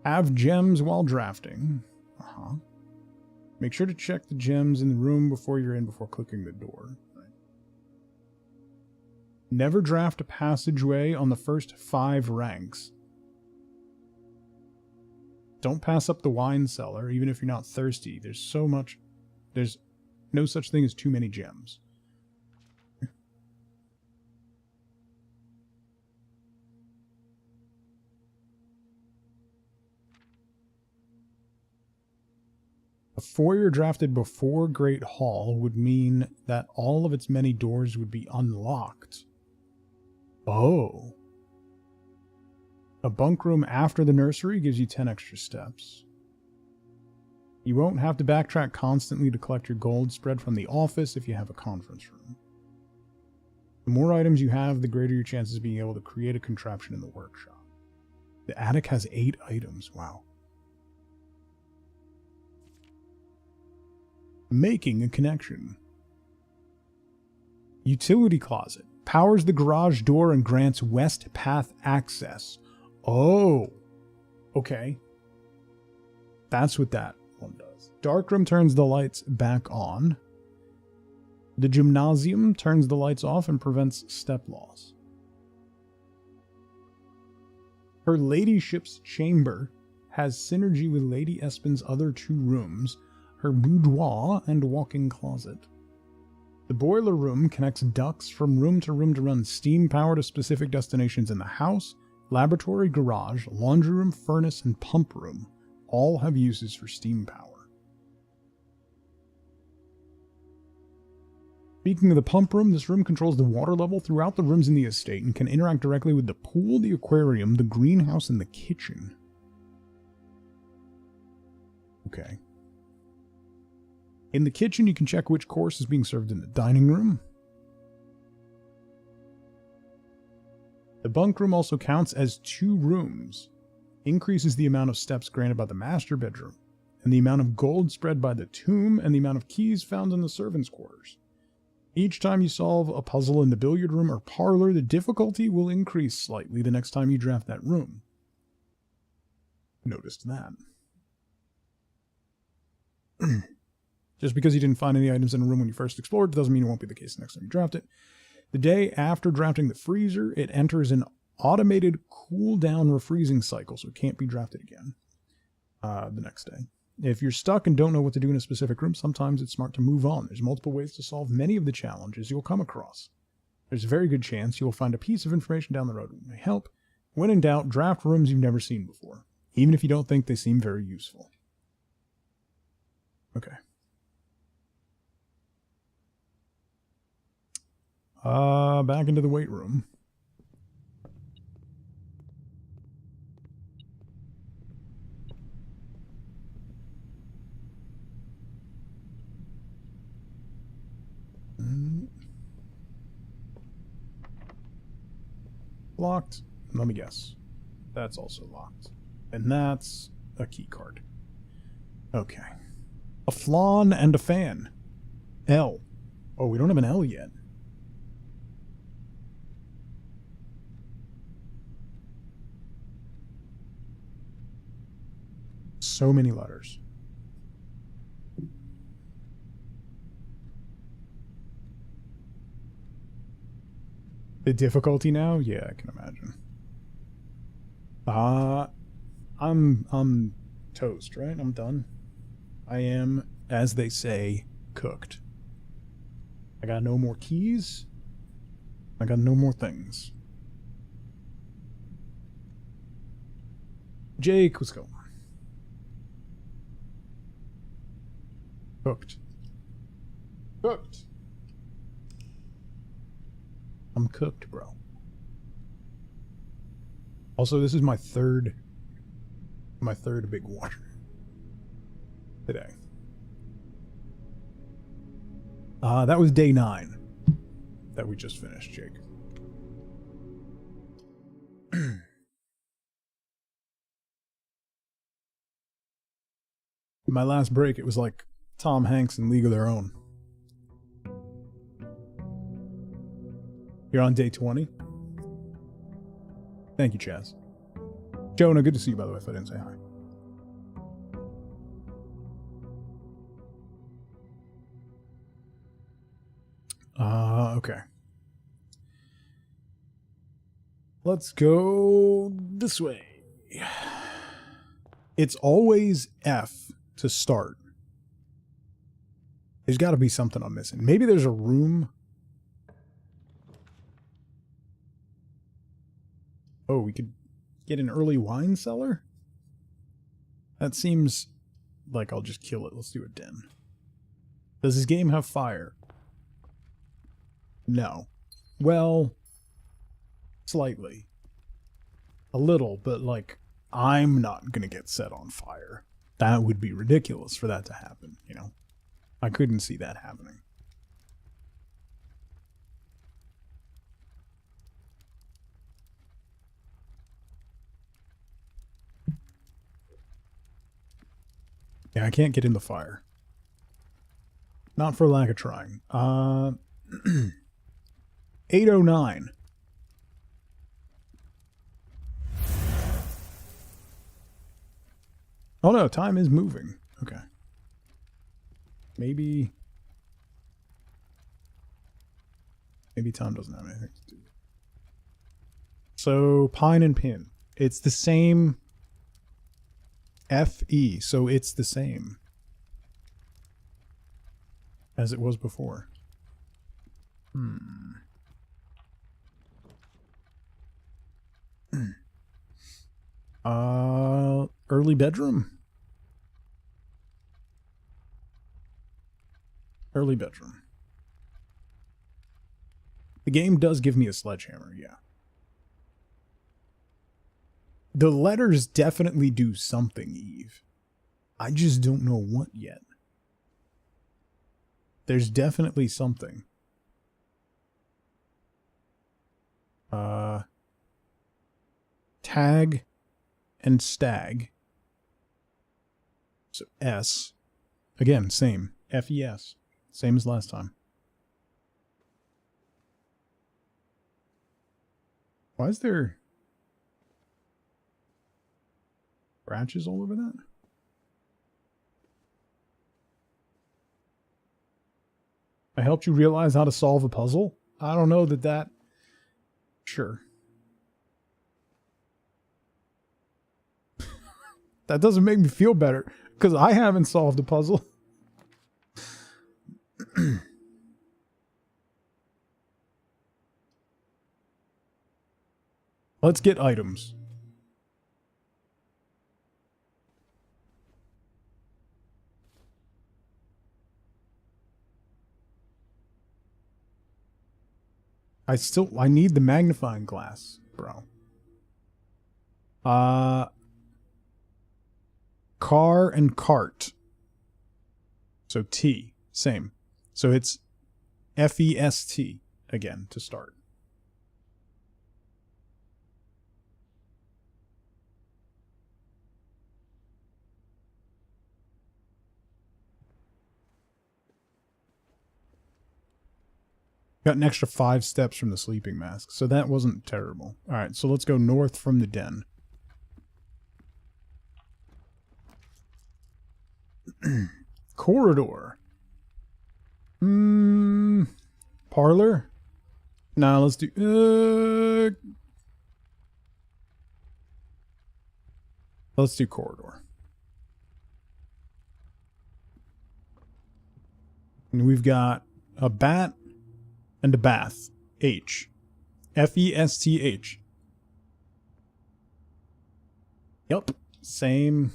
Speaker 1: Have gems while drafting. Make sure to check the gems in the room before you're in before clicking the door. Right. Never draft a passageway on the first 5 ranks. Don't pass up the wine cellar, even if you're not thirsty. There's no such thing as too many gems. A foyer drafted before Great Hall would mean that all of its many doors would be unlocked. Oh. A bunk room after the nursery gives you 10 extra steps. You won't have to backtrack constantly to collect your gold spread from the office if you have a conference room. The more items you have, the greater your chances of being able to create a contraption in the workshop. The attic has 8 items. Wow. Making a connection. Utility closet. Powers the garage door and grants west path access. Oh. Okay. That's what that one does. Darkroom turns the lights back on. The gymnasium turns the lights off and prevents step loss. Her ladyship's chamber has synergy with Lady Espen's other 2 rooms, her boudoir and walk-in closet. The boiler room connects ducts from room to run steam power to specific destinations in the house. Laboratory, garage, laundry room, furnace, and pump room all have uses for steam power. Speaking of the pump room, this room controls the water level throughout the rooms in the estate and can interact directly with the pool, the aquarium, the greenhouse, and the kitchen. Okay. In the kitchen, you can check which course is being served in the dining room. The bunk room also counts as 2 rooms, increases the amount of steps granted by the master bedroom, and the amount of gold spread by the tomb, and the amount of keys found in the servants' quarters. Each time you solve a puzzle in the billiard room or parlor, the difficulty will increase slightly the next time you draft that room. Noticed that. Just because you didn't find any items in a room when you first explored doesn't mean it won't be the case the next time you draft it. The day after drafting the freezer, it enters an automated cool-down refreezing cycle, so it can't be drafted again the next day. If you're stuck and don't know what to do in a specific room, sometimes it's smart to move on. There's multiple ways to solve many of the challenges you'll come across. There's a very good chance you'll find a piece of information down the road that may help. When in doubt, draft rooms you've never seen before, even if you don't think they seem very useful. Okay. Back into the weight room. Locked. Let me guess. That's also locked. And that's a key card. Okay. A flan and a fan. L. Oh, we don't have an L yet. So many letters. The difficulty now? Yeah, I can imagine. I'm toast, right? I'm done. I am, as they say, cooked. I got no more keys. I got no more things. Jake, what's going on? Cooked. Cooked. I'm cooked, bro. Also, this is my third big one today. That was day 9 that we just finished, Jake. My last break, it was like Tom Hanks in League of Their Own. You're on day 20? Thank you, Chaz. Jonah, good to see you, by the way, if I didn't say hi. Okay. Let's go this way. It's always F to start. There's got to be something I'm missing. Maybe there's a room. Oh, we could get an early wine cellar? That seems like I'll just kill it. Let's do a den. Does this game have fire? No. Well, slightly. A little, but like, I'm not gonna get set on fire. That would be ridiculous for that to happen, you know? I couldn't see that happening. Yeah, I can't get in the fire. Not for lack of trying. 809. Oh no, time is moving. Okay. Maybe time doesn't have anything to do with it. So, pine and pin. It's the same FE, so it's the same as it was before. Early bedroom? Early bedroom. The game does give me a sledgehammer, yeah. The letters definitely do something, Eve. I just don't know what yet. There's definitely something. Tag and stag. So S. Again, same. FES. Same as last time. Why is there scratches all over that? I helped you realize how to solve a puzzle? I don't know that... Sure. That doesn't make me feel better, because I haven't solved a puzzle. Let's get items. I need the magnifying glass, bro. Car and cart. So T, same. So it's FEST again to start. Got an extra 5 steps from the sleeping mask, so that wasn't terrible. Alright, so let's go north from the den. Corridor. Parlor? Nah, let's do... let's do corridor. And we've got a bat and a bath. H. FESTH. Yep. Same.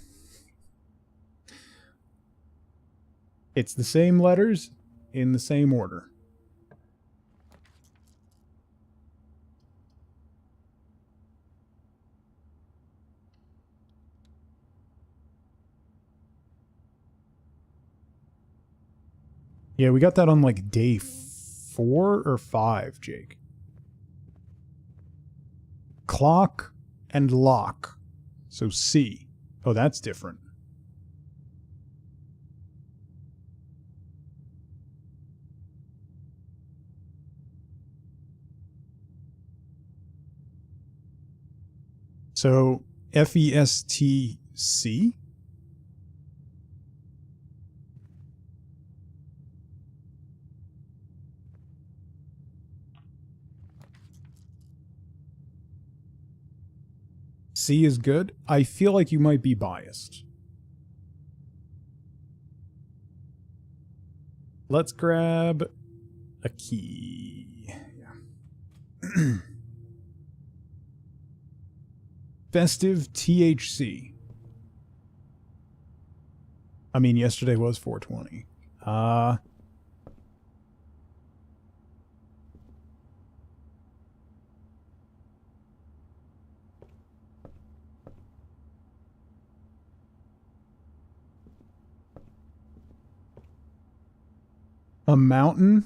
Speaker 1: It's the same letters in the same order. Yeah, we got that on like day 4 or 5, Jake. Clock and lock. So C. Oh, that's different. So FESTC? C is good. I feel like you might be biased. Let's grab a key. Yeah. Festive THC. I mean, yesterday was 420. A mountain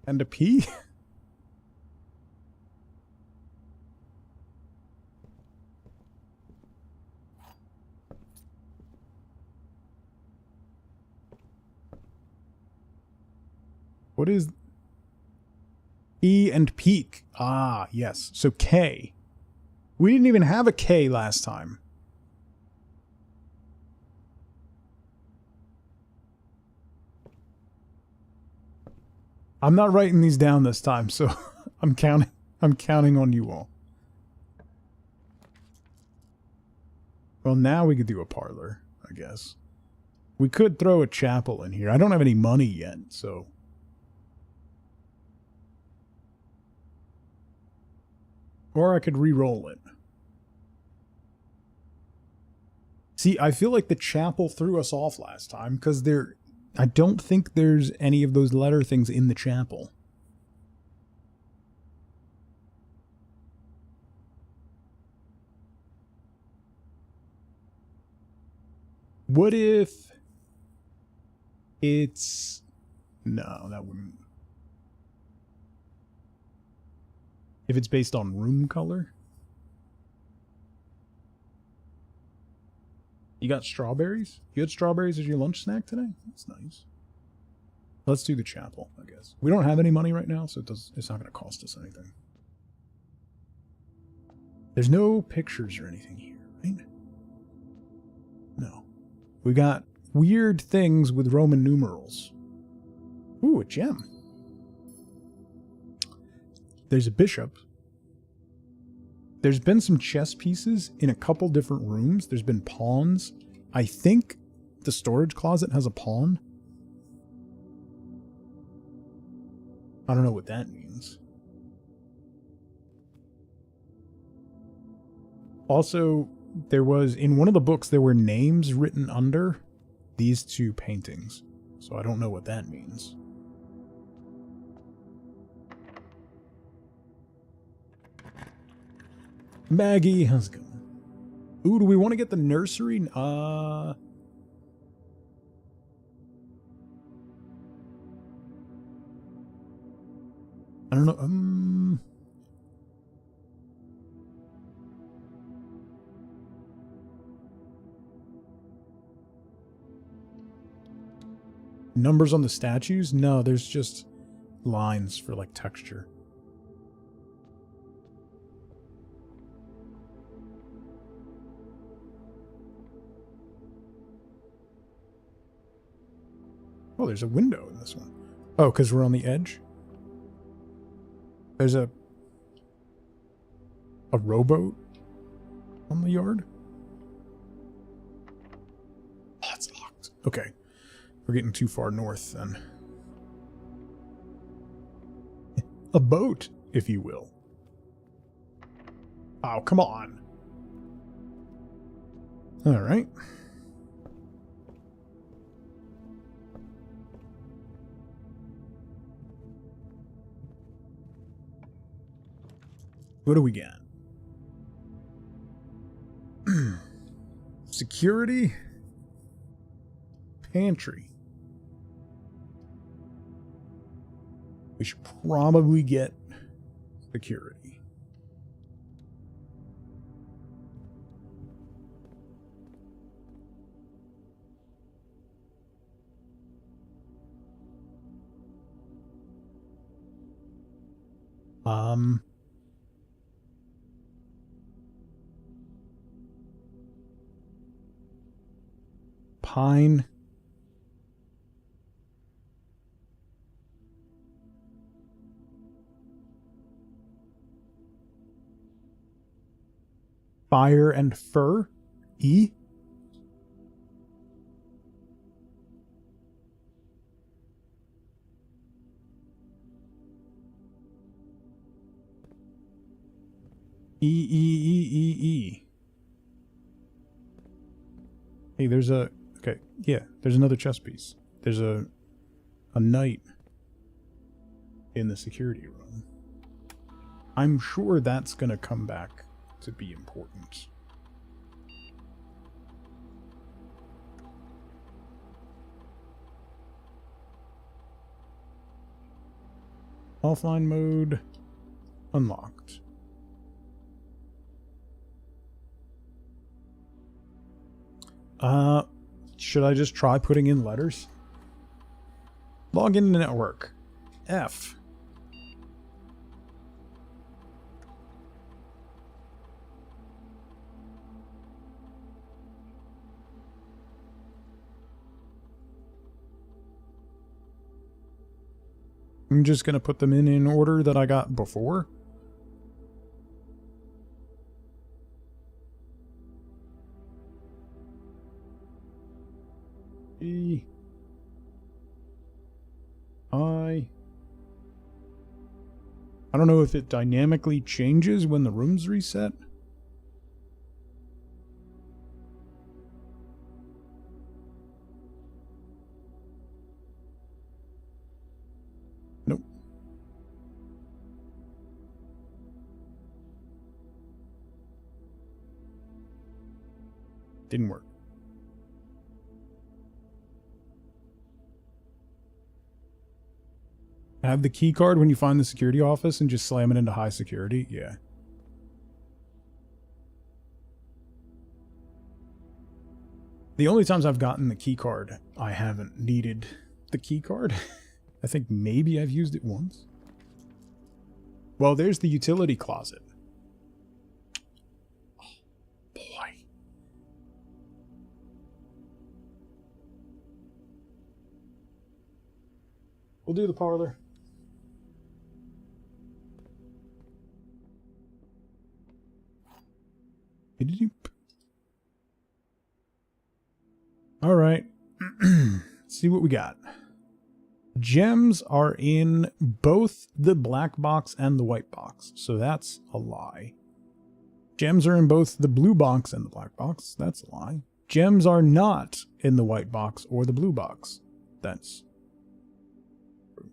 Speaker 1: and a P? What is E and peak? Ah, yes. So K. We didn't even have a K last time. I'm not writing these down this time, so I'm counting on you all. Well, now we could do a parlor, I guess. We could throw a chapel in here. I don't have any money yet, so... Or I could re-roll it. See, I feel like the chapel threw us off last time, because I don't think there's any of those letter things in the chapel. What if it's... No, that wouldn't... If it's based on room color? You got strawberries? You had strawberries as your lunch snack today? That's nice. Let's do the chapel, I guess. We don't have any money right now, so it's not going to cost us anything. There's no pictures or anything here, right? No. We got weird things with Roman numerals. Ooh, a gem. There's a bishop. There's been some chess pieces in a couple different rooms. There's been pawns. I think the storage closet has a pawn. I don't know what that means. Also, there was, in one of the books, there were names written under these two paintings. So I don't know what that means. Maggie, how's it going? Ooh, do we want to get the nursery? I don't know. Numbers on the statues? No, there's just lines for like texture. Oh, there's a window in this one. Oh, because we're on the edge? There's a rowboat on the yard? Oh, it's locked. Okay. We're getting too far north, then. A boat, if you will. Oh, come on. All right. What do we got? Security? pantry. We should probably get security. Pine. Fire and fur. E. E. Hey, there's a... Okay, yeah, there's another chess piece. There's a knight in the security room. I'm sure that's going to come back to be important. Offline mode unlocked. Should I just try putting in letters? Log in to network. F. I'm just going to put them in order that I got before. E. I don't know if it dynamically changes when the room's reset. Nope. Didn't work. Have the key card when you find the security office and just slam it into high security? Yeah. The only times I've gotten the key card, I haven't needed the key card. I think maybe I've used it once. Well, there's the utility closet. Oh, boy. We'll do the parlor. All right. Let's see what we got. Gems are in both the black box and the white box, so that's a lie. Gems are in both the blue box and the black box. That's a lie. Gems are not in the white box or the blue box. That's true.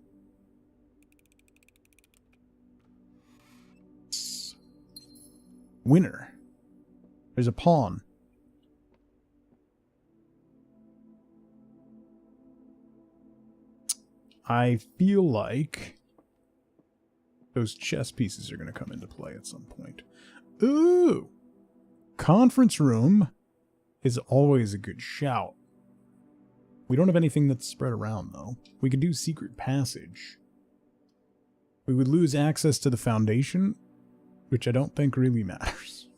Speaker 1: Winner. There's a pawn. I feel like those chess pieces are going to come into play at some point. Ooh! Conference room is always a good shout. We don't have anything that's spread around, though. We could do secret passage. We would lose access to the foundation, which I don't think really matters.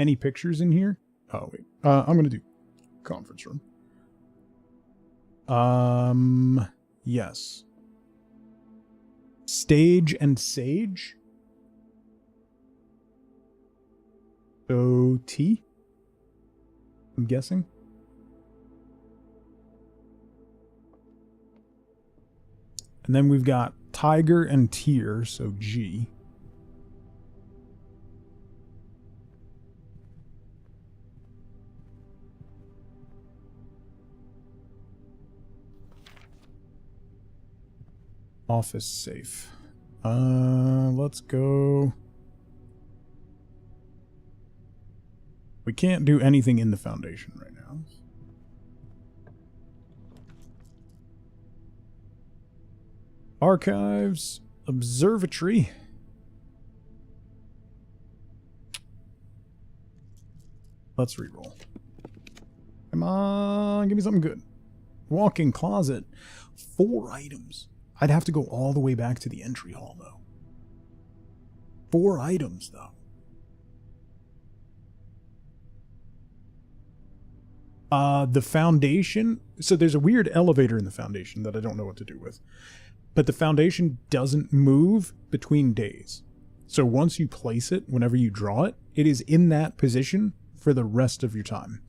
Speaker 1: Any pictures in here? Oh, wait. I'm going to do conference room. Yes. Stage and sage. So T, I'm guessing. And then we've got tiger and tier, so G. Office safe. Let's go. We can't do anything in the foundation right now. Archives, observatory. Let's reroll. Come on, give me something good. Walk-in closet. 4 items. I'd have to go all the way back to the entry hall, though. 4 items, though. The foundation. So there's a weird elevator in the foundation that I don't know what to do with. But the foundation doesn't move between days. So once you place it, whenever you draw it, it is in that position for the rest of your time.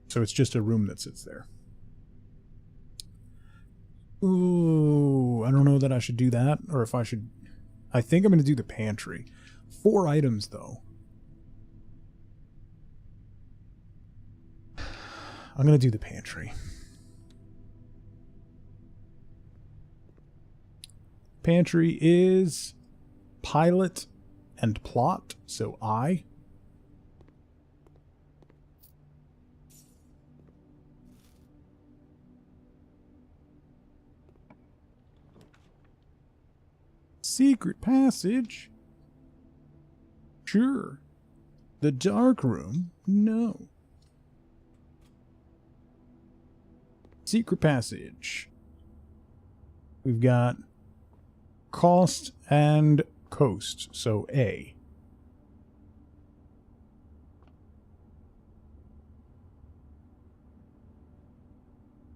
Speaker 1: So it's just a room that sits there. Ooh, I don't know that I should do that, or if I should... I think I'm going to do the pantry. 4 items, though. I'm going to do the pantry. Pantry is pilot and plot, so I. Secret passage? Sure. The dark room? No. Secret passage. We've got cost and coast, so A.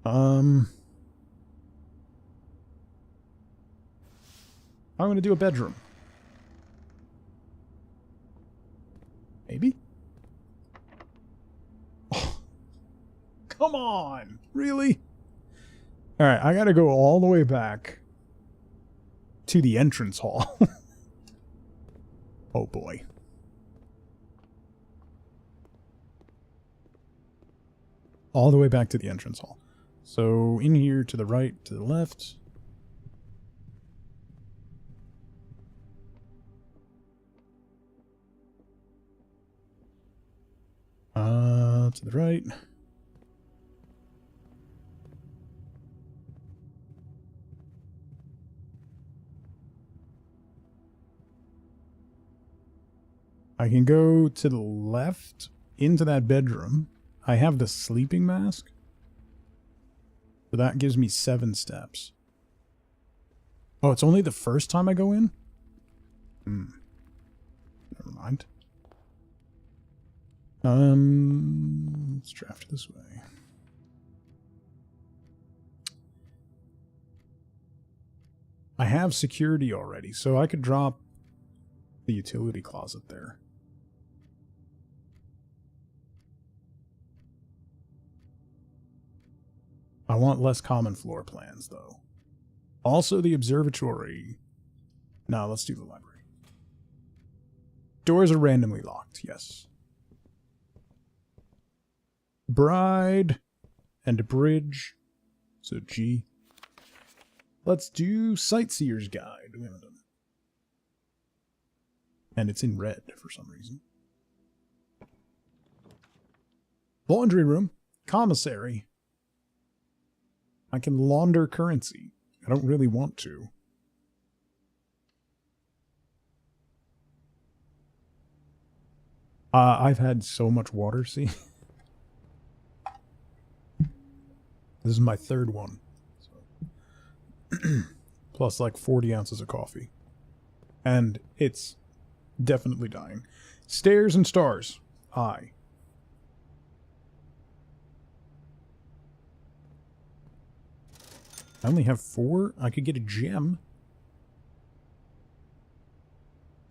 Speaker 1: I'm going to do a bedroom. Maybe? Oh, come on! Really? Alright, I gotta go all the way back to the entrance hall. Oh boy. All the way back to the entrance hall. So in here, to the right, to the left. To the right. I can go to the left into that bedroom. I have the sleeping mask. So that gives me 7 steps. Oh, it's only the first time I go in? Never mind. Let's draft this way. I have security already, so I could drop the utility closet there. I want less common floor plans, though. Also the observatory. No, let's do the library. Doors are randomly locked, yes. Bride and bridge. So G. Let's do Sightseer's Guide. We haven't done it. And it's in red for some reason. Laundry room. Commissary. I can launder currency. I don't really want to. I've had so much water, see? This is my 3rd one. So. Plus like 40 ounces of coffee. And it's definitely dying. Stairs and stars. I. I only have 4. I could get a gem.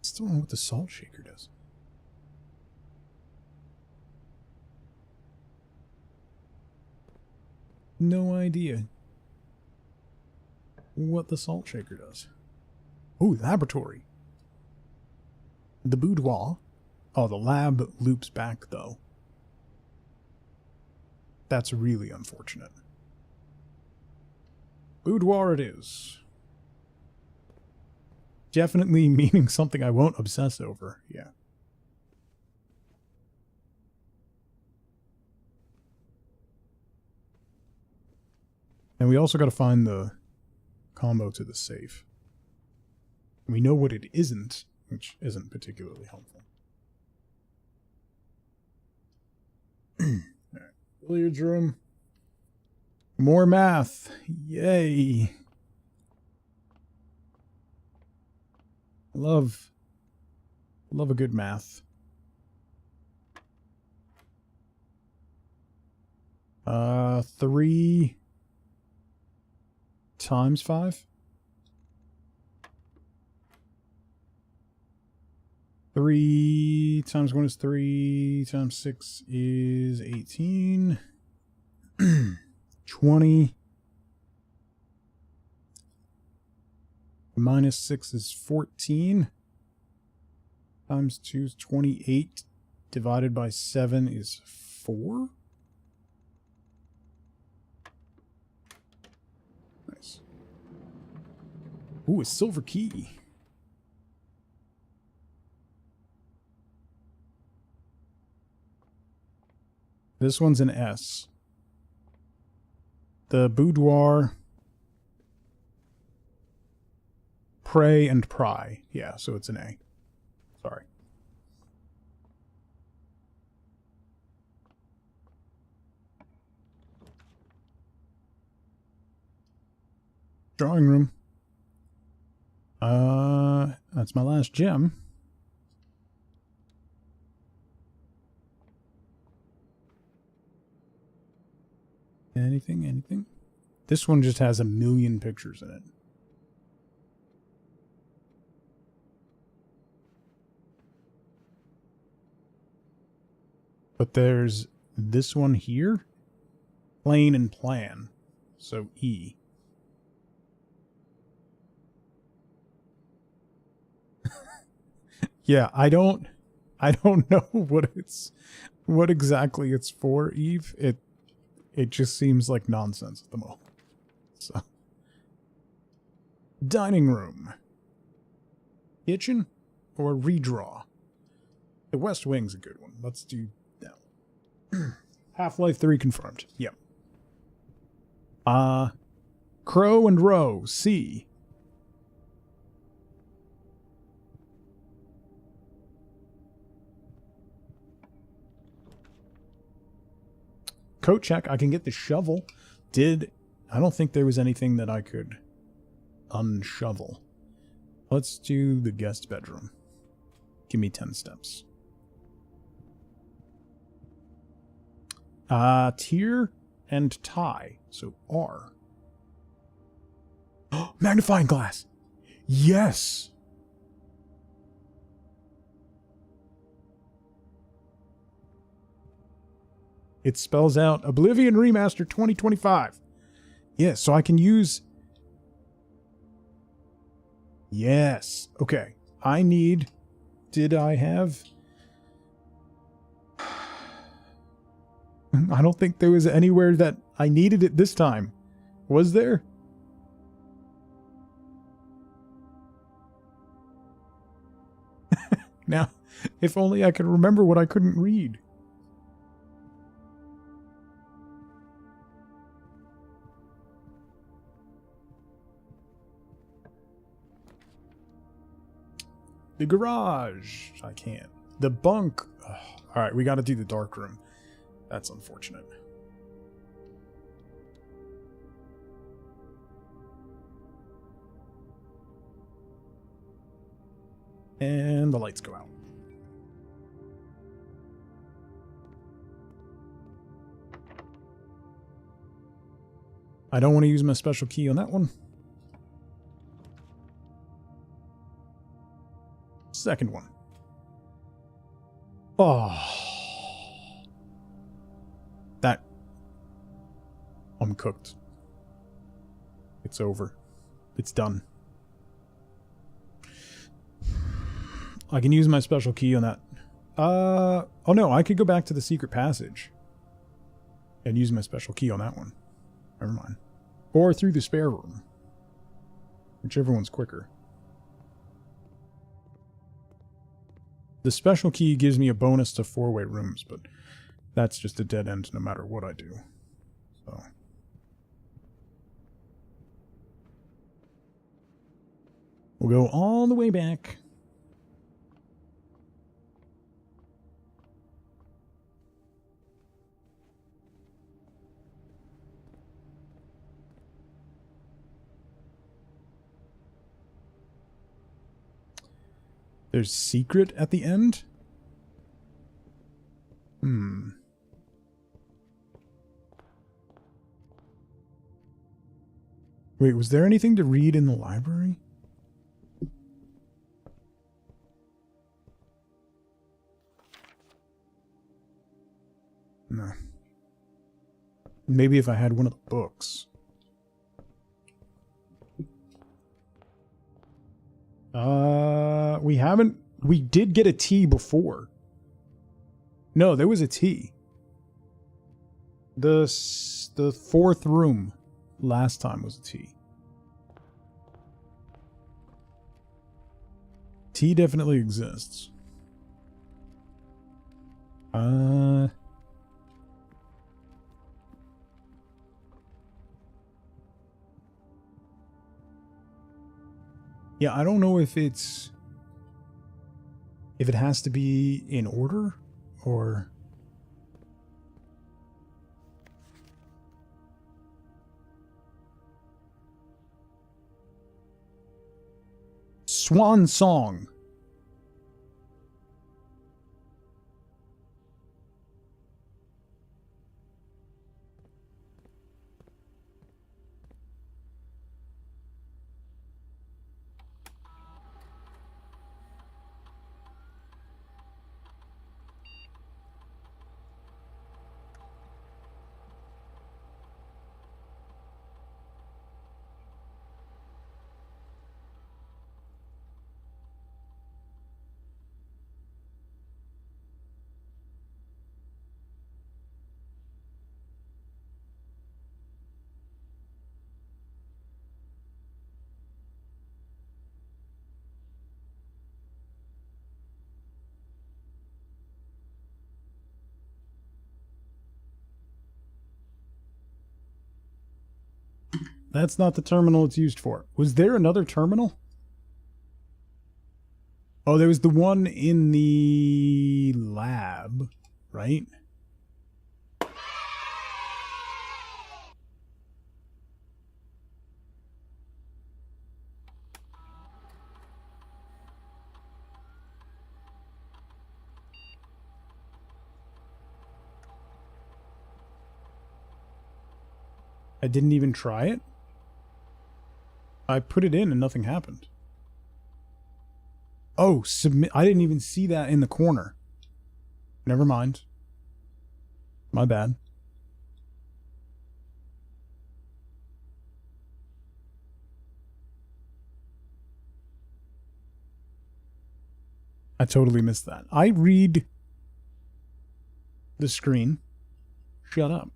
Speaker 1: Still don't know what the salt shaker does. No idea what the salt shaker does. Ooh, laboratory. The boudoir. Oh, the lab loops back, though. That's really unfortunate. Boudoir it is. Definitely meaning something I won't obsess over, yeah. And we also got to find the combo to the safe. We know what it isn't, which isn't particularly helpful. Alright. Billiards room. More math. Yay. Love a good math. 3 times 5? 3 times 1 is 3, times 6 is 18. 20. Minus 6 is 14. Times 2 is 28. Divided by 7 is 4. Nice. Ooh, a silver key. This one's an S. The boudoir. Pray and pry. Yeah, so it's an A. Sorry. Drawing room. That's my last gem. Anything? This one just has 1,000,000 pictures in it. But there's this one here. Plane and plan. So E. Yeah, I don't know what exactly it's for, Eve. It just seems like nonsense at the moment. So, dining room. Kitchen or redraw? The West Wing's a good one. Let's do that one. Half-Life 3 confirmed. Yep. Crow and Row. C. Coat check. I can get the shovel. I don't think there was anything that I could unshovel. Let's do the guest bedroom. Give me 10 steps. Tier and tie. So R. Magnifying glass. Yes. It spells out Oblivion Remaster 2025. Yes, so I can use... Yes. Okay. I need... Did I have... I don't think there was anywhere that I needed it this time. Was there? Now, if only I could remember what I couldn't read. The garage. I can't. The bunk. Ugh. All right, we got to do the dark room. That's unfortunate. And the lights go out. I don't want to use my special key on that one. Second one. Oh. That. I'm cooked. It's over. It's done. I can use my special key on that. Oh no, I could go back to the secret passage. And use my special key on that one. Never mind. Or through the spare room. Whichever one's quicker. The special key gives me a bonus to 4-way rooms, but that's just a dead end no matter what I do. So. We'll go all the way back. There's secret at the end? Wait, was there anything to read in the library? No. Maybe if I had one of the books. We did get a T before. No, there was a T. The fourth room last time was a T. T definitely exists. Yeah, I don't know if it has to be in order or Swan Song. That's not the terminal it's used for. Was there another terminal? Oh, there was the one in the lab, right? I didn't even try it? I put it in and nothing happened. Oh, submit. I didn't even see that in the corner. Never mind. My bad. I totally missed that. I read the screen. Shut up.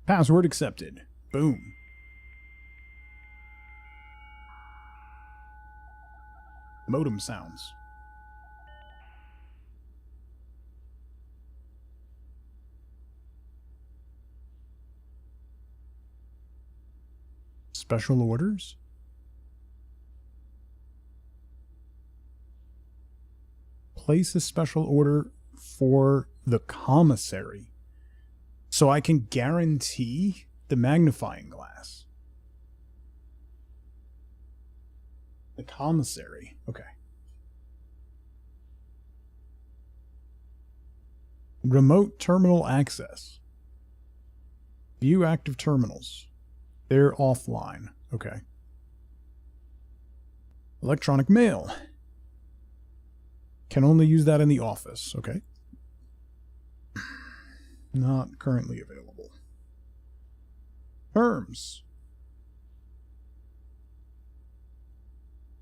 Speaker 1: Password accepted. Boom. Modem sounds. Special orders? Place a special order for the commissary. So I can guarantee the magnifying glass. The commissary. Okay. Remote terminal access. View active terminals. They're offline. Okay. Electronic mail. Can only use that in the office. Okay. Not currently available. Terms.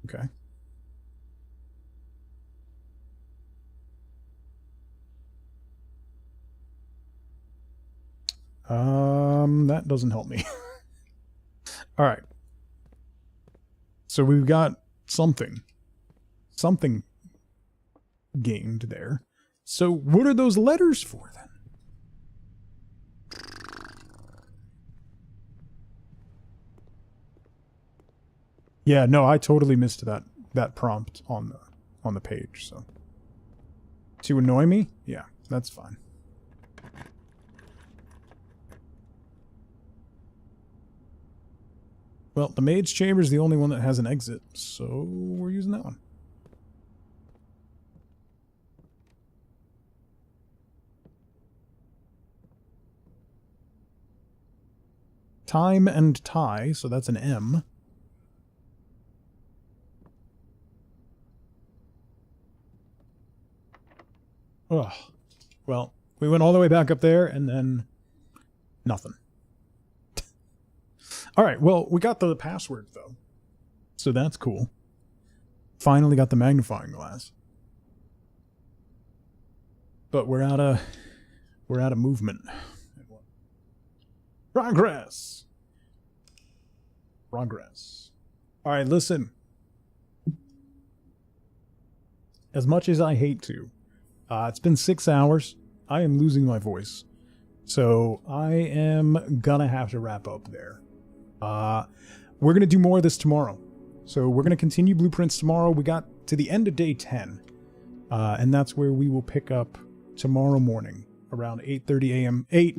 Speaker 1: Okay. That doesn't help me. All right. So we've got something gained there. So what are those letters for then? Yeah, no, I totally missed that prompt on the page, so. To annoy me? Yeah, that's fine. Well, the maid's chamber is the only one that has an exit, so we're using that one. Time and tie, so that's an M. Ugh. Well, we went all the way back up there, and then nothing. All right, well, we got the password, though. So that's cool. Finally got the magnifying glass. But we're out of movement. Progress. All right, listen. As much as I hate to, it's been 6 hours. I am losing my voice. So I am gonna have to wrap up there. We're gonna do more of this tomorrow. So we're gonna continue Blueprints tomorrow. We got to the end of day 10. And that's where we will pick up tomorrow morning around 8:30 a.m. 8.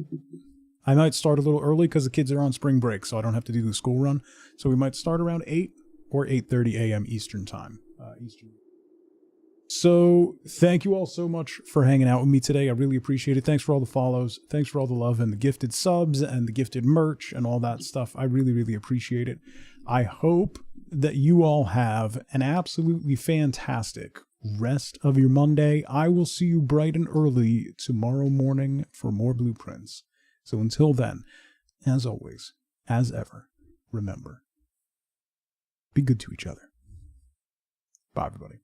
Speaker 1: I might start a little early because the kids are on spring break, so I don't have to do the school run. So we might start around 8 or 8:30 a.m. Eastern time. So thank you all so much for hanging out with me today. I really appreciate it. Thanks for all the follows. Thanks for all the love and the gifted subs and the gifted merch and all that stuff. I really, really appreciate it. I hope that you all have an absolutely fantastic rest of your Monday. I will see you bright and early tomorrow morning for more Blueprints. So until then, as always, as ever, remember, be good to each other. Bye, everybody.